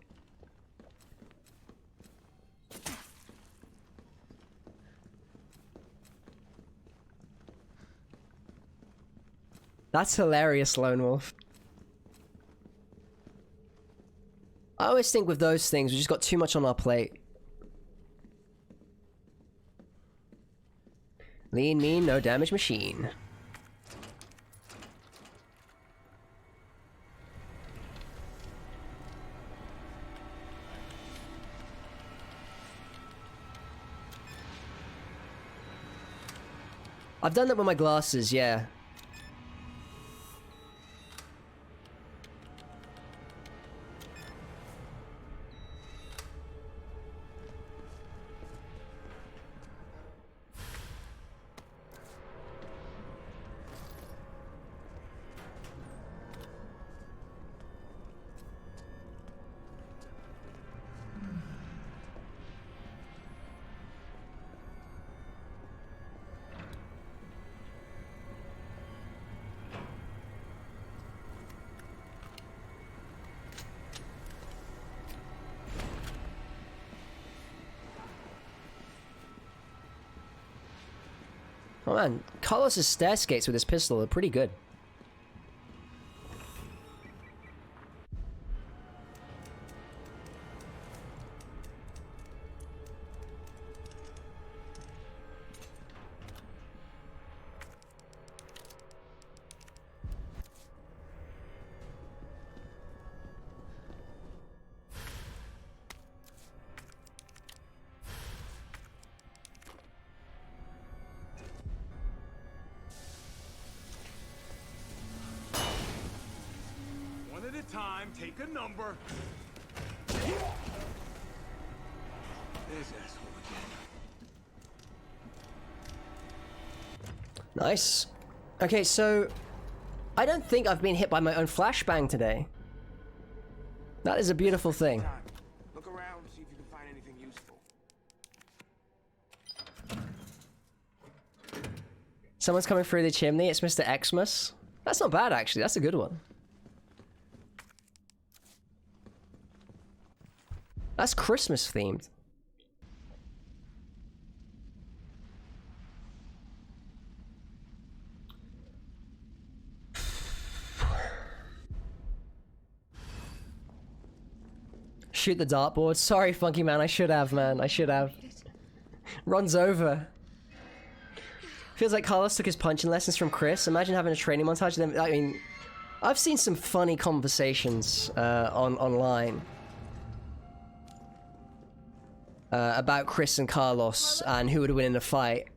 That's hilarious, Lone Wolf. I always think with those things, we just got too much on our plate. Lean, mean, no damage machine. I've done that with my glasses, yeah. Oh man, Carlos's stair skates with his pistol are pretty good. time, take a number. This asshole again. Nice. Okay, so I don't think I've been hit by my own flashbang today. That is a beautiful thing. Look around, see if you can find anything useful. Someone's coming through the chimney. It's Mr. Xmas. That's not bad, actually. That's a good one. That's Christmas themed. Shoot the dartboard. Sorry, Funky Man. I should have, man. I should have. Runs over. Feels like Carlos took his punching lessons from Chris. Imagine having a training montage of them. I mean, I've seen some funny conversations online about Chris and Carlos and who would win in a fight.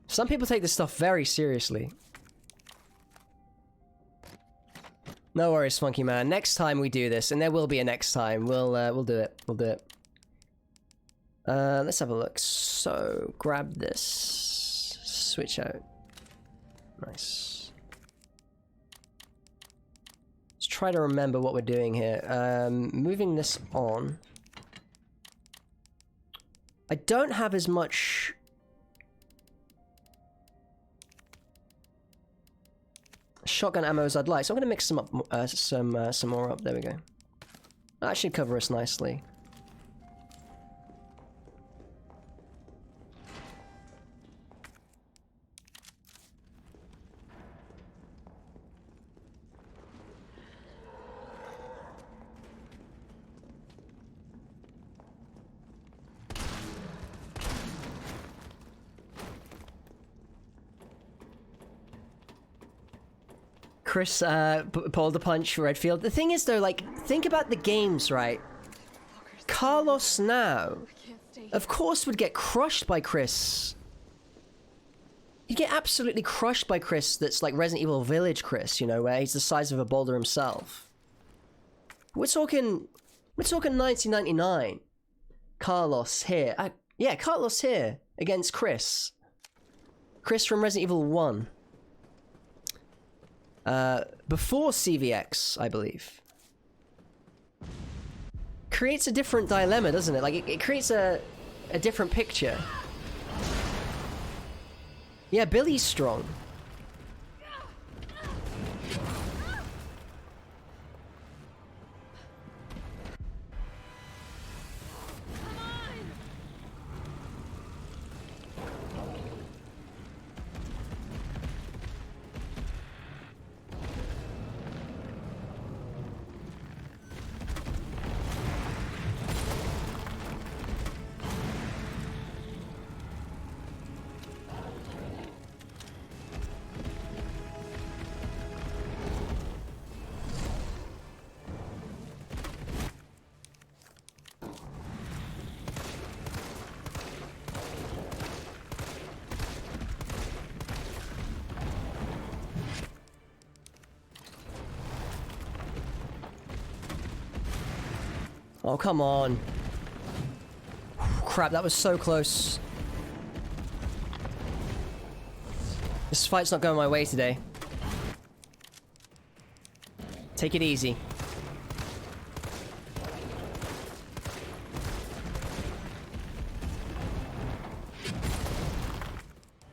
Some people take this stuff very seriously. No worries, Funky Man. Next time we do this, and there will be a next time, we'll do it. We'll do it. Let's have a look. So, grab this. Switch out. Nice. Let's try to remember what we're doing here. Moving this on. I don't have as much... shotgun ammo as I'd like, so I'm gonna mix some up, some more up. There we go. That should cover us nicely. Chris pulled a punch for Redfield. The thing is though, like, think about the games, right? Carlos now, of course, would get crushed by Chris. He'd get absolutely crushed by Chris that's like Resident Evil Village Chris, you know, where he's the size of a boulder himself. We're talking 1999. Carlos here. Yeah, Carlos here against Chris. Chris from Resident Evil 1. Before CVX, I believe. Creates a different dilemma, doesn't it? Like, it creates a different picture. Yeah, Billy's strong. Oh, come on. Crap, that was so close. This fight's not going my way today. Take it easy.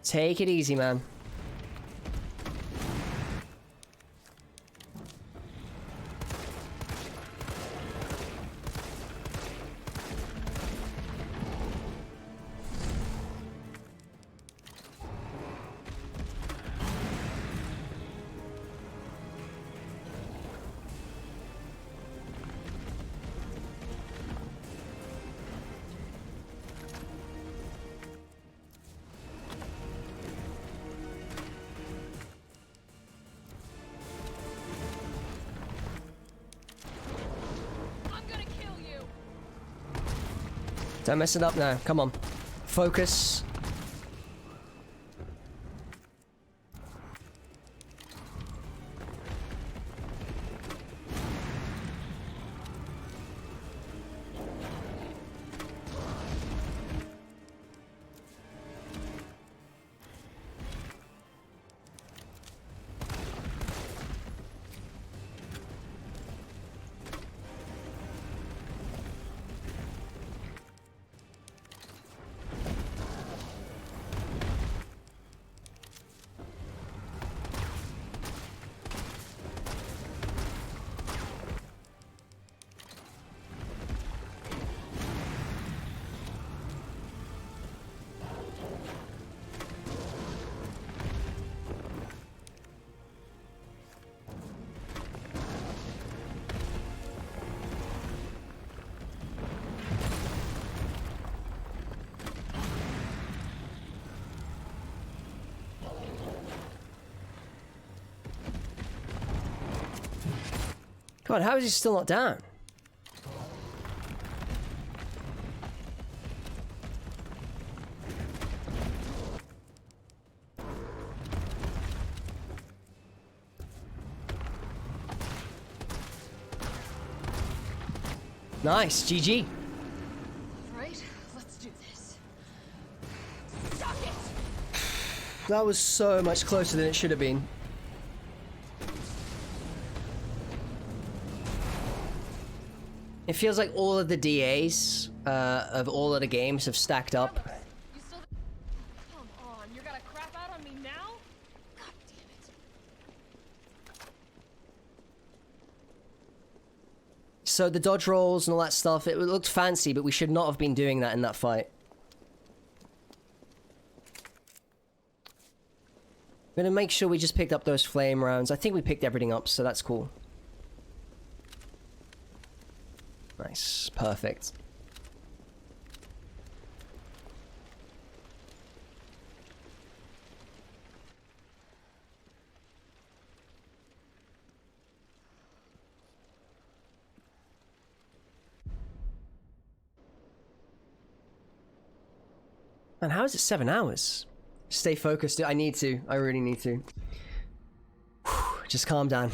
Take it easy, man. Don't mess it up now. Come on. Focus. God, how is he still not down? Nice, GG. Right, let's do this. Stop it! That was so much closer than it should have been. It feels like all of the DAs of all of the games have stacked up. You still... Come on, you're gonna crap out on me now? God damn it. So the dodge rolls and all that stuff, it looked fancy, but we should not have been doing that in that fight. I'm gonna make sure we just picked up those flame rounds. I think we picked everything up, so that's cool. Nice. Perfect. Man, how is it 7 hours? Stay focused. I need to. I really need to. Whew, just calm down.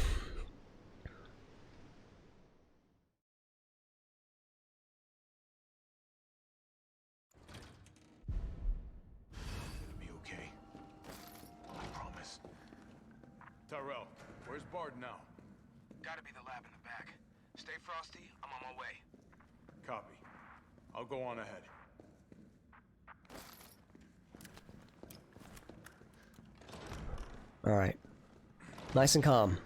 Be okay. I promise. Tyrell, where's Bard now? Gotta be the lab in the back. Stay frosty, I'm on my way. Copy. I'll go on ahead. Alright. Nice and calm.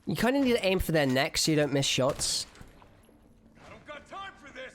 You kind of need to aim for their neck so you don't miss shots. I don't got time for this!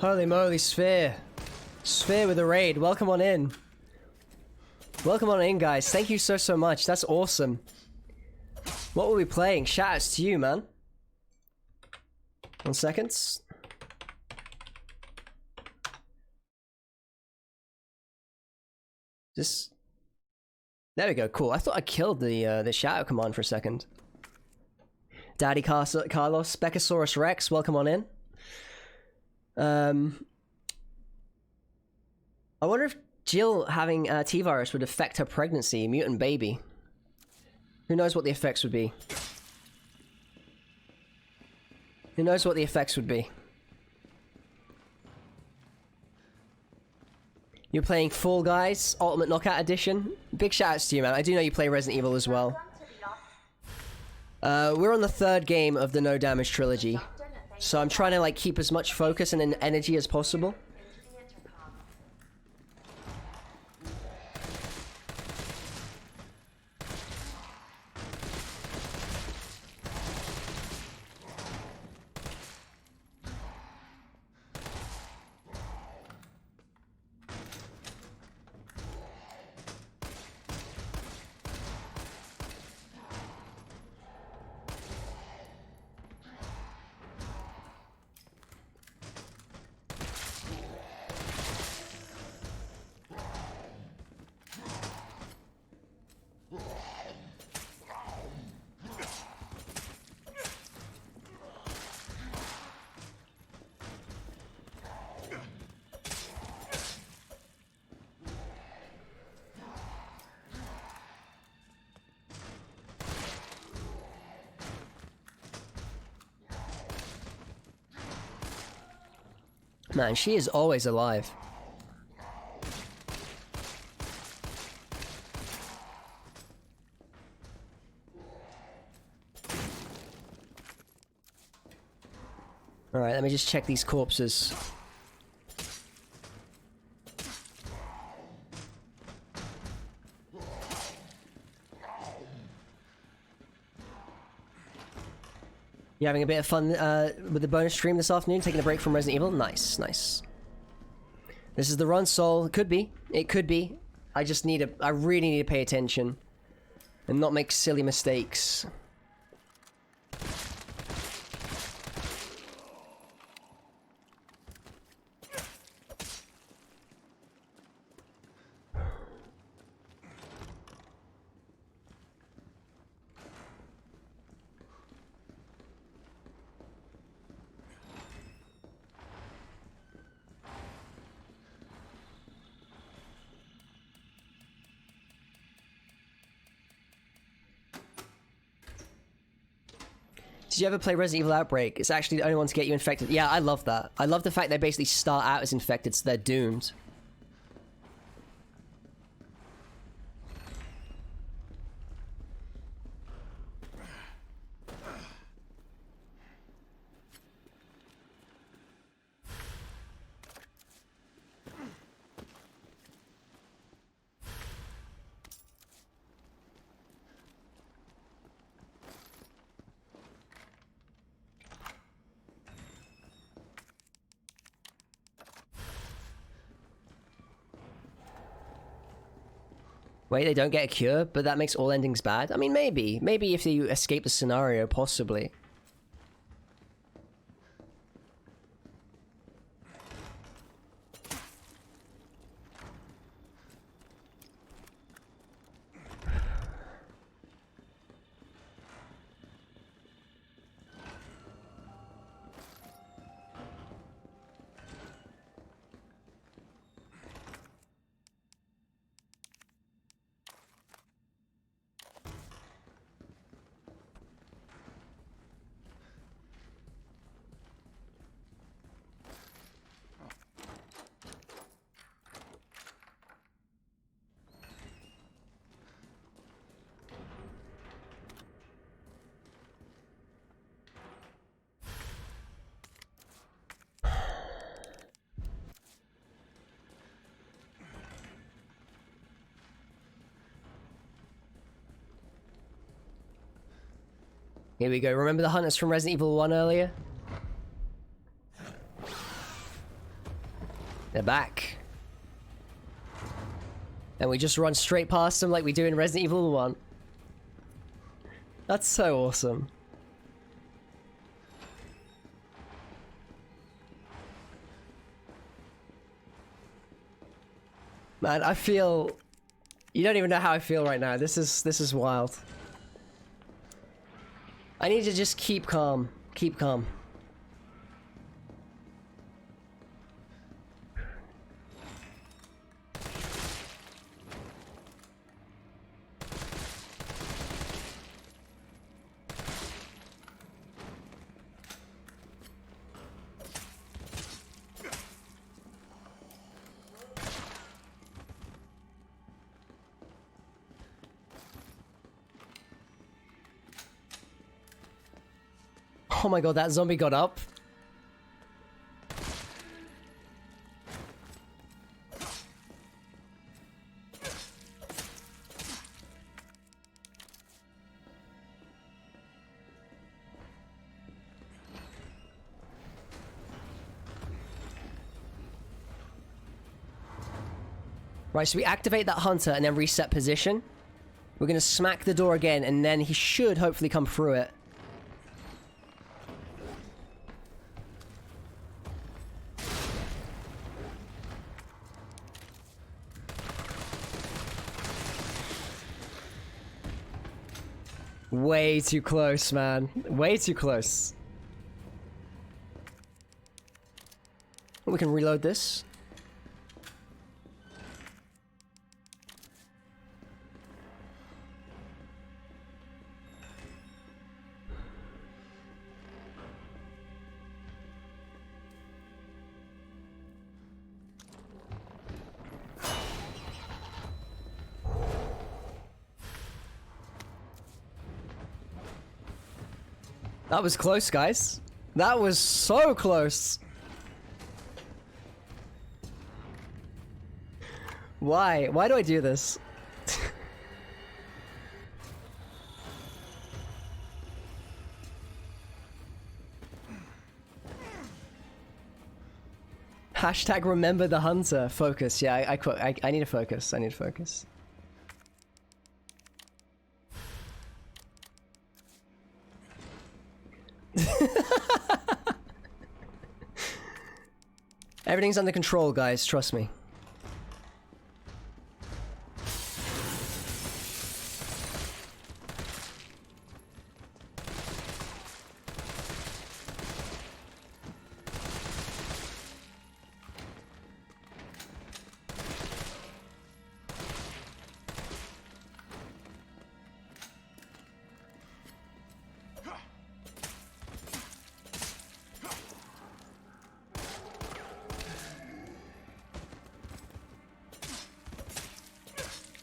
Holy moly, Sphere. Sphere with a raid. Welcome on in. Welcome on in, guys. Thank you so much. That's awesome. What were we playing? Shoutouts to you, man. 1 second. Just... There we go, cool. I thought I killed the shoutout command for a second. Daddy Carlos, Specosaurus Rex, welcome on in. I wonder if Jill having T-virus would affect her pregnancy, mutant baby. Who knows what the effects would be? Who knows what the effects would be? You're playing Fall Guys, Ultimate Knockout Edition. Big shoutouts to you, man. I do know you play Resident Evil as well. We're on the 3rd game of the No Damage Trilogy. So I'm trying to like keep as much focus and energy as possible. Man, she is always alive. Alright, let me just check these corpses. You having a bit of fun with the bonus stream this afternoon? Taking a break from Resident Evil? Nice, nice. This is the run, Soul. It could be. It could be. I really need to pay attention. And not make silly mistakes. Did you ever play Resident Evil Outbreak? It's actually the only one to get you infected. Yeah, I love that. I love the fact they basically start out as infected, so they're doomed. Wait, they don't get a cure, but that makes all endings bad? I mean, maybe. Maybe if you escape the scenario, possibly. Here we go. Remember the hunters from Resident Evil 1 earlier? They're back. And we just run straight past them like we do in Resident Evil 1. That's so awesome. Man, I feel... You don't even know how I feel right now. This is wild. I need to just keep calm. Keep calm. Oh my god, that zombie got up. Right, so we activate that hunter and then reset position. We're gonna smack the door again and then he should hopefully come through it. Way too close, man. Way too close. We can reload this. That was close, guys. That was so close. Why? Why do I do this? Hashtag remember the hunter. Focus. Yeah, I need to focus. I need to focus. Everything's under control, guys. Trust me.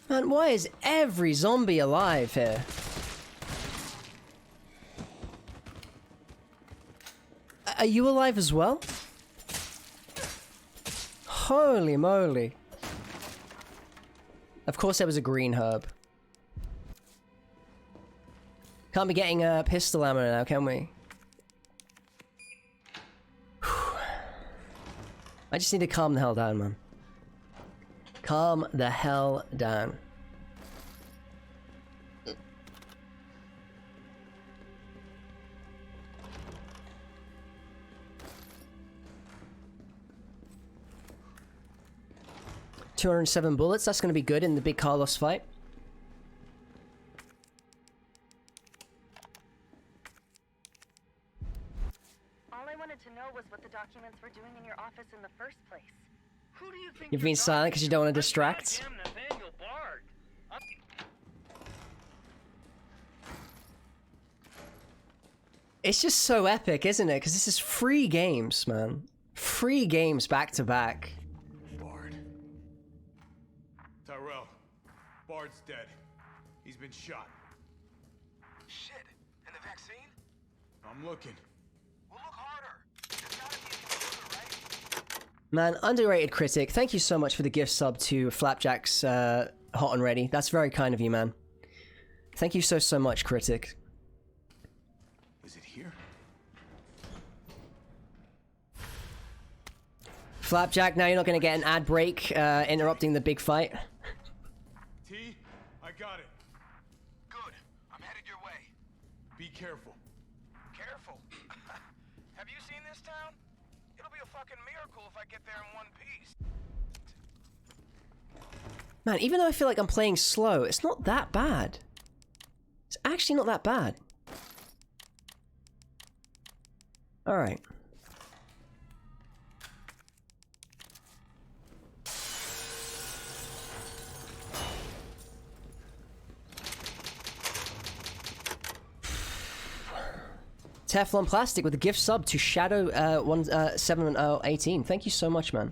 Man, why is every zombie alive here? Are you alive as well? Holy moly. Of course there was a green herb. Can't be getting pistol ammo now, can we? I just need to calm the hell down, man. Calm the hell down. $207 bullets, that's gonna be good in the big Carlos fight. All I wanted to know was what the documents were doing in your office in the first place. Who do you think You've been silent because you don't want to distract. It's just so epic, isn't it? Because this is free games, man. Free games back to back. Bard. Tyrell. Bard's dead. He's been shot. Shit. And the vaccine? I'm looking. Well, look harder. There's gotta be a computer, right? Man, underrated critic. Thank you so much for the gift sub to Flapjack's Hot and Ready. That's very kind of you, man. Thank you so much, critic. Is it here? Flapjack, now you're not going to get an ad break interrupting the big fight. T, I got it. Good. I'm headed your way. Be careful. Careful. Have you seen this town? It'll be a fucking miracle if I get there in one piece. Man, even though I feel like I'm playing slow, it's not that bad. It's actually not that bad. Alright. Teflon Plastic with a gift sub to Shadow 7018. Thank you so much, man.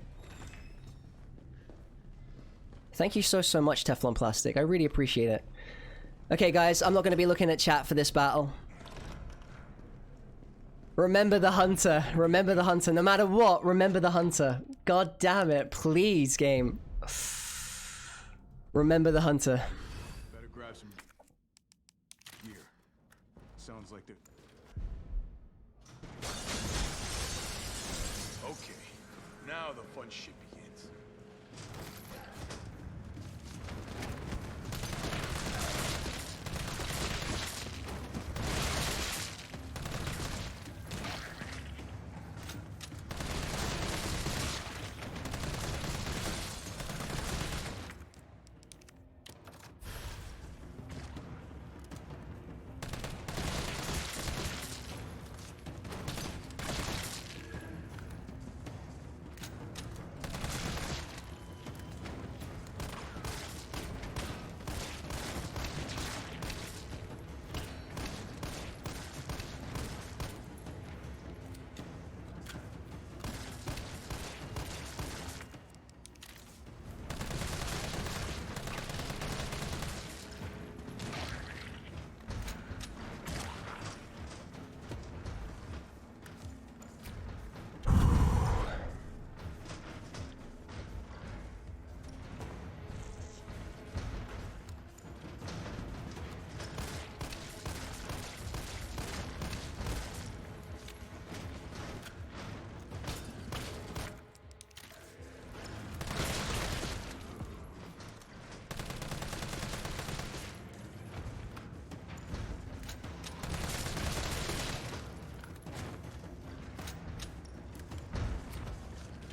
Thank you so much, Teflon Plastic. I really appreciate it. Okay, guys, I'm not going to be looking at chat for this battle. Remember the hunter. Remember the hunter. No matter what, remember the hunter. God damn it. Please, game. Remember the hunter. Better grab some gear. Sounds like they're... Okay, now the fun shit begins.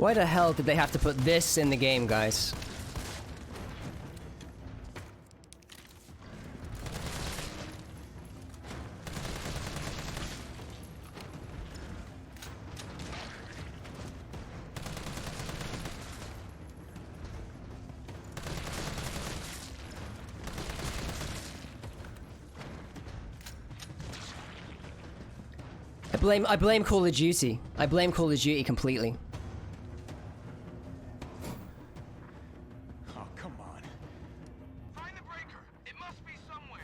Why the hell did they have to put this in the game, guys? I blame Call of Duty. I blame Call of Duty completely. Oh, come on. Find the breaker. It must be somewhere.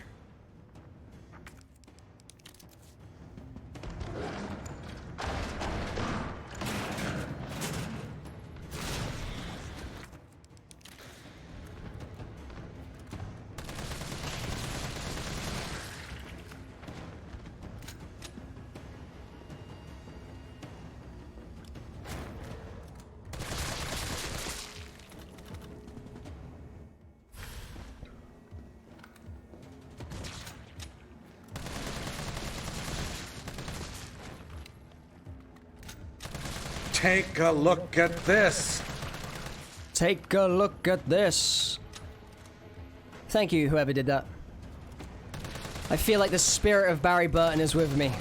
Take a look at this. Take a look at this. Thank you, whoever did that. I feel like the spirit of Barry Burton is with me.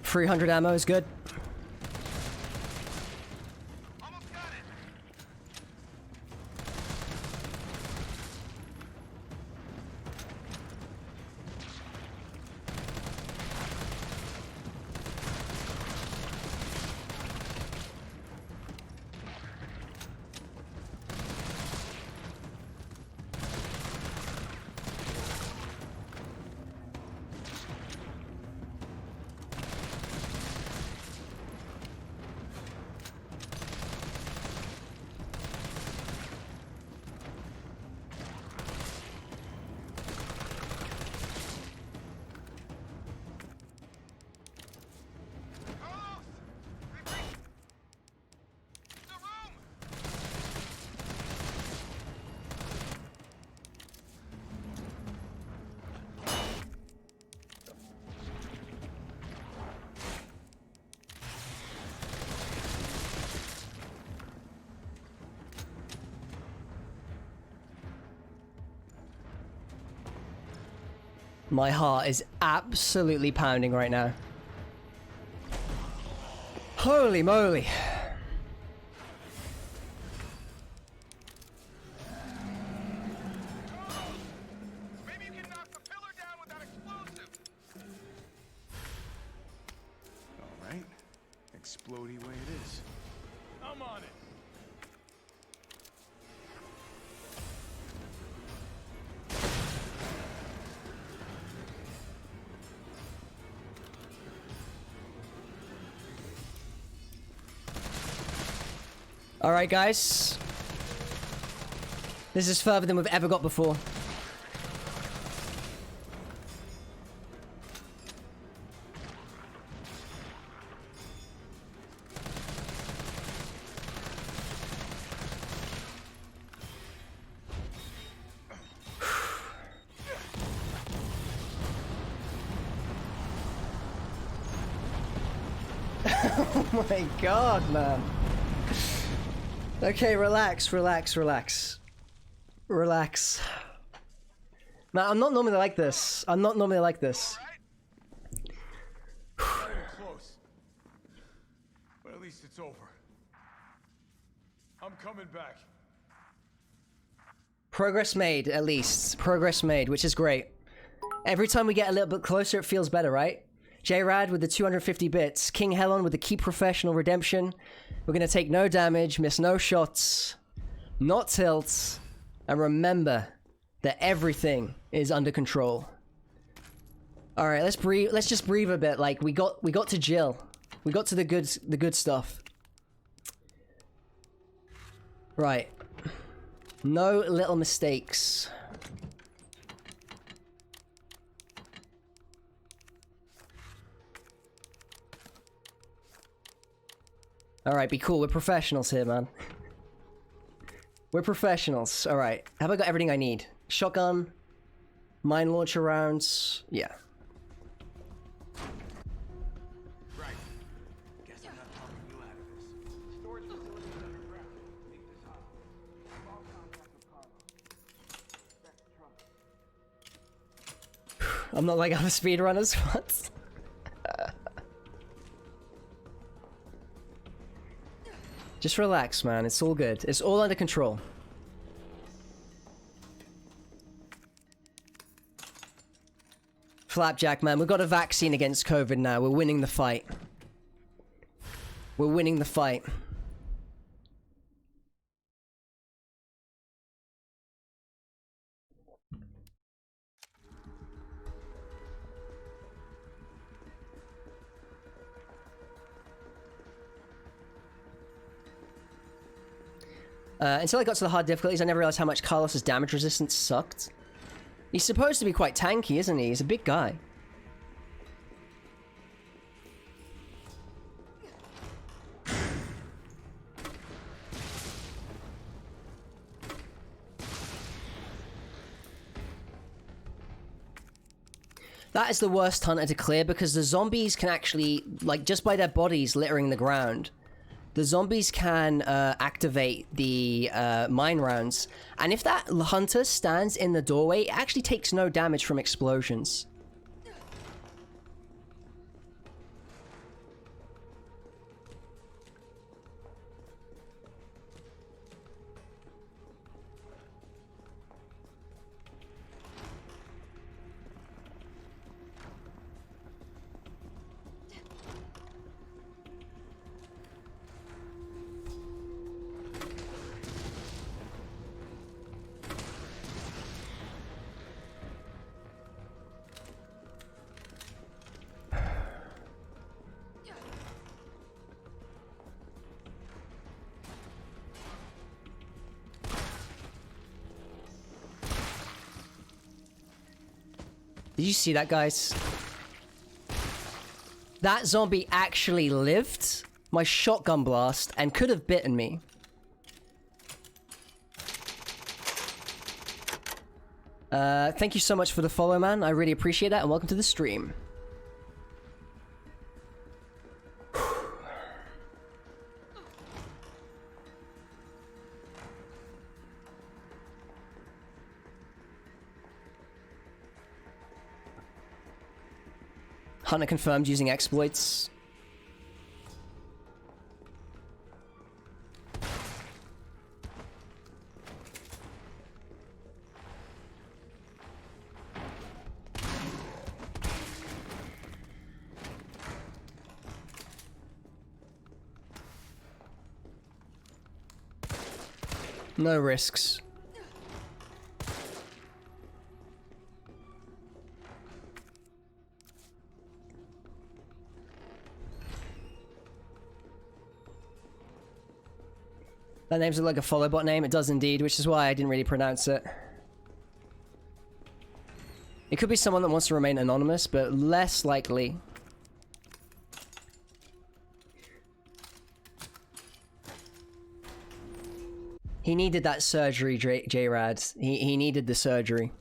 $300 ammo is good. My heart is absolutely pounding right now. Holy moly. Maybe you can knock the pillar down with that explosive. All right. Explodey way it is. I'm on it. Alright, guys. This is further than we've ever got before. Oh my god, man. Okay, relax, relax, relax. Relax. Man, I'm not normally like this. I'm not normally like this. Close. But at least it's over. I'm coming back. Progress made, at least. Progress made, which is great. Every time we get a little bit closer, it feels better, right? J-Rad with the 250 bits. King Helen with the Keep Professional Redemption. We're gonna take no damage, miss no shots, not tilts, and remember that everything is under control. All right, let's breathe. Let's just breathe a bit. Like we got to Jill. We got to the good stuff. Right. No little mistakes. Alright, be cool. We're professionals here, man. We're professionals. Alright. Have I got everything I need? Shotgun. Mine launcher rounds. Yeah. Right. Guess I'm not talking you out of this. Storage facilities underground. Make this hot. Lost contact with Carlos. Expect trouble. I'm not like other speedrunners. What? Just relax, man. It's all good. It's all under control. Flapjack, man. We've got a vaccine against COVID now. We're winning the fight. We're winning the fight. Until I got to the hard difficulties, I never realized how much Carlos's damage resistance sucked. He's supposed to be quite tanky, isn't he? He's a big guy. That is the worst hunter to clear because the zombies can actually, like, just by their bodies littering the ground, the zombies can activate the mine rounds, and if that hunter stands in the doorway, it actually takes no damage from explosions. Did you see that, guys? That zombie actually lived my shotgun blast and could have bitten me. Thank you so much for the follow, man. I really appreciate that, and welcome to the stream. Hunter confirmed using exploits. No risks. That name's like a follow bot name. It does indeed, which is why I didn't really pronounce it. It could be someone that wants to remain anonymous, but less likely. He needed that surgery, J-Rad. He needed the surgery.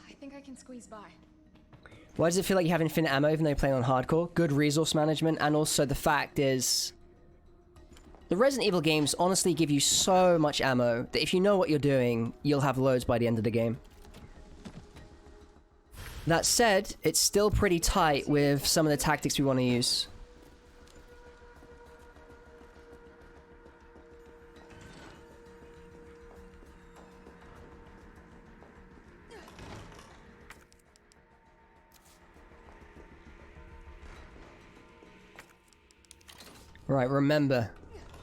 I think I can squeeze by. Why does it feel like you have infinite ammo even though you're playing on hardcore? Good resource management, and also the fact is... the Resident Evil games honestly give you so much ammo that if you know what you're doing, you'll have loads by the end of the game. That said, it's still pretty tight with some of the tactics we want to use. Right, remember.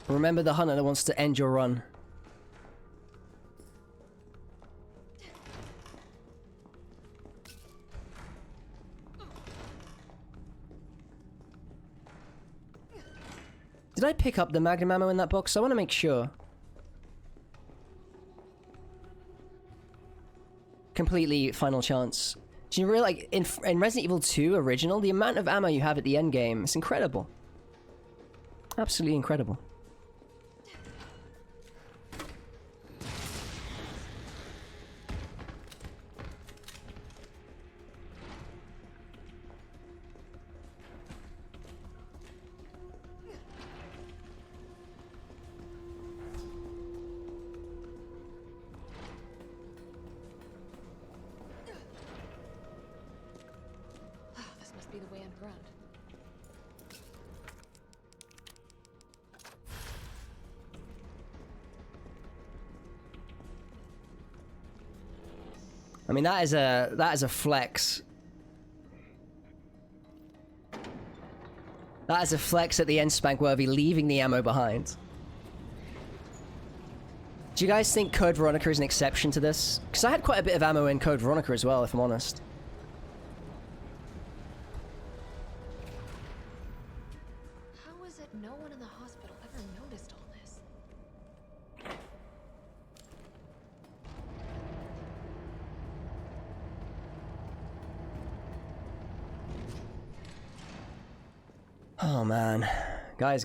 Remember the hunter that wants to end your run. Did I pick up the magnum ammo in that box? I want to make sure. Completely final chance. Do you really like in Resident Evil 2 original, the amount of ammo you have at the end game, it's incredible. Absolutely incredible. This must be the way underground. I mean, that is a flex. That is a flex at the end, Spankworthy, leaving the ammo behind. Do you guys think Code Veronica is an exception to this? Because I had quite a bit of ammo in Code Veronica as well, if I'm honest. How is it no one in the hospital ever noticed all this? Oh man. Guys.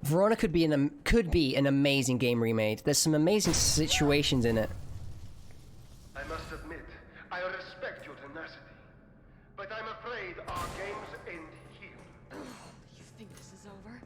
Veronica could be an amazing game remade. There's some amazing situations in it. I must admit, I respect your tenacity, but I'm afraid our games end here. You think this is over?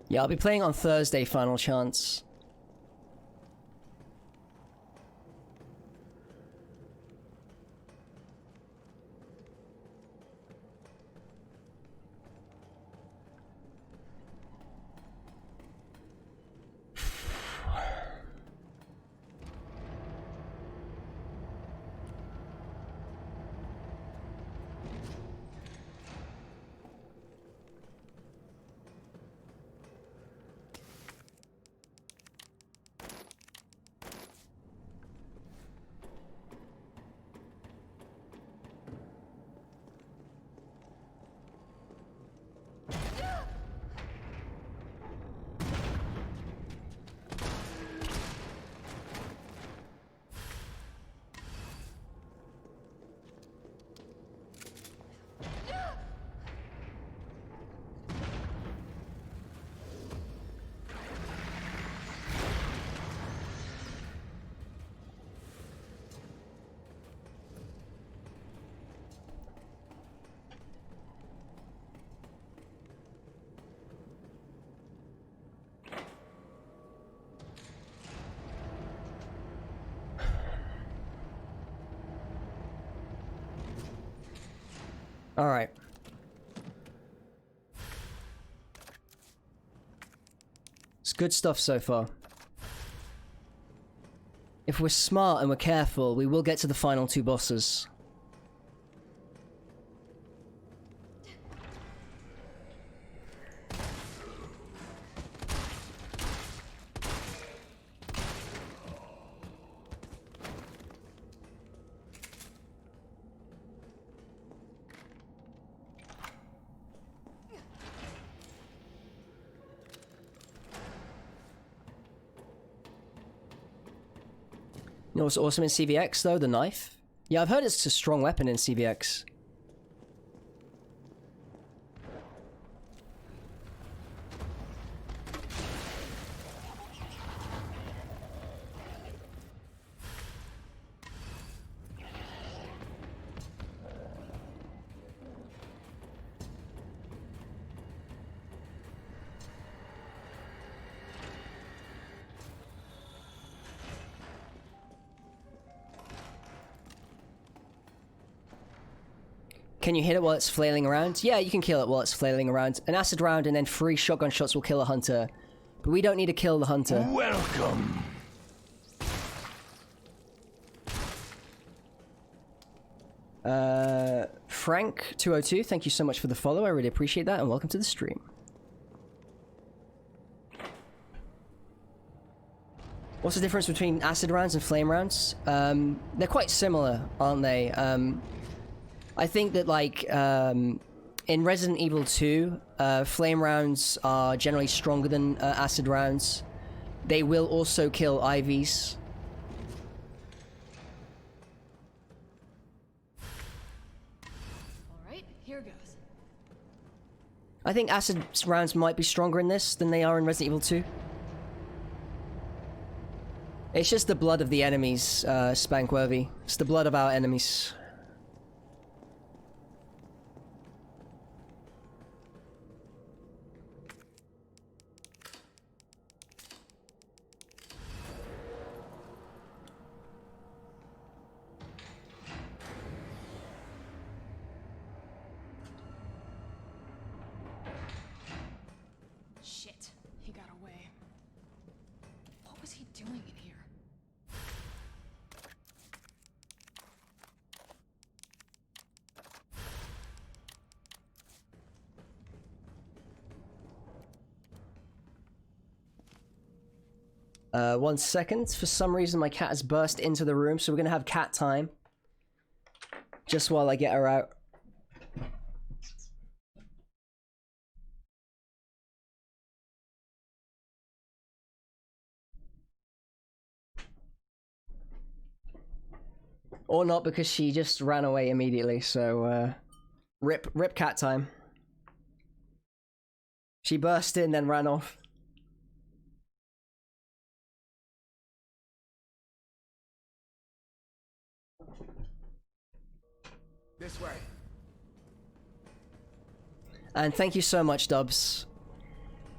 Yeah, I'll be playing on Thursday, Final Chance. All right. It's good stuff so far. If we're smart and we're careful, we will get to the final 2 bosses. You know what's awesome in CVX though? The knife. Yeah, I've heard it's a strong weapon in CVX. Can you hit it while it's flailing around? Yeah, you can kill it while it's flailing around. An acid round and then 3 shotgun shots will kill a hunter. But we don't need to kill the hunter. Welcome. Frank202, thank you so much for the follow. I really appreciate that, and welcome to the stream. What's the difference between acid rounds and flame rounds? They're quite similar, aren't they? I think that, like, in Resident Evil 2, flame rounds are generally stronger than acid rounds. They will also kill IVs. Alright, here goes. I think acid rounds might be stronger in this than they are in Resident Evil 2. It's just the blood of the enemies, Spankworthy. It's the blood of our enemies. Shit, he got away. What was he doing in here? One second. For some reason, my cat has burst into the room, so we're gonna have cat time. Just while I get her out. Or not, because she just ran away immediately, so, rip cat time. She burst in, then ran off. This way. And thank you so much, Dubs.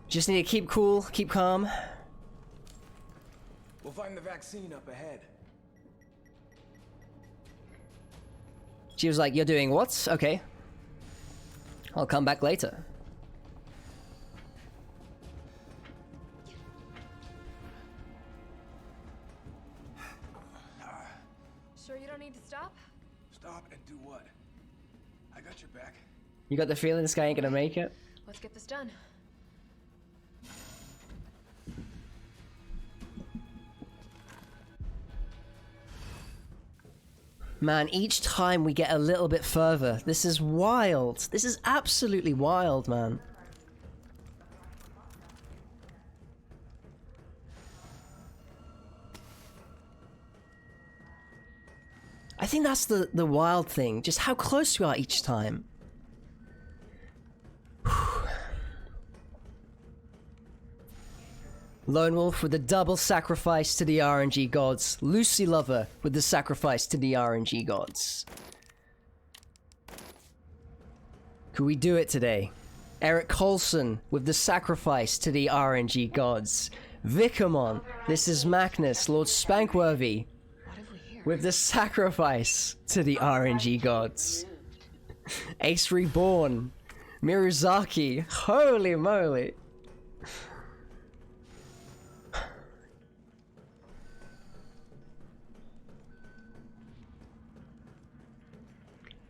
Just need to keep cool, keep calm. We'll find the vaccine up ahead. She was like, "You're doing what?" Okay. I'll come back later. Sure you don't need to stop? Stop and do what? I got your back. You got the feeling this guy ain't gonna make it? Let's get this done. Man, each time we get a little bit further. This is wild. This is absolutely wild, man. I think that's the wild thing. Just how close we are each time. Lone Wolf with the double sacrifice to the RNG gods. Lucy Lover with the sacrifice to the RNG gods. Could we do it today? Eric Colson with the sacrifice to the RNG gods. Vicamon, this is Magnus, Lord Spankworthy, with the sacrifice to the RNG gods. Ace Reborn, Miruzaki, holy moly.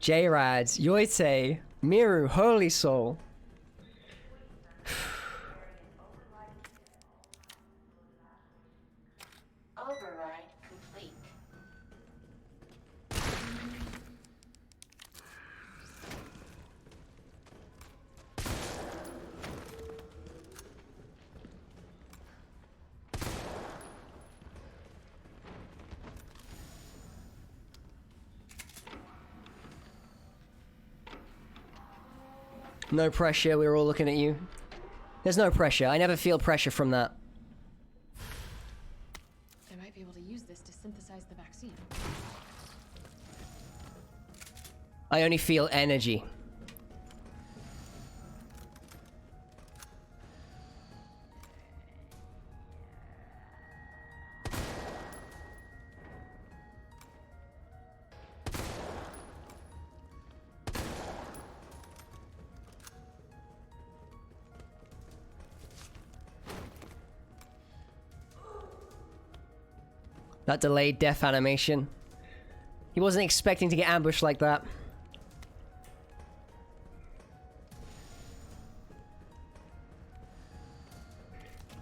J-Rad, Yoite, Miru, Holy Soul. Override complete. No pressure, we were all looking at you. There's no pressure. I never feel pressure from that. I might be able to use this to synthesize the vaccine. I only feel energy. That delayed death animation. He wasn't expecting to get ambushed like that.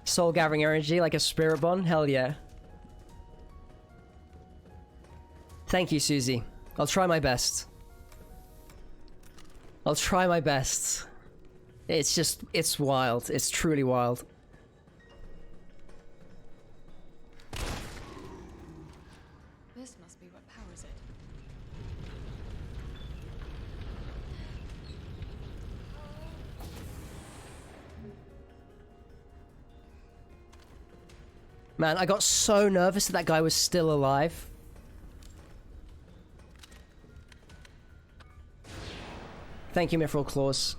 Soul gathering energy like a spirit bond? Hell yeah. Thank you, Susie. I'll try my best. I'll try my best. It's wild. It's truly wild. This must be what powers it. Man, I got so nervous that that guy was still alive. Thank you, Mithril Claws.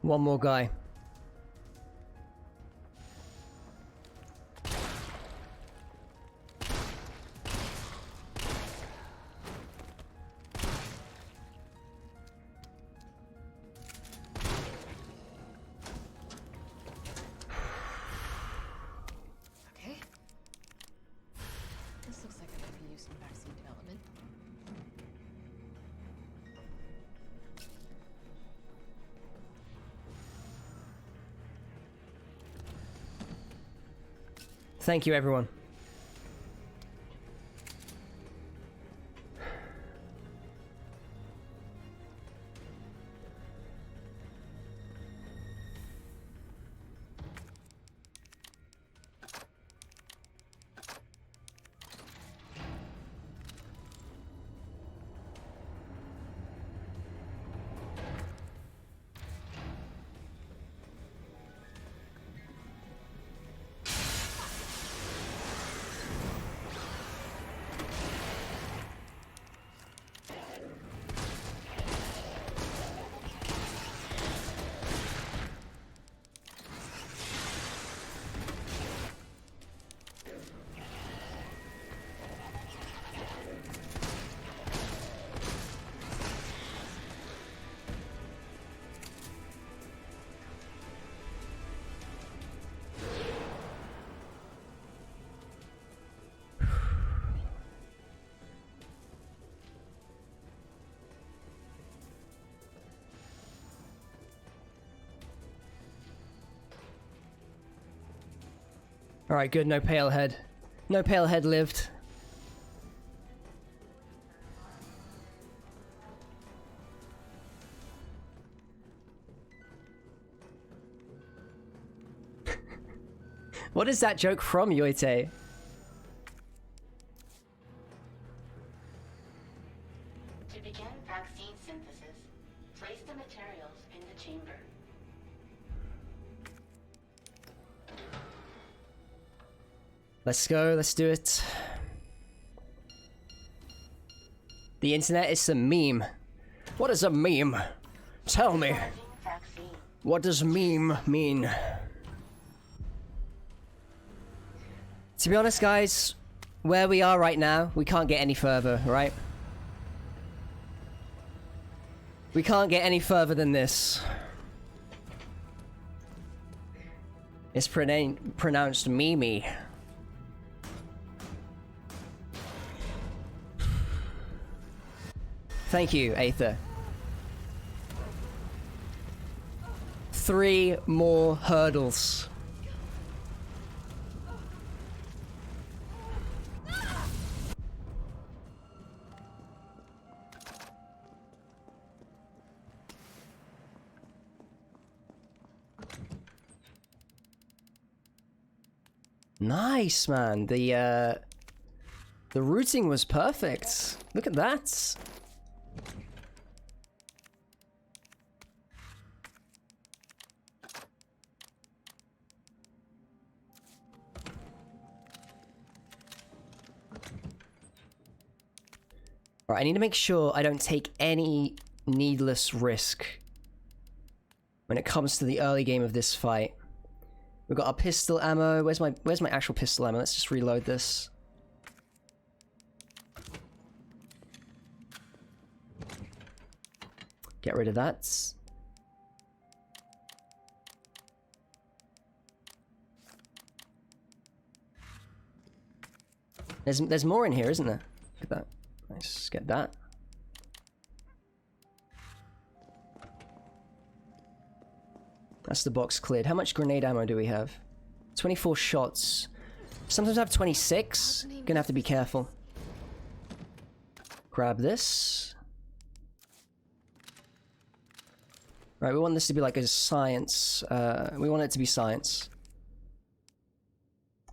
One more guy. Okay. This looks like it might be used in vaccine development. Thank you, everyone. Alright, good, no pale head. No pale head lived. What is that joke from, Yoite? the materials in the chamber. Let's go, let's do it. The internet is a meme. What is a meme? Tell me. What does meme mean? To be honest, guys, where we are right now, we can't get any further, right? We can't get any further than this. It's pronounced Mimi. Thank you, Aether. 3 more hurdles. Nice, man. The routing was perfect. Look at that. Right, I need to make sure I don't take any needless risk when it comes to the early game of this fight. We've got our pistol ammo. Where's my actual pistol ammo? Let's just reload this. Get rid of that. There's more in here, isn't there? Look at that. Let's get that. That's the box cleared. How much grenade ammo do we have? 24 shots. Sometimes I have 26. Gonna have to be careful. Grab this. Right, we want this to be like a science. We want it to be science.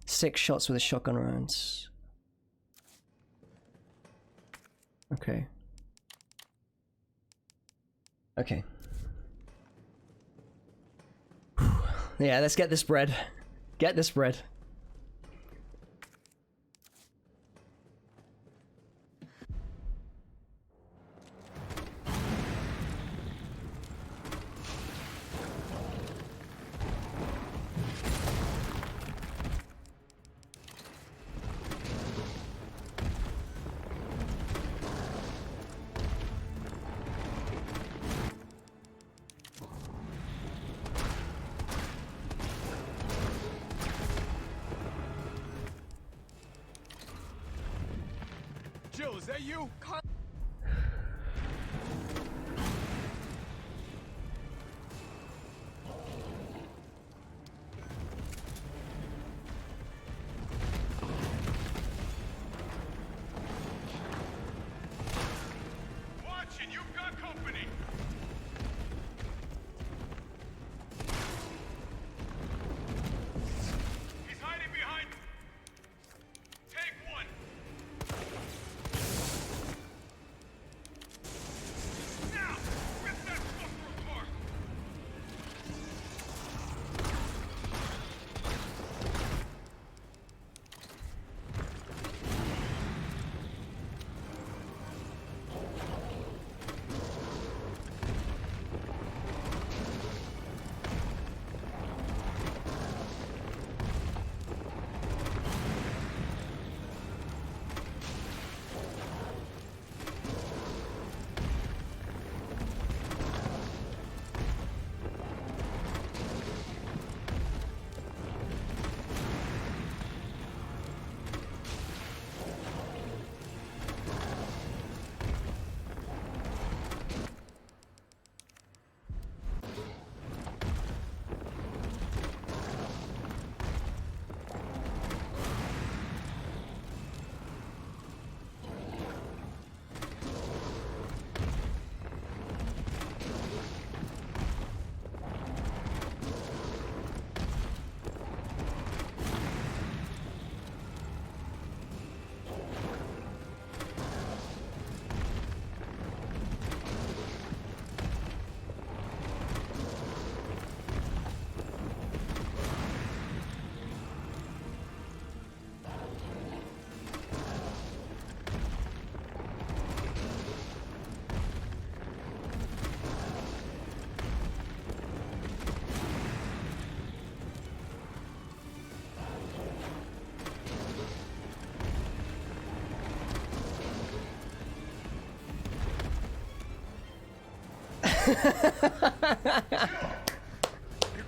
6 shots with a shotgun rounds. Okay. Okay. Yeah, let's get this bread. Get this bread. Jill, is that you? Watch it, you've got company. He's hiding behind. Take one.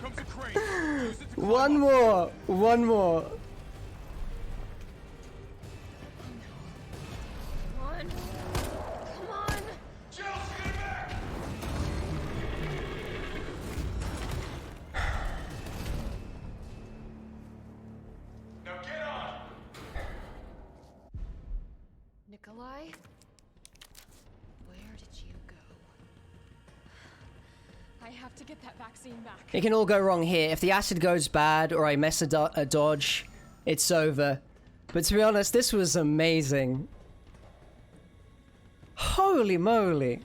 comes a crane. Use it to One more. One more. Come on. Come on. Jill, get back! Now get on! Nikolai? Where did you go? I have to get that vaccine back. It can all go wrong here. If the acid goes bad or I miss a dodge, it's over. But to be honest, this was amazing. Holy moly.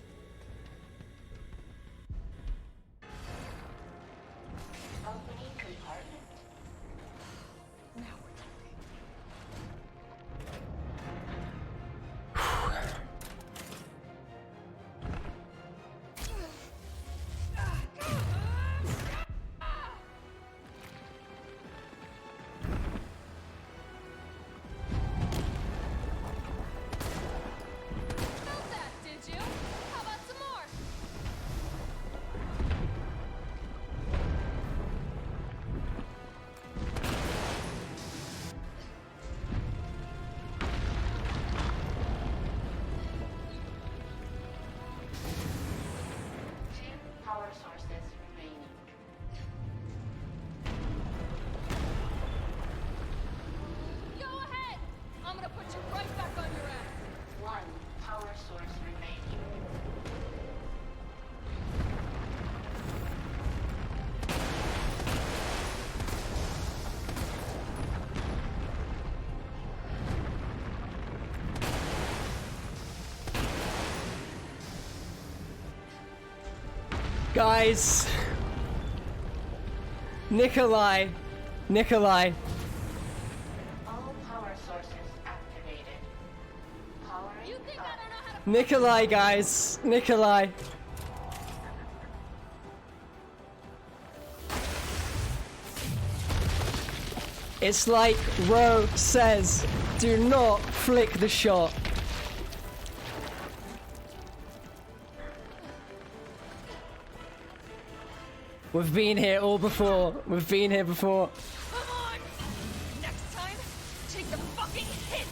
Opening compartment. Now we're talking. Felt that, did you? How about some more? Two power sources remaining. Go ahead! I'm gonna put you right back on your ass. One power source remaining. Guys. Nikolai. Nikolai. All power sources activated. Powering You think I up. don't know how to Nikolai, guys. Nikolai. It's like Ro says, do not flick the shot. We've been here all before. We've been here before. Come on! Next time, take the fucking hit!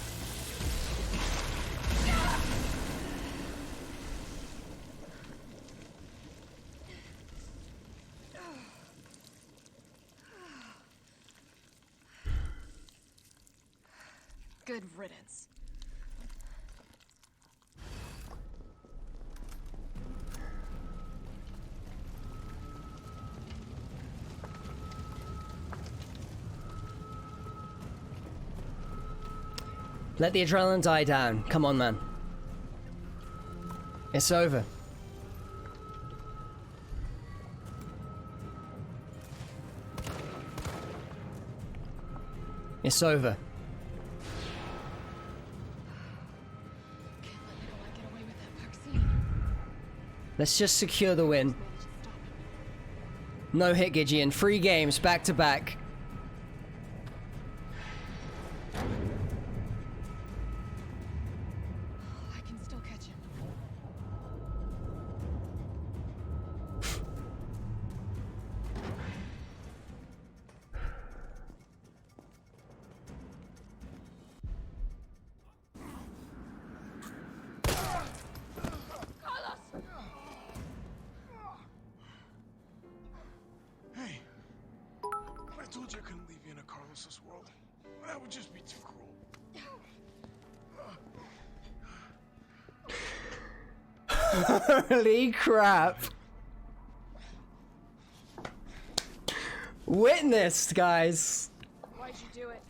Good riddance. Let the adrenaline die down. Come on, man. It's over. It's over. Can't let Nikolai get away with that vaccine. Let's just secure the win. No hit, Gideon. 3 games back to back. I can still catch him. Hey, I told you I couldn't leave you in a Carlos's world. That would just be too cruel. Holy crap. Witnessed, guys. Why'd you do it?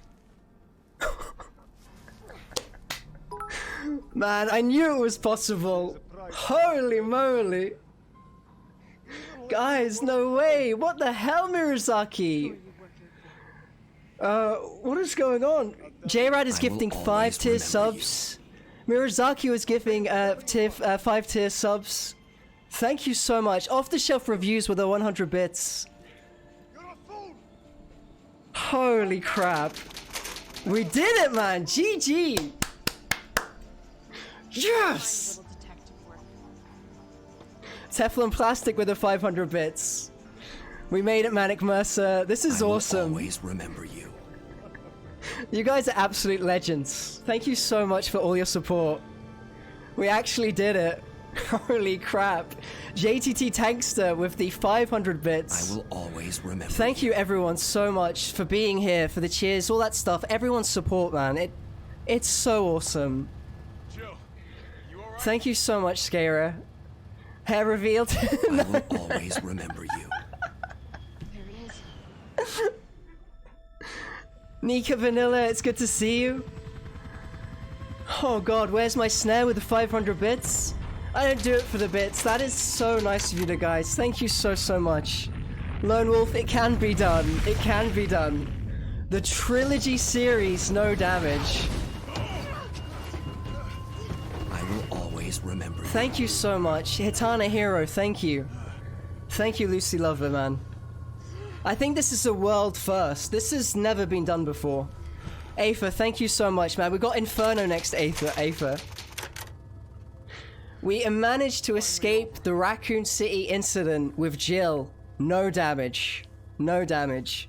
Man, I knew it was possible. Holy moly. Guys, no way. What the hell, Mirazaki? What is going on? J-Rad is gifting 5 tier subs. Mirazaki was giving 5 tier subs. Thank you so much. Off the shelf reviews with the 100 bits. Holy crap. We did it, man. GG. Yes. Teflon Plastic with the 500 bits. We made it, Manic Mercer. This is awesome. I will always remember you. You guys are absolute legends. Thank you so much for all your support. We actually did it. Holy crap. JTT Tankster with the 500 bits. I will always remember. Thank you everyone so much for being here, for the cheers, all that stuff. Everyone's support, man. It's so awesome. Jill, you all right? Thank you so much, Scara. Hair revealed. I will always remember you. There he is. Nika Vanilla, it's good to see you. Oh god, where's my snare with the 500 bits? I don't do it for the bits. That is so nice of you guys. Thank you so much. Lone Wolf, it can be done. It can be done. The Trilogy series, no damage. I will always remember you. Thank you so much. Hitana Hero, thank you. Thank you, Lucy Lover, man. I think this is a world first. This has never been done before. Aether, thank you so much, man. We got Inferno next, Aether. We managed to escape the Raccoon City incident with Jill. No damage. No damage.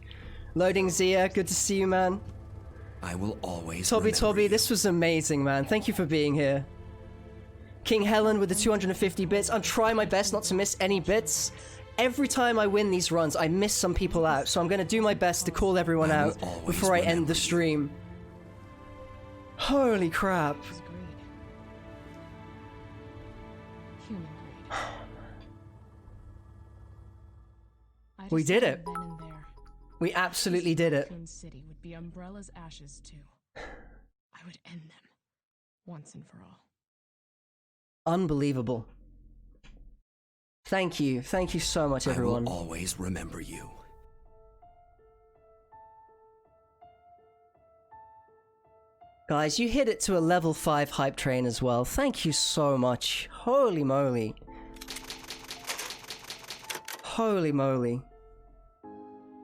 Loading Zia, good to see you, man. I will always Toby, this was amazing, man. Thank you for being here. King Helen with the 250 bits. I'm trying my best not to miss any bits. Every time I win these runs, I miss some people out, so I'm going to do my best to call everyone out before I end the stream. Holy crap. Human grade. We did it. Then and there, We absolutely did it. Raccoon City would be Umbrella's ashes too. I would end them once and for all. Unbelievable. Thank you so much, everyone. I will always remember you. Guys, you hit it to a level 5 hype train as well. Thank you so much. Holy moly. Holy moly.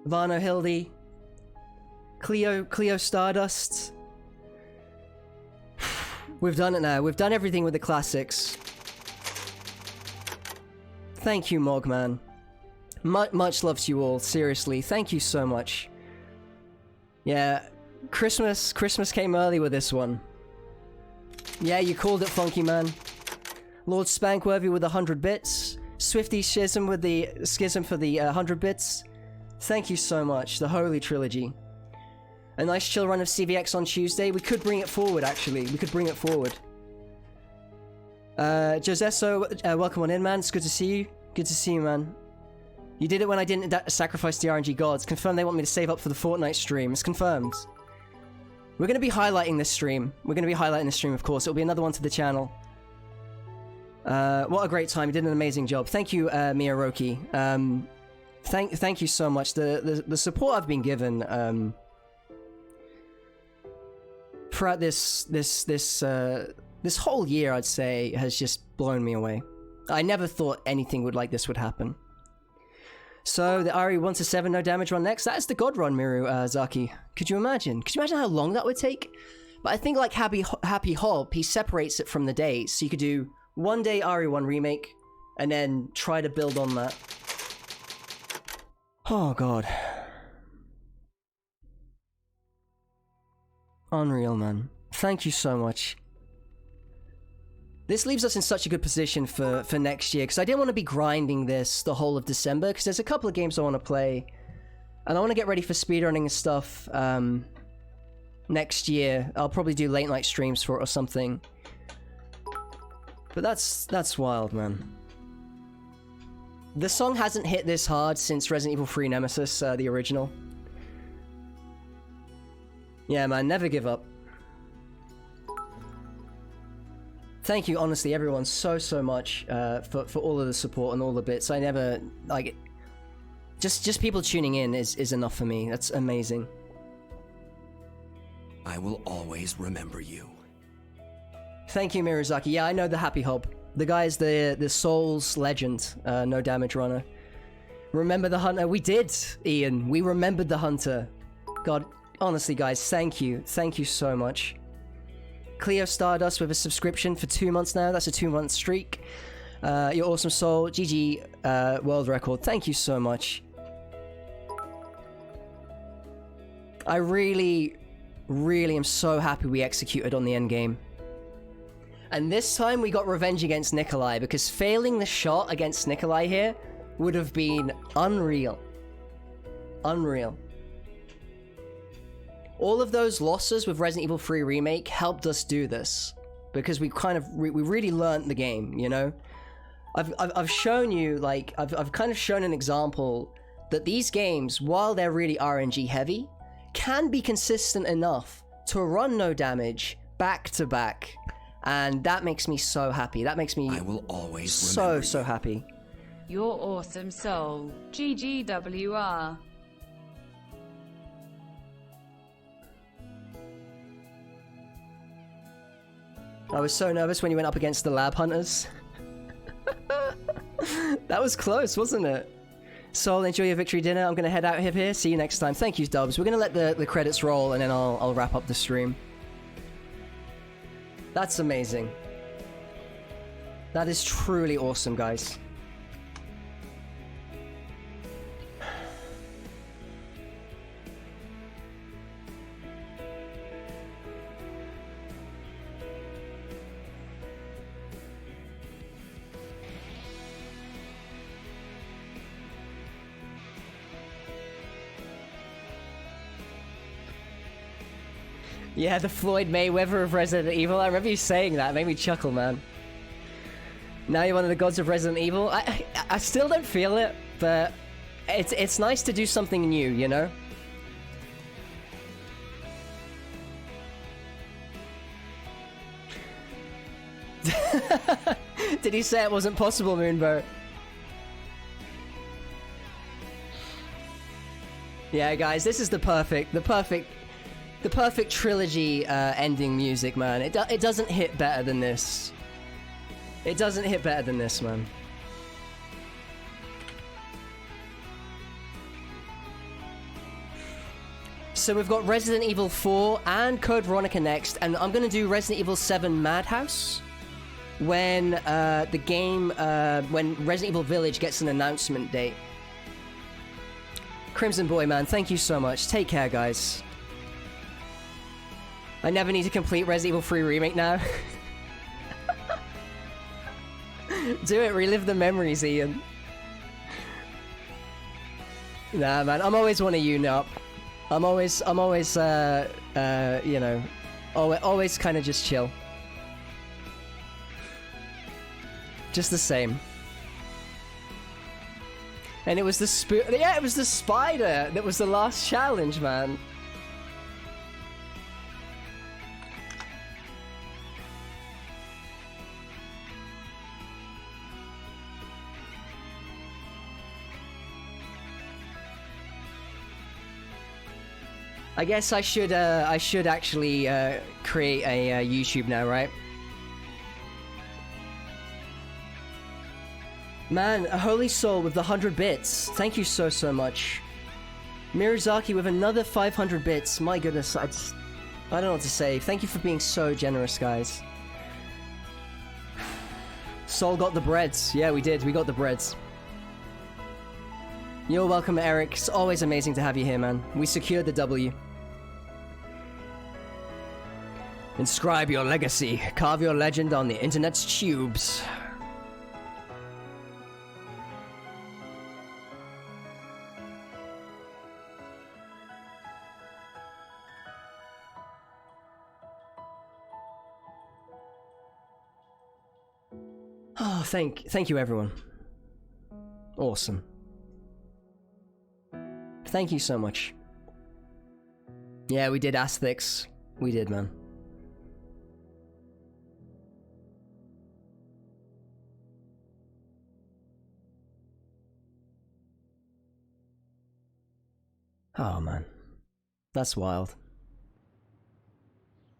Vano Hildy. Cleo Stardust. We've done it now. We've done everything with the classics. Thank you, Mogman. Much love to you all, seriously. Thank you so much. Yeah, Christmas came early with this one. Yeah, you called it, Funky Man. Lord Spankworthy with 100 bits. Swifty Schism with the Schism for the 100 bits. Thank you so much, the Holy Trilogy. A nice chill run of CVX on Tuesday. We could bring it forward, actually. We could bring it forward. Josesso, welcome on in, man. It's good to see you. Good to see you, man. You did it when I didn't sacrifice the RNG gods. Confirmed they want me to save up for the Fortnite stream. It's confirmed. We're going to be highlighting this stream. We're going to be highlighting this stream, of course. It'll be another one to the channel. What a great time. You did an amazing job. Thank you, Miyaroki. Thank you so much. The support I've been given throughout this whole year, I'd say, has just blown me away. I never thought anything like this would happen. So, the RE 1-7 no damage run next. That is the God run, Miru Zaki. Could you imagine? Could you imagine how long that would take? But I think like Happy Hob, he separates it from the days. So you could do 1 day RE1 remake, and then try to build on that. Oh, God. Unreal, man. Thank you so much. This leaves us in such a good position for next year, because I didn't want to be grinding this the whole of December, because there's a couple of games I want to play, and I want to get ready for speedrunning and stuff next year. I'll probably do late night streams for it or something. But that's wild, man. The song hasn't hit this hard since Resident Evil 3 Nemesis, the original. Yeah, man, never give up. Thank you, honestly, everyone, so much for all of the support and all the bits. I never, like, just people tuning in is enough for me. That's amazing. I will always remember you. Thank you, Mirazaki. Yeah, I know the Happy Hob. The guy's the Souls legend, no damage runner. Remember the Hunter? We did, Ian. We remembered the Hunter. God, honestly, guys, thank you. Thank you so much. Cleo Stardust with a subscription for 2 months now. That's a 2-month streak. You're awesome, Soul. GG, world record. Thank you so much. I really, really am so happy we executed on the end game. And this time we got revenge against Nikolai, because failing the shot against Nikolai here would have been unreal. Unreal. All of those losses with Resident Evil 3 Remake helped us do this, because we kind of we really learned the game, you know. I've shown you, like, I've kind of shown an example that these games, while they're really RNG heavy, can be consistent enough to run no damage back to back, and that makes me so happy. That makes me I will always so happy. You're awesome, Soul. GGWR. I was so nervous when you went up against the lab hunters. That was close, wasn't it? Soul, enjoy your victory dinner. I'm gonna head out here. See you next time. Thank you, Dubs. We're gonna let the credits roll, and then I'll wrap up the stream. That's amazing. That is truly awesome, guys. Yeah, the Floyd Mayweather of Resident Evil. I remember you saying that. It made me chuckle, man. Now you're one of the gods of Resident Evil. I still don't feel it, but it's nice to do something new, you know? Did he say it wasn't possible, Moonbow? Yeah, guys, this is the perfect trilogy ending music, man. It doesn't hit better than this. It doesn't hit better than this, man. So we've got Resident Evil 4 and Code Veronica next, and I'm gonna do Resident Evil 7 Madhouse when the game, when Resident Evil Village gets an announcement date. Crimson Boy, man, thank you so much. Take care, guys. I never need to complete Resident Evil 3 Remake now. Do it, relive the memories, Ian. Nah, man, I'm always one of you, Nup. I'm always, you know, always kind of just chill. Just the same. And it was the yeah, it was the spider that was the last challenge, man. I guess I should actually create a YouTube now, right? Man, a Holy Soul with the 100 bits. Thank you so much. Mirazaki with another 500 bits. My goodness, I don't know what to say. Thank you for being so generous, guys. Soul got the breads. Yeah, we did. We got the breads. You're welcome, Eric. It's always amazing to have you here, man. We secured the W. Inscribe your legacy. Carve your legend on the internet's tubes. Oh, thank you, everyone. Awesome. Thank you so much. Yeah, we did Aesthetics. We did, man. Oh, man. That's wild.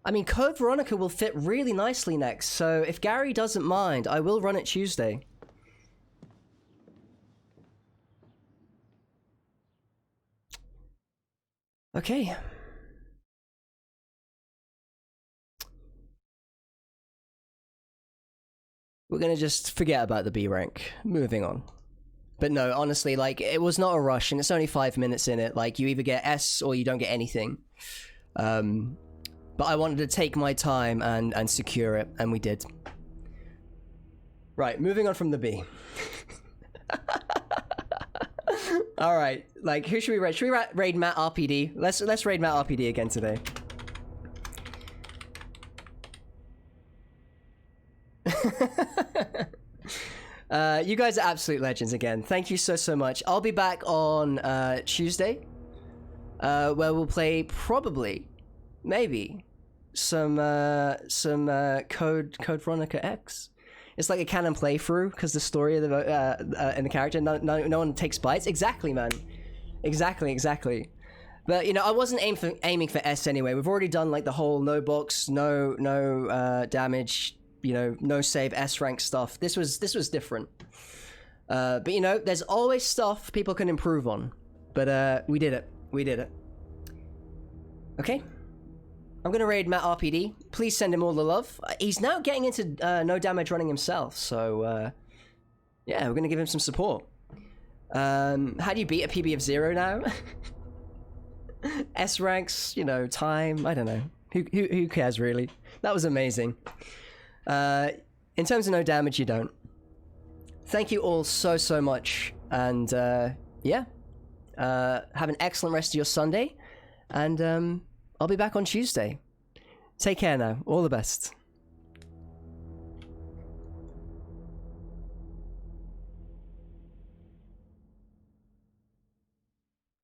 I mean, Code Veronica will fit really nicely next, so if Gary doesn't mind, I will run it Tuesday. Okay. we're gonna just forget about the B rank. Moving on. But no, honestly, like, it was not a rush, and it's only 5 minutes in it. Like, you either get S or you don't get anything. But I wanted to take my time and secure it, and we did. Right, moving on from the B. Alright, like, who should we raid? Should we raid Matt RPD? Let's raid Matt RPD again today. You guys are absolute legends again. Thank you so much. I'll be back on Tuesday, where we'll play probably, maybe, some Code Veronica X. It's like a canon playthrough because the story of the and the character, no one takes bites. Exactly, man. Exactly. But you know, I wasn't aiming for S anyway. We've already done like the whole no box, no damage. You know, no save S rank stuff. This was different. But you know, there's always stuff people can improve on. But we did it. Okay. I'm gonna raid Matt RPD. Please send him all the love. He's now getting into no damage running himself, so yeah, we're gonna give him some support. How do you beat a PB of 0 now? S ranks, you know, time. I don't know. Who cares really? That was amazing. In terms of no damage, you don't. Thank you all so much, and yeah, have an excellent rest of your Sunday, and I'll be back on Tuesday. Take care now. All the best.